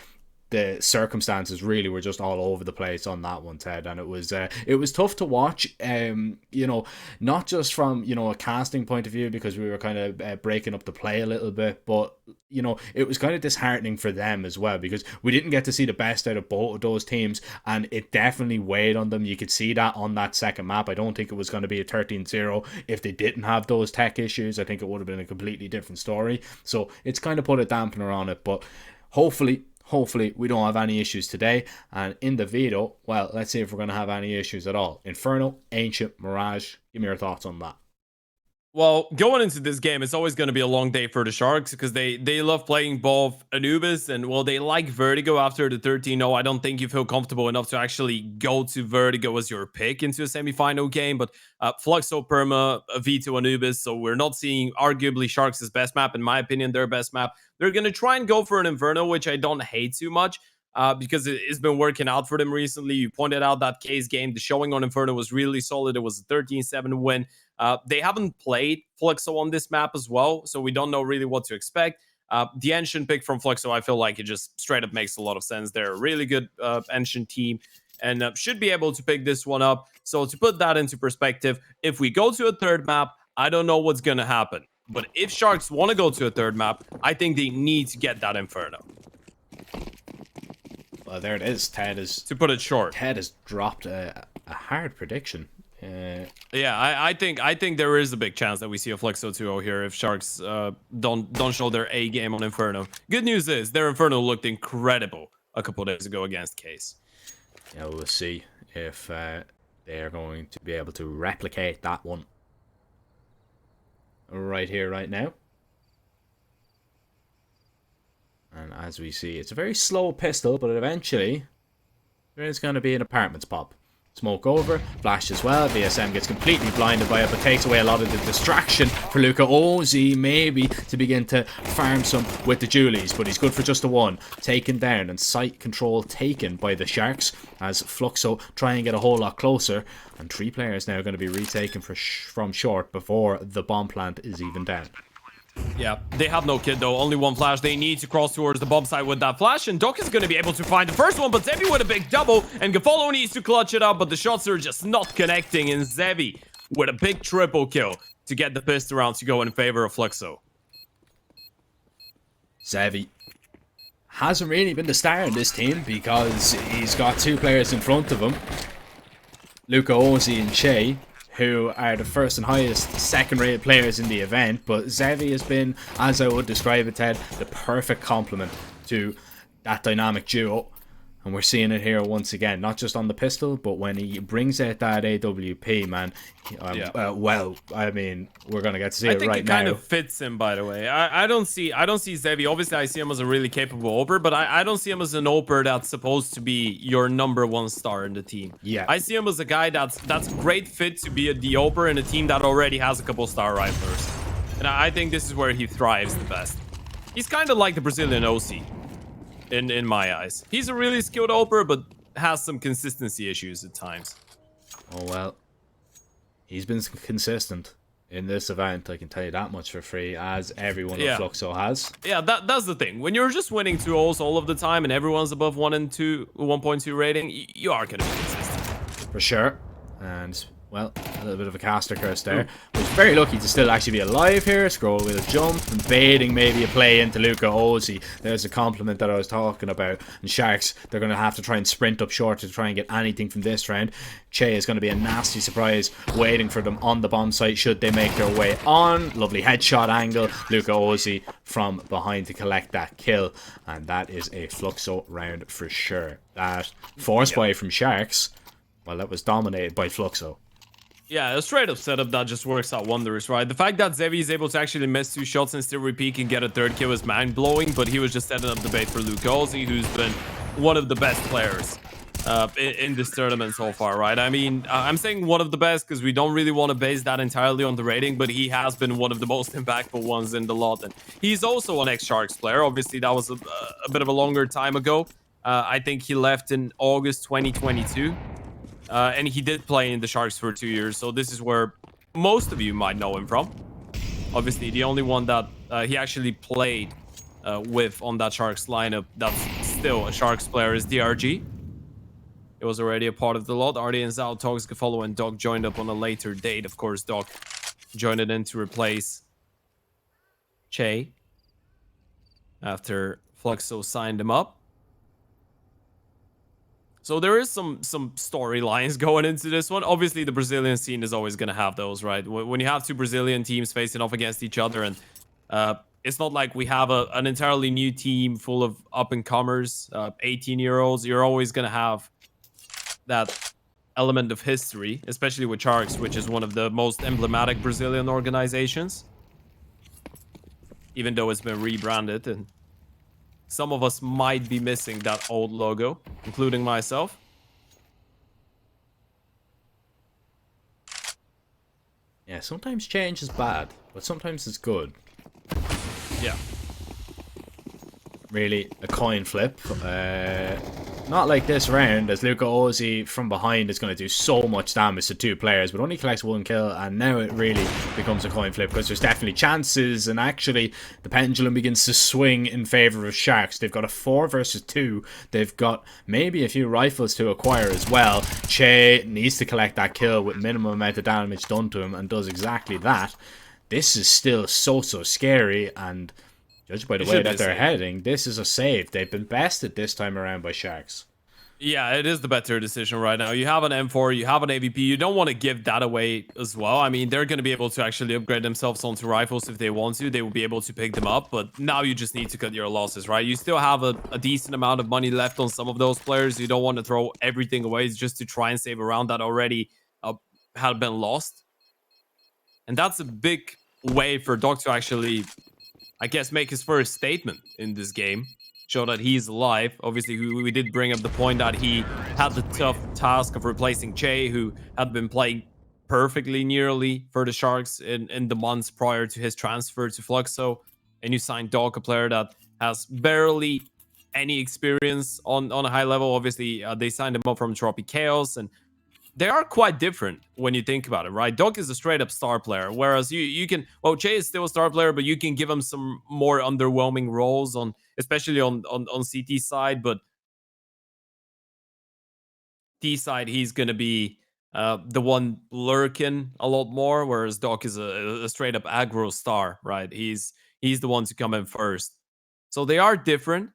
the circumstances really were just all over the place on that one, Ted, and it was tough to watch, you know, not just from, you know, a casting point of view, because we were kind of breaking up the play a little bit, but, you know, it was kind of disheartening for them as well, because we didn't get to see the best out of both of those teams, and it definitely weighed on them. You could see that on that second map. I don't think it was going to be a 13-0 if they didn't have those tech issues. I think it would have been a completely different story, so it's kind of put a dampener on it, but hopefully we don't have any issues today. And in the veto, well, let's see if we're going to have any issues at all. Inferno, Ancient, Mirage. Give me your thoughts on that. Well, going into this game, it's always going to be a long day for the Sharks because they love playing both Anubis and, well, they like Vertigo after the 13-0. I don't think you feel comfortable enough to actually go to Vertigo as your pick into a semifinal game, but Fluxo, Perma, Vito, Anubis, so we're not seeing arguably Sharks' best map, in my opinion, their best map. They're going to try and go for an Inferno, which I don't hate too much. Because it's been working out for them recently. You pointed out that case game. The showing on Inferno was really solid. It was a 13-7 win. They haven't played Fluxo on this map as well, so we don't know really what to expect. The Ancient pick from Fluxo, I feel like it just straight up makes a lot of sense. They're a really good Ancient team and should be able to pick this one up. So to put that into perspective, if we go to a third map, I don't know what's going to happen. But if Sharks want to go to a third map, I think they need to get that Inferno. Well, there it is. Ted is, to put it short, Ted has dropped a hard prediction. Yeah, I think there is a big chance that we see a Fluxo 2-0 here if Sharks don't show their A game on Inferno. Good news is their Inferno looked incredible a couple days ago against Case. Yeah, we'll see if they are going to be able to replicate that one right here, right now. And as we see, it's a very slow pistol, but eventually there is going to be an apartments pop. Smoke over, flash as well. VSM gets completely blinded by it, but takes away a lot of the distraction for Luca Ozzy, maybe to begin to farm some with the Julies, but he's good for just a one. Taken down and sight control taken by the Sharks as Fluxo try and get a whole lot closer. And 3 players now going to be retaken from short before the bomb plant is even down. Yeah, they have no kid though, only one flash. They need to cross towards the bomb site with that flash, and Doc is going to be able to find the first one, but Zevi with a big double, and Gafolo needs to clutch it up, but the shots are just not connecting, and Zevi with a big triple kill to get the pistol round to go in favor of Fluxo. Zevi hasn't really been the star in this team because he's got 2 players in front of him, Luca Ozzy and Che, who are the first and highest second-rated players in the event, but Zevi has been, as I would describe it, Ted, the perfect complement to that dynamic duo. And we're seeing it here once again, not just on the pistol, but when he brings out that AWP, man. Well, I mean, we're gonna get to see it right now. I think it kind of fits him, by the way. I don't see Zevi. Obviously, I see him as a really capable oper, but I don't see him as an oper that's supposed to be your #1 star in the team. Yeah, I see him as a guy that's great fit to be the oper in a team that already has a couple star riflers, and I think this is where he thrives the best. He's kind of like the Brazilian OC. In my eyes, he's a really skilled oper, but has some consistency issues at times. Oh well, he's been consistent in this event, I can tell you that much for free, as everyone of Fluxo has. Yeah, that's the thing. When you're just winning 2-0s all of the time and everyone's above 1.2 rating, you are gonna be consistent. For sure. And well, a little bit of a caster curse there. But he's very lucky to still actually be alive here. Scroll with a jump and baiting maybe a play into Luca Ozzy. There's a compliment that I was talking about. And Sharks, they're going to have to try and sprint up short to try and get anything from this round. Che is going to be a nasty surprise waiting for them on the bomb site should they make their way on. Lovely headshot angle. Luca Ozzy from behind to collect that kill. And that is a Fluxo round for sure. That force buy from Sharks, well, that was dominated by Fluxo. Yeah, a straight up setup that just works out wonders, right? The fact that Zevi is able to actually miss 2 shots and still repeat and get a 3rd kill is mind-blowing, but he was just setting up the bait for Luke Ozzy, who's been one of the best players in this tournament so far, right? I mean, I'm saying one of the best because we don't really want to base that entirely on the rating, but he has been one of the most impactful ones in the lot, and he's also an ex-Sharks player. Obviously, that was a bit of a longer time ago. I think he left in August 2022. And he did play in the Sharks for 2 years, so this is where most of you might know him from. Obviously, the only one that he actually played with on that Sharks lineup that's still a Sharks player is DRG. It was already a part of the lot. Artie and Zao, Togs, Gafolo, and Doc joined up on a later date. Of course, Doc joined it in to replace Che after Fluxo signed him up. So there is some storylines going into this one. Obviously, the Brazilian scene is always going to have those, right? When you have 2 Brazilian teams facing off against each other, and it's not like we have an entirely new team full of up-and-comers, 18-year-olds. You're always going to have that element of history, especially with Sharks, which is one of the most emblematic Brazilian organizations. Even though it's been rebranded, and some of us might be missing that old logo, including myself. Yeah, sometimes change is bad, but sometimes it's good. Yeah. Really, a coin flip. Not like this round, as Luca Ozzy from behind is going to do so much damage to 2 players, but only collects 1 kill, and now it really becomes a coin flip, because there's definitely chances, and actually, the pendulum begins to swing in favour of Sharks. They've got a 4 versus 2, they've got maybe a few rifles to acquire as well. Che needs to collect that kill with minimum amount of damage done to him, and does exactly that. This is still so scary, and judged by the way that they're heading, this is a save. They've been bested this time around by Sharks. Yeah, it is the better decision right now. You have an M4, you have an AVP. You don't want to give that away as well. I mean, they're going to be able to actually upgrade themselves onto rifles if they want to. They will be able to pick them up, but now you just need to cut your losses, right? You still have a decent amount of money left on some of those players. You don't want to throw everything away just to try and save a round that already had been lost. And that's a big way for Doc to actually, I guess, make his first statement in this game. Show that he's alive. Obviously, we did bring up the point that he had the tough task of replacing Che, who had been playing perfectly nearly for the Sharks in the months prior to his transfer to Fluxo. And you signed Doc, a player that has barely any experience on a high level. Obviously, they signed him up from Tropic Chaos, and they are quite different when you think about it, right? Doc is a straight-up star player, whereas you can... Well, Che is still a star player, but you can give him some more underwhelming roles, especially on CT side, but T side, he's going to be the one lurking a lot more, whereas Doc is a straight-up aggro star, right? He's the one to come in first. So they are different,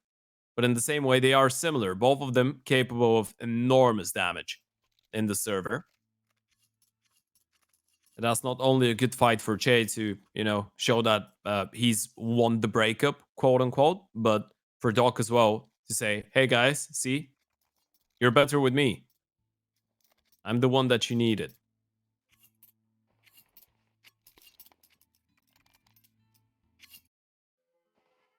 but in the same way, they are similar. Both of them capable of enormous damage in the server. And that's not only a good fight for Che to, show that he's won the breakup, quote unquote, but for Doc as well to say, hey guys, see, you're better with me. I'm the one that you needed.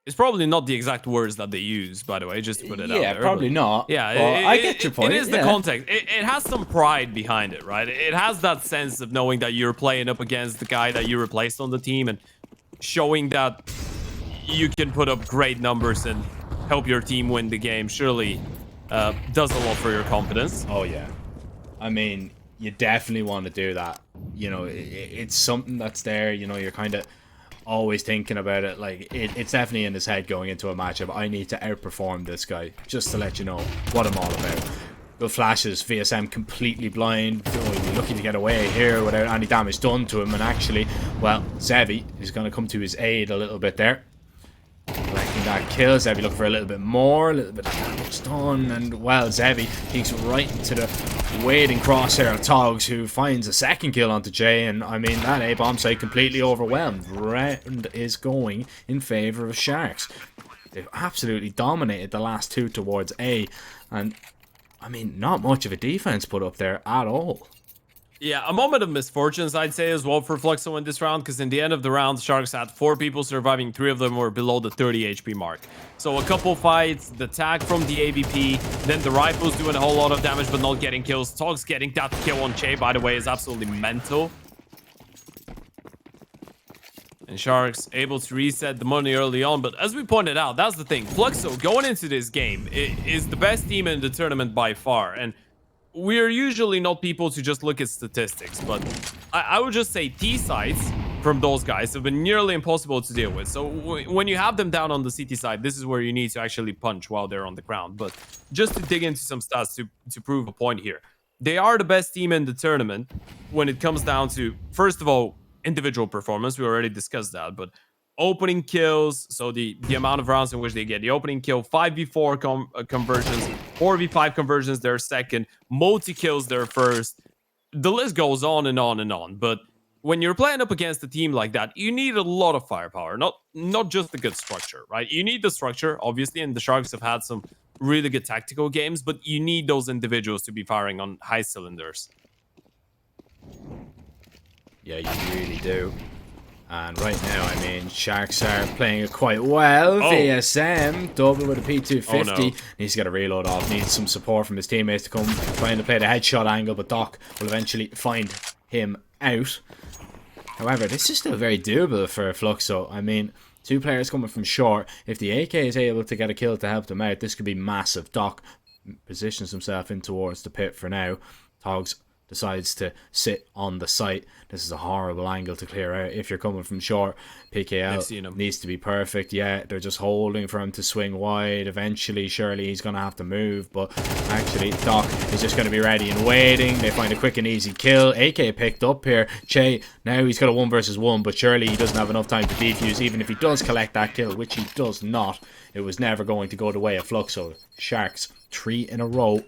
It's probably not the exact words that they use, by the way, just to put it out there. Yeah, probably not. Yeah, I get your point. It is the context. It has some pride behind it, right? It has that sense of knowing that you're playing up against the guy that you replaced on the team and showing that you can put up great numbers and help your team win the game. Surely does a lot for your confidence. Oh, yeah. I mean, you definitely want to do that. It's something that's there. You're kind of always thinking about it. Like, it's definitely in his head going into a matchup. I need to outperform this guy, just to let you know what I'm all about. Good flashes, VSM completely blind. Oh, lucky to get away here without any damage done to him. And actually, well, Zevi is going to come to his aid a little bit there. Collecting that kill. Zevi looking for a little bit more, a little bit of damage done, and well, Zevi peeks right into the waiting crosshair of Togs, who finds a second kill onto Jay, and I mean, that A-bomb site completely overwhelmed. Round is going in favour of Sharks. They've absolutely dominated the last 2 towards A, and I mean, not much of a defense put up there at all. Yeah, a moment of misfortunes, I'd say, as well for Fluxo in this round, because in the end of the round, Sharks had 4 people surviving, 3 of them were below the 30 HP mark. So a couple fights, the tag from the AVP, then the rifles doing a whole lot of damage but not getting kills. Togs getting that kill on Che, by the way, is absolutely mental. And Sharks able to reset the money early on, but as we pointed out, that's the thing. Fluxo, going into this game, is the best team in the tournament by far, and we're usually not people to just look at statistics, but I would just say T-sides from those guys have been nearly impossible to deal with. So when you have them down on the CT side, this is where you need to actually punch while they're on the ground. But just to dig into some stats to prove a point here, they are the best team in the tournament when it comes down to, first of all, individual performance. We already discussed that, but opening kills, so the amount of rounds in which they get the opening kill, 5v4 conversions, 4v5 conversions, their second, multi-kills their first. The list goes on and on and on, but when you're playing up against a team like that, you need a lot of firepower, not just the good structure, right? You need the structure, obviously, and the Sharks have had some really good tactical games, but you need those individuals to be firing on high cylinders. Yeah, you really do. And right now, I mean, Sharks are playing it quite well. VSM, double with a P250. Needs to get a reload off. Needs some support from his teammates to come trying to play the headshot angle, but Doc will eventually find him out. However, this is still very doable for Fluxo. I mean, 2 players coming from short. If the AK is able to get a kill to help them out, this could be massive. Doc positions himself in towards the pit for now. Togs decides to sit on the site. This is a horrible angle to clear out if you're coming from short. PKL needs to be perfect. Yeah, they're just holding for him to swing wide. Eventually, surely he's going to have to move, but actually Doc is just going to be ready and waiting. They find a quick and easy kill. AK picked up here. Che, now he's got a 1 versus 1, but surely he doesn't have enough time to defuse. Even if he does collect that kill, which he does not, it was never going to go the way of Fluxo. Sharks 3 in a row.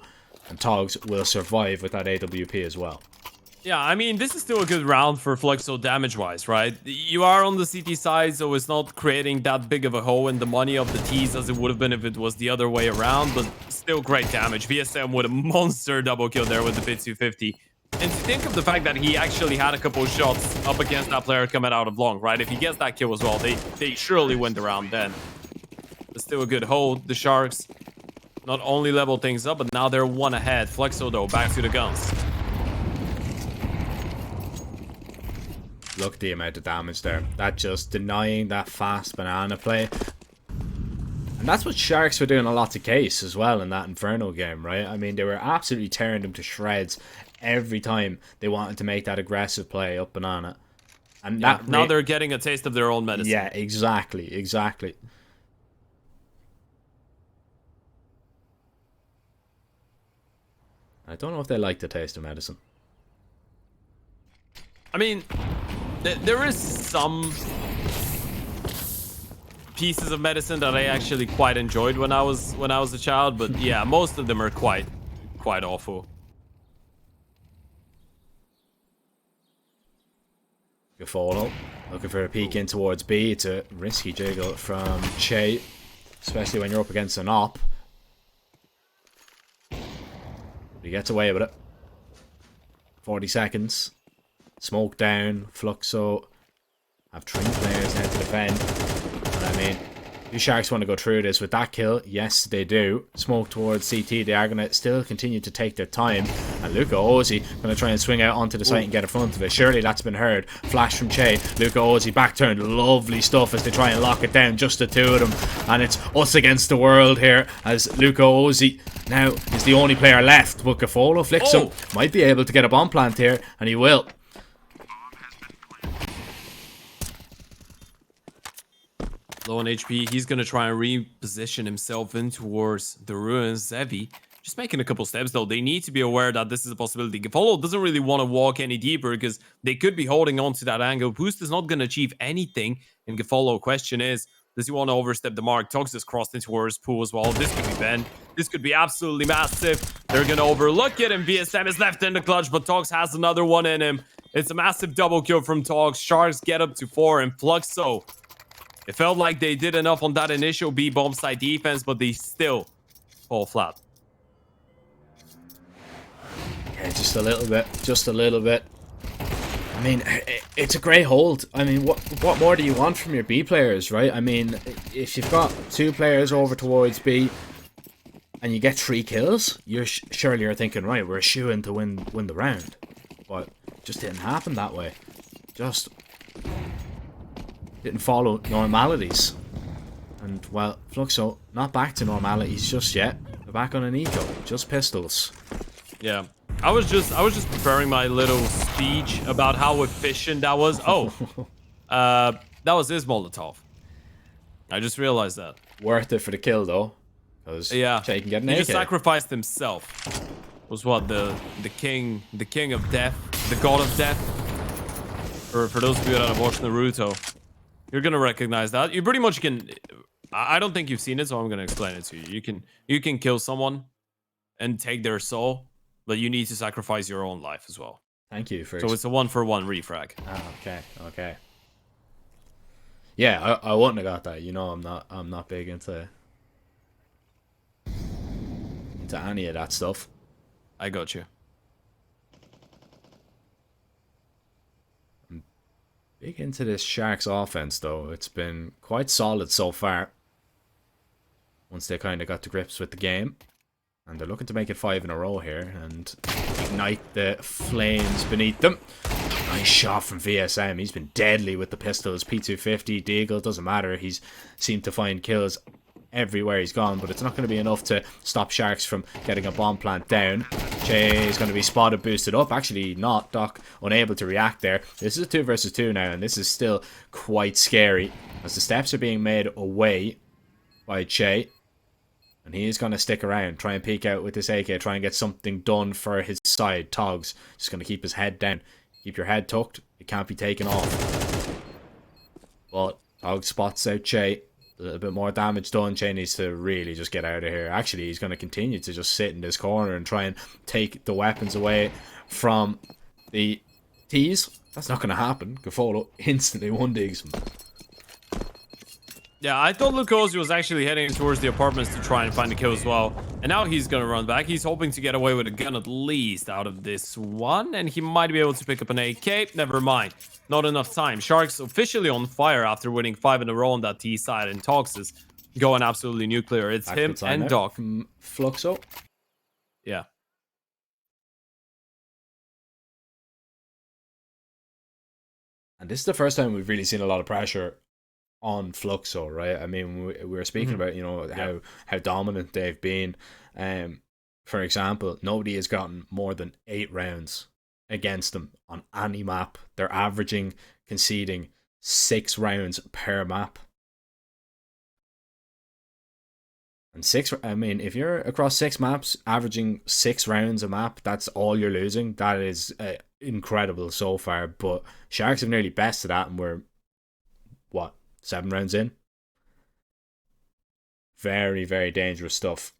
And Togs will survive with that AWP as well. Yeah, I mean, this is still a good round for Fluxo damage-wise, right? You are on the CT side, so it's not creating that big of a hole in the money of the Ts as it would have been if it was the other way around, but still great damage. VSM with a monster double kill there with the Pit 250. And to think of the fact that he actually had a couple of shots up against that player coming out of long, right? If he gets that kill as well, they surely win the round then. But still a good hold. The Sharks not only level things up, but now they're 1 ahead. Fluxo, though, back to the guns. Look at the amount of damage there. That just denying that fast banana play. And that's what Sharks were doing a lot to Case as well in that Inferno game, right? I mean, they were absolutely tearing them to shreds every time they wanted to make that aggressive play up banana. And yeah, now they're getting a taste of their own medicine. Yeah, exactly, exactly. I don't know if they like the taste of medicine. I mean, there is some pieces of medicine that I actually quite enjoyed when I was a child, but yeah, most of them are quite awful. Good follow. Looking for a peek in towards B. It's a risky jiggle from Che, especially when you're up against an op. He gets away with it. 40 seconds. Smoke down. Fluxo have 3 players now to defend. And I mean, do Sharks want to go through this with that kill? Yes, they do. Smoke towards CT. They are going to still continue to take their time. And Luca Ozzy going to try and swing out onto the site and get in front of it. Surely that's been heard. Flash from Che. Luca Ozzy back turn. Lovely stuff as they try and lock it down. Just the 2 of them. And it's us against the world here as Luca Ozzy now is the only player left. But Gafolo Fluxo might be able to get a bomb plant here. And he will. Low on HP, he's going to try and reposition himself in towards the ruins. Zevi just making a couple steps, though. They need to be aware that this is a possibility. Gafolo doesn't really want to walk any deeper because they could be holding on to that angle. Boost is not going to achieve anything. And Gafolo, question is, does he want to overstep the mark? Togs is crossed into towards pool as well. This could be Ben. This could be absolutely massive. They're going to overlook it, and VSM is left in the clutch, but Togs has another one in him. It's a massive double kill from Togs. Sharks get up to 4, and Fluxo, it felt like they did enough on that initial B-bomb side defense, but they still fall flat. Yeah, just a little bit. Just a little bit. I mean, it's a great hold. I mean, what more do you want from your B players, right? I mean, if you've got 2 players over towards B and you get 3 kills, surely you're thinking, right, we're shooing to win the round. But it just didn't happen that way. Just didn't follow normalities. And, well, Fluxo, not back to normalities just yet. They're back on an eco. Just pistols. Yeah. I was just preparing my little speech about how efficient that was. Oh. That was his Molotov. I just realized that. Worth it for the kill, though. Because yeah. Jay can get an He AK. just sacrificed himself. Was what? The king of death? The god of death? For those of you that have watched Naruto, you're gonna recognize that. You pretty much can. I don't think you've seen it, so I'm gonna explain it to you. You can kill someone and take their soul, but you need to sacrifice your own life as well. Thank you for. So it's a 1-for-1 refrag. Ah, okay. Yeah, I wouldn't have got that. You know, I'm not big into any of that stuff. I got you. Big into this Sharks offense, though. It's been quite solid so far. Once they kind of got to grips with the game. And they're looking to make it 5 in a row here. And ignite the flames beneath them. Nice shot from VSM. He's been deadly with the pistols. P250, Deagle, doesn't matter. He's seemed to find kills everywhere he's gone, but it's not going to be enough to stop Sharks from getting a bomb plant down. Jay is going to be spotted, boosted up. Actually not. Doc unable to react there. This is a 2 versus 2 now, and this is still quite scary as the steps are being made away by Che. And he is going to stick around, try and peek out with this AK, try and get something done for his side. Togs just going to keep his head down. Keep your head tucked. It can't be taken off. But Togs spots out Che. A little bit more damage done. Che needs to really just get out of here. Actually, he's going to continue to just sit in this corner and try and take the weapons away from the T's. That's not going to happen. Gafolo instantly one-digs him. Yeah, I thought Lukosi was actually heading towards the apartments to try and find a kill as well. And now he's going to run back. He's hoping to get away with a gun at least out of this one. And he might be able to pick up an AK. Never mind. Not enough time. Sharks officially on fire after winning 5 in a row on that T side. And Tox is going absolutely nuclear. It's him and Doc. From Fluxo. Yeah. And this is the first time we've really seen a lot of pressure on Fluxo, right? I mean, we were speaking about, you know, how dominant they've been. For example, nobody has gotten more than 8 rounds against them on any map. They're averaging, conceding 6 rounds per map. And 6, I mean, if you're across 6 maps, averaging 6 rounds a map, that's all you're losing. That is incredible so far. But Sharks have nearly bested that, and we're, what, 7 rounds in? Very, very dangerous stuff.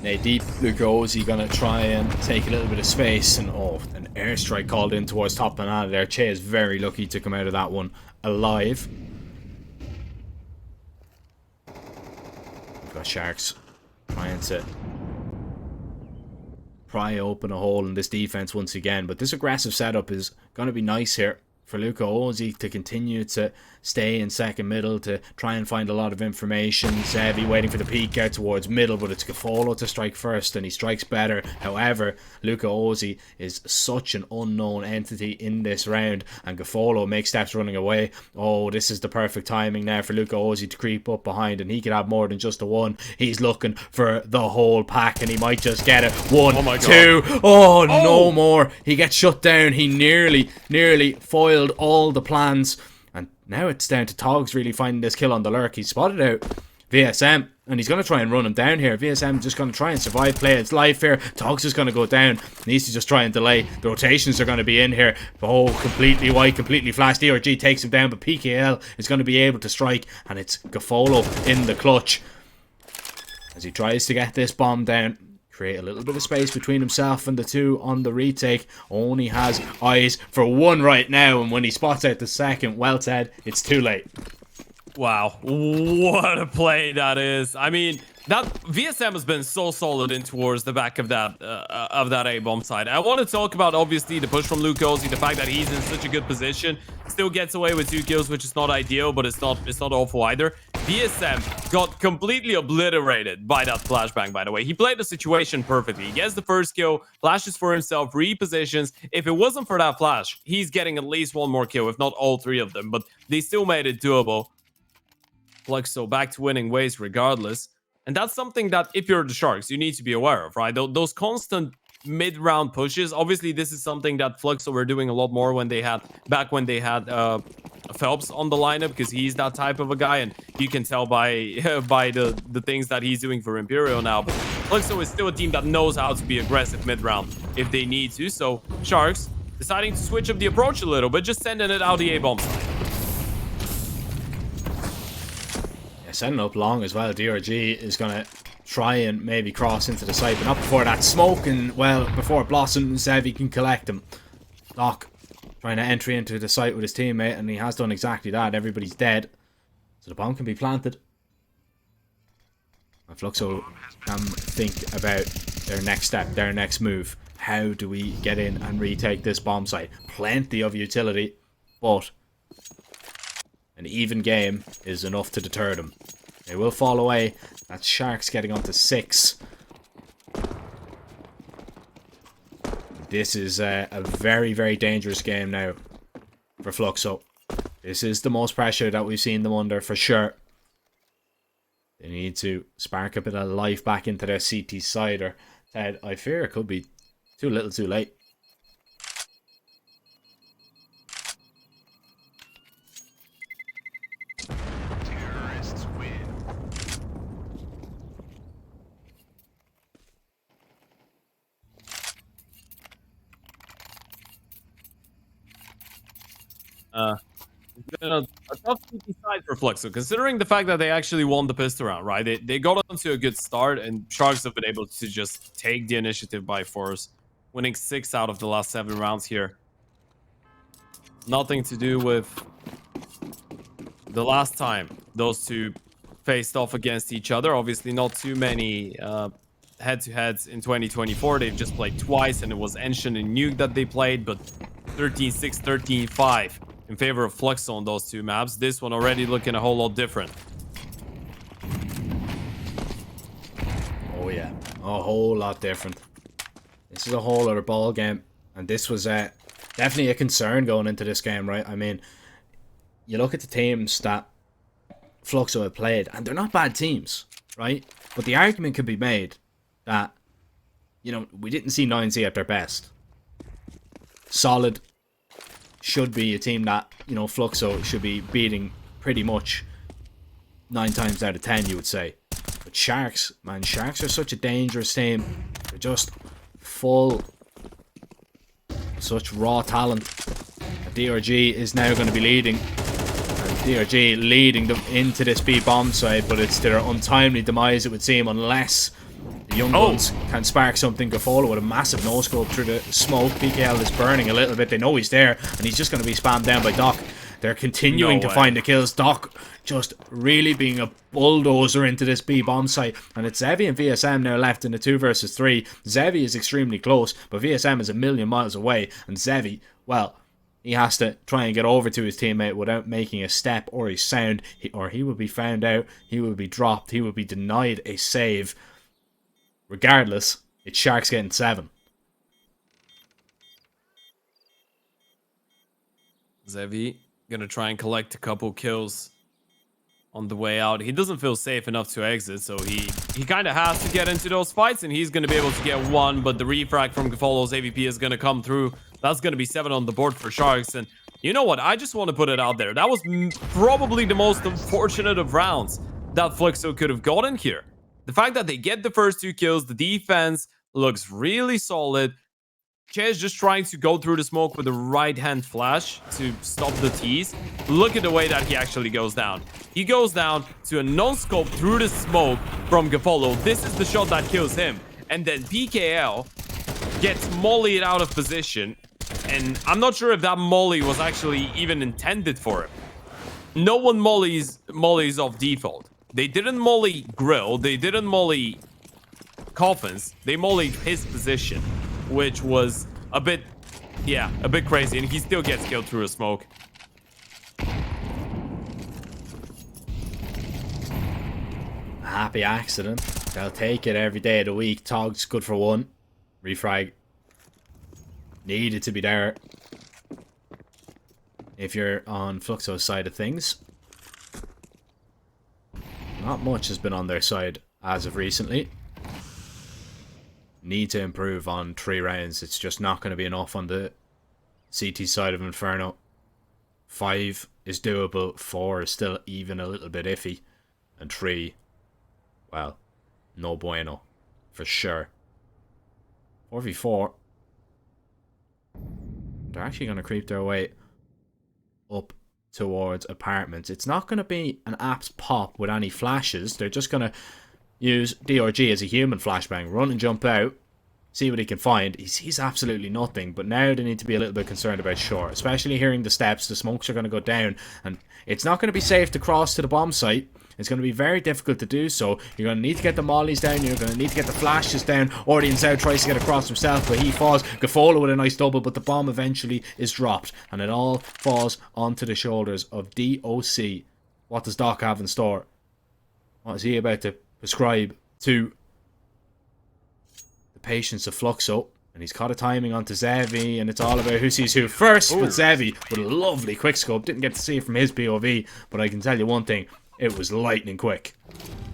Now deep Lugosi gonna try and take a little bit of space, and an airstrike called in towards top banana there. Che is very lucky to come out of that one alive. We've got Sharks trying to pry open a hole in this defense once again, but this aggressive setup is going to be nice here for Luca Ozzy to continue to stay in second middle, to try and find a lot of information. Sevi waiting for the peek out towards middle, but it's Gafolo to strike first, and he strikes better. However, Luca Ozzy is such an unknown entity in this round, and Gafolo makes steps running away. Oh, this is the perfect timing now for Luca Ozzy to creep up behind, and he could have more than just a one. He's looking for the whole pack, and he might just get it. 1, 2. Oh, no more. He gets shut down. He nearly foiled all the plans. And now it's down to Togs really finding this kill on the lurk. He's spotted out VSM, and he's going to try and run him down here. VSM just going to try and survive, play its life here. Togs is going to go down. Needs to just try and delay. The rotations are going to be in here. Oh, completely white, completely flash. DRG takes him down, but PKL is going to be able to strike, and it's Gafolo in the clutch as he tries to get this bomb down. Create a little bit of space between himself and the 2 on the retake. Only has eyes for 1 right now, and when he spots out the second, well said, it's too late. Wow, what a play that is. I mean, that VSM has been so solid in towards the back of that A-bomb side. I want to talk about, obviously, the push from Lukosi, the fact that he's in such a good position. Still gets away with 2 kills, which is not ideal, but it's not awful either. VSM got completely obliterated by that flashbang, by the way. He played the situation perfectly. He gets the first kill, flashes for himself, repositions. If it wasn't for that flash, he's getting at least 1 more kill, if not all 3 of them, but they still made it doable. Fluxo back to winning ways regardless. And that's something that, if you're the Sharks, you need to be aware of, right? Those constant mid-round pushes. Obviously, this is something that Fluxo were doing a lot more when they had Phelps on the lineup, because he's that type of a guy, and you can tell by the things that he's doing for Imperial now. But Fluxo is still a team that knows how to be aggressive mid-round if they need to. So Sharks deciding to switch up the approach a little bit, just sending it out the A-bomb side. setting up long as well. DRG is going to try and maybe cross into the site, but not before that smoke, and, well, before Blossom Zevi can collect him. Doc trying to enter into the site with his teammate, and he has done exactly that. Everybody's dead. So the bomb can be planted. And Fluxo can think about their next step, their next move. How do we get in and retake this bomb site? Plenty of utility, but an even game is enough to deter them. They will fall away. That's Sharks getting on to 6. This is a very, very dangerous game now for Fluxo. This is the most pressure that we've seen them under for sure. They need to spark a bit of life back into their CT side, or Ted, I fear it could be too little too late. Terrorists win. A tough side for Fluxo, considering the fact that they actually won the pistol round, right? They got onto a good start, and Sharks have been able to just take the initiative by force, winning 6 out of the last 7 rounds here. Nothing to do with the last time those two faced off against each other. Obviously, not too many head-to-heads in 2024. They've just played twice, and it was Enshin and Nuke that they played, but 13-6, 13-5 in favor of Fluxo on those 2 maps. This one already looking a whole lot different. Oh yeah, a whole lot different. This is a whole other ball game, and this was definitely a concern going into this game, right? I mean, you look at the teams that Fluxo have played, and they're not bad teams, right? But the argument could be made that, you know, we didn't see 9Z at their best. Solid should be a team that, you know, Fluxo should be beating pretty much 9 times out of 10, you would say. But Sharks, man, Sharks are such a dangerous team. They're just full of such raw talent. DRG is now going to be leading. And DRG leading them into this B bomb side, but it's their untimely demise, it would seem, unless the young guns can spark something. Gafolo with a massive no-scope through the smoke. PKL is burning a little bit. They know he's there, and he's just going to be spammed down by Doc. They're continuing to find the kills. Doc just really being a bulldozer into this B bomb site. And it's Zevi and VSM now left in the 2 versus 3. Zevi is extremely close, but VSM is a million miles away. And Zevi, well, he has to try and get over to his teammate without making a step or a sound, or he will be found out, he will be dropped, he will be denied a save. Regardless, it's Sharks getting 7. Zevi gonna try and collect a couple kills on the way out. He doesn't feel safe enough to exit, so he kind of has to get into those fights, and he's gonna be able to get 1, but the refrag from Gafolo's AVP is gonna come through. That's gonna be 7 on the board for Sharks, and you know what? I just want to put it out there. That was probably the most unfortunate of rounds that Fluxo could have gotten here. The fact that they get the first 2 kills, the defense looks really solid. Ches just trying to go through the smoke with the right-hand flash to stop the tease. Look at the way that he actually goes down. He goes down to a non-scope through the smoke from Gafolo. This is the shot that kills him. And then PKL gets mollied out of position. And I'm not sure if that molly was actually even intended for him. No one mollies off default. They didn't molly Grill. They didn't molly Coffins. They mollied his position, which was a bit crazy. And he still gets killed through a smoke. Happy accident. They'll take it every day of the week. Tog's good for 1. Refrag needed to be there if you're on Fluxo's side of things. Not much has been on their side as of recently. Need to improve on 3 rounds. It's just not going to be enough on the CT side of Inferno. 5 is doable. 4 is still even a little bit iffy. And 3, well, no bueno. For sure. 4v4. They're actually going to creep their way up towards apartments. It's not going to be an apps pop with any flashes. They're just going to use DRG as a human flashbang. Run and jump out. See what he can find. He sees absolutely nothing, but now they need to be a little bit concerned about short, especially hearing the steps. The smokes are going to go down, and it's not going to be safe to cross to the bomb site. It's going to be very difficult to do so. You're going to need to get the mollies down. You're going to need to get the flashes down. Audience out tries to get across himself, but he falls. Gafolo with a nice double, but the bomb eventually is dropped, and it all falls onto the shoulders of DOC. What does Doc have in store? What is he about to prescribe to patience of Fluxo? And he's caught a timing onto Zevi, and it's all about who sees who first. But Zevi with a lovely quick scope. Didn't get to see it from his POV, but I can tell you one thing, it was lightning quick.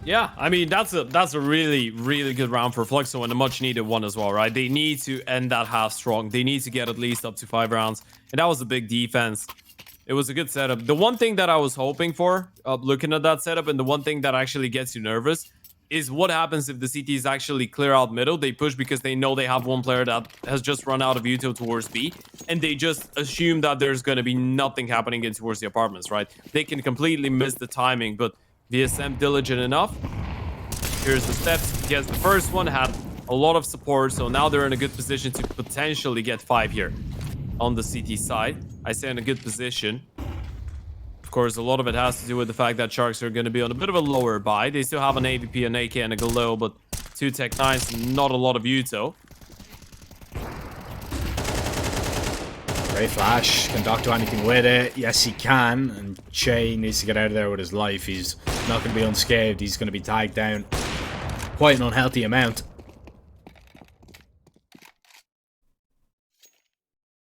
Yeah, I mean, that's a really, really good round for Fluxo, and a much needed one as well, right? They need to end that half strong. They need to get at least up to 5 rounds, and that was a big defense. It was a good setup. The one thing that I was hoping for, looking at that setup, and the one thing that actually gets you nervous, is what happens if the CTs actually clear out middle. They push because they know they have one player that has just run out of util towards B, and they just assume that there's going to be nothing happening in towards the apartments, right? They can completely miss the timing, but VSM diligent enough. Here's the steps. He has the first one, had a lot of support, so now they're in a good position to potentially get 5 here on the CT side. I say in a good position. Of course, a lot of it has to do with the fact that Sharks are going to be on a bit of a lower buy. They still have an AVP, an AK, and a Glow, but 2 Tech 9s, not a lot of util. Great flash. Can Doc do anything with it? Yes, he can. And Che needs to get out of there with his life. He's not going to be unscathed. He's going to be tagged down quite an unhealthy amount.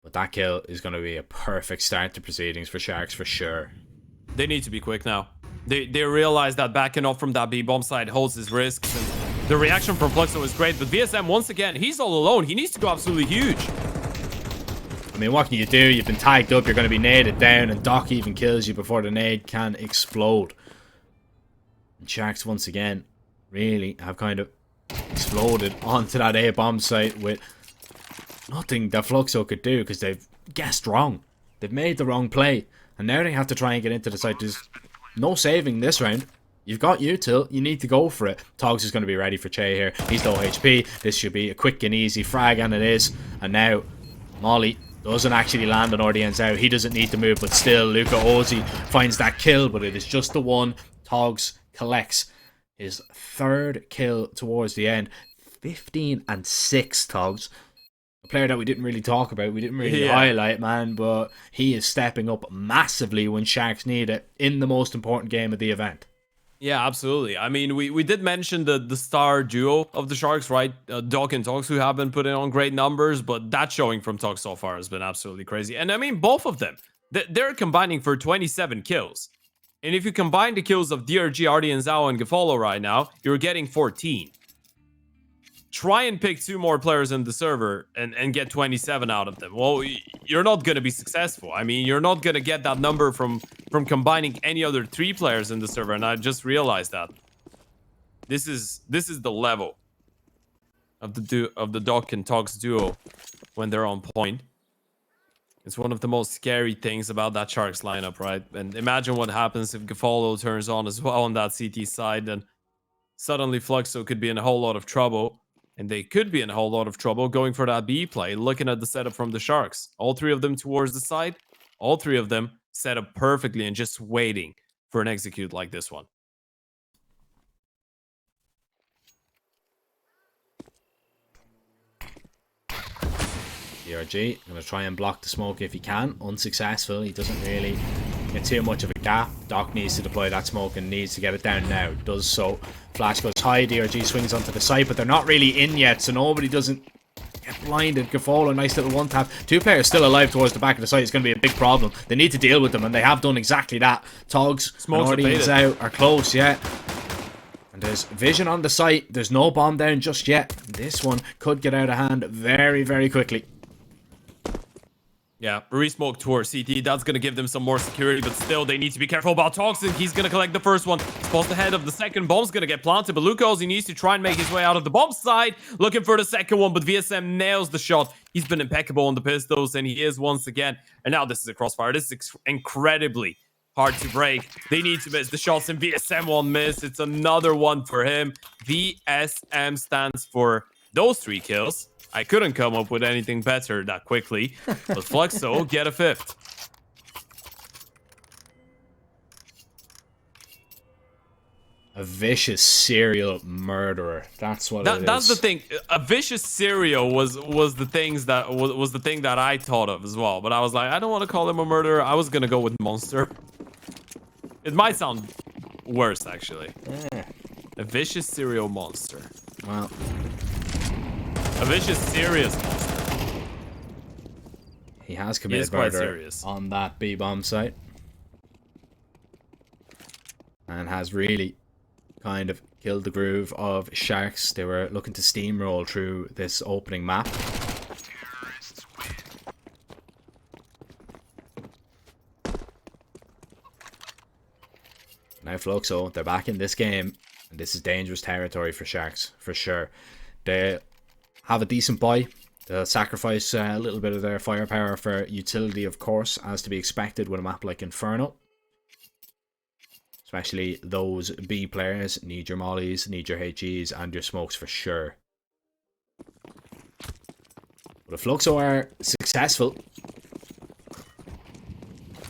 But that kill is going to be a perfect start to proceedings for Sharks for sure. They need to be quick now. They realize that backing off from that B-bomb side holds his risks, and the reaction from Fluxo is great, but VSM, once again, he's all alone. He needs to go absolutely huge. I mean, what can you do? You've been tagged up, you're going to be naded down, and Doc even kills you before the nade can explode. And Sharks, once again, really have kind of exploded onto that A-bomb site with nothing that Fluxo could do, because they've guessed wrong. They've made the wrong play. And now they have to try and get into the site. There's no saving this round. You've got util. You need to go for it. Togs is going to be ready for Che here. He's low HP. This should be a quick and easy frag, and it is. And now, Molly doesn't actually land on Ordians out. He doesn't need to move, but still, Luca Ozzy finds that kill, but it is just the one. Togs collects his 3rd kill towards the end. 15 and 6, Togs. A player that we didn't really talk about, we didn't really highlight, man, but he is stepping up massively when Sharks need it in the most important game of the event. Yeah, absolutely. I mean, we did mention the star duo of the Sharks, right? Doc and Tox, who have been putting on great numbers, but that showing from Tox so far has been absolutely crazy. And I mean, both of them, they're combining for 27 kills. And if you combine the kills of DRG, Artie, and Zhao and Gafolo right now, you're getting 14. Try and pick 2 more players in the server and get 27 out of them. Well, you're not going to be successful. I mean, you're not going to get that number from combining any other 3 players in the server, and I just realized that. This is the level of the Doc and Tox duo when they're on point. It's one of the most scary things about that Sharks lineup, right? And imagine what happens if Gafolo turns on as well on that CT side, then suddenly Fluxo could be in a whole lot of trouble. And they could be in a whole lot of trouble going for that B play, looking at the setup from the Sharks. All 3 of them towards the side. All 3 of them set up perfectly and just waiting for an execute like this one. DRG going to try and block the smoke if he can. Unsuccessful. He doesn't really get too much of a gap. Doc needs to deploy that smoke and needs to get it down now. Does so. Flash goes high. DRG swings onto the site, but they're not really in yet, so nobody doesn't get blinded. Gafolo, nice little one tap. 2 players still alive towards the back of the site. It's going to be a big problem. They need to deal with them, and they have done exactly that. Togs and Audience out are close yet. And there's vision on the site. There's no bomb down just yet. This one could get out of hand very, very quickly. Yeah, re-smoke towards CT. That's going to give them some more security, but still, they need to be careful about Toxic. He's going to collect the first one. Spot ahead of the second. Bomb's going to get planted, but Lucas, he needs to try and make his way out of the bomb side. Looking for the second one, but VSM nails the shot. He's been impeccable on the pistols, and he is once again. And now this is a crossfire. This is incredibly hard to break. They need to miss the shots, and VSM won't miss. It's another one for him. VSM stands for those 3 kills. I couldn't come up with anything better that quickly, but Fluxo get a 5th. A vicious serial murderer. That's what it is. That's the thing. A vicious serial was the things that was the thing that I thought of as well. But I was like, I don't want to call him a murderer. I was gonna go with monster. It might sound worse actually. A vicious serial monster. Well, a vicious serious monster. He has committed murder serious on that B-bomb site. And has really kind of killed the groove of Sharks. They were looking to steamroll through this opening map. Now Fluxo, they're back in this game, and this is dangerous territory for Sharks, for sure. They have a decent buy. They'll sacrifice a little bit of their firepower for utility, of course, as to be expected with a map like Inferno. Especially those B players need your mollies, need your HEs, and your smokes for sure. But if Fluxo are successful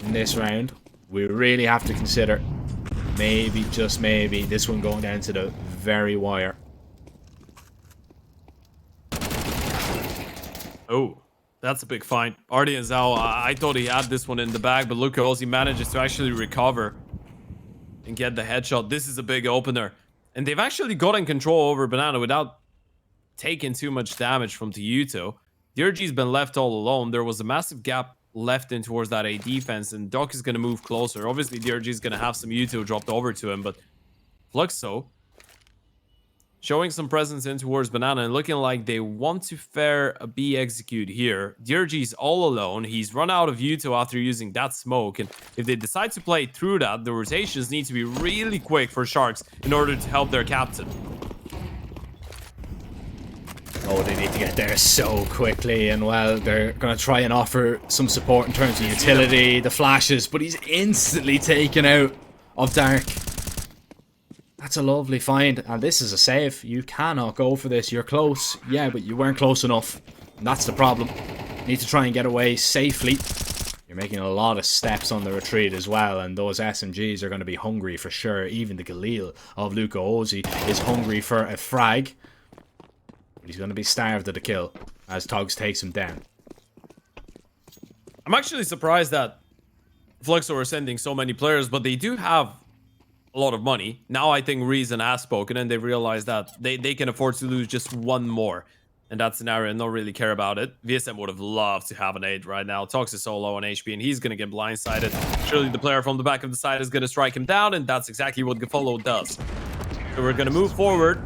in this round, we really have to consider maybe, just maybe, this one going down to the very wire. Oh, that's a big find. Artie and Zhao, I thought he had this one in the bag, but look how he manages to actually recover and get the headshot. This is a big opener. And they've actually gotten control over Banana without taking too much damage from Tiyuto. DRG's been left all alone. There was a massive gap left in towards that A defense, and Doc is going to move closer. Obviously, DRG is going to have some Yuto dropped over to him, but Fluxo showing some presence in towards Banana and looking like they want to fare a B execute here. DRG's all alone. He's run out of Yuto after using that smoke, and if they decide to play through that, the rotations need to be really quick for Sharks in order to help their captain. Oh, they need to get there so quickly, and well, they're going to try and offer some support in terms of utility, the flashes, but he's instantly taken out of Dark. That's a lovely find, and this is a save. You cannot go for this. You're close, yeah, but you weren't close enough, and that's the problem. You need to try and get away safely. You're making a lot of steps on the retreat as well, and those SMGs are going to be hungry for sure. Even the Galil of Luca Ozzy is hungry for a frag. But he's going to be starved at a kill as Togs takes him down. I'm actually surprised that Fluxo are sending so many players, but they do have a lot of money. Now I think Reason has spoken, and they realized that they can afford to lose just one more in that scenario and don't really care about it. VSM would have loved to have an 8 right now. Tox is so low on HP, and he's going to get blindsided. Surely the player from the back of the side is going to strike him down, and that's exactly what Gafolo does. So we're going to move forward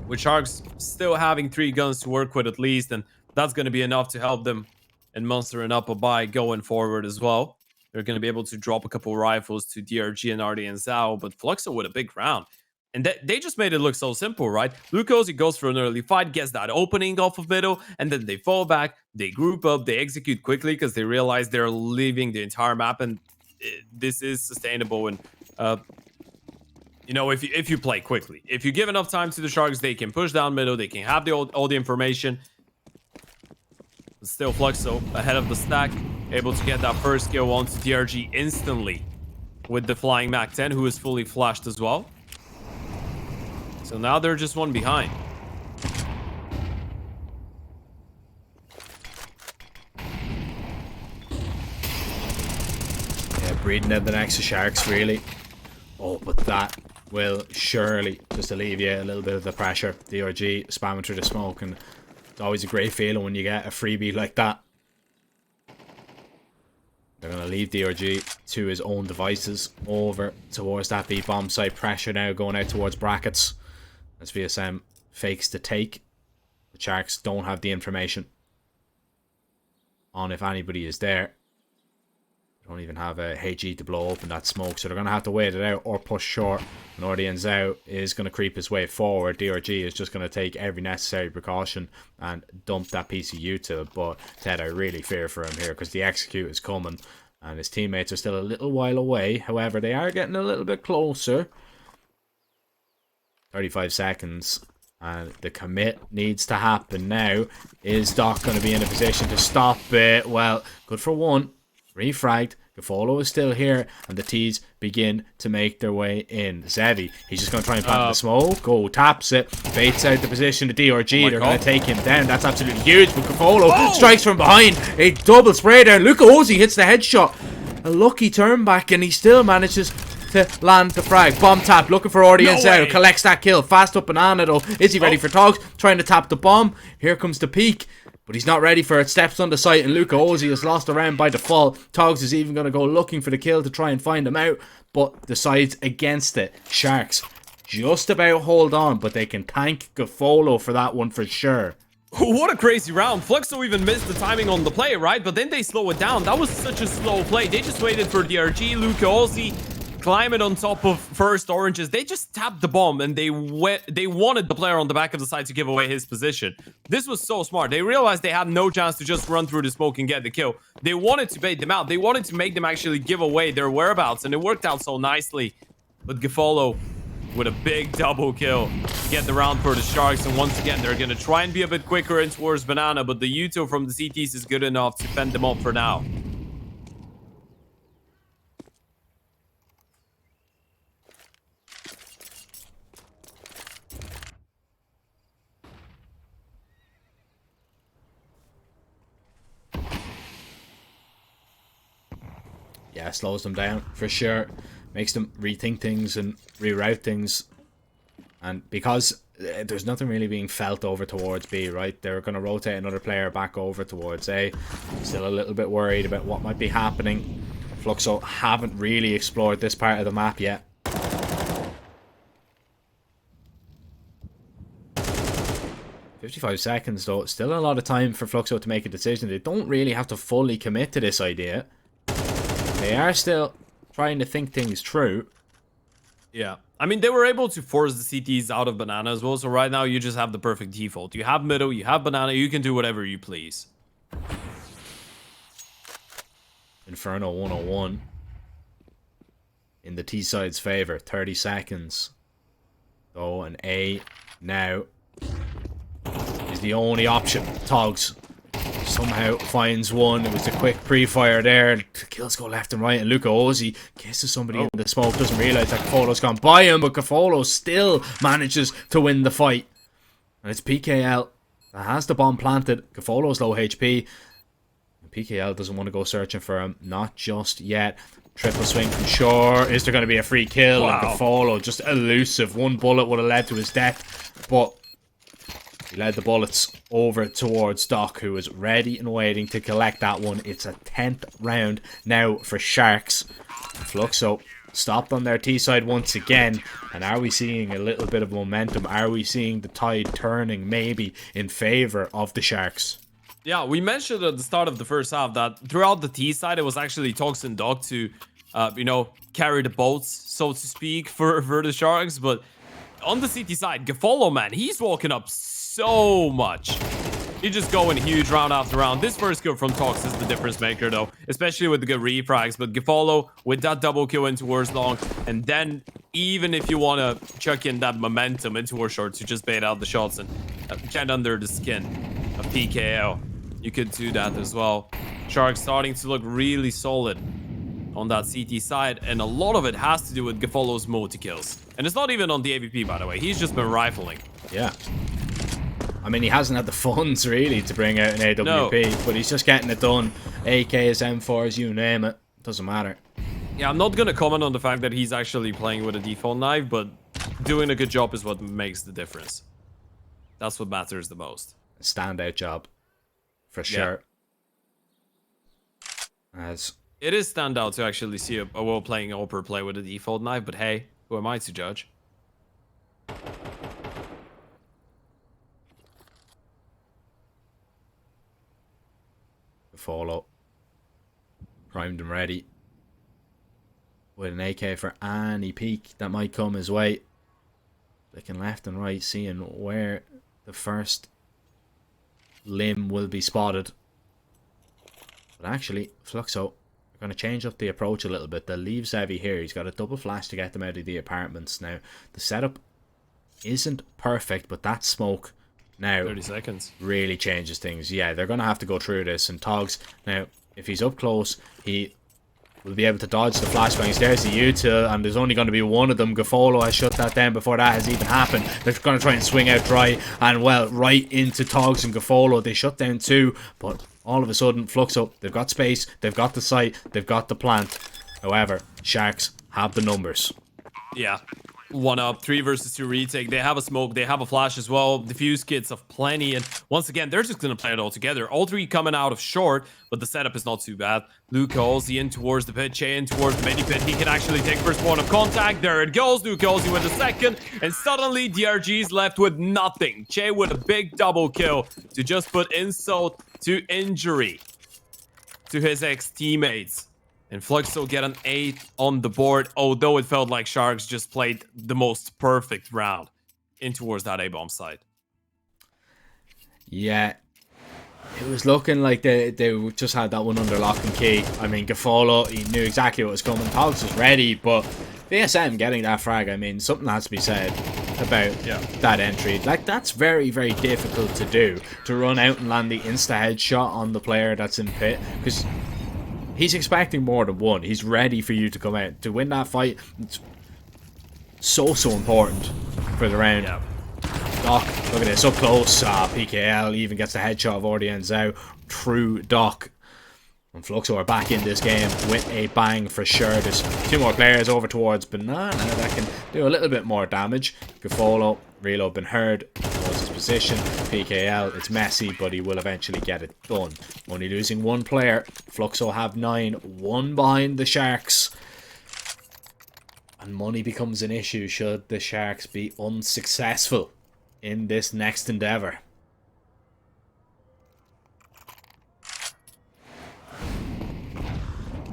with Sharks still having 3 guns to work with at least, and that's going to be enough to help them in monstering up a buy going forward as well. They're going to be able to drop a couple rifles to DRG and Artie and Zhao, but Fluxo with a big round. And they just made it look so simple, right? Lucosi goes for an early fight, gets that opening off of middle, and then they fall back, they group up, they execute quickly because they realize they're leaving the entire map, and this is sustainable. And you know, if you play quickly, if you give enough time to the Sharks, they can push down middle, they can have all the information. But still, Fluxo ahead of the stack, able to get that first kill onto DRG instantly with the flying Mac 10, who is fully flashed as well. So now they're just one behind. Yeah, breeding out the next to Sharks, really. Oh, but that will surely just alleviate a little bit of the pressure. DRG spamming through the smoke, and it's always a great feeling when you get a freebie like that. They're going to leave DRG to his own devices over towards that B-bomb site. Pressure now going out towards brackets as VSM fakes to take. The Sharks don't have the information on if anybody is there. They don't even have a HE to blow open that smoke, so they're going to have to wait it out or push short. And Ordian's out is going to creep his way forward. DRG is just going to take every necessary precaution and dump that PCU to it. But Ted, I really fear for him here because the execute is coming. And his teammates are still a little while away. However, they are getting a little bit closer. 35 seconds. And the commit needs to happen now. Is Doc going to be in a position to stop it? Well, good for one. Refragged. Gafolo is still here. And the T's begin to make their way in. Zevi, he's just going to try and plant the smoke. Go, taps it. Baits out the position to DRG. They're going to take him down. That's absolutely huge. But Gafolo strikes from behind. A double spray down. Luca Ozzy hits the headshot. A lucky turn back. And he still manages to land the frag. Bomb tap, looking for audience out. Collects that kill. Fast up Banana though. Is he ready for Togs? Trying to tap the bomb. Here comes the peak. But he's not ready for it. Steps on the site and Luca Ozzy has lost a round by default. Togs is even going to go looking for the kill to try and find him out. But decides against it. Sharks just about hold on. But they can thank Gafolo for that one for sure. What a crazy round. Fluxo even missed the timing on the play, right? But then they slow it down. That was such a slow play. They just waited for DRG, Luca Ozzy, climb it on top of first oranges. They just tapped the bomb and they wanted the player on the back of the side to give away his position. This was so smart. They realized they had no chance to just run through the smoke and get the kill. They wanted to bait them out. They wanted to make them actually give away their whereabouts, and it worked out so nicely. But Gafolo with a big double kill get the round for the Sharks, and once again they're gonna try and be a bit quicker in towards Banana, but the Uto from the CTs is good enough to fend them off for now. Yeah, slows them down for sure. Makes them rethink things and reroute things. And because there's nothing really being felt over towards B, right? They're going to rotate another player back over towards A. Still a little bit worried about what might be happening. Fluxo haven't really explored this part of the map yet. "55 seconds though. Still a lot of time for Fluxo to make a decision. They don't really have to fully commit to this idea. They are still trying to think things through. Yeah. I mean, they were able to force the CTs out of Banana as well, so right now you just have the perfect default. You have middle, you have Banana, you can do whatever you please. Inferno 101 in the T-side's favor. 30 seconds. So an A now is the only option. Togs somehow finds one. It was a quick pre-fire there. The kills go left and right, and Luca Ozzy kisses somebody in the smoke. Doesn't realise that Gafolo's gone by him, but Gafolo still manages to win the fight. And it's PKL that has the bomb planted. Gafolo's low HP. PKL doesn't want to go searching for him. Not just yet. Triple swing from shore. Is there going to be a free kill? Wow. And Gafolo just elusive. One bullet would have led to his death, but he led the bullets over towards Doc, who is ready and waiting to collect that one. It's a 10th round now for Sharks. Fluxo stopped on their T side once again. And are we seeing a little bit of momentum? Are we seeing the tide turning maybe in favor of the Sharks? Yeah, we mentioned at the start of the first half that throughout the T side, it was actually Tox and Doc to, carry the boats, so to speak, for the Sharks. But on the CT side, Gafolo, man, he's walking up so much. He's just going huge round after round. This first kill from Tox is the difference maker, though, especially with the good refrags. But Gafolo with that double kill in towards long, and then even if you want to chuck in that momentum into towards short to just bait out the shots and get under the skin of PKO, you could do that as well. Sharks starting to look really solid on that CT side, and a lot of it has to do with Gafolo's multi kills. And it's not even on the AVP, by the way. He's just been rifling. Yeah. I mean, he hasn't had the funds, really, to bring out an AWP, but he's just getting it done. AKs, M4s, you name it. Doesn't matter. Yeah, I'm not going to comment on the fact that he's actually playing with a default knife, but doing a good job is what makes the difference. That's what matters the most. A standout job. For sure. Yeah. As it is standout to actually see a well-playing Oper play with a default knife, but hey, who am I to judge? Follow. Primed and ready. With an AK for any peek that might come his way. Looking left and right, seeing where the first limb will be spotted. But actually, Fluxo going to change up the approach a little bit. They'll leave Zevi here. He's got a double flash to get them out of the apartments. Now, the setup isn't perfect, but that smoke now 30 seconds really changes things. Yeah, they're going to have to go through this. And Togs, now, if he's up close, he will be able to dodge the flashbangs. There's the util, and there's only going to be one of them. Gafolo has shut that down before that has even happened. They're going to try and swing out dry, and well, right into Togs and Gafolo. They shut down two, but all of a sudden, Fluxo, they've got space, they've got the site, they've got the plant. However, Sharks have the numbers. Yeah. 1 up, 3 versus 2 retake. They have a smoke, they have a flash as well. Diffuse kits of plenty, and once again, they're just gonna play it all together. All 3 coming out of short, but the setup is not too bad. Luke Halsey in towards the pit, Che in towards the mini pit. He can actually take first point of contact. There it goes. Luke Halsey with the second, and suddenly DRG's left with nothing. Che with a big double kill to just put insult to injury to his ex-teammates. And Fluxo get an 8 on the board, although it felt like Sharks just played the most perfect round in towards that A-bomb site. Yeah, it was looking like they just had that one under lock and key. I mean, Gafolo, he knew exactly what was coming. Togs was ready, but VSM getting that frag, I mean, something has to be said about that entry. Like, that's very, very difficult to do, to run out and land the insta-headshot on the player that's in pit, because he's expecting more than one. He's ready for you to come out. To win that fight, it's so important for the round. Yeah. Doc, look at this, up close. PKL even gets the headshot of Ordi and Zhao through Doc. And Fluxo are back in this game with a bang for sure. There's 2 more players over towards Banana that can do a little bit more damage. Gafolo, reload been heard. Knows his position. PKL, it's messy, but he will eventually get it done. Only losing 1 player. Fluxo have 9, 1 behind the Sharks. And money becomes an issue should the Sharks be unsuccessful in this next endeavour.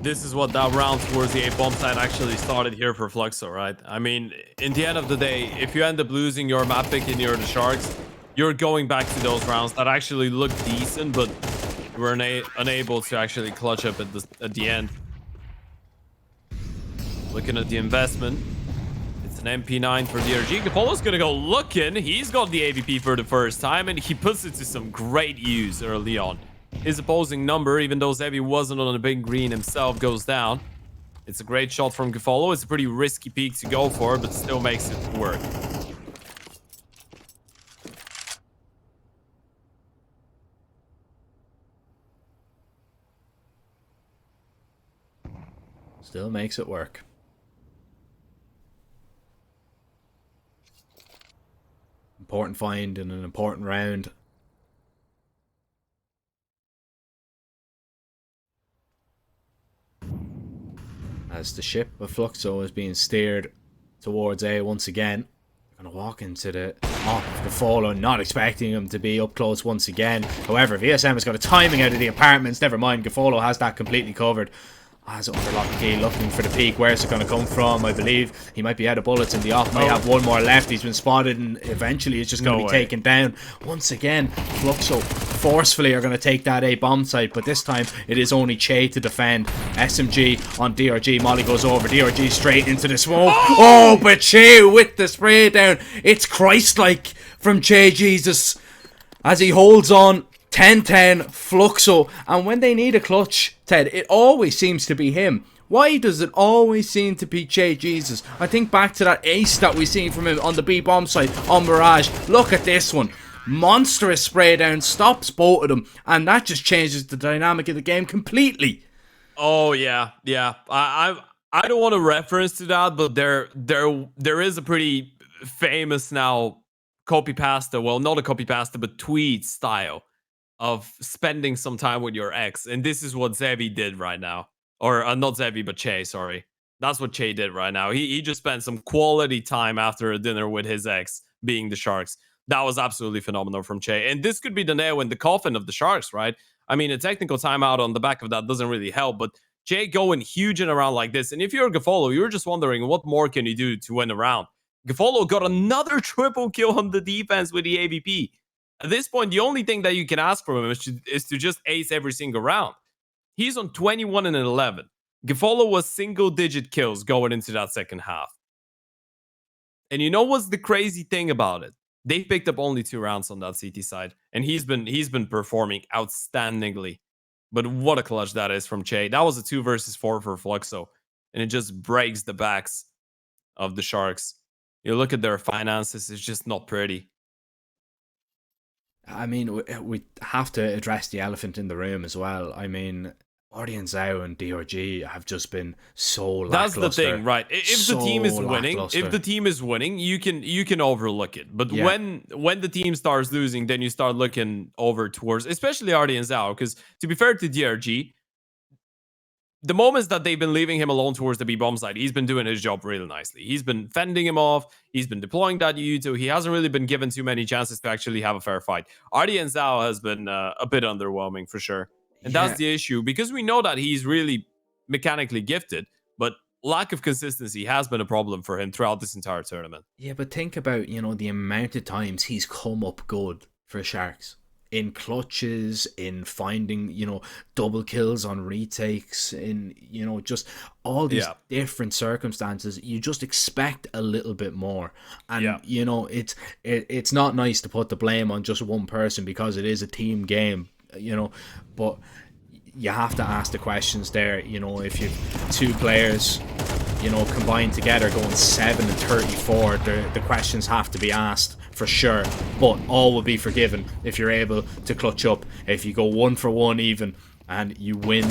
This is what that round towards the A-bomb side actually started here for Fluxo, right? I mean, in the end of the day, if you end up losing your map pick and you're the Sharks, you're going back to those rounds that actually look decent, but you were unable to actually clutch up at the end. Looking at the investment, it's an MP9 for DRG. Gapolo's gonna go looking. He's got the AVP for the first time, and he puts it to some great use early on. His opposing number, even though Zevi wasn't on a big green himself, goes down. It's a great shot from Gafolo. It's a pretty risky peek to go for, but still makes it work. Still makes it work. Important find in an important round. As the ship of Fluxo is being steered towards A once again. Gonna walk into the top of the follow, not expecting him to be up close once again. However, VSM has got a timing out of the apartments. Never mind, Gafolo has that completely covered. Has it under lock and key, looking for the peak. Where's it going to come from? I believe he might be out of bullets in the off. Might have 1 more left. He's been spotted, and eventually it's just going to be taken down. Once again, Fluxo forcefully are going to take that A-bomb site, but this time it is only Che to defend. SMG on DRG. Molly goes over. DRG straight into the smoke. Oh, but Che with the spray down. It's Christ-like from Che Jesus as he holds on. 10-10 Fluxo, and when they need a clutch, Ted, it always seems to be him. Why does it always seem to be Che Jesus? I think back to that ace that we seen from him on the B-bomb site on Mirage. Look at this one. Monstrous spray down, stops both of them, and that just changes the dynamic of the game completely. Oh yeah. I don't want to reference to that, but there is a pretty famous now copy pasta. Well, not a copy pasta, but tweet style of spending some time with your ex, and this is what Zevi did right now. Or not Zevi, but Che, sorry. That's what Che did right now. He just spent some quality time after a dinner with his ex, being the Sharks. That was absolutely phenomenal from Che. And this could be the nail in the coffin of the Sharks, right? I mean, a technical timeout on the back of that doesn't really help, but Che going huge and around like this. And if you're Gafolo, you're just wondering what more can you do to win a round. Gafolo got another triple kill on the defense with the AVP. At this point, the only thing that you can ask from him is to just ace every single round. He's on 21 and 11. Gafolo was single-digit kills going into that second half. And you know what's the crazy thing about it? They picked up only 2 rounds on that CT side, and he's been performing outstandingly. But what a clutch that is from Che. That was a 2 versus 4 for Fluxo, and it just breaks the backs of the Sharks. You look at their finances; it's just not pretty. I mean, we have to address the elephant in the room as well. I mean, Ardian Zhao and DRG have just been so lackluster. That's the thing, right? If the team is winning, you can overlook it. But when the team starts losing, then you start looking over towards, especially Ardian Zhao, because to be fair to DRG, the moments that they've been leaving him alone towards the B-bomb side, he's been doing his job really nicely. He's been fending him off. He's been deploying that U2. He hasn't really been given too many chances to actually have a fair fight. Ardian Zhao has been a bit underwhelming for sure. And that's the issue, because we know that he's really mechanically gifted, but lack of consistency has been a problem for him throughout this entire tournament. Yeah, but think about, the amount of times he's come up good for Sharks. In clutches, in finding, double kills on retakes, in, just all these different circumstances. You just expect a little bit more. And, it's not nice to put the blame on just one person, because it is a team game. But you have to ask the questions there. If you 2 players combined together going 7 and 34, the questions have to be asked for sure, but all will be forgiven if you're able to clutch up. If you go 1 for 1 even and you win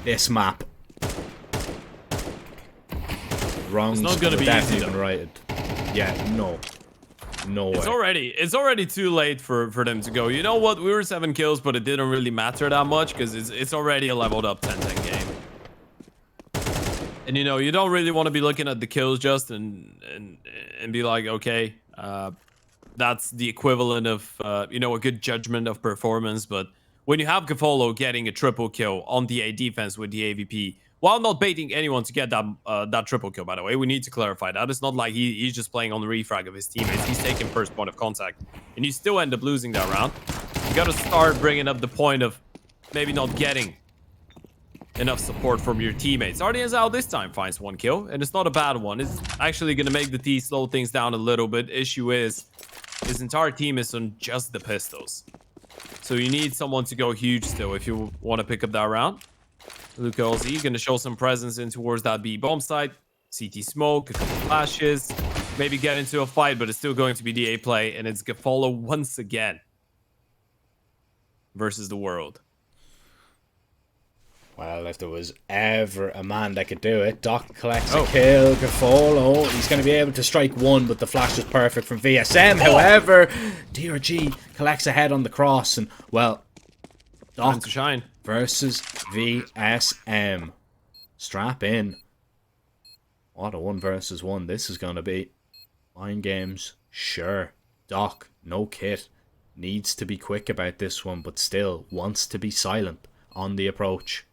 this map, wrongs it's not gonna be easy, even righted. No way. It's already too late for them to go, you know what, we were 7 kills, but it didn't really matter that much, because it's already a leveled up 10-10 game. And you don't really want to be looking at the kills just and be like, okay, that's the equivalent of a good judgment of performance. But when you have Gafolo getting a triple kill on the A defense with the AVP, while not baiting anyone to get that triple kill, by the way, we need to clarify that. It's not like he's just playing on the refrag of his teammates. He's taking first point of contact, and you still end up losing that round. You got to start bringing up the point of maybe not getting enough support from your teammates. Ardian Zhao this time finds 1 kill, and it's not a bad one. It's actually going to make the T slow things down a little bit. Issue is, his entire team is on just the pistols. So you need someone to go huge still if you want to pick up that round. Luca LZ going to show some presence in towards that B-bomb side. CT smoke, a couple flashes, maybe get into a fight, but it's still going to be the A play, and it's Gafolo once again versus the world. Well, if there was ever a man that could do it, Doc collects a kill, Gafolo. He's going to be able to strike 1, but the flash was perfect from VSM. However, DRG collects a head on the cross, and, well, Doc to shine versus VSM. Strap in. What a 1 versus 1 this is going to be. Mind games, sure. Doc, no kit. Needs to be quick about this one, but still wants to be silent on the approach.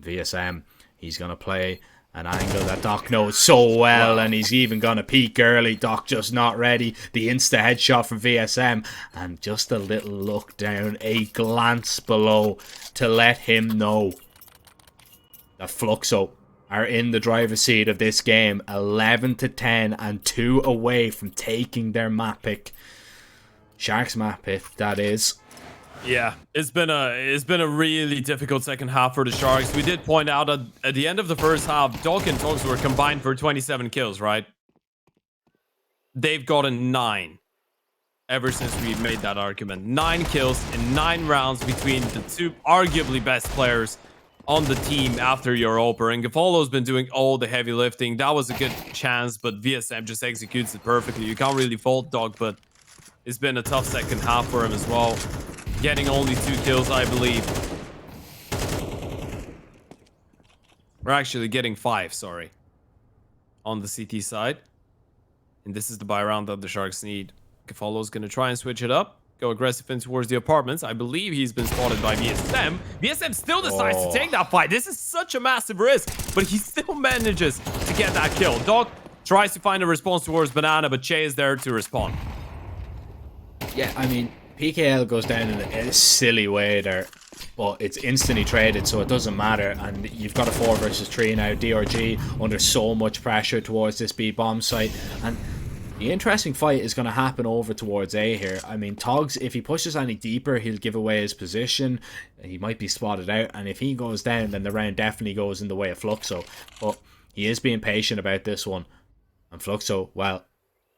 VSM, he's going to play an angle that Doc knows so well, and he's even going to peek early. Doc just not ready. The insta headshot from VSM, and just a little look down, a glance below to let him know that Fluxo are in the driver's seat of this game, 11-10 and 2 away from taking their map pick. Sharks map pick, that is. Yeah, it's been a really difficult second half for the Sharks. We did point out at the end of the first half, Doc and Togs were combined for 27 kills, right? They've gotten 9 ever since we made that argument. 9 kills in 9 rounds between the 2 arguably best players on the team after Europa. And Gafolo's been doing all the heavy lifting. That was a good chance, but VSM just executes it perfectly. You can't really fault Doc, but it's been a tough second half for him as well. Getting only 2 kills, I believe. We're actually getting 5, sorry, on the CT side. And this is the buy round that the Sharks need. Gafolo's going to try and switch it up. Go aggressive in towards the apartments. I believe he's been spotted by VSM. VSM still decides to take that fight. This is such a massive risk, but he still manages to get that kill. Doc tries to find a response towards Banana, but Che is there to respond. Yeah, I mean, PKL goes down in a silly way there, but it's instantly traded, so it doesn't matter. And you've got a 4 versus 3 now. DRG under so much pressure towards this B bomb site, and the interesting fight is going to happen over towards A here. I mean, Togs, if he pushes any deeper, he'll give away his position. He might be spotted out, and if he goes down, then the round definitely goes in the way of Fluxo. But he is being patient about this one. And Fluxo, well,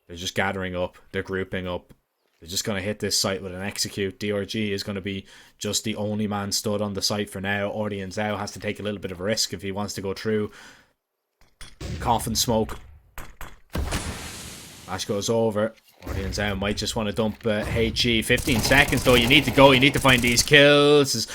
they're just gathering up. They're grouping up. They're just going to hit this site with an execute. DRG is going to be just the only man stood on the site for now. Ordian Zhao has to take a little bit of a risk if he wants to go through. Coffin smoke. Flash goes over. Ordian Zhao might just want to dump HE. 15 seconds though. You need to go. You need to find these kills.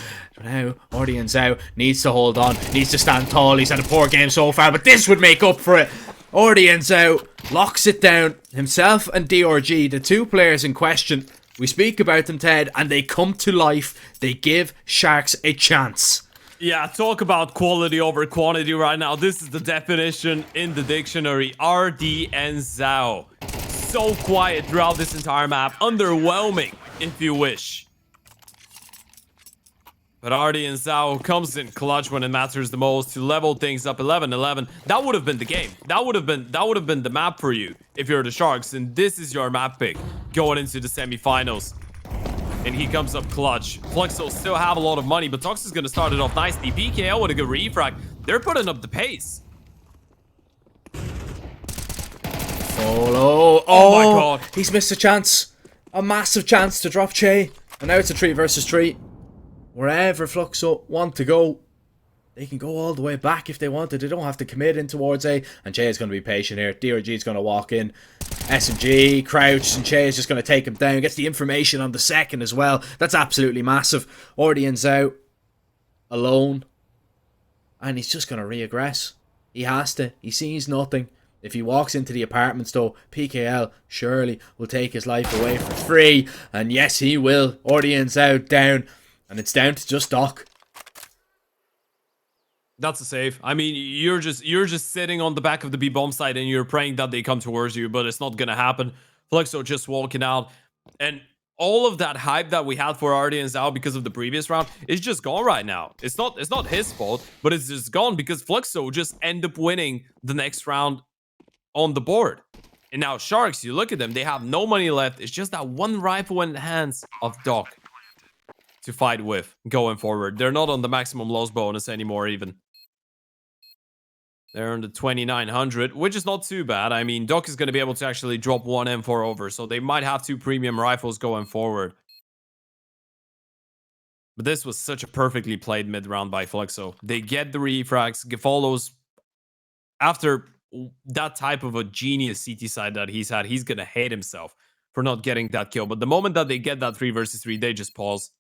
Now, Ordian Zhao needs to hold on. Needs to stand tall. He's had a poor game so far, but this would make up for it. Ordian Zhao locks it down. Himself and DRG, the 2 players in question. We speak about them, Ted, and they come to life. They give Sharks a chance. Yeah, talk about quality over quantity right now. This is the definition in the dictionary. RD and Zhao. So quiet throughout this entire map. Underwhelming, if you wish. But RD and Zhao comes in clutch when it matters the most to level things up. 11-11. That would have been the game. That would have been the map for you if you're the Sharks. And this is your map pick going into the semifinals. And he comes up clutch. Fluxo still have a lot of money, but Tox is going to start it off nicely. PKL with a good refrag. They're putting up the pace. Follow. Oh my god. He's missed a chance. A massive chance to drop Che. And now it's a 3 versus 3. Wherever Fluxo want to go, they can go all the way back if they wanted. They don't have to commit in towards A. And Che is going to be patient here. DRG is going to walk in. SMG, crouch, and Che is just going to take him down. Gets the information on the second as well. That's absolutely massive. Ordian's out. Alone. And he's just going to re-aggress. He has to. He sees nothing. If he walks into the apartments though, PKL surely will take his life away for free. And yes, he will. Ordian's out, down. And it's down to just Doc. That's a save. I mean, you're just sitting on the back of the B bomb site and you're praying that they come towards you, but it's not gonna happen. Fluxo just walking out, and all of that hype that we had for RD and Zhao because of the previous round is just gone right now. It's not his fault, but it's just gone because Fluxo just end up winning the next round on the board. And now Sharks, you look at them, they have no money left. It's just that one rifle in the hands of Doc to fight with going forward. They're not on the maximum loss bonus anymore even. They're on the 2,900, which is not too bad. I mean, Doc is going to be able to actually drop one M4 over, so they might have 2 premium rifles going forward. But this was such a perfectly played mid-round by Fluxo. They get the refrags. Follows after that type of a genius CT side that he's had, he's going to hate himself for not getting that kill. But the moment that they get that 3 versus 3, they just pause.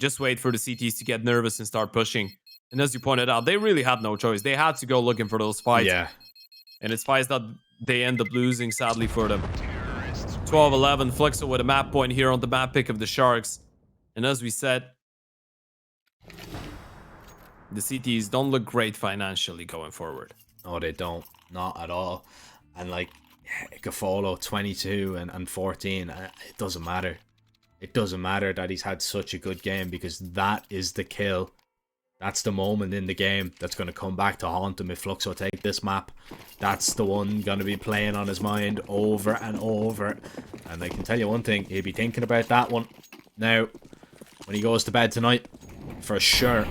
Just wait for the CTs to get nervous and start pushing. And as you pointed out, they really had no choice. They had to go looking for those fights. Yeah. And it's fights that they end up losing, sadly, for them. 12-11, Fluxo with a map point here on the map pick of the Sharks. And as we said, the CTs don't look great financially going forward. No, they don't. Not at all. And like, Gafolo, 22 and 14, it doesn't matter. It doesn't matter that he's had such a good game, because that is the kill. That's the moment in the game that's going to come back to haunt him if Fluxo take this map. That's the one going to be playing on his mind over and over. And I can tell you one thing, he'll be thinking about that one now when he goes to bed tonight, for sure.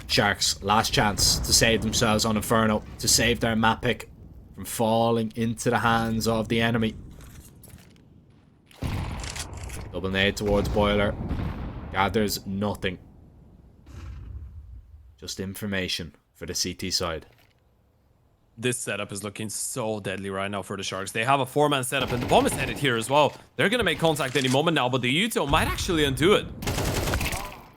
Sharks, last chance to save themselves on Inferno, to save their map pick from falling into the hands of the enemy. Double nade towards Boiler. Gathers nothing. Just information for the CT side. This setup is looking so deadly right now for the Sharks. They have a 4-man setup, and the bomb is headed here as well. They're going to make contact any moment now, but the Yuto might actually undo it.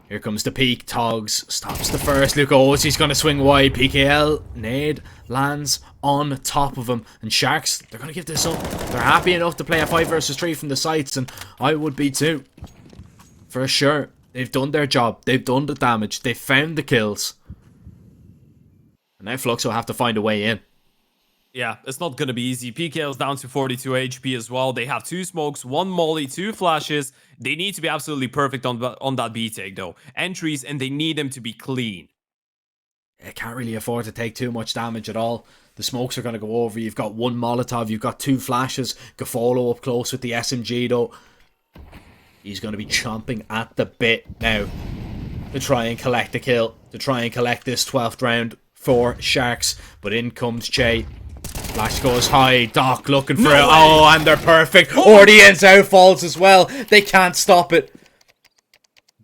Here comes the peak. Togs stops the first. Luke O's, he's going to swing wide. PKL, nade, lands on top of him. And Sharks, they're going to give this up. They're happy enough to play a 5 versus 3 from the sites, and I would be too. For sure. They've done their job. They've done the damage. They've found the kills. And now Fluxo have to find a way in. Yeah, it's not gonna be easy. PKL's down to 42 HP as well. They have 2 smokes, 1 molly, 2 flashes. They need to be absolutely perfect on that B take though. Entries, and they need them to be clean. They can't really afford to take too much damage at all. The smokes are going to go over. You've got 1 Molotov, you've got 2 flashes. Gafolo up close with the SMG though. He's going to be chomping at the bit now to try and collect the kill, to try and collect this 12th round for Sharks. But in comes Che. Flash goes high. Doc looking for it. Oh, and they're perfect. Ordian's out falls as well. They can't stop it.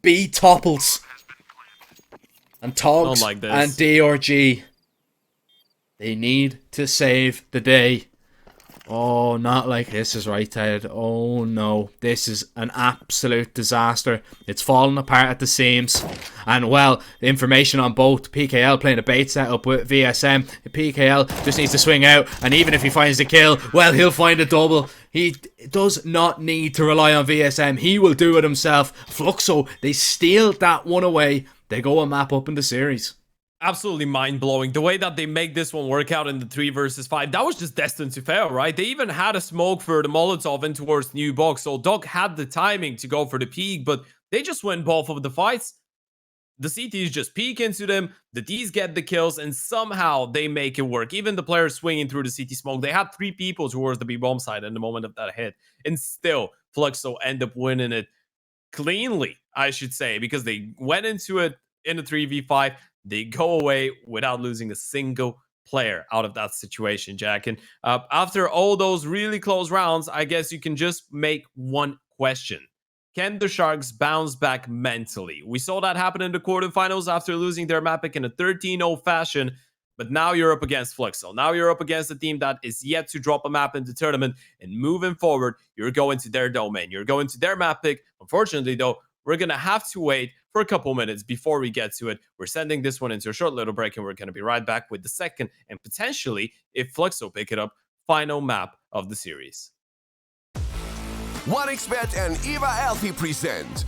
B topples. And Togs like this. and DRG. They need to save the day. Oh, not like this is right, Ted. Oh no, this is an absolute disaster. It's falling apart at the seams. And well, the information on both. PKL playing a bait setup with VSM. PKL just needs to swing out, and even if he finds the kill, well, he'll find a double. He does not need to rely on VSM. He will do it himself. Fluxo, they steal that one away. They go a map up in the series. Absolutely mind-blowing. The way that they make this one work out in the 3 versus 5, that was just destined to fail, right? They even had a smoke for the Molotov in towards new box, so Doc had the timing to go for the peek, but they just win both of the fights. The CTs just peek into them, the Ds get the kills, and somehow they make it work. Even the players swinging through the CT smoke, they had 3 people towards the B-bomb side in the moment of that hit, and still, Fluxo end up winning it cleanly, I should say, because they went into it in a 3v5. They go away without losing a single player out of that situation, Jack. And after all those really close rounds, I guess you can just make one question. Can the Sharks bounce back mentally? We saw that happen in the quarterfinals after losing their map pick in a 13-0 fashion. But now you're up against Fluxo. Now you're up against a team that is yet to drop a map in the tournament. And moving forward, you're going to their domain. You're going to their map pick. Unfortunately, though, we're going to have to wait for a couple minutes before we get to it. We're sending this one into a short little break, and we're going to be right back with the second and potentially, if Fluxo pick it up, final map of the series. 1xBet and Eva Alfie present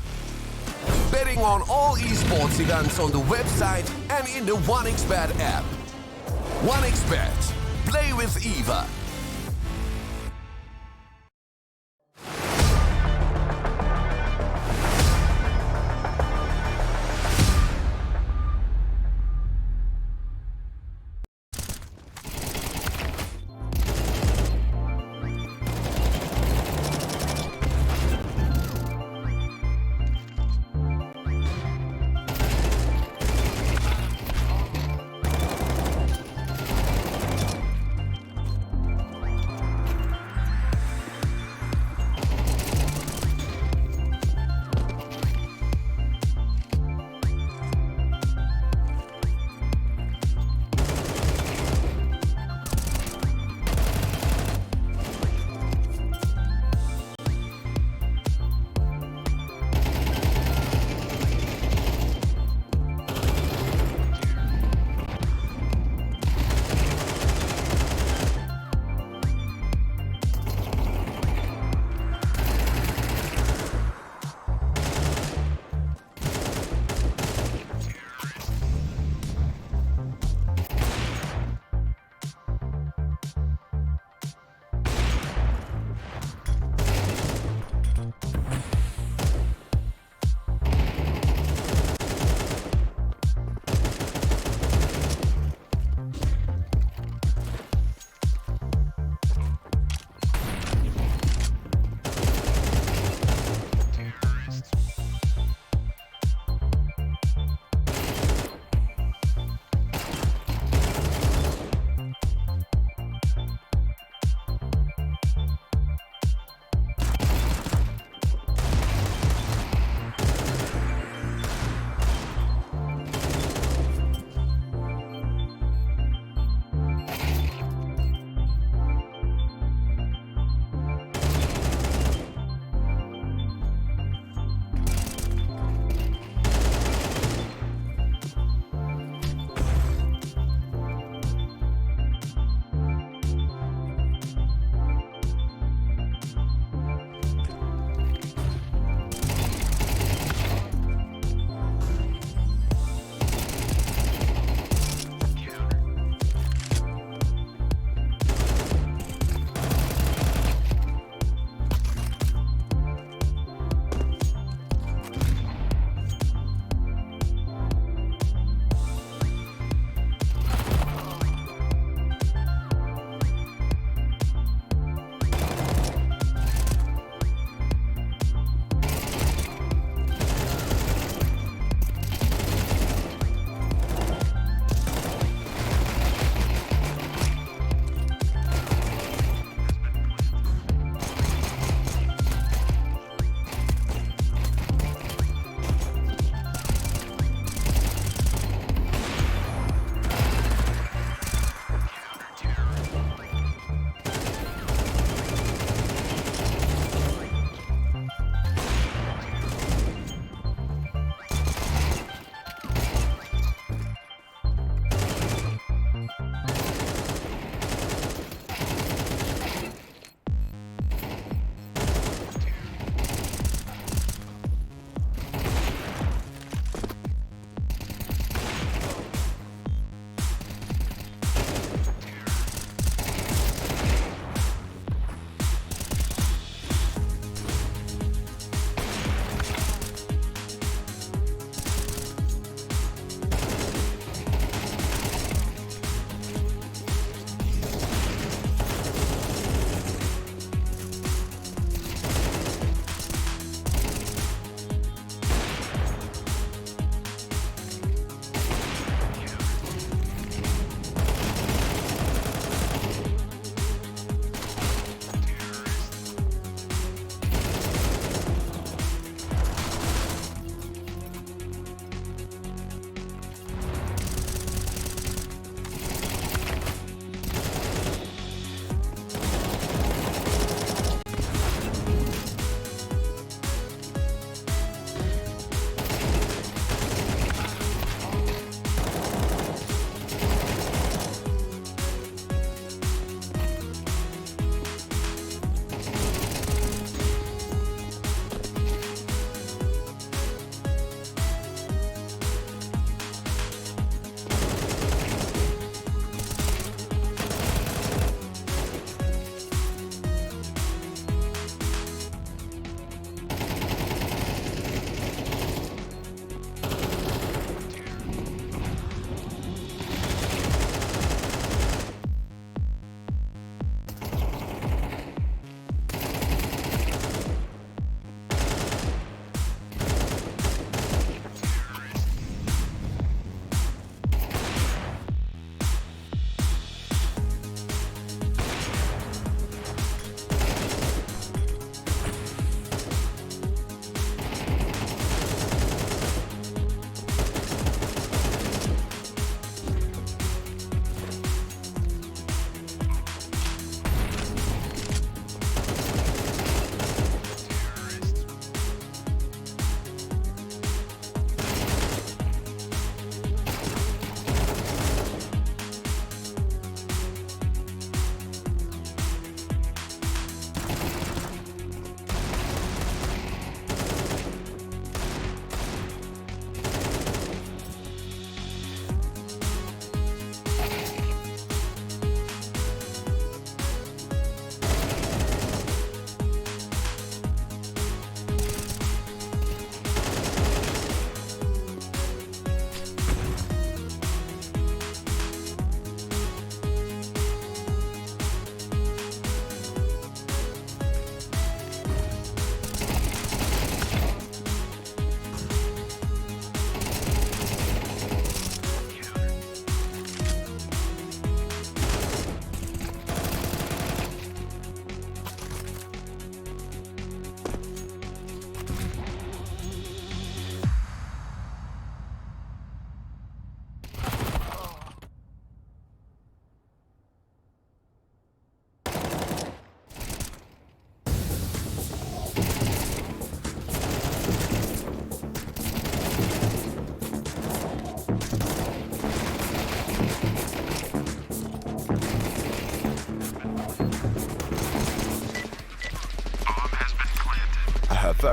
betting on all esports events on the website and in the 1xBet app. 1xBet. Play with Eva.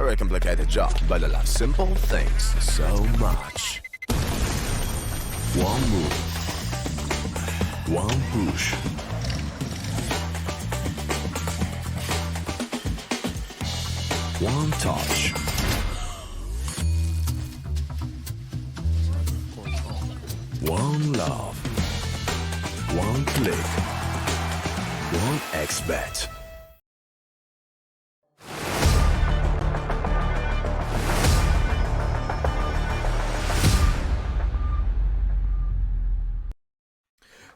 very complicated job, but I love simple things so much. One move. One push. One touch. One love. One click. One XBet.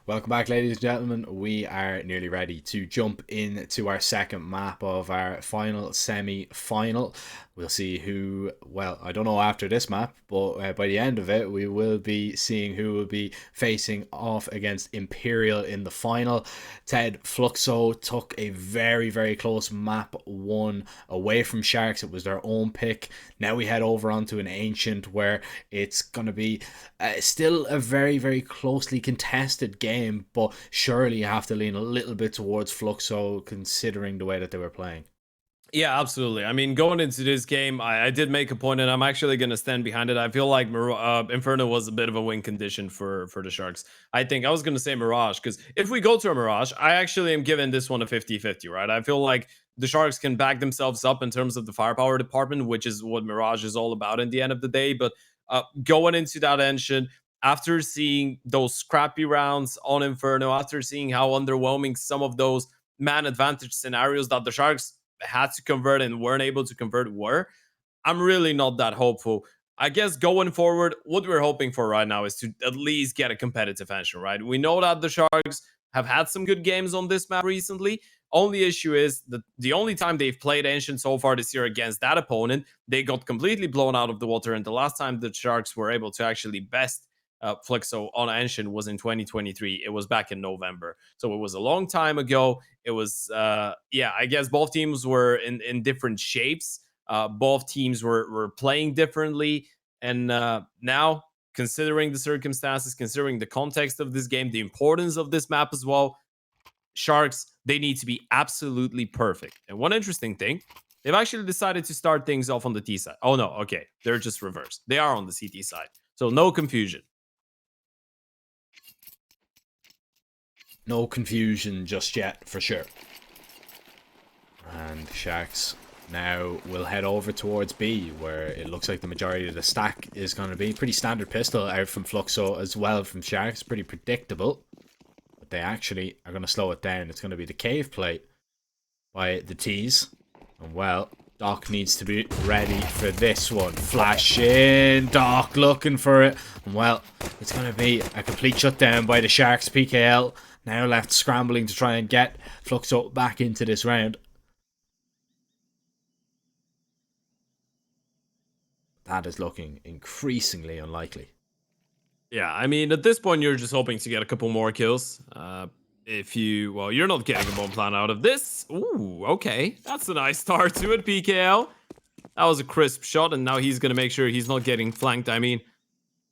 Welcome back, ladies and gentlemen. We are nearly ready to jump into our second map of our final semi-final. We'll see who, well, I don't know after this map, but by the end of it, we will be seeing who will be facing off against Imperial in the final. Ted Fluxo took a very, very close map 1 away from Sharks. It was their own pick. Now we head over onto an Ancient where it's going to be still a very, very closely contested game, but surely you have to lean a little bit towards Fluxo considering the way that they were playing. Yeah, absolutely. I mean, going into this game, I did make a point, and I'm actually going to stand behind it. I feel like Inferno was a bit of a win condition for the Sharks. I think I was going to say Mirage, because if we go to a Mirage, I actually am giving this one a 50-50, right? I feel like the Sharks can back themselves up in terms of the firepower department, which is what Mirage is all about in the end of the day. But going into that engine, after seeing those scrappy rounds on Inferno, after seeing how underwhelming some of those man advantage scenarios that the Sharks had to convert and weren't able to convert were, I'm really not that hopeful. I guess going forward, what we're hoping for right now is to at least get a competitive engine, right? We know that the Sharks have had some good games on this map recently. Only issue is that the only time they've played Ancient so far this year against that opponent, they got completely blown out of the water. And the last time the Sharks were able to actually best Fluxo on Ancient was in 2023. It was back in November. So it was a long time ago. It was, yeah, I guess both teams were in different shapes. Both teams were playing differently. And now, considering the circumstances, considering the context of this game, the importance of this map as well, Sharks, they need to be absolutely perfect. And one interesting thing, they've actually decided to start things off on the T side. Oh, no, okay. They're just reversed. They are on the CT side. So no confusion. No confusion just yet, for sure. And Sharks now will head over towards B, where it looks like the majority of the stack is going to be. Pretty standard pistol out from Fluxo as well from Sharks. Pretty predictable. But they actually are going to slow it down. It's going to be the cave plate by the T's. And well, Doc needs to be ready for this one. Flash in. Doc looking for it. And well, it's going to be a complete shutdown by the Sharks. PKL now left scrambling to try and get Fluxo back into this round. That is looking increasingly unlikely. Yeah, I mean, at this point, you're just hoping to get a couple more kills. If you, well, you're not getting a bomb plan out of this. Ooh, okay. That's a nice start to it, PKL. That was a crisp shot, and now he's going to make sure he's not getting flanked. I mean,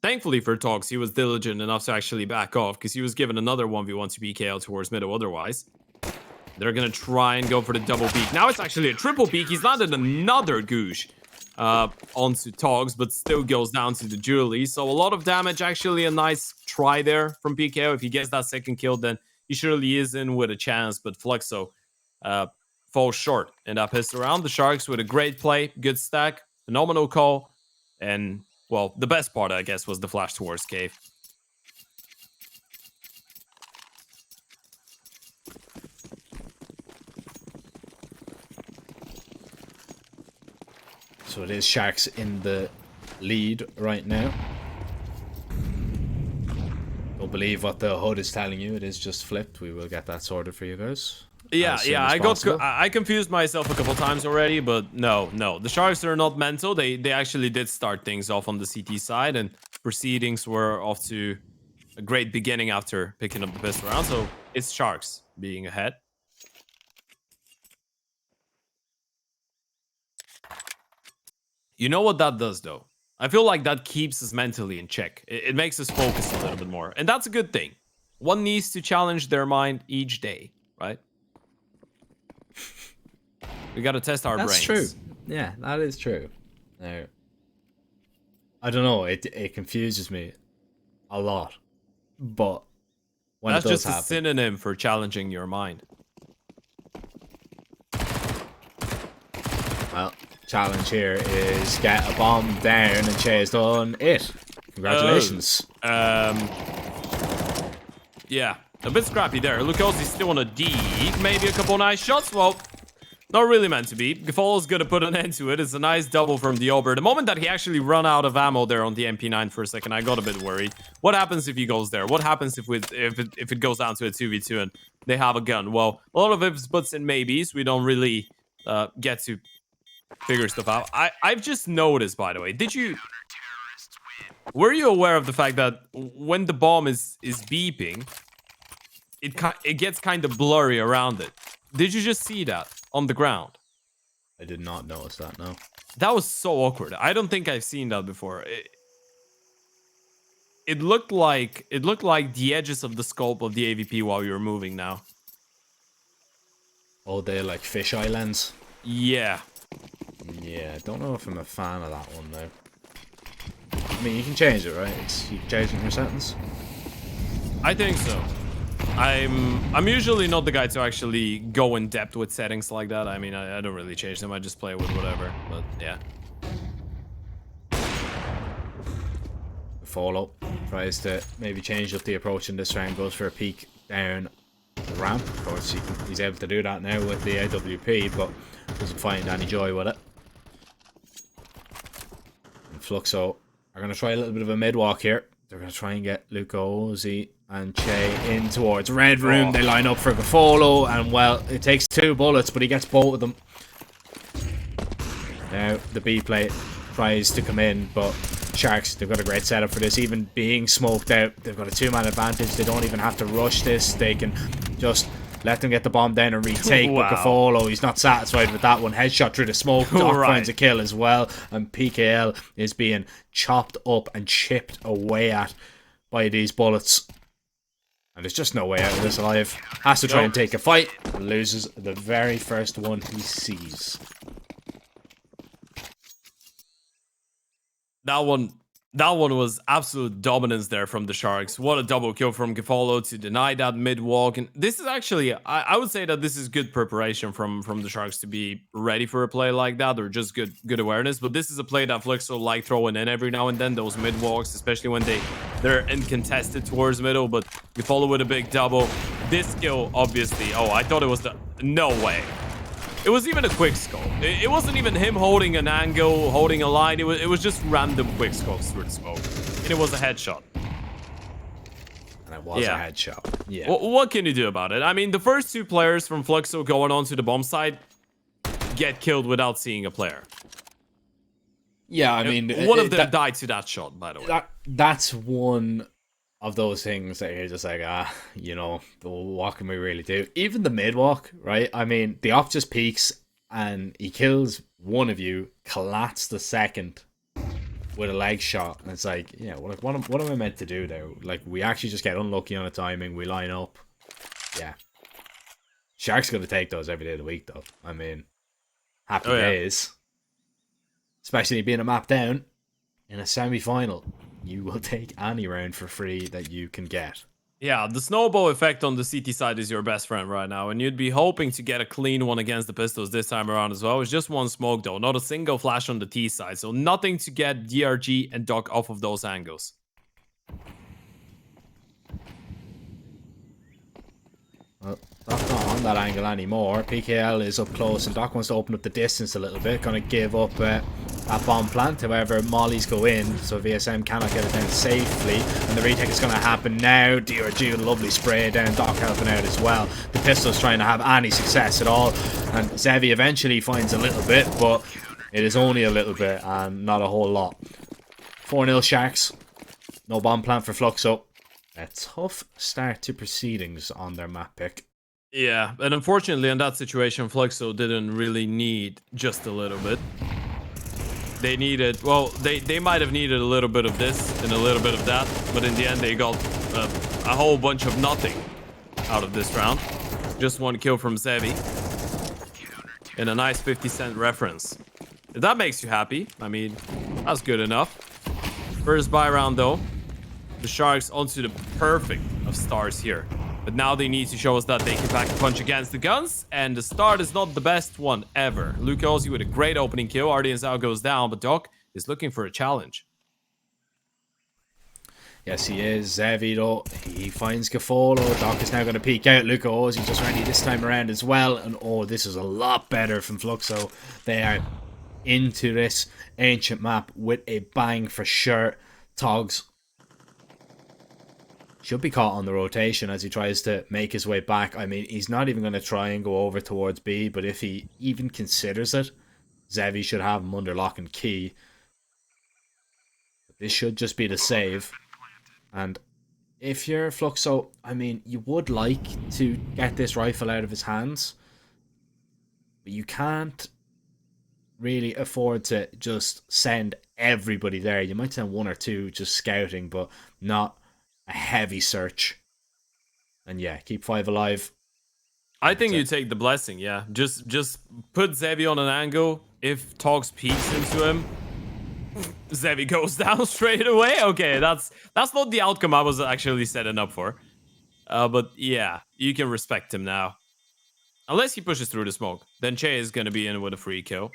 thankfully for Togs, he was diligent enough to actually back off, because he was given another 1v1 to PKL towards middle otherwise. They're going to try and go for the double peek. Now it's actually a triple peek. He's landed another goosh onto Togs, but still goes down to the Julie. So a lot of damage, actually a nice try there from PKO. If he gets that second kill, then he surely is in with a chance, but Fluxo falls short in that pistol round. The Sharks with a great play, good stack, phenomenal call, and, well, the best part, I guess, was the flash towards cave. So it is Sharks in the lead right now. Don't believe what the HUD is telling you. It is just flipped. We will get that sorted for you guys. Yeah, I confused myself a couple times already, but no. The Sharks are not mental. They actually did start things off on the CT side, and proceedings were off to a great beginning after picking up the pistol round. So it's Sharks being ahead. You know what that does, though? I feel like that keeps us mentally in check. It makes us focus a little bit more. And that's a good thing. One needs to challenge their mind each day, right? We got to test our brains. That's true. Yeah, that is true. Now, I don't know. It confuses me a lot, but when That's it does just a happen, synonym for challenging your mind. well, challenge here is get a bomb down, and Che has done it. Congratulations. Yeah, a bit scrappy there. Lucosi's still on a D. Maybe a couple nice shots. Well, not really meant to be. Gefallo's gonna put an end to it. It's a nice double from the Ober. The moment that he actually run out of ammo there on the MP9 for a second, I got a bit worried. What happens if he goes there? What happens if it goes down to a 2v2 and they have a gun? Well, a lot of ifs, buts, and maybes. We don't really get to figure stuff out. I've just noticed, by the way, were you aware of the fact that when the bomb is beeping, it gets kind of blurry around it? Did you just see that on the ground? I did not notice that, no. That was so awkward. I don't think I've seen that before. It looked like the edges of the scope of the AVP while you were moving now. Oh, they're like fisheye lens. Yeah. Yeah, I don't know if I'm a fan of that one though. I mean, you can change it, right? You can change it in your settings. I think so. I'm usually not the guy to actually go in depth with settings like that. I mean, I don't really change them. I just play with whatever. But yeah. Follow tries to maybe change up the approach in this round. Goes for a peek down the ramp. Of course, he's able to do that now with the AWP, but doesn't find any joy with it. And Fluxo are going to try a little bit of a mid walk here. They're going to try and get Lucosi and Che in towards red room. They line up for Gefallo, and well, it takes 2 bullets, but he gets both of them. Now the B plate tries to come in, but Sharks, they've got a great setup for this. Even being smoked out, they've got a 2-man advantage. They don't even have to rush this. They can just let them get the bomb down and retake. Wow. But Gefallo, he's not satisfied with that one. Headshot through the smoke. Doc Right. finds a kill as well. And PKL is being chopped up and chipped away at by these bullets. And there's just no way out of this alive. Has to try and take a fight. And loses the very first one he sees. That one was absolute dominance there from the Sharks. What a double kill from Gefallo to deny that mid walk. And this is actually, I would say that this is good preparation from the Sharks to be ready for a play like that, or just good awareness. But this is a play that Fluxo like throwing in every now and then, those mid walks, especially when they're uncontested towards middle. But Gefallo with a big double. This kill, obviously, I thought it was no way. It was even a quick scope. It wasn't even him holding an angle, holding a line. It was just random quick scopes through the smoke. And it was a headshot. And it was a headshot. Yeah. What can you do about it? I mean, the first 2 players from Fluxo going onto the bomb side get killed without seeing a player. Yeah, I mean... One of them died to that shot, by the way. That's one of those things that you're just like, you know, what can we really do? Even the mid walk, right? I mean, the op just peeks and he kills one of you, collats the second with a leg shot, and it's like, yeah, what am I meant to do there? Like, we actually just get unlucky on the timing, we line up. Yeah. Sharks gonna take those every day of the week, though. I mean, happy days. Especially being a map down in a semi-final. You will take any round for free that you can get. Yeah, the snowball effect on the CT side is your best friend right now, and you'd be hoping to get a clean one against the Pistols this time around as well. It's just one smoke though, not a single flash on the T side, so nothing to get DRG and Doc off of those angles. Well, Doc's not on that angle anymore. PKL is up close, and Doc wants to open up the distance a little bit. Gonna give up that bomb plant. However, mollies go in, so VSM cannot get it down safely. And the retake is gonna happen now. DRG with a lovely spray down. Doc helping out as well. The Pistols trying to have any success at all. And Zevi eventually finds a little bit, but it is only a little bit and not a whole lot. 4-0 Sharks. No bomb plant for Fluxo. A tough start to proceedings on their map pick. Yeah, and unfortunately in that situation, Fluxo didn't really need just a little bit. They needed, well, they might have needed a little bit of this and a little bit of that, but in the end they got a whole bunch of nothing out of this round. Just one kill from Zevi. And a nice 50 cent reference. If that makes you happy, I mean, that's good enough. First buy round, though. The Sharks onto the perfect of stars here. But now they need to show us that they can pack a punch against the guns. And the start is not the best one ever. Luke Ozzy with a great opening kill. Ardian's out goes down, but Doc is looking for a challenge. Yes, he is. Zevi, though, he finds Gafolo. Doc is now going to peek out. Luca Ozzy just ready this time around as well. And oh, this is a lot better from Fluxo. They are into this ancient map with a bang for sure. Togs should be caught on the rotation as he tries to make his way back. I mean, he's not even going to try and go over towards B, but if he even considers it, Zevi should have him under lock and key. This should just be the save. And if you're Fluxo, I mean, you would like to get this rifle out of his hands, but you can't really afford to just send everybody there. You might send one or two just scouting, but not a heavy search. And yeah, keep 5 alive. I think you take the blessing, yeah. Just put Zevi on an angle. If Togs peeks into him, Zevi goes down straight away. Okay, that's not the outcome I was actually setting up for. But yeah, you can respect him now. Unless he pushes through the smoke. Then Che is going to be in with a free kill.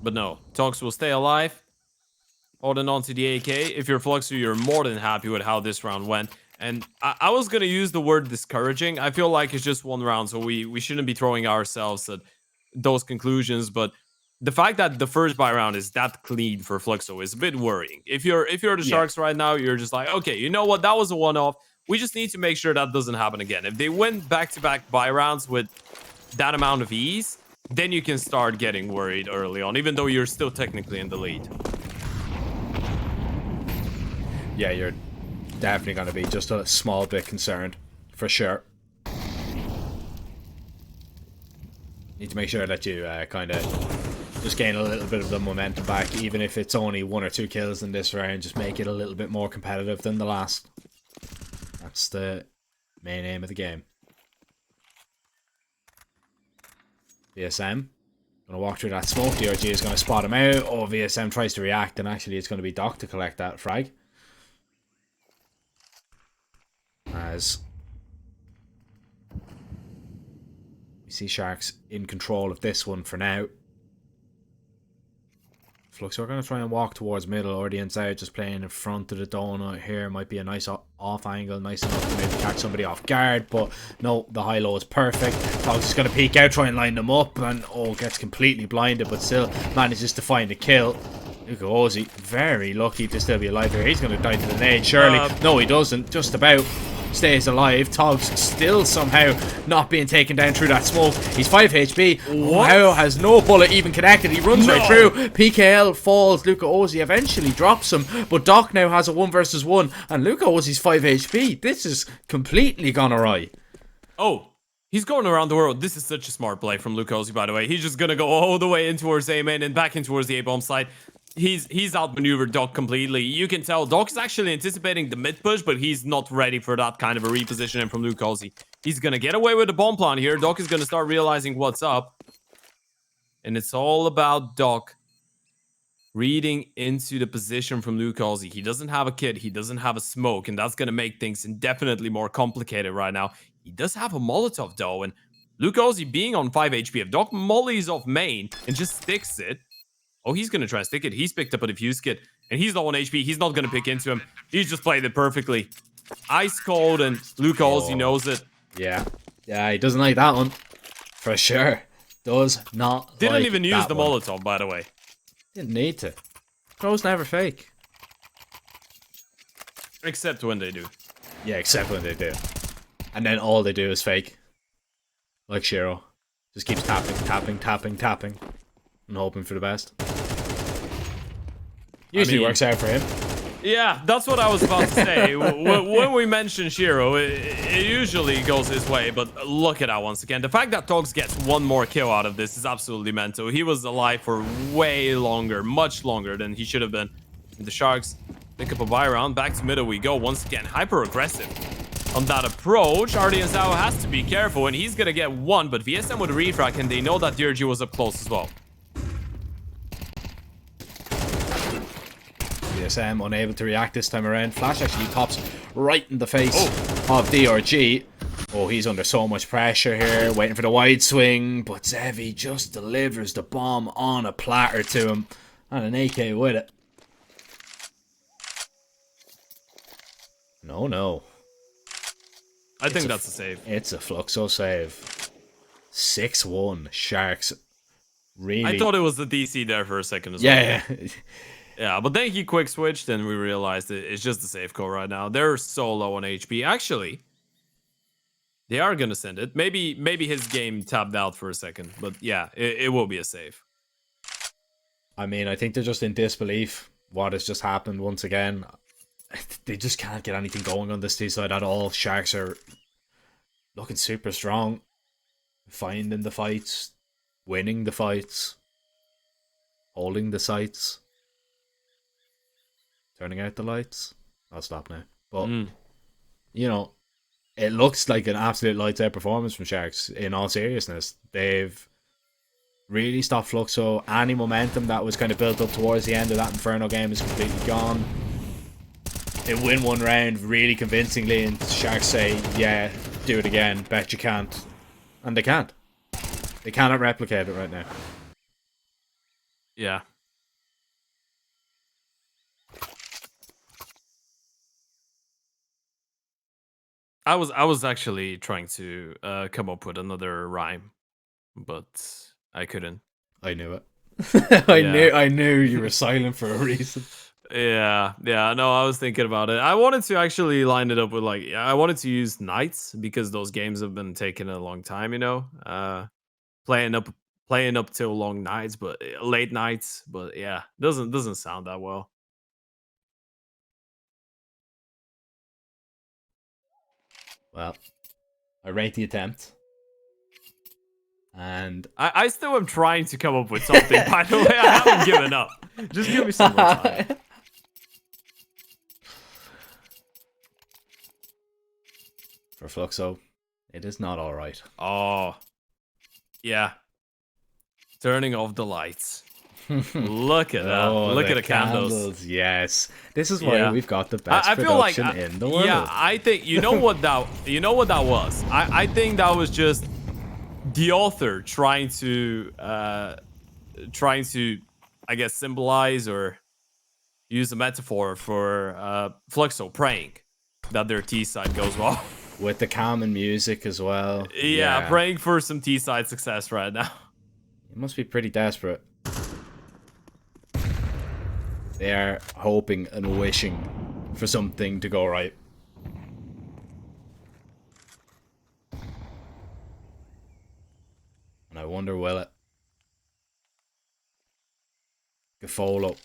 But no, Togs will stay alive. Holding on to the AK. If you're Fluxo, you're more than happy with how this round went. And I was going to use the word discouraging. I feel like it's just one round, so we shouldn't be throwing ourselves at those conclusions. But the fact that the first buy round is that clean for Fluxo is a bit worrying. If you're the Sharks right now, you're just like, okay, you know what? That was a one-off. We just need to make sure that doesn't happen again. If they win back-to-back buy rounds with that amount of ease, then you can start getting worried early on, even though you're still technically in the lead. Yeah, you're definitely going to be just a small bit concerned, for sure. Need to make sure that you kind of just gain a little bit of the momentum back, even if it's only 1 or 2 kills in this round. Just make it a little bit more competitive than the last. That's the main aim of the game. VSM gonna walk through that smoke. DRG is gonna spot him out. Oh, VSM tries to react, and actually it's gonna be Doc to collect that frag. As we see Sharks in control of this one for now. Flux, we're going to try and walk towards middle or the inside, just playing in front of the donut here. Might be a nice off angle, nice enough to maybe catch somebody off guard, but no, the high-low is perfect. Togs is going to peek out, try and line them up, and gets completely blinded, but still manages to find a kill. Luca Ozzy, very lucky to still be alive here. He's going to die to the nade, surely. No, he doesn't, just about. Stays alive. Togs still somehow not being taken down through that smoke. He's 5 HP. How has no bullet even connected? He runs right through. PKL falls. Luca Ozzy eventually drops him, but Doc now has a 1 versus 1, and Luca Ozzy's 5 HP. This is completely gone awry. Oh, he's going around the world. This is such a smart play from Luca Ozzy, by the way. He's just gonna go all the way in towards A main and back in towards the A-bomb side. He's outmaneuvered Doc completely. You can tell Doc's actually anticipating the mid push, but he's not ready for that kind of a repositioning from Luke Ozzy. He's gonna get away with the bomb plan here. Doc is gonna start realizing what's up. And it's all about Doc reading into the position from Luke Ozzy. He doesn't have a kit, he doesn't have a smoke, and that's gonna make things indefinitely more complicated right now. He does have a Molotov though, and Luke Ozzy being on 5 HP, if Doc mollies off main and just sticks it, oh, he's going to try and stick it. He's picked up a defuse kit, and he's not 1 HP. He's not going to pick into him. He's just played it perfectly. Ice cold, and Luca Ozzy knows it. Yeah. Yeah, he doesn't like that one. For sure. Does not Didn't like even use that the one. Molotov, by the way. Didn't need to. Pros never fake. Except when they do. Yeah, except when they do. And then all they do is fake. Like Shiro. Just keeps tapping, tapping, tapping, tapping. And hoping for the best. Usually works out for him. Yeah, that's what I was about to say. When we mention Shiro, it usually goes his way, but look at that once again. The fact that Togs gets 1 more kill out of this is absolutely mental. He was alive for way longer, much longer than he should have been. And the Sharks pick up a buy round. Back to middle we go once again. Hyper aggressive. on that approach. Ardian Zhao has to be careful, and he's gonna get one, but VSM with refract, and they know that DRG was up close as well. VSM unable to react this time around. Flash actually pops right in the face of DRG. Oh, he's under so much pressure here, waiting for the wide swing, but Zevi just delivers the bomb on a platter to him, and an AK with it. No. I think that's a save. It's a Fluxo save. 6-1. Sharks really... I thought it was the DC there for a second as well. Yeah. Yeah, but then he quick switched and we realized it's just a safe call right now. They're so low on HP. Actually, they are going to send it. Maybe his game tapped out for a second, but yeah, it will be a save. I mean, I think they're just in disbelief what has just happened once again. They just can't get anything going on this T side at all. Sharks are looking super strong, finding the fights, winning the fights, holding the sights, turning out the lights. I'll stop now. But, you know, it looks like an absolute lights out performance from Sharks in all seriousness. They've really stopped Fluxo. Any momentum that was kind of built up towards the end of that Inferno game is completely gone. They win one round really convincingly, and Sharks say, yeah, do it again, bet you can't. And they can't. They cannot replicate it right now. Yeah. I was actually trying to come up with another rhyme, but I couldn't. I knew it. I knew you were silent for a reason. Yeah, no, I was thinking about it. I wanted to actually line it up with I wanted to use nights because those games have been taking a long time, you know. Playing up till long nights, but late nights, but yeah, doesn't sound that well. Well, I rate the attempt. And I still am trying to come up with something, by the way. I haven't given up. Just give me some more time. For Fluxo, it is not alright. Oh. Yeah. Turning off the lights. Look at that. Look at the candles. Yes. This is why we've got the best I feel like, production in the world. Yeah, I think you know what that was? I think that was just the author trying to I guess symbolize or use a metaphor for Fluxo praying that their T side goes well. With the calming music as well. Yeah, praying for some T side success right now. It must be pretty desperate. They are hoping and wishing for something to go right. And I wonder, will it? Gafolo,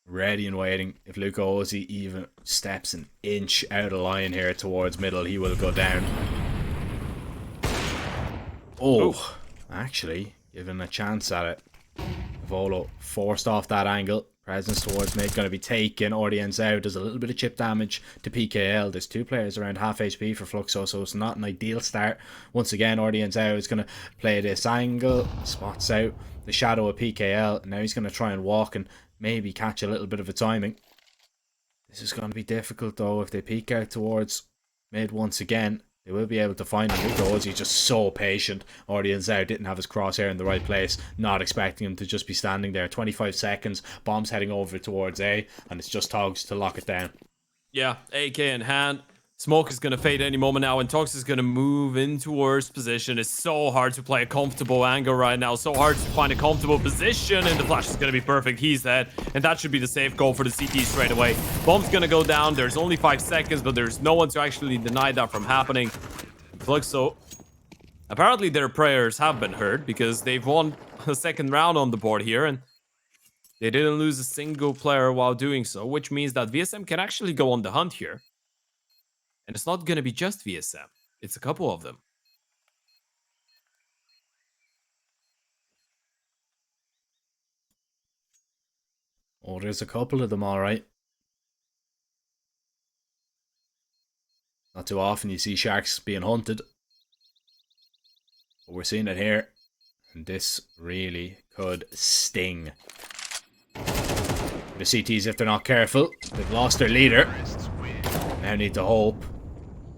ready and waiting. If Luca Ozzy even steps an inch out of line here towards middle, he will go down. Oh, actually, given a chance at it. Volo forced off that angle. Presence towards mid going to be taken. Audience out. Does a little bit of chip damage to PKL. There's two players around half HP for Fluxo, so it's not an ideal start. Once again, Audience out is going to play this angle. Spots out the shadow of PKL. Now he's going to try and walk and maybe catch a little bit of a timing. This is going to be difficult though. If they peek out towards mid once again, they will be able to find him. He's just so patient. Audience out didn't have his crosshair in the right place. Not expecting him to just be standing there. 25 seconds. Bomb's heading over towards A. And it's just Togs to lock it down. Yeah, AK in hand. Smoke is going to fade any moment now, and Tox is going to move in towards position. It's so hard to play a comfortable angle right now. So hard to find a comfortable position, and the flash is going to be perfect. He's dead, and that should be the safe goal for the CT straight away. Bomb's going to go down. There's only 5 seconds, but there's no one to actually deny that from happening. Fluxo, apparently their prayers have been heard because they've won a second round on the board here, and they didn't lose a single player while doing so, which means that VSM can actually go on the hunt here. And it's not going to be just VSM. It's a couple of them. Oh, there's a couple of them, all right. Not too often you see sharks being hunted. But we're seeing it here. And this really could sting. The CTs, if they're not careful, they've lost their leader. Now need to hope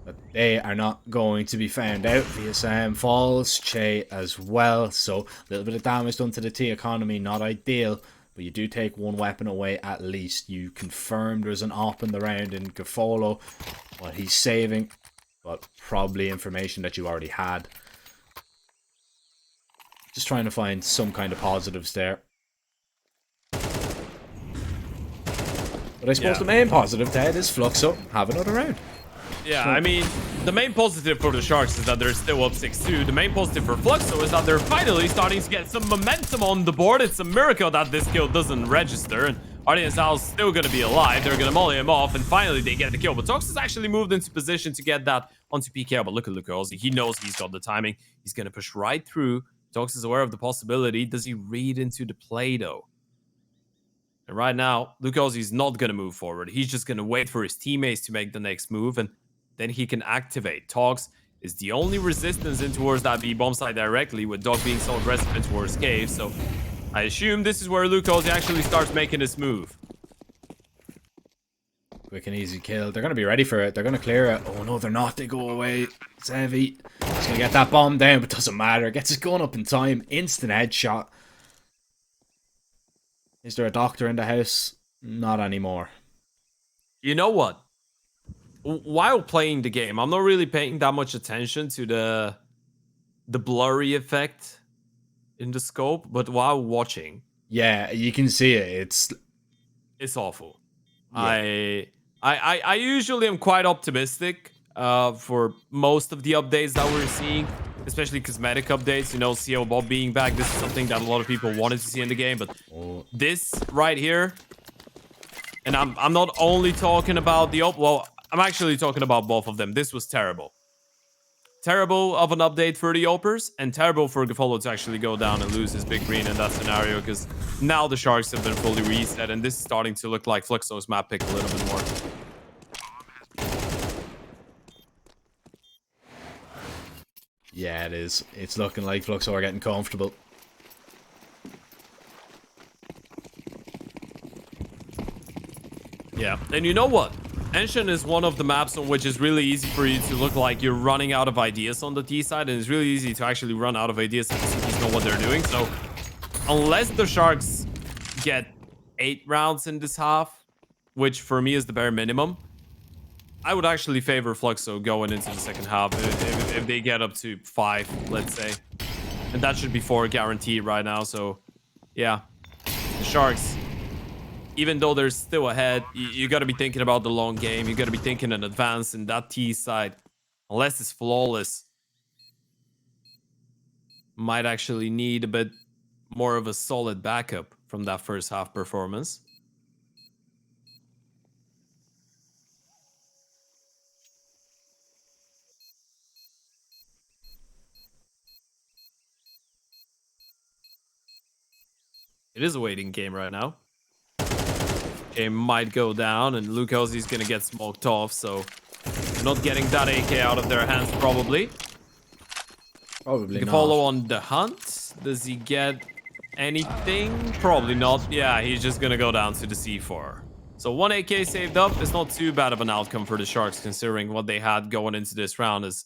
that they are not going to be found out. VSM falls, Che as well. So a little bit of damage done to the T economy, not ideal. But you do take one weapon away at least. You confirm there's an op in the round in Gafolo. What he's saving, but probably information that you already had. Just trying to find some kind of positives there. But I suppose the main positive, Ted, is Fluxo have another round. Yeah, I mean, the main positive for the Sharks is that they're still up 6-2. The main positive for Fluxo is that they're finally starting to get some momentum on the board. It's a miracle that this kill doesn't register. And Ardian Sal's still going to be alive. They're going to molly him off, and finally they get the kill. But Tox has actually moved into position to get that onto PK. But look at Ozzy. He knows he's got the timing. He's going to push right through. Tox is aware of the possibility. Does he read into the play, though? And right now, Ozzy's not going to move forward. He's just going to wait for his teammates to make the next move, and then he can activate. Tox is the only resistance in towards that B bomb site directly, with Dog being so aggressive in towards Cave. So I assume this is where Ozzy actually starts making his move. Quick and easy kill. They're going to be ready for it. They're going to clear it. Oh no, they're not. They go away. It's heavy. He's going to get that bomb down, but doesn't matter. Gets his gun up in time. Instant headshot. Is there a doctor in the house? Not anymore. You know what? While playing the game, I'm not really paying that much attention to the blurry effect in the scope, but while watching, yeah, you can see it. It's awful. Yeah. I usually am quite optimistic for most of the updates that we're seeing, especially cosmetic updates. You know, CO Bob being back. This is something that a lot of people wanted to see in the game, but this right here, and I'm not only talking about the well, I'm actually talking about both of them. This was terrible. Terrible of an update for the Opers, and terrible for Gafolo to actually go down and lose his big green in that scenario, because now the Sharks have been fully reset, and this is starting to look like Fluxo's map pick a little bit more. Yeah, it is. It's looking like Fluxo are getting comfortable. Yeah, and you know what? Enshin is one of the maps on which is really easy for you to look like you're running out of ideas on the T side, and it's really easy to actually run out of ideas if the Cities know what they're doing. So unless the Sharks get 8 rounds in this half, which for me is the bare minimum, I would actually favor Fluxo going into the second half if they get up to 5, let's say. And that should be 4 guaranteed right now. So yeah, the Sharks, even though they're still ahead, you got to be thinking about the long game. You got to be thinking in advance, and that T side, unless it's flawless, might actually need a bit more of a solid backup from that first half performance. It is a waiting game right now. Game might go down, and Ozzy's gonna get smoked off, so not getting that AK out of their hands, probably. Probably not. Follow on the hunt. Does he get anything? Probably not. Yeah, he's just gonna go down to the C4. So 1 AK saved up. It's not too bad of an outcome for the Sharks, considering what they had going into this round as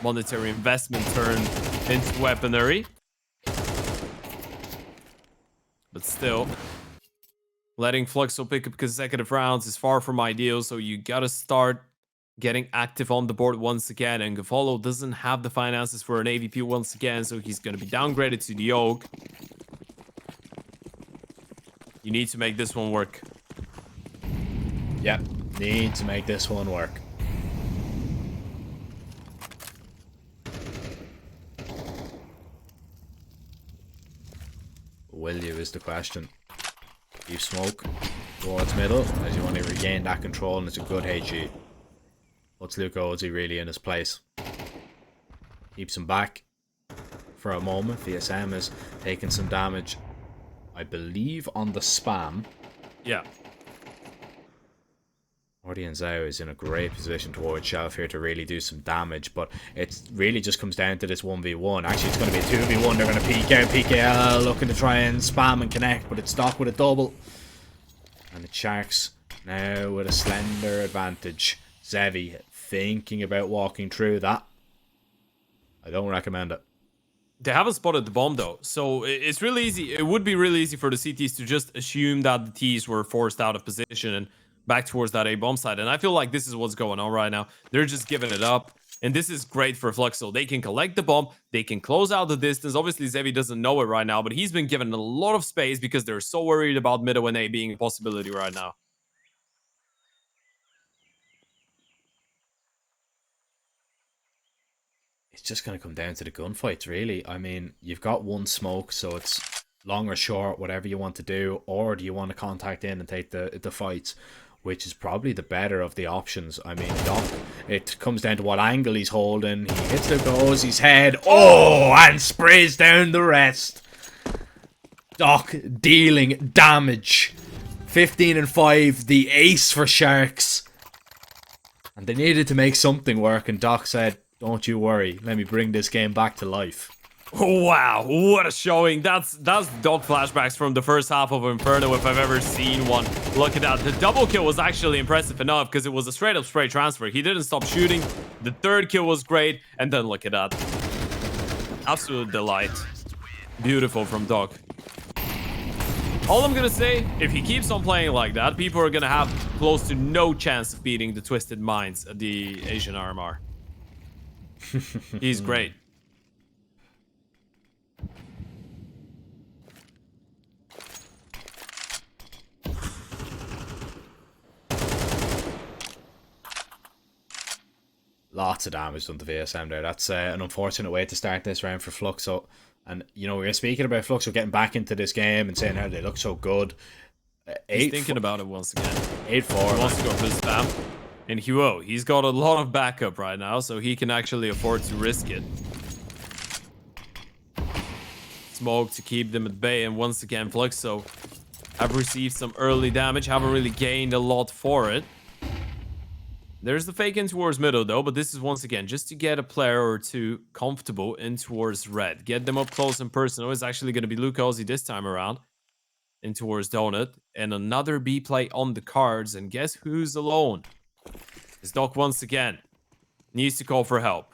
monetary investment turned into weaponry. But still, letting Fluxo pick up consecutive rounds is far from ideal, so you gotta start getting active on the board once again. And Gafolo doesn't have the finances for an AVP once again, so he's gonna be downgraded to the Oak. You need to make this one work. Yep, need to make this one work. Will you is the question. Keep smoke towards middle as you want to regain that control, and it's a good HE. Puts Ozzy really in his place. Keeps him back for a moment. VSM is taking some damage, I believe, on the spam. Yeah. Ordi and Zhao is in a great position towards Shelf here to really do some damage, but it really just comes down to this 1v1. Actually, it's going to be a 2v1. They're going to peek out. PKL looking to try and spam and connect, but it's Doc with a double. And the Sharks now with a slender advantage. Zevi thinking about walking through that. I don't recommend it. They haven't spotted the bomb though, so it's really easy. It would be really easy for the CTs to just assume that the Ts were forced out of position and back towards that A bomb side. And I feel like this is what's going on right now. They're just giving it up. And this is great for Fluxo. They can collect the bomb. They can close out the distance. Obviously, Zevi doesn't know it right now, but he's been given a lot of space because they're so worried about middle and A being a possibility right now. It's just going to come down to the gunfights, really. I mean, you've got one smoke, so it's long or short, whatever you want to do. Or do you want to contact in and take the fights? Which is probably the better of the options. I mean, Doc, it comes down to what angle he's holding. He hits the Gozzi's head. Oh, and sprays down the rest. Doc dealing damage. 15-5, the ace for Sharks. And they needed to make something work, and Doc said, don't you worry, let me bring this game back to life. Oh, wow, what a showing. That's Doc flashbacks from the first half of Inferno if I've ever seen one. Look at that. The double kill was actually impressive enough because it was a straight up spray transfer. He didn't stop shooting. The third kill was great. And then look at that. Absolute delight. Beautiful from Doc. All I'm gonna say, if he keeps on playing like that, people are gonna have close to no chance of beating the Twisted Minds at the Asian RMR. He's great. Lots of damage done to VSM there. That's an unfortunate way to start this round for Fluxo. And, you know, we were speaking about Fluxo getting back into this game and saying how they look so good. He's thinking about it once again. 8-4. He wants to go for the spam. And he's got a lot of backup right now, so he can actually afford to risk it. Smoke to keep them at bay, and once again, Fluxo have received some early damage, haven't really gained a lot for it. There's the fake in towards middle though, but this is once again just to get a player or two comfortable in towards red. Get them up close and personal. It's actually going to be Luke Ozzy this time around. In towards Donut. And another B play on the cards. And guess who's alone? It's Doc once again. Needs to call for help.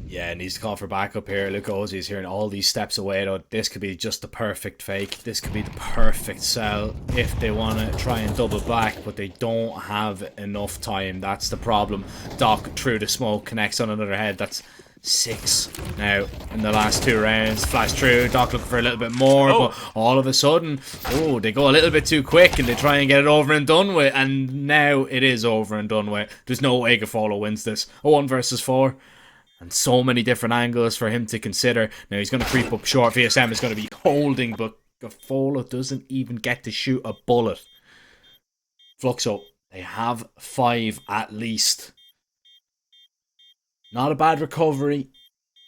Yeah, needs to call for backup here. Luke Ozzy is hearing all these steps away though. This could be just the perfect fake. This could be the perfect sell if they want to try and double back, but they don't have enough time. That's the problem. Doc through the smoke connects on another head. That's 6 now in the last 2 rounds. Flash through. Doc looking for a little bit more, but all of a sudden, they go a little bit too quick and they try and get it over and done with. And now it is over and done with. There's no way Gafolo wins this. A 1 versus 4. And so many different angles for him to consider. Now he's going to creep up short. VSM is going to be holding, but Gafolo doesn't even get to shoot a bullet. Fluxo, they have 5 at least. Not a bad recovery.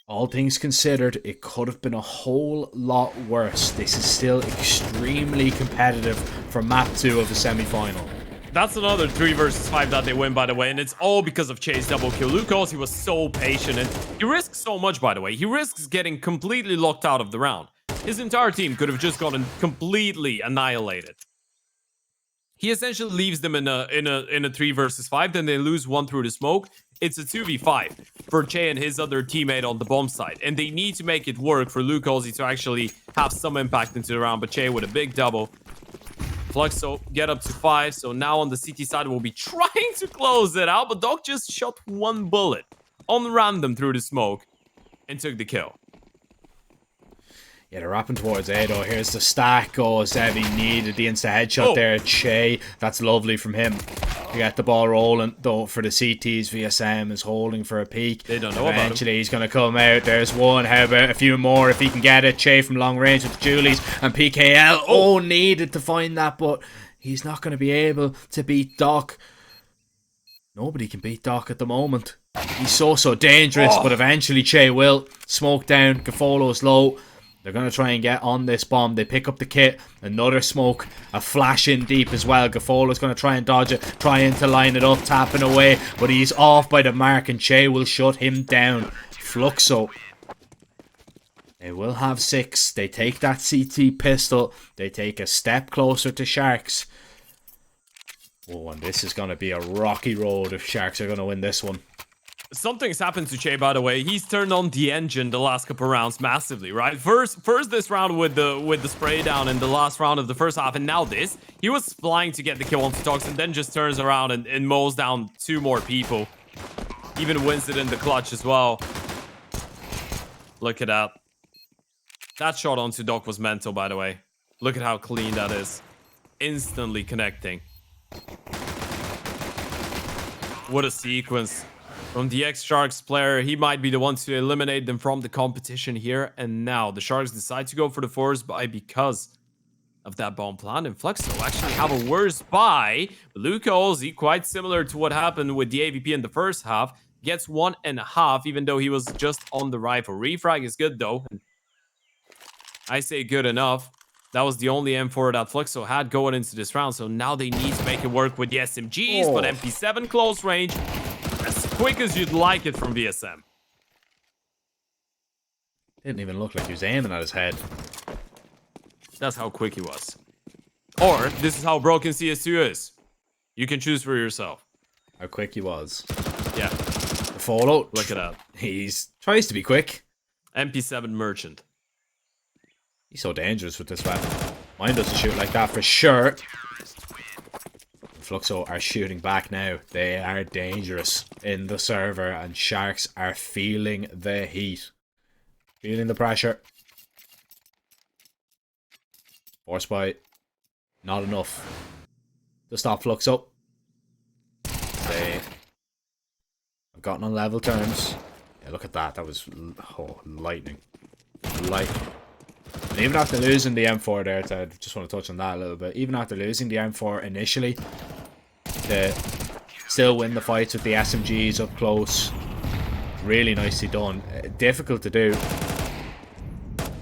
All things considered, it could have been a whole lot worse. This is still extremely competitive for map 2 of the semi-final. That's another 3 versus 5 that they win, by the way, and it's all because of Chase double kill. Lucas, he was so patient, and he risks so much, by the way. He risks getting completely locked out of the round. His entire team could have just gotten completely annihilated. He essentially leaves them in a 3 versus 5, then they lose 1 through the smoke. It's a 2v5 for Che and his other teammate on the bomb side, and they need to make it work for Luke Ozzy to actually have some impact into the round, but Che with a big double. Fluxo get up to 5, so now on the CT side we'll be trying to close it out, but Doc just shot 1 bullet on random through the smoke and took the kill. Yeah, they're wrapping towards Ado. Here's the stack. Oh, Zevi needed the insta headshot there. Che, that's lovely from him. To get the ball rolling, though, for the CTs. VSM is holding for a peek. They don't know about him. Eventually, he's going to come out. There's one. How about a few more if he can get it? Che from long range with the Julies. And PKL, needed to find that, but he's not going to be able to beat Doc. Nobody can beat Doc at the moment. He's so dangerous, but eventually Che will. Smoke down. Gafolo's low. They're going to try and get on this bomb. They pick up the kit. Another smoke. A flash in deep as well. Gafola's going to try and dodge it. Trying to line it up. Tapping away. But he's off by the mark. And Che will shut him down. Fluxo. They will have 6. They take that CT pistol. They take a step closer to Sharks. Oh, and this is going to be a rocky road if Sharks are going to win this one. Something's happened to Che, by the way. He's turned on the engine the last couple rounds massively, right? First this round with the spray down in the last round of the first half, and now this. He was flying to get the kill on Tox and then just turns around and mows down 2 more people. Even wins it in the clutch as well. Look at that. That shot onto Doc was mental, by the way. Look at how clean that is. Instantly connecting. What a sequence. From the ex-Sharks player, he might be the one to eliminate them from the competition here. And now the Sharks decide to go for the force buy because of that bomb plan. And Fluxo actually have a worse buy. Luca Ozzy, quite similar to what happened with the AVP in the first half, gets 1.5, even though he was just on the rifle. Refrag is good though. I say good enough. That was the only M4 that Fluxo had going into this round. So now they need to make it work with the SMGs. But MP7 close range. As quick as you'd like it from VSM. Didn't even look like he was aiming at his head. That's how quick he was. Or, this is how broken CS2 is. You can choose for yourself. How quick he was. Yeah. The follow. Look at that. He's tries to be quick. MP7 Merchant. He's so dangerous with this weapon. Mine doesn't shoot like that for sure. Fluxo are shooting back now. They are dangerous in the server, and Sharks are feeling the heat. Feeling the pressure. Force bite. Not enough to stop Fluxo. They have gotten on level terms. Yeah, look at that. That was lightning. Lightning. And even after losing the M4 there, I just want to touch on that a little bit. Even after losing the M4 initially, they still win the fights with the SMGs up close. Really nicely done. Difficult to do.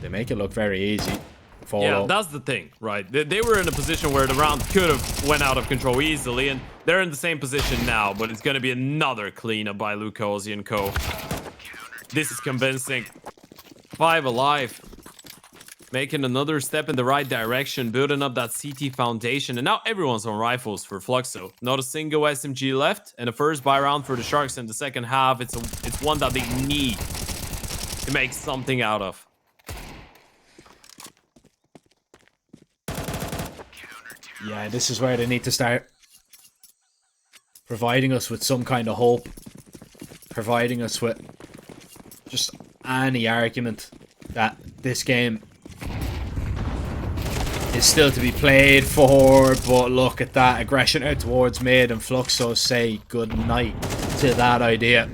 They make it look very easy. Follow. Yeah, that's the thing, right? They were in a position where the round could have went out of control easily, and they're in the same position now, but it's going to be another cleanup by Lucosi and co. This is convincing. 5 alive. Making another step in the right direction, building up that CT foundation, and now everyone's on rifles for Fluxo. Not a single SMG left, and a first buy round for the Sharks in the second half. It's one that they need to make something out of. Yeah, this is where they need to start providing us with some kind of hope. Providing us with just any argument that this game is still to be played for. But look at that aggression out towards mid, and Fluxo say good night to that idea.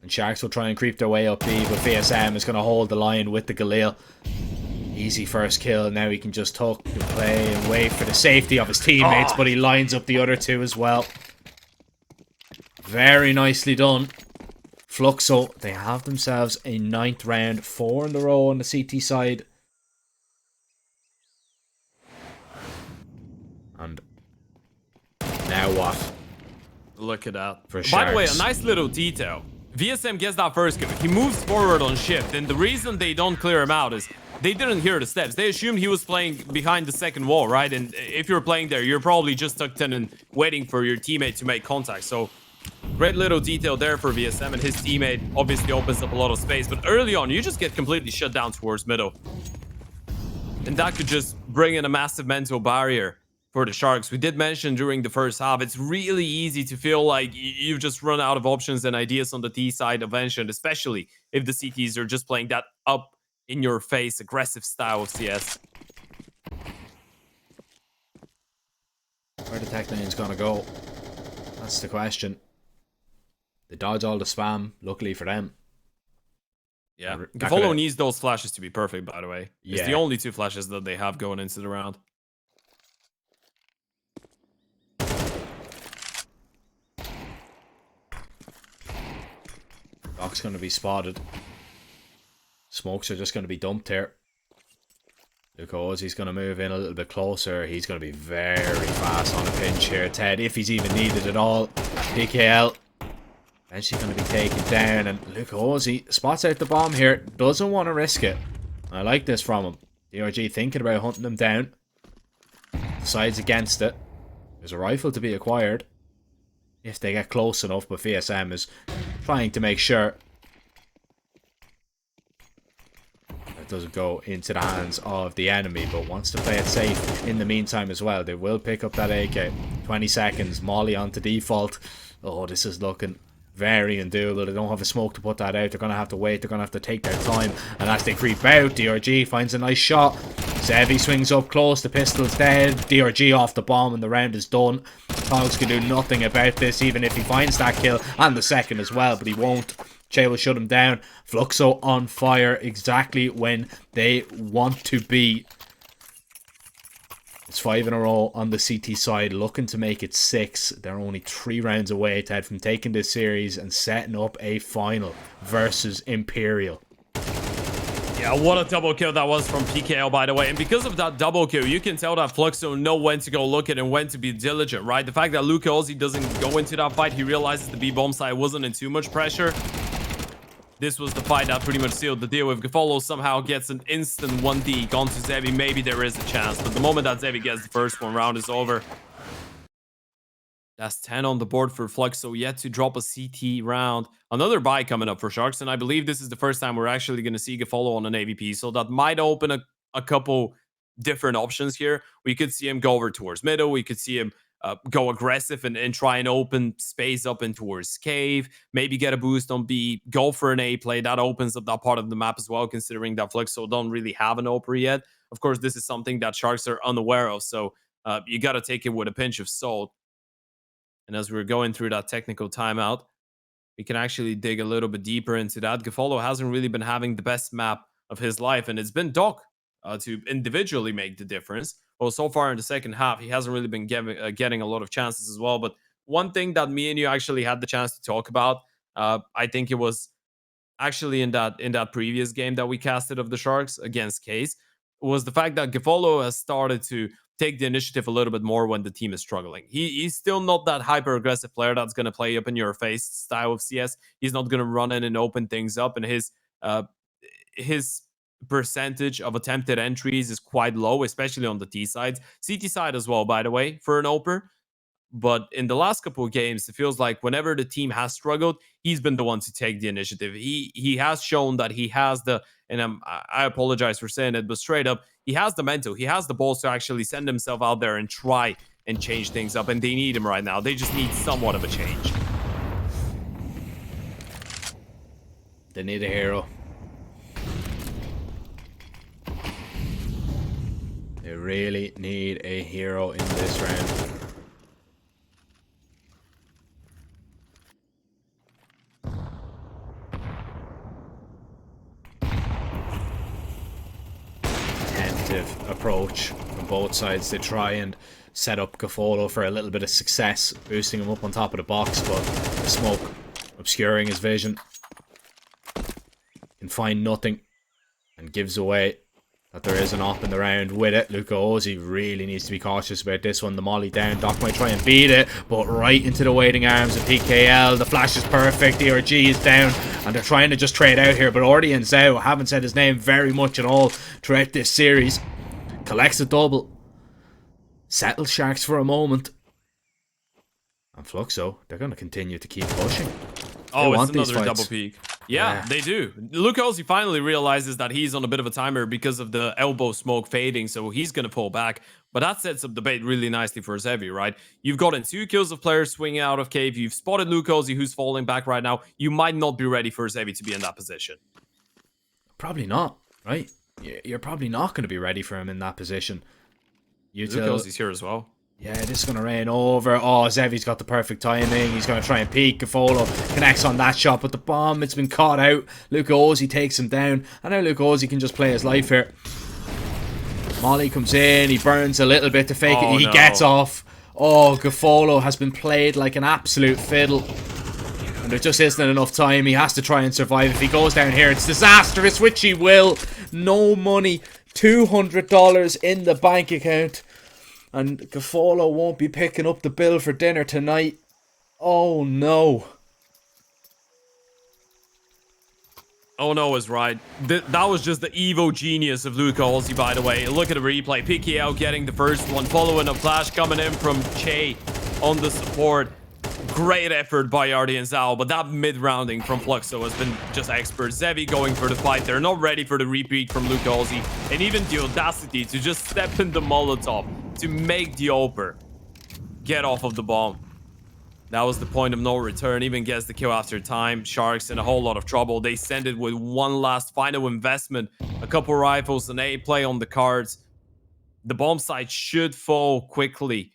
And Sharks will try and creep their way up B, but VSM is going to hold the line with the Galil. Easy first kill. Now he can just tuck and play and wait for the safety of his teammates, but he lines up the other 2 as well. Very nicely done. Fluxo, they have themselves a 9th round, 4 in a row on the CT side. And now what? Look at that. For By the way, a Sharks. nice little detail. VSM gets that first kill. He moves forward on shift, and the reason they don't clear him out is they didn't hear the steps. They assumed he was playing behind the second wall, right? And if you're playing there, you're probably just tucked in and waiting for your teammate to make contact. So, great little detail there for VSM, and his teammate obviously opens up a lot of space. But early on, you just get completely shut down towards middle. And that could just bring in a massive mental barrier for the Sharks. We did mention during the first half, it's really easy to feel like you've just run out of options and ideas on the T side of Ancient, especially if the CTs are just playing that up in your face aggressive style of CS. Where the tech lane's gonna go? That's the question. They dodge all the spam, luckily for them. Yeah, That Gafolo could've- needs those flashes to be perfect, by the way. It's the Yeah. only 2 flashes that they have going into the round. Doc's gonna be spotted. Smokes are just going to be dumped here. Because he's going to move in a little bit closer. He's going to be very fast on a pinch here, Ted, if he's even needed at all. PKL eventually going to be taken down, and Luke Ozzy spots out the bomb here. Doesn't want to risk it. I like this from him. DRG thinking about hunting them down. Decides against it. There's a rifle to be acquired if they get close enough, but VSM is trying to make sure that doesn't go into the hands of the enemy, but wants to play it safe in the meantime as well. They will pick up that AK. 20 seconds, Molly onto default. Oh, this is looking very undoable. They don't have a smoke to put that out. They're going to have to wait. They're going to have to take their time. And as they creep out, DRG finds a nice shot. Zevi swings up close. The pistol's dead. DRG off the bomb and the round is done. Cogs can do nothing about this, even if he finds that kill. And the second as well, but he won't. Che will shut him down. Fluxo on fire exactly when they want to be. It's 5 in a row on the CT side, looking to make it 6. They're only 3 rounds away, Ted, from taking this series and setting up a final versus Imperial. Yeah, what a double kill that was from PKL, by the way. And because of that double kill, you can tell that Fluxo know when to go look at and when to be diligent, right? The fact that Luka Ozzy doesn't go into that fight, he realizes the B-bomb side wasn't in too much pressure. This was the fight that pretty much sealed the deal. If Gafolo somehow gets an instant 1D gone to Zevi, maybe there is a chance. But the moment that Zevi gets the first one, round is over. That's 10 on the board for Fluxo, yet to drop a CT round. Another buy coming up for Sharks, and I believe this is the first time we're actually going to see Gafolo on an AVP, so that might open a couple different options here. We could see him go over towards middle. We could see him go aggressive and try and open space up in towards cave, maybe get a boost on B, go for an A play. That opens up that part of the map as well, considering that Fluxo don't really have an opener yet. Of course, this is something that Sharks are unaware of, so you got to take it with a pinch of salt. And as we're going through that technical timeout, we can actually dig a little bit deeper into that. Gafolo hasn't really been having the best map of his life, and it's been Doc to individually make the difference. Well, so far in the second half, he hasn't really been getting a lot of chances as well. But one thing that me and you actually had the chance to talk about, I think it was actually in that previous game that we casted of the Sharks against Case, was the fact that Gafolo has started to take the initiative a little bit more when the team is struggling. He's still not that hyper-aggressive player that's going to play up in your face style of CS. He's not going to run in and open things up, and his percentage of attempted entries is quite low, especially on the T sides. CT side as well, by the way, for an oper. But in the last couple of games, it feels like whenever the team has struggled, he's been the one to take the initiative. He has shown that he has the, and I apologize for saying it, but straight up, he has the mental, he has the balls to actually send himself out there and try and change things up. And they need him right now. They just need somewhat of a change. They need a hero. They really need a hero in this round. Approach from both sides to try and set up Gafolo for a little bit of success, boosting him up on top of the box, but the smoke obscuring his vision. Can find nothing and gives away that there is an op in the round with it. Luka Ozzy really needs to be cautious about this one. The molly down, Doc might try and beat it, but right into the waiting arms of PKL. The flash is perfect, DRG is down, and they're trying to just trade out here, but Ordi and Zhao haven't said his name very much at all throughout this series. Collects a double. Settles Sharks for a moment. And Fluxo, they're going to continue to keep pushing. Oh, it's another double peak. Yeah, they do. Luka Ozzy finally realizes that he's on a bit of a timer because of the elbow smoke fading, so he's going to pull back. But that sets up the bait really nicely for Zevi, right? You've gotten 2 kills of players swinging out of cave. You've spotted Luka Ozzy, who's falling back right now. You might not be ready for Zevi to be in that position. Probably not, right? You're probably not going to be ready for him in that position. Luka Ozzy's here as well. Yeah, this is going to rain over. Oh, Zevi's got the perfect timing. He's going to try and peek. Gafolo connects on that shot, but the bomb, it's been caught out. Luka Ozzy takes him down. And now Luka Ozzy can just play his life here. Molly comes in. He burns a little bit to fake it. He gets off. Oh, Gafolo has been played like an absolute fiddle. And there just isn't enough time. He has to try and survive. If he goes down here, it's disastrous, which he will. No money. $200 in the bank account. And Gafolo won't be picking up the bill for dinner tonight. Oh no. Oh no is right. That was just the Evo genius of Luca Olsi, by the way. Look at the replay. PKO getting the first one, following a flash coming in from Che on the support. Great effort by Yardi and Zhao, but that mid-rounding from Fluxo has been just expert. Zevi going for the fight. They're not ready for the repeat from Luca Olsi. And even the audacity to just step in the Molotov to make the Oper get off of the bomb. That was the point of no return. Even gets the kill after time. Sharks in a whole lot of trouble. They send it with one last final investment. A couple rifles, an A play on the cards. The bomb site should fall quickly.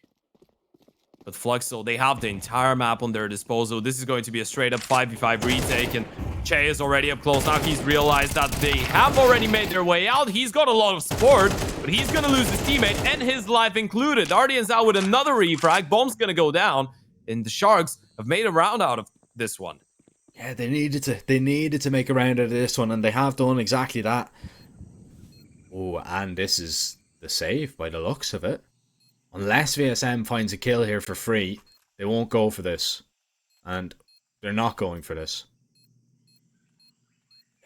But Fluxo, they have the entire map on their disposal. This is going to be a straight up 5v5 retake. And Che is already up close. Now he's realized that they have already made their way out. He's got a lot of support, but he's going to lose his teammate and his life included. Ardian's out with another refrag. Bomb's going to go down. And the Sharks have made a round out of this one. Yeah, they needed to make a round out of this one, and they have done exactly that. Oh, and this is the save by the looks of it. Unless VSM finds a kill here for free, they won't go for this. And they're not going for this.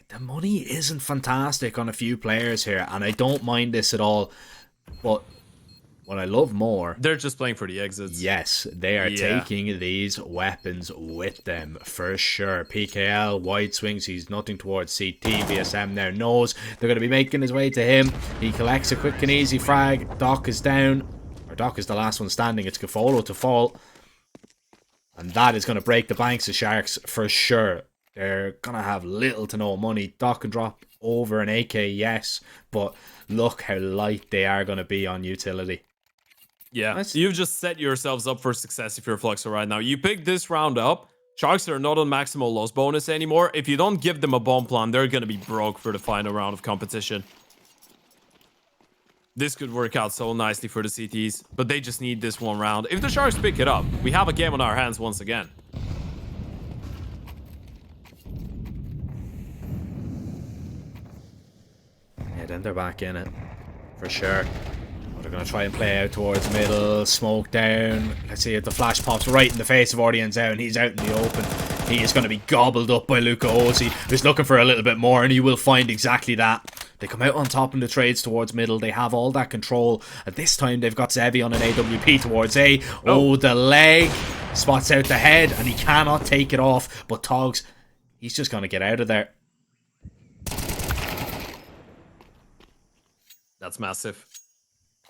The money isn't fantastic on a few players here, and I don't mind this at all. But what I love more... They're just playing for the exits. Yes, they are taking these weapons with them, for sure. PKL, wide swings, he's nothing towards CT. VSM now knows they're going to be making his way to him. He collects a quick and easy frag. Doc is down. Or Doc is the last one standing. It's Gafolo to fall. And that is going to break the banks of Sharks, for sure. They're going to have little to no money. Doc can drop over an AK, yes. But look how light they are going to be on utility. Yeah, you've just set yourselves up for success if you're Fluxo right now. You pick this round up. Sharks are not on maximal loss bonus anymore. If you don't give them a bomb plan, they're going to be broke for the final round of competition. This could work out so nicely for the CTs, but they just need this one round. If the Sharks pick it up, we have a game on our hands once again. Yeah, then they're back in it, for sure. They're going to try and play out towards middle, smoke down. Let's see if the flash pops right in the face of Ardian's out, and he's out in the open. He is going to be gobbled up by Luca Olsi, who's looking for a little bit more, and he will find exactly that. They come out on top in the trades towards middle. They have all that control. At this time, they've got Zevi on an AWP towards A. Oh, the leg spots out the head, and he cannot take it off. But Togs, he's just going to get out of there. That's massive.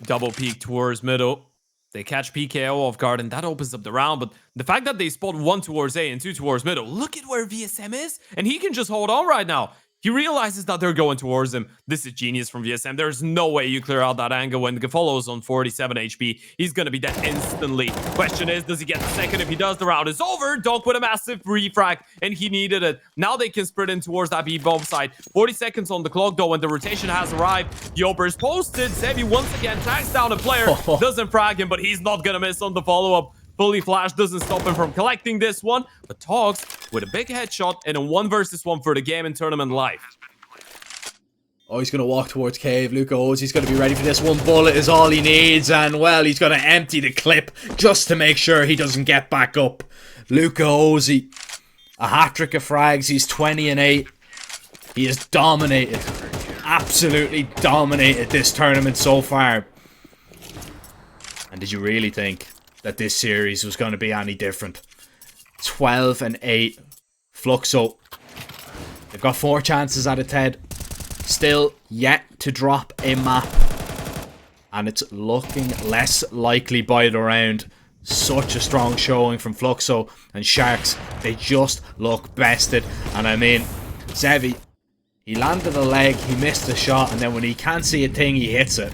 Double peek towards middle. They catch PKO off guard, and that opens up the round. But the fact that they spot one towards A and two towards middle, look at where VSM is, and he can just hold on right now. He realizes that they're going towards him. This is genius from VSM. There's no way you clear out that angle when Gafolo's on 47 HP. He's going to be dead instantly. Question is, does he get the second? If he does, the round is over. Doc with a massive refrag, and he needed it. Now they can sprint in towards that B-bomb side. 40 seconds on the clock, though, when the rotation has arrived. Yoper is posted. Zevi once again tracks down a player. Doesn't frag him, but he's not going to miss on the follow-up. Fully Flash doesn't stop him from collecting this one, but Togs with a big headshot and a 1 versus 1 for the game and tournament life. Oh, he's going to walk towards Cave. Luca Olsi's going to be ready for this. One bullet is all he needs, and well, he's going to empty the clip just to make sure he doesn't get back up. Luca Olsi, a hat-trick of frags. He's 20 and 8. He has dominated, absolutely dominated this tournament so far. And did you really think that this series was going to be any different? 12 and 8. Fluxo, they've got 4 chances at a TED. Still yet to drop a map. And it's looking less likely by the round. Such a strong showing from Fluxo and Sharks. They just look bested. And I mean, Zevi, he landed a leg, he missed a shot, and then when he can't see a thing, he hits it.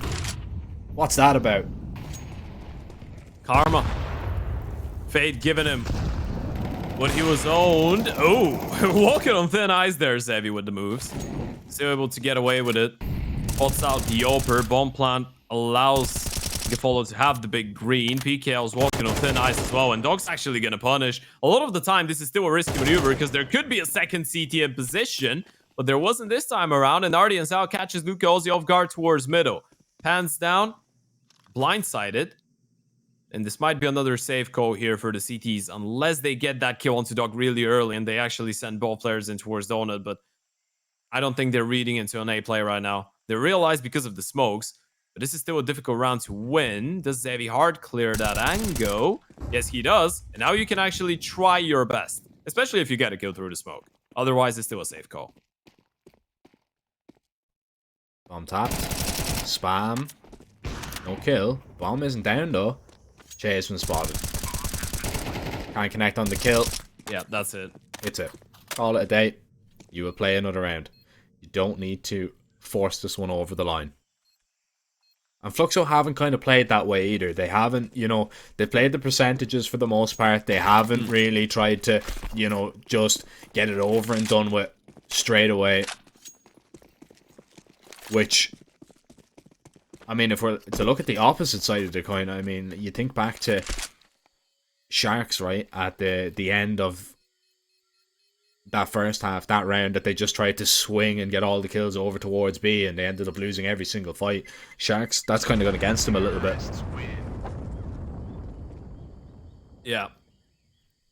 What's that about? Karma. Fate giving him what he was owned. Oh, walking on thin ice there, Zevi, with the moves. Still able to get away with it. Pots out the Yoper. Bomb plant allows Follow to have the big green. PKL's walking on thin ice as well, and Dog's actually going to punish. A lot of the time, this is still a risky maneuver because there could be a second CT in position, but there wasn't this time around, and Ardian Sao catches Luka Ozzy off guard towards middle. Pans down, blindsided, and this might be another safe call here for the CTs, unless they get that kill onto Dog really early and they actually send both players in towards Donut, but I don't think they're reading into an A play right now. They realize because of the smokes, but this is still a difficult round to win. Does Xavi Hard clear that angle? Yes, he does. And now you can actually try your best, especially if you get a kill through the smoke. Otherwise, it's still a safe call. Bomb tapped. Spam. No kill. Bomb isn't down though. Chase when spotted. Can't connect on the kill. Yeah, that's it. It's it. Call it a day. You will play another round. You don't need to force this one over the line. And Fluxo haven't kind of played that way either. They haven't, you know, they played the percentages for the most part. They haven't really tried to, you know, just get it over and done with straight away. Which, I mean, if we're to look at the opposite side of the coin, I mean, you think back to Sharks, right, at the end of that first half, that round, that they just tried to swing and get all the kills over towards B, and they ended up losing every single fight. Sharks, that's kind of gone against them a little bit. Yeah.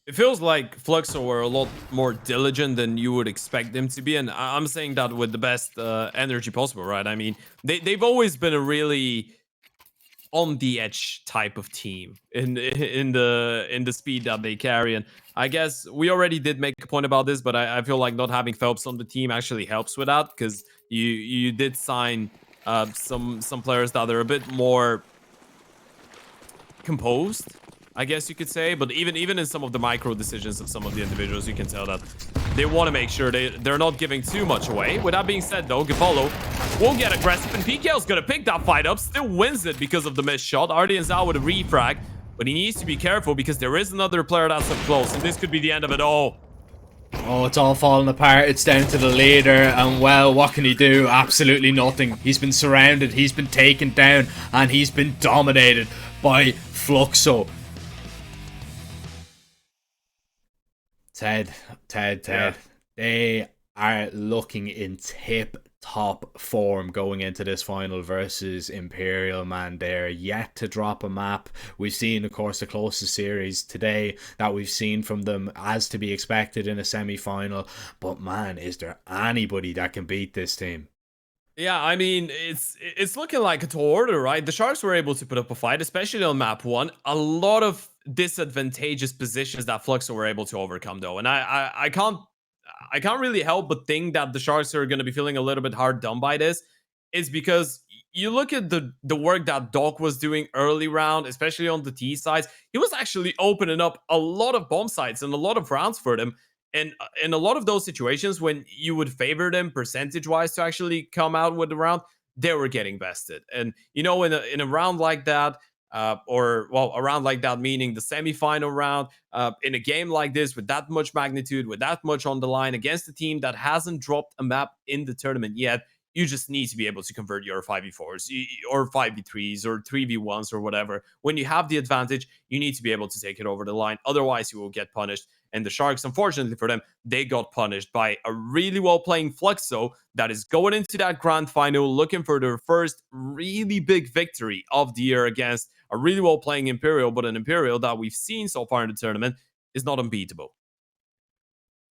It feels like Fluxo were a lot more diligent than you would expect them to be, and I'm saying that with the best energy possible, right? I mean, they've always been a really on the edge type of team in the speed that they carry, and I guess we already did make a point about this, but I feel like not having Phelps on the team actually helps with that, because you did sign some players that are a bit more composed, I guess you could say, but even in some of the micro decisions of some of the individuals, you can tell that they want to make sure they're not giving too much away. With that being said, though, Gapolo will get aggressive, and PKL's going to pick that fight up, still wins it because of the missed shot. Ardian's out with a refrag, but he needs to be careful because there is another player that's up close, and this could be the end of it all. Oh, it's all falling apart. It's down to the leader, and well, what can he do? Absolutely nothing. He's been surrounded, he's been taken down, and he's been dominated by Fluxo. Ted. Yeah. They are looking in tip-top form going into this final versus Imperial, man. They're yet to drop a map. We've seen, of course, the closest series today that we've seen from them, as to be expected in a semi-final. But, man, is there anybody that can beat this team? Yeah, I mean, it's looking like a tall order, right? The Sharks were able to put up a fight, especially on map 1. A lot of disadvantageous positions that Fluxo were able to overcome, though. And I can't really help but think that the Sharks are going to be feeling a little bit hard done by this. Is because you look at the work that Doc was doing early round, especially on the T sides. He was actually opening up a lot of bomb sites and a lot of rounds for them. And in a lot of those situations, when you would favor them percentage-wise to actually come out with the round, they were getting bested. And, you know, in a round like that, a round like that, meaning the semifinal round, in a game like this, with that much magnitude, with that much on the line, against a team that hasn't dropped a map in the tournament yet, you just need to be able to convert your 5v4s or 5v3s or 3v1s or whatever. When you have the advantage, you need to be able to take it over the line. Otherwise, you will get punished. And the Sharks, unfortunately for them, they got punished by a really well-playing Fluxo that is going into that grand final looking for their first really big victory of the year against a really well-playing Imperial, but an Imperial that we've seen so far in the tournament is not unbeatable.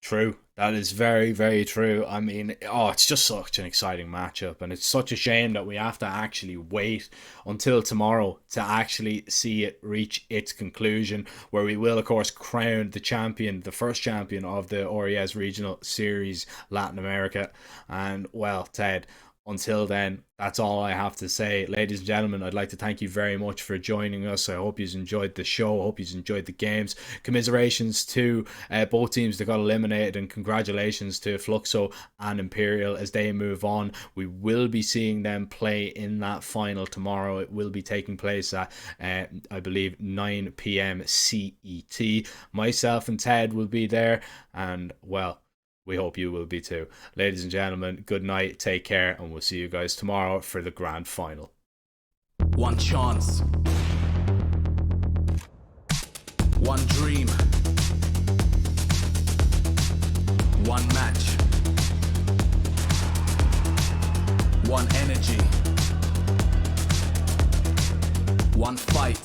True. That is very, very true. I mean, it's just such an exciting matchup, and it's such a shame that we have to actually wait until tomorrow to actually see it reach its conclusion, where we will, of course, crown the champion, the first champion of the ORES Regional Series Latin America. And, well, Ted, until then, that's all I have to say. Ladies and gentlemen, I'd like to thank you very much for joining us. I hope you've enjoyed the show. I hope you've enjoyed the games. Commiserations to both teams that got eliminated, and congratulations to Fluxo and Imperial as they move on. We will be seeing them play in that final tomorrow. It will be taking place at, I believe, 9 p.m. CET. Myself and Ted will be there, and, well, we hope you will be too. Ladies and gentlemen, good night, take care, and we'll see you guys tomorrow for the grand final. one chance, one dream, one match, one energy, one fight,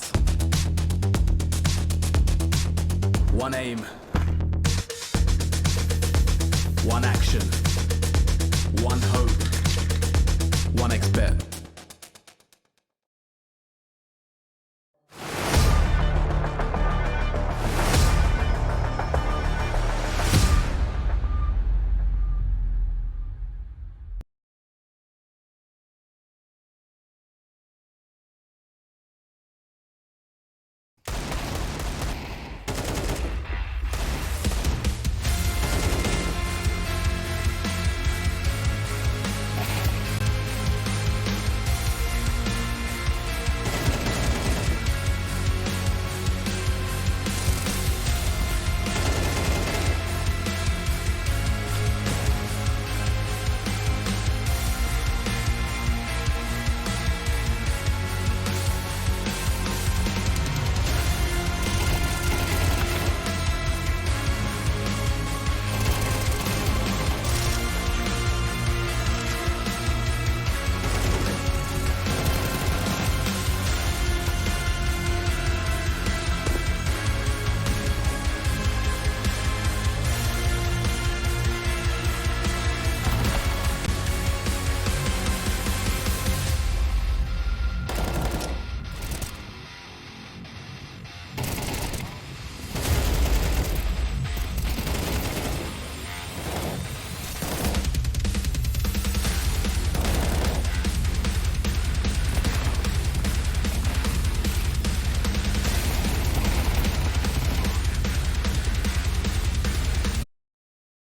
one aim, one action, one hope, one expert.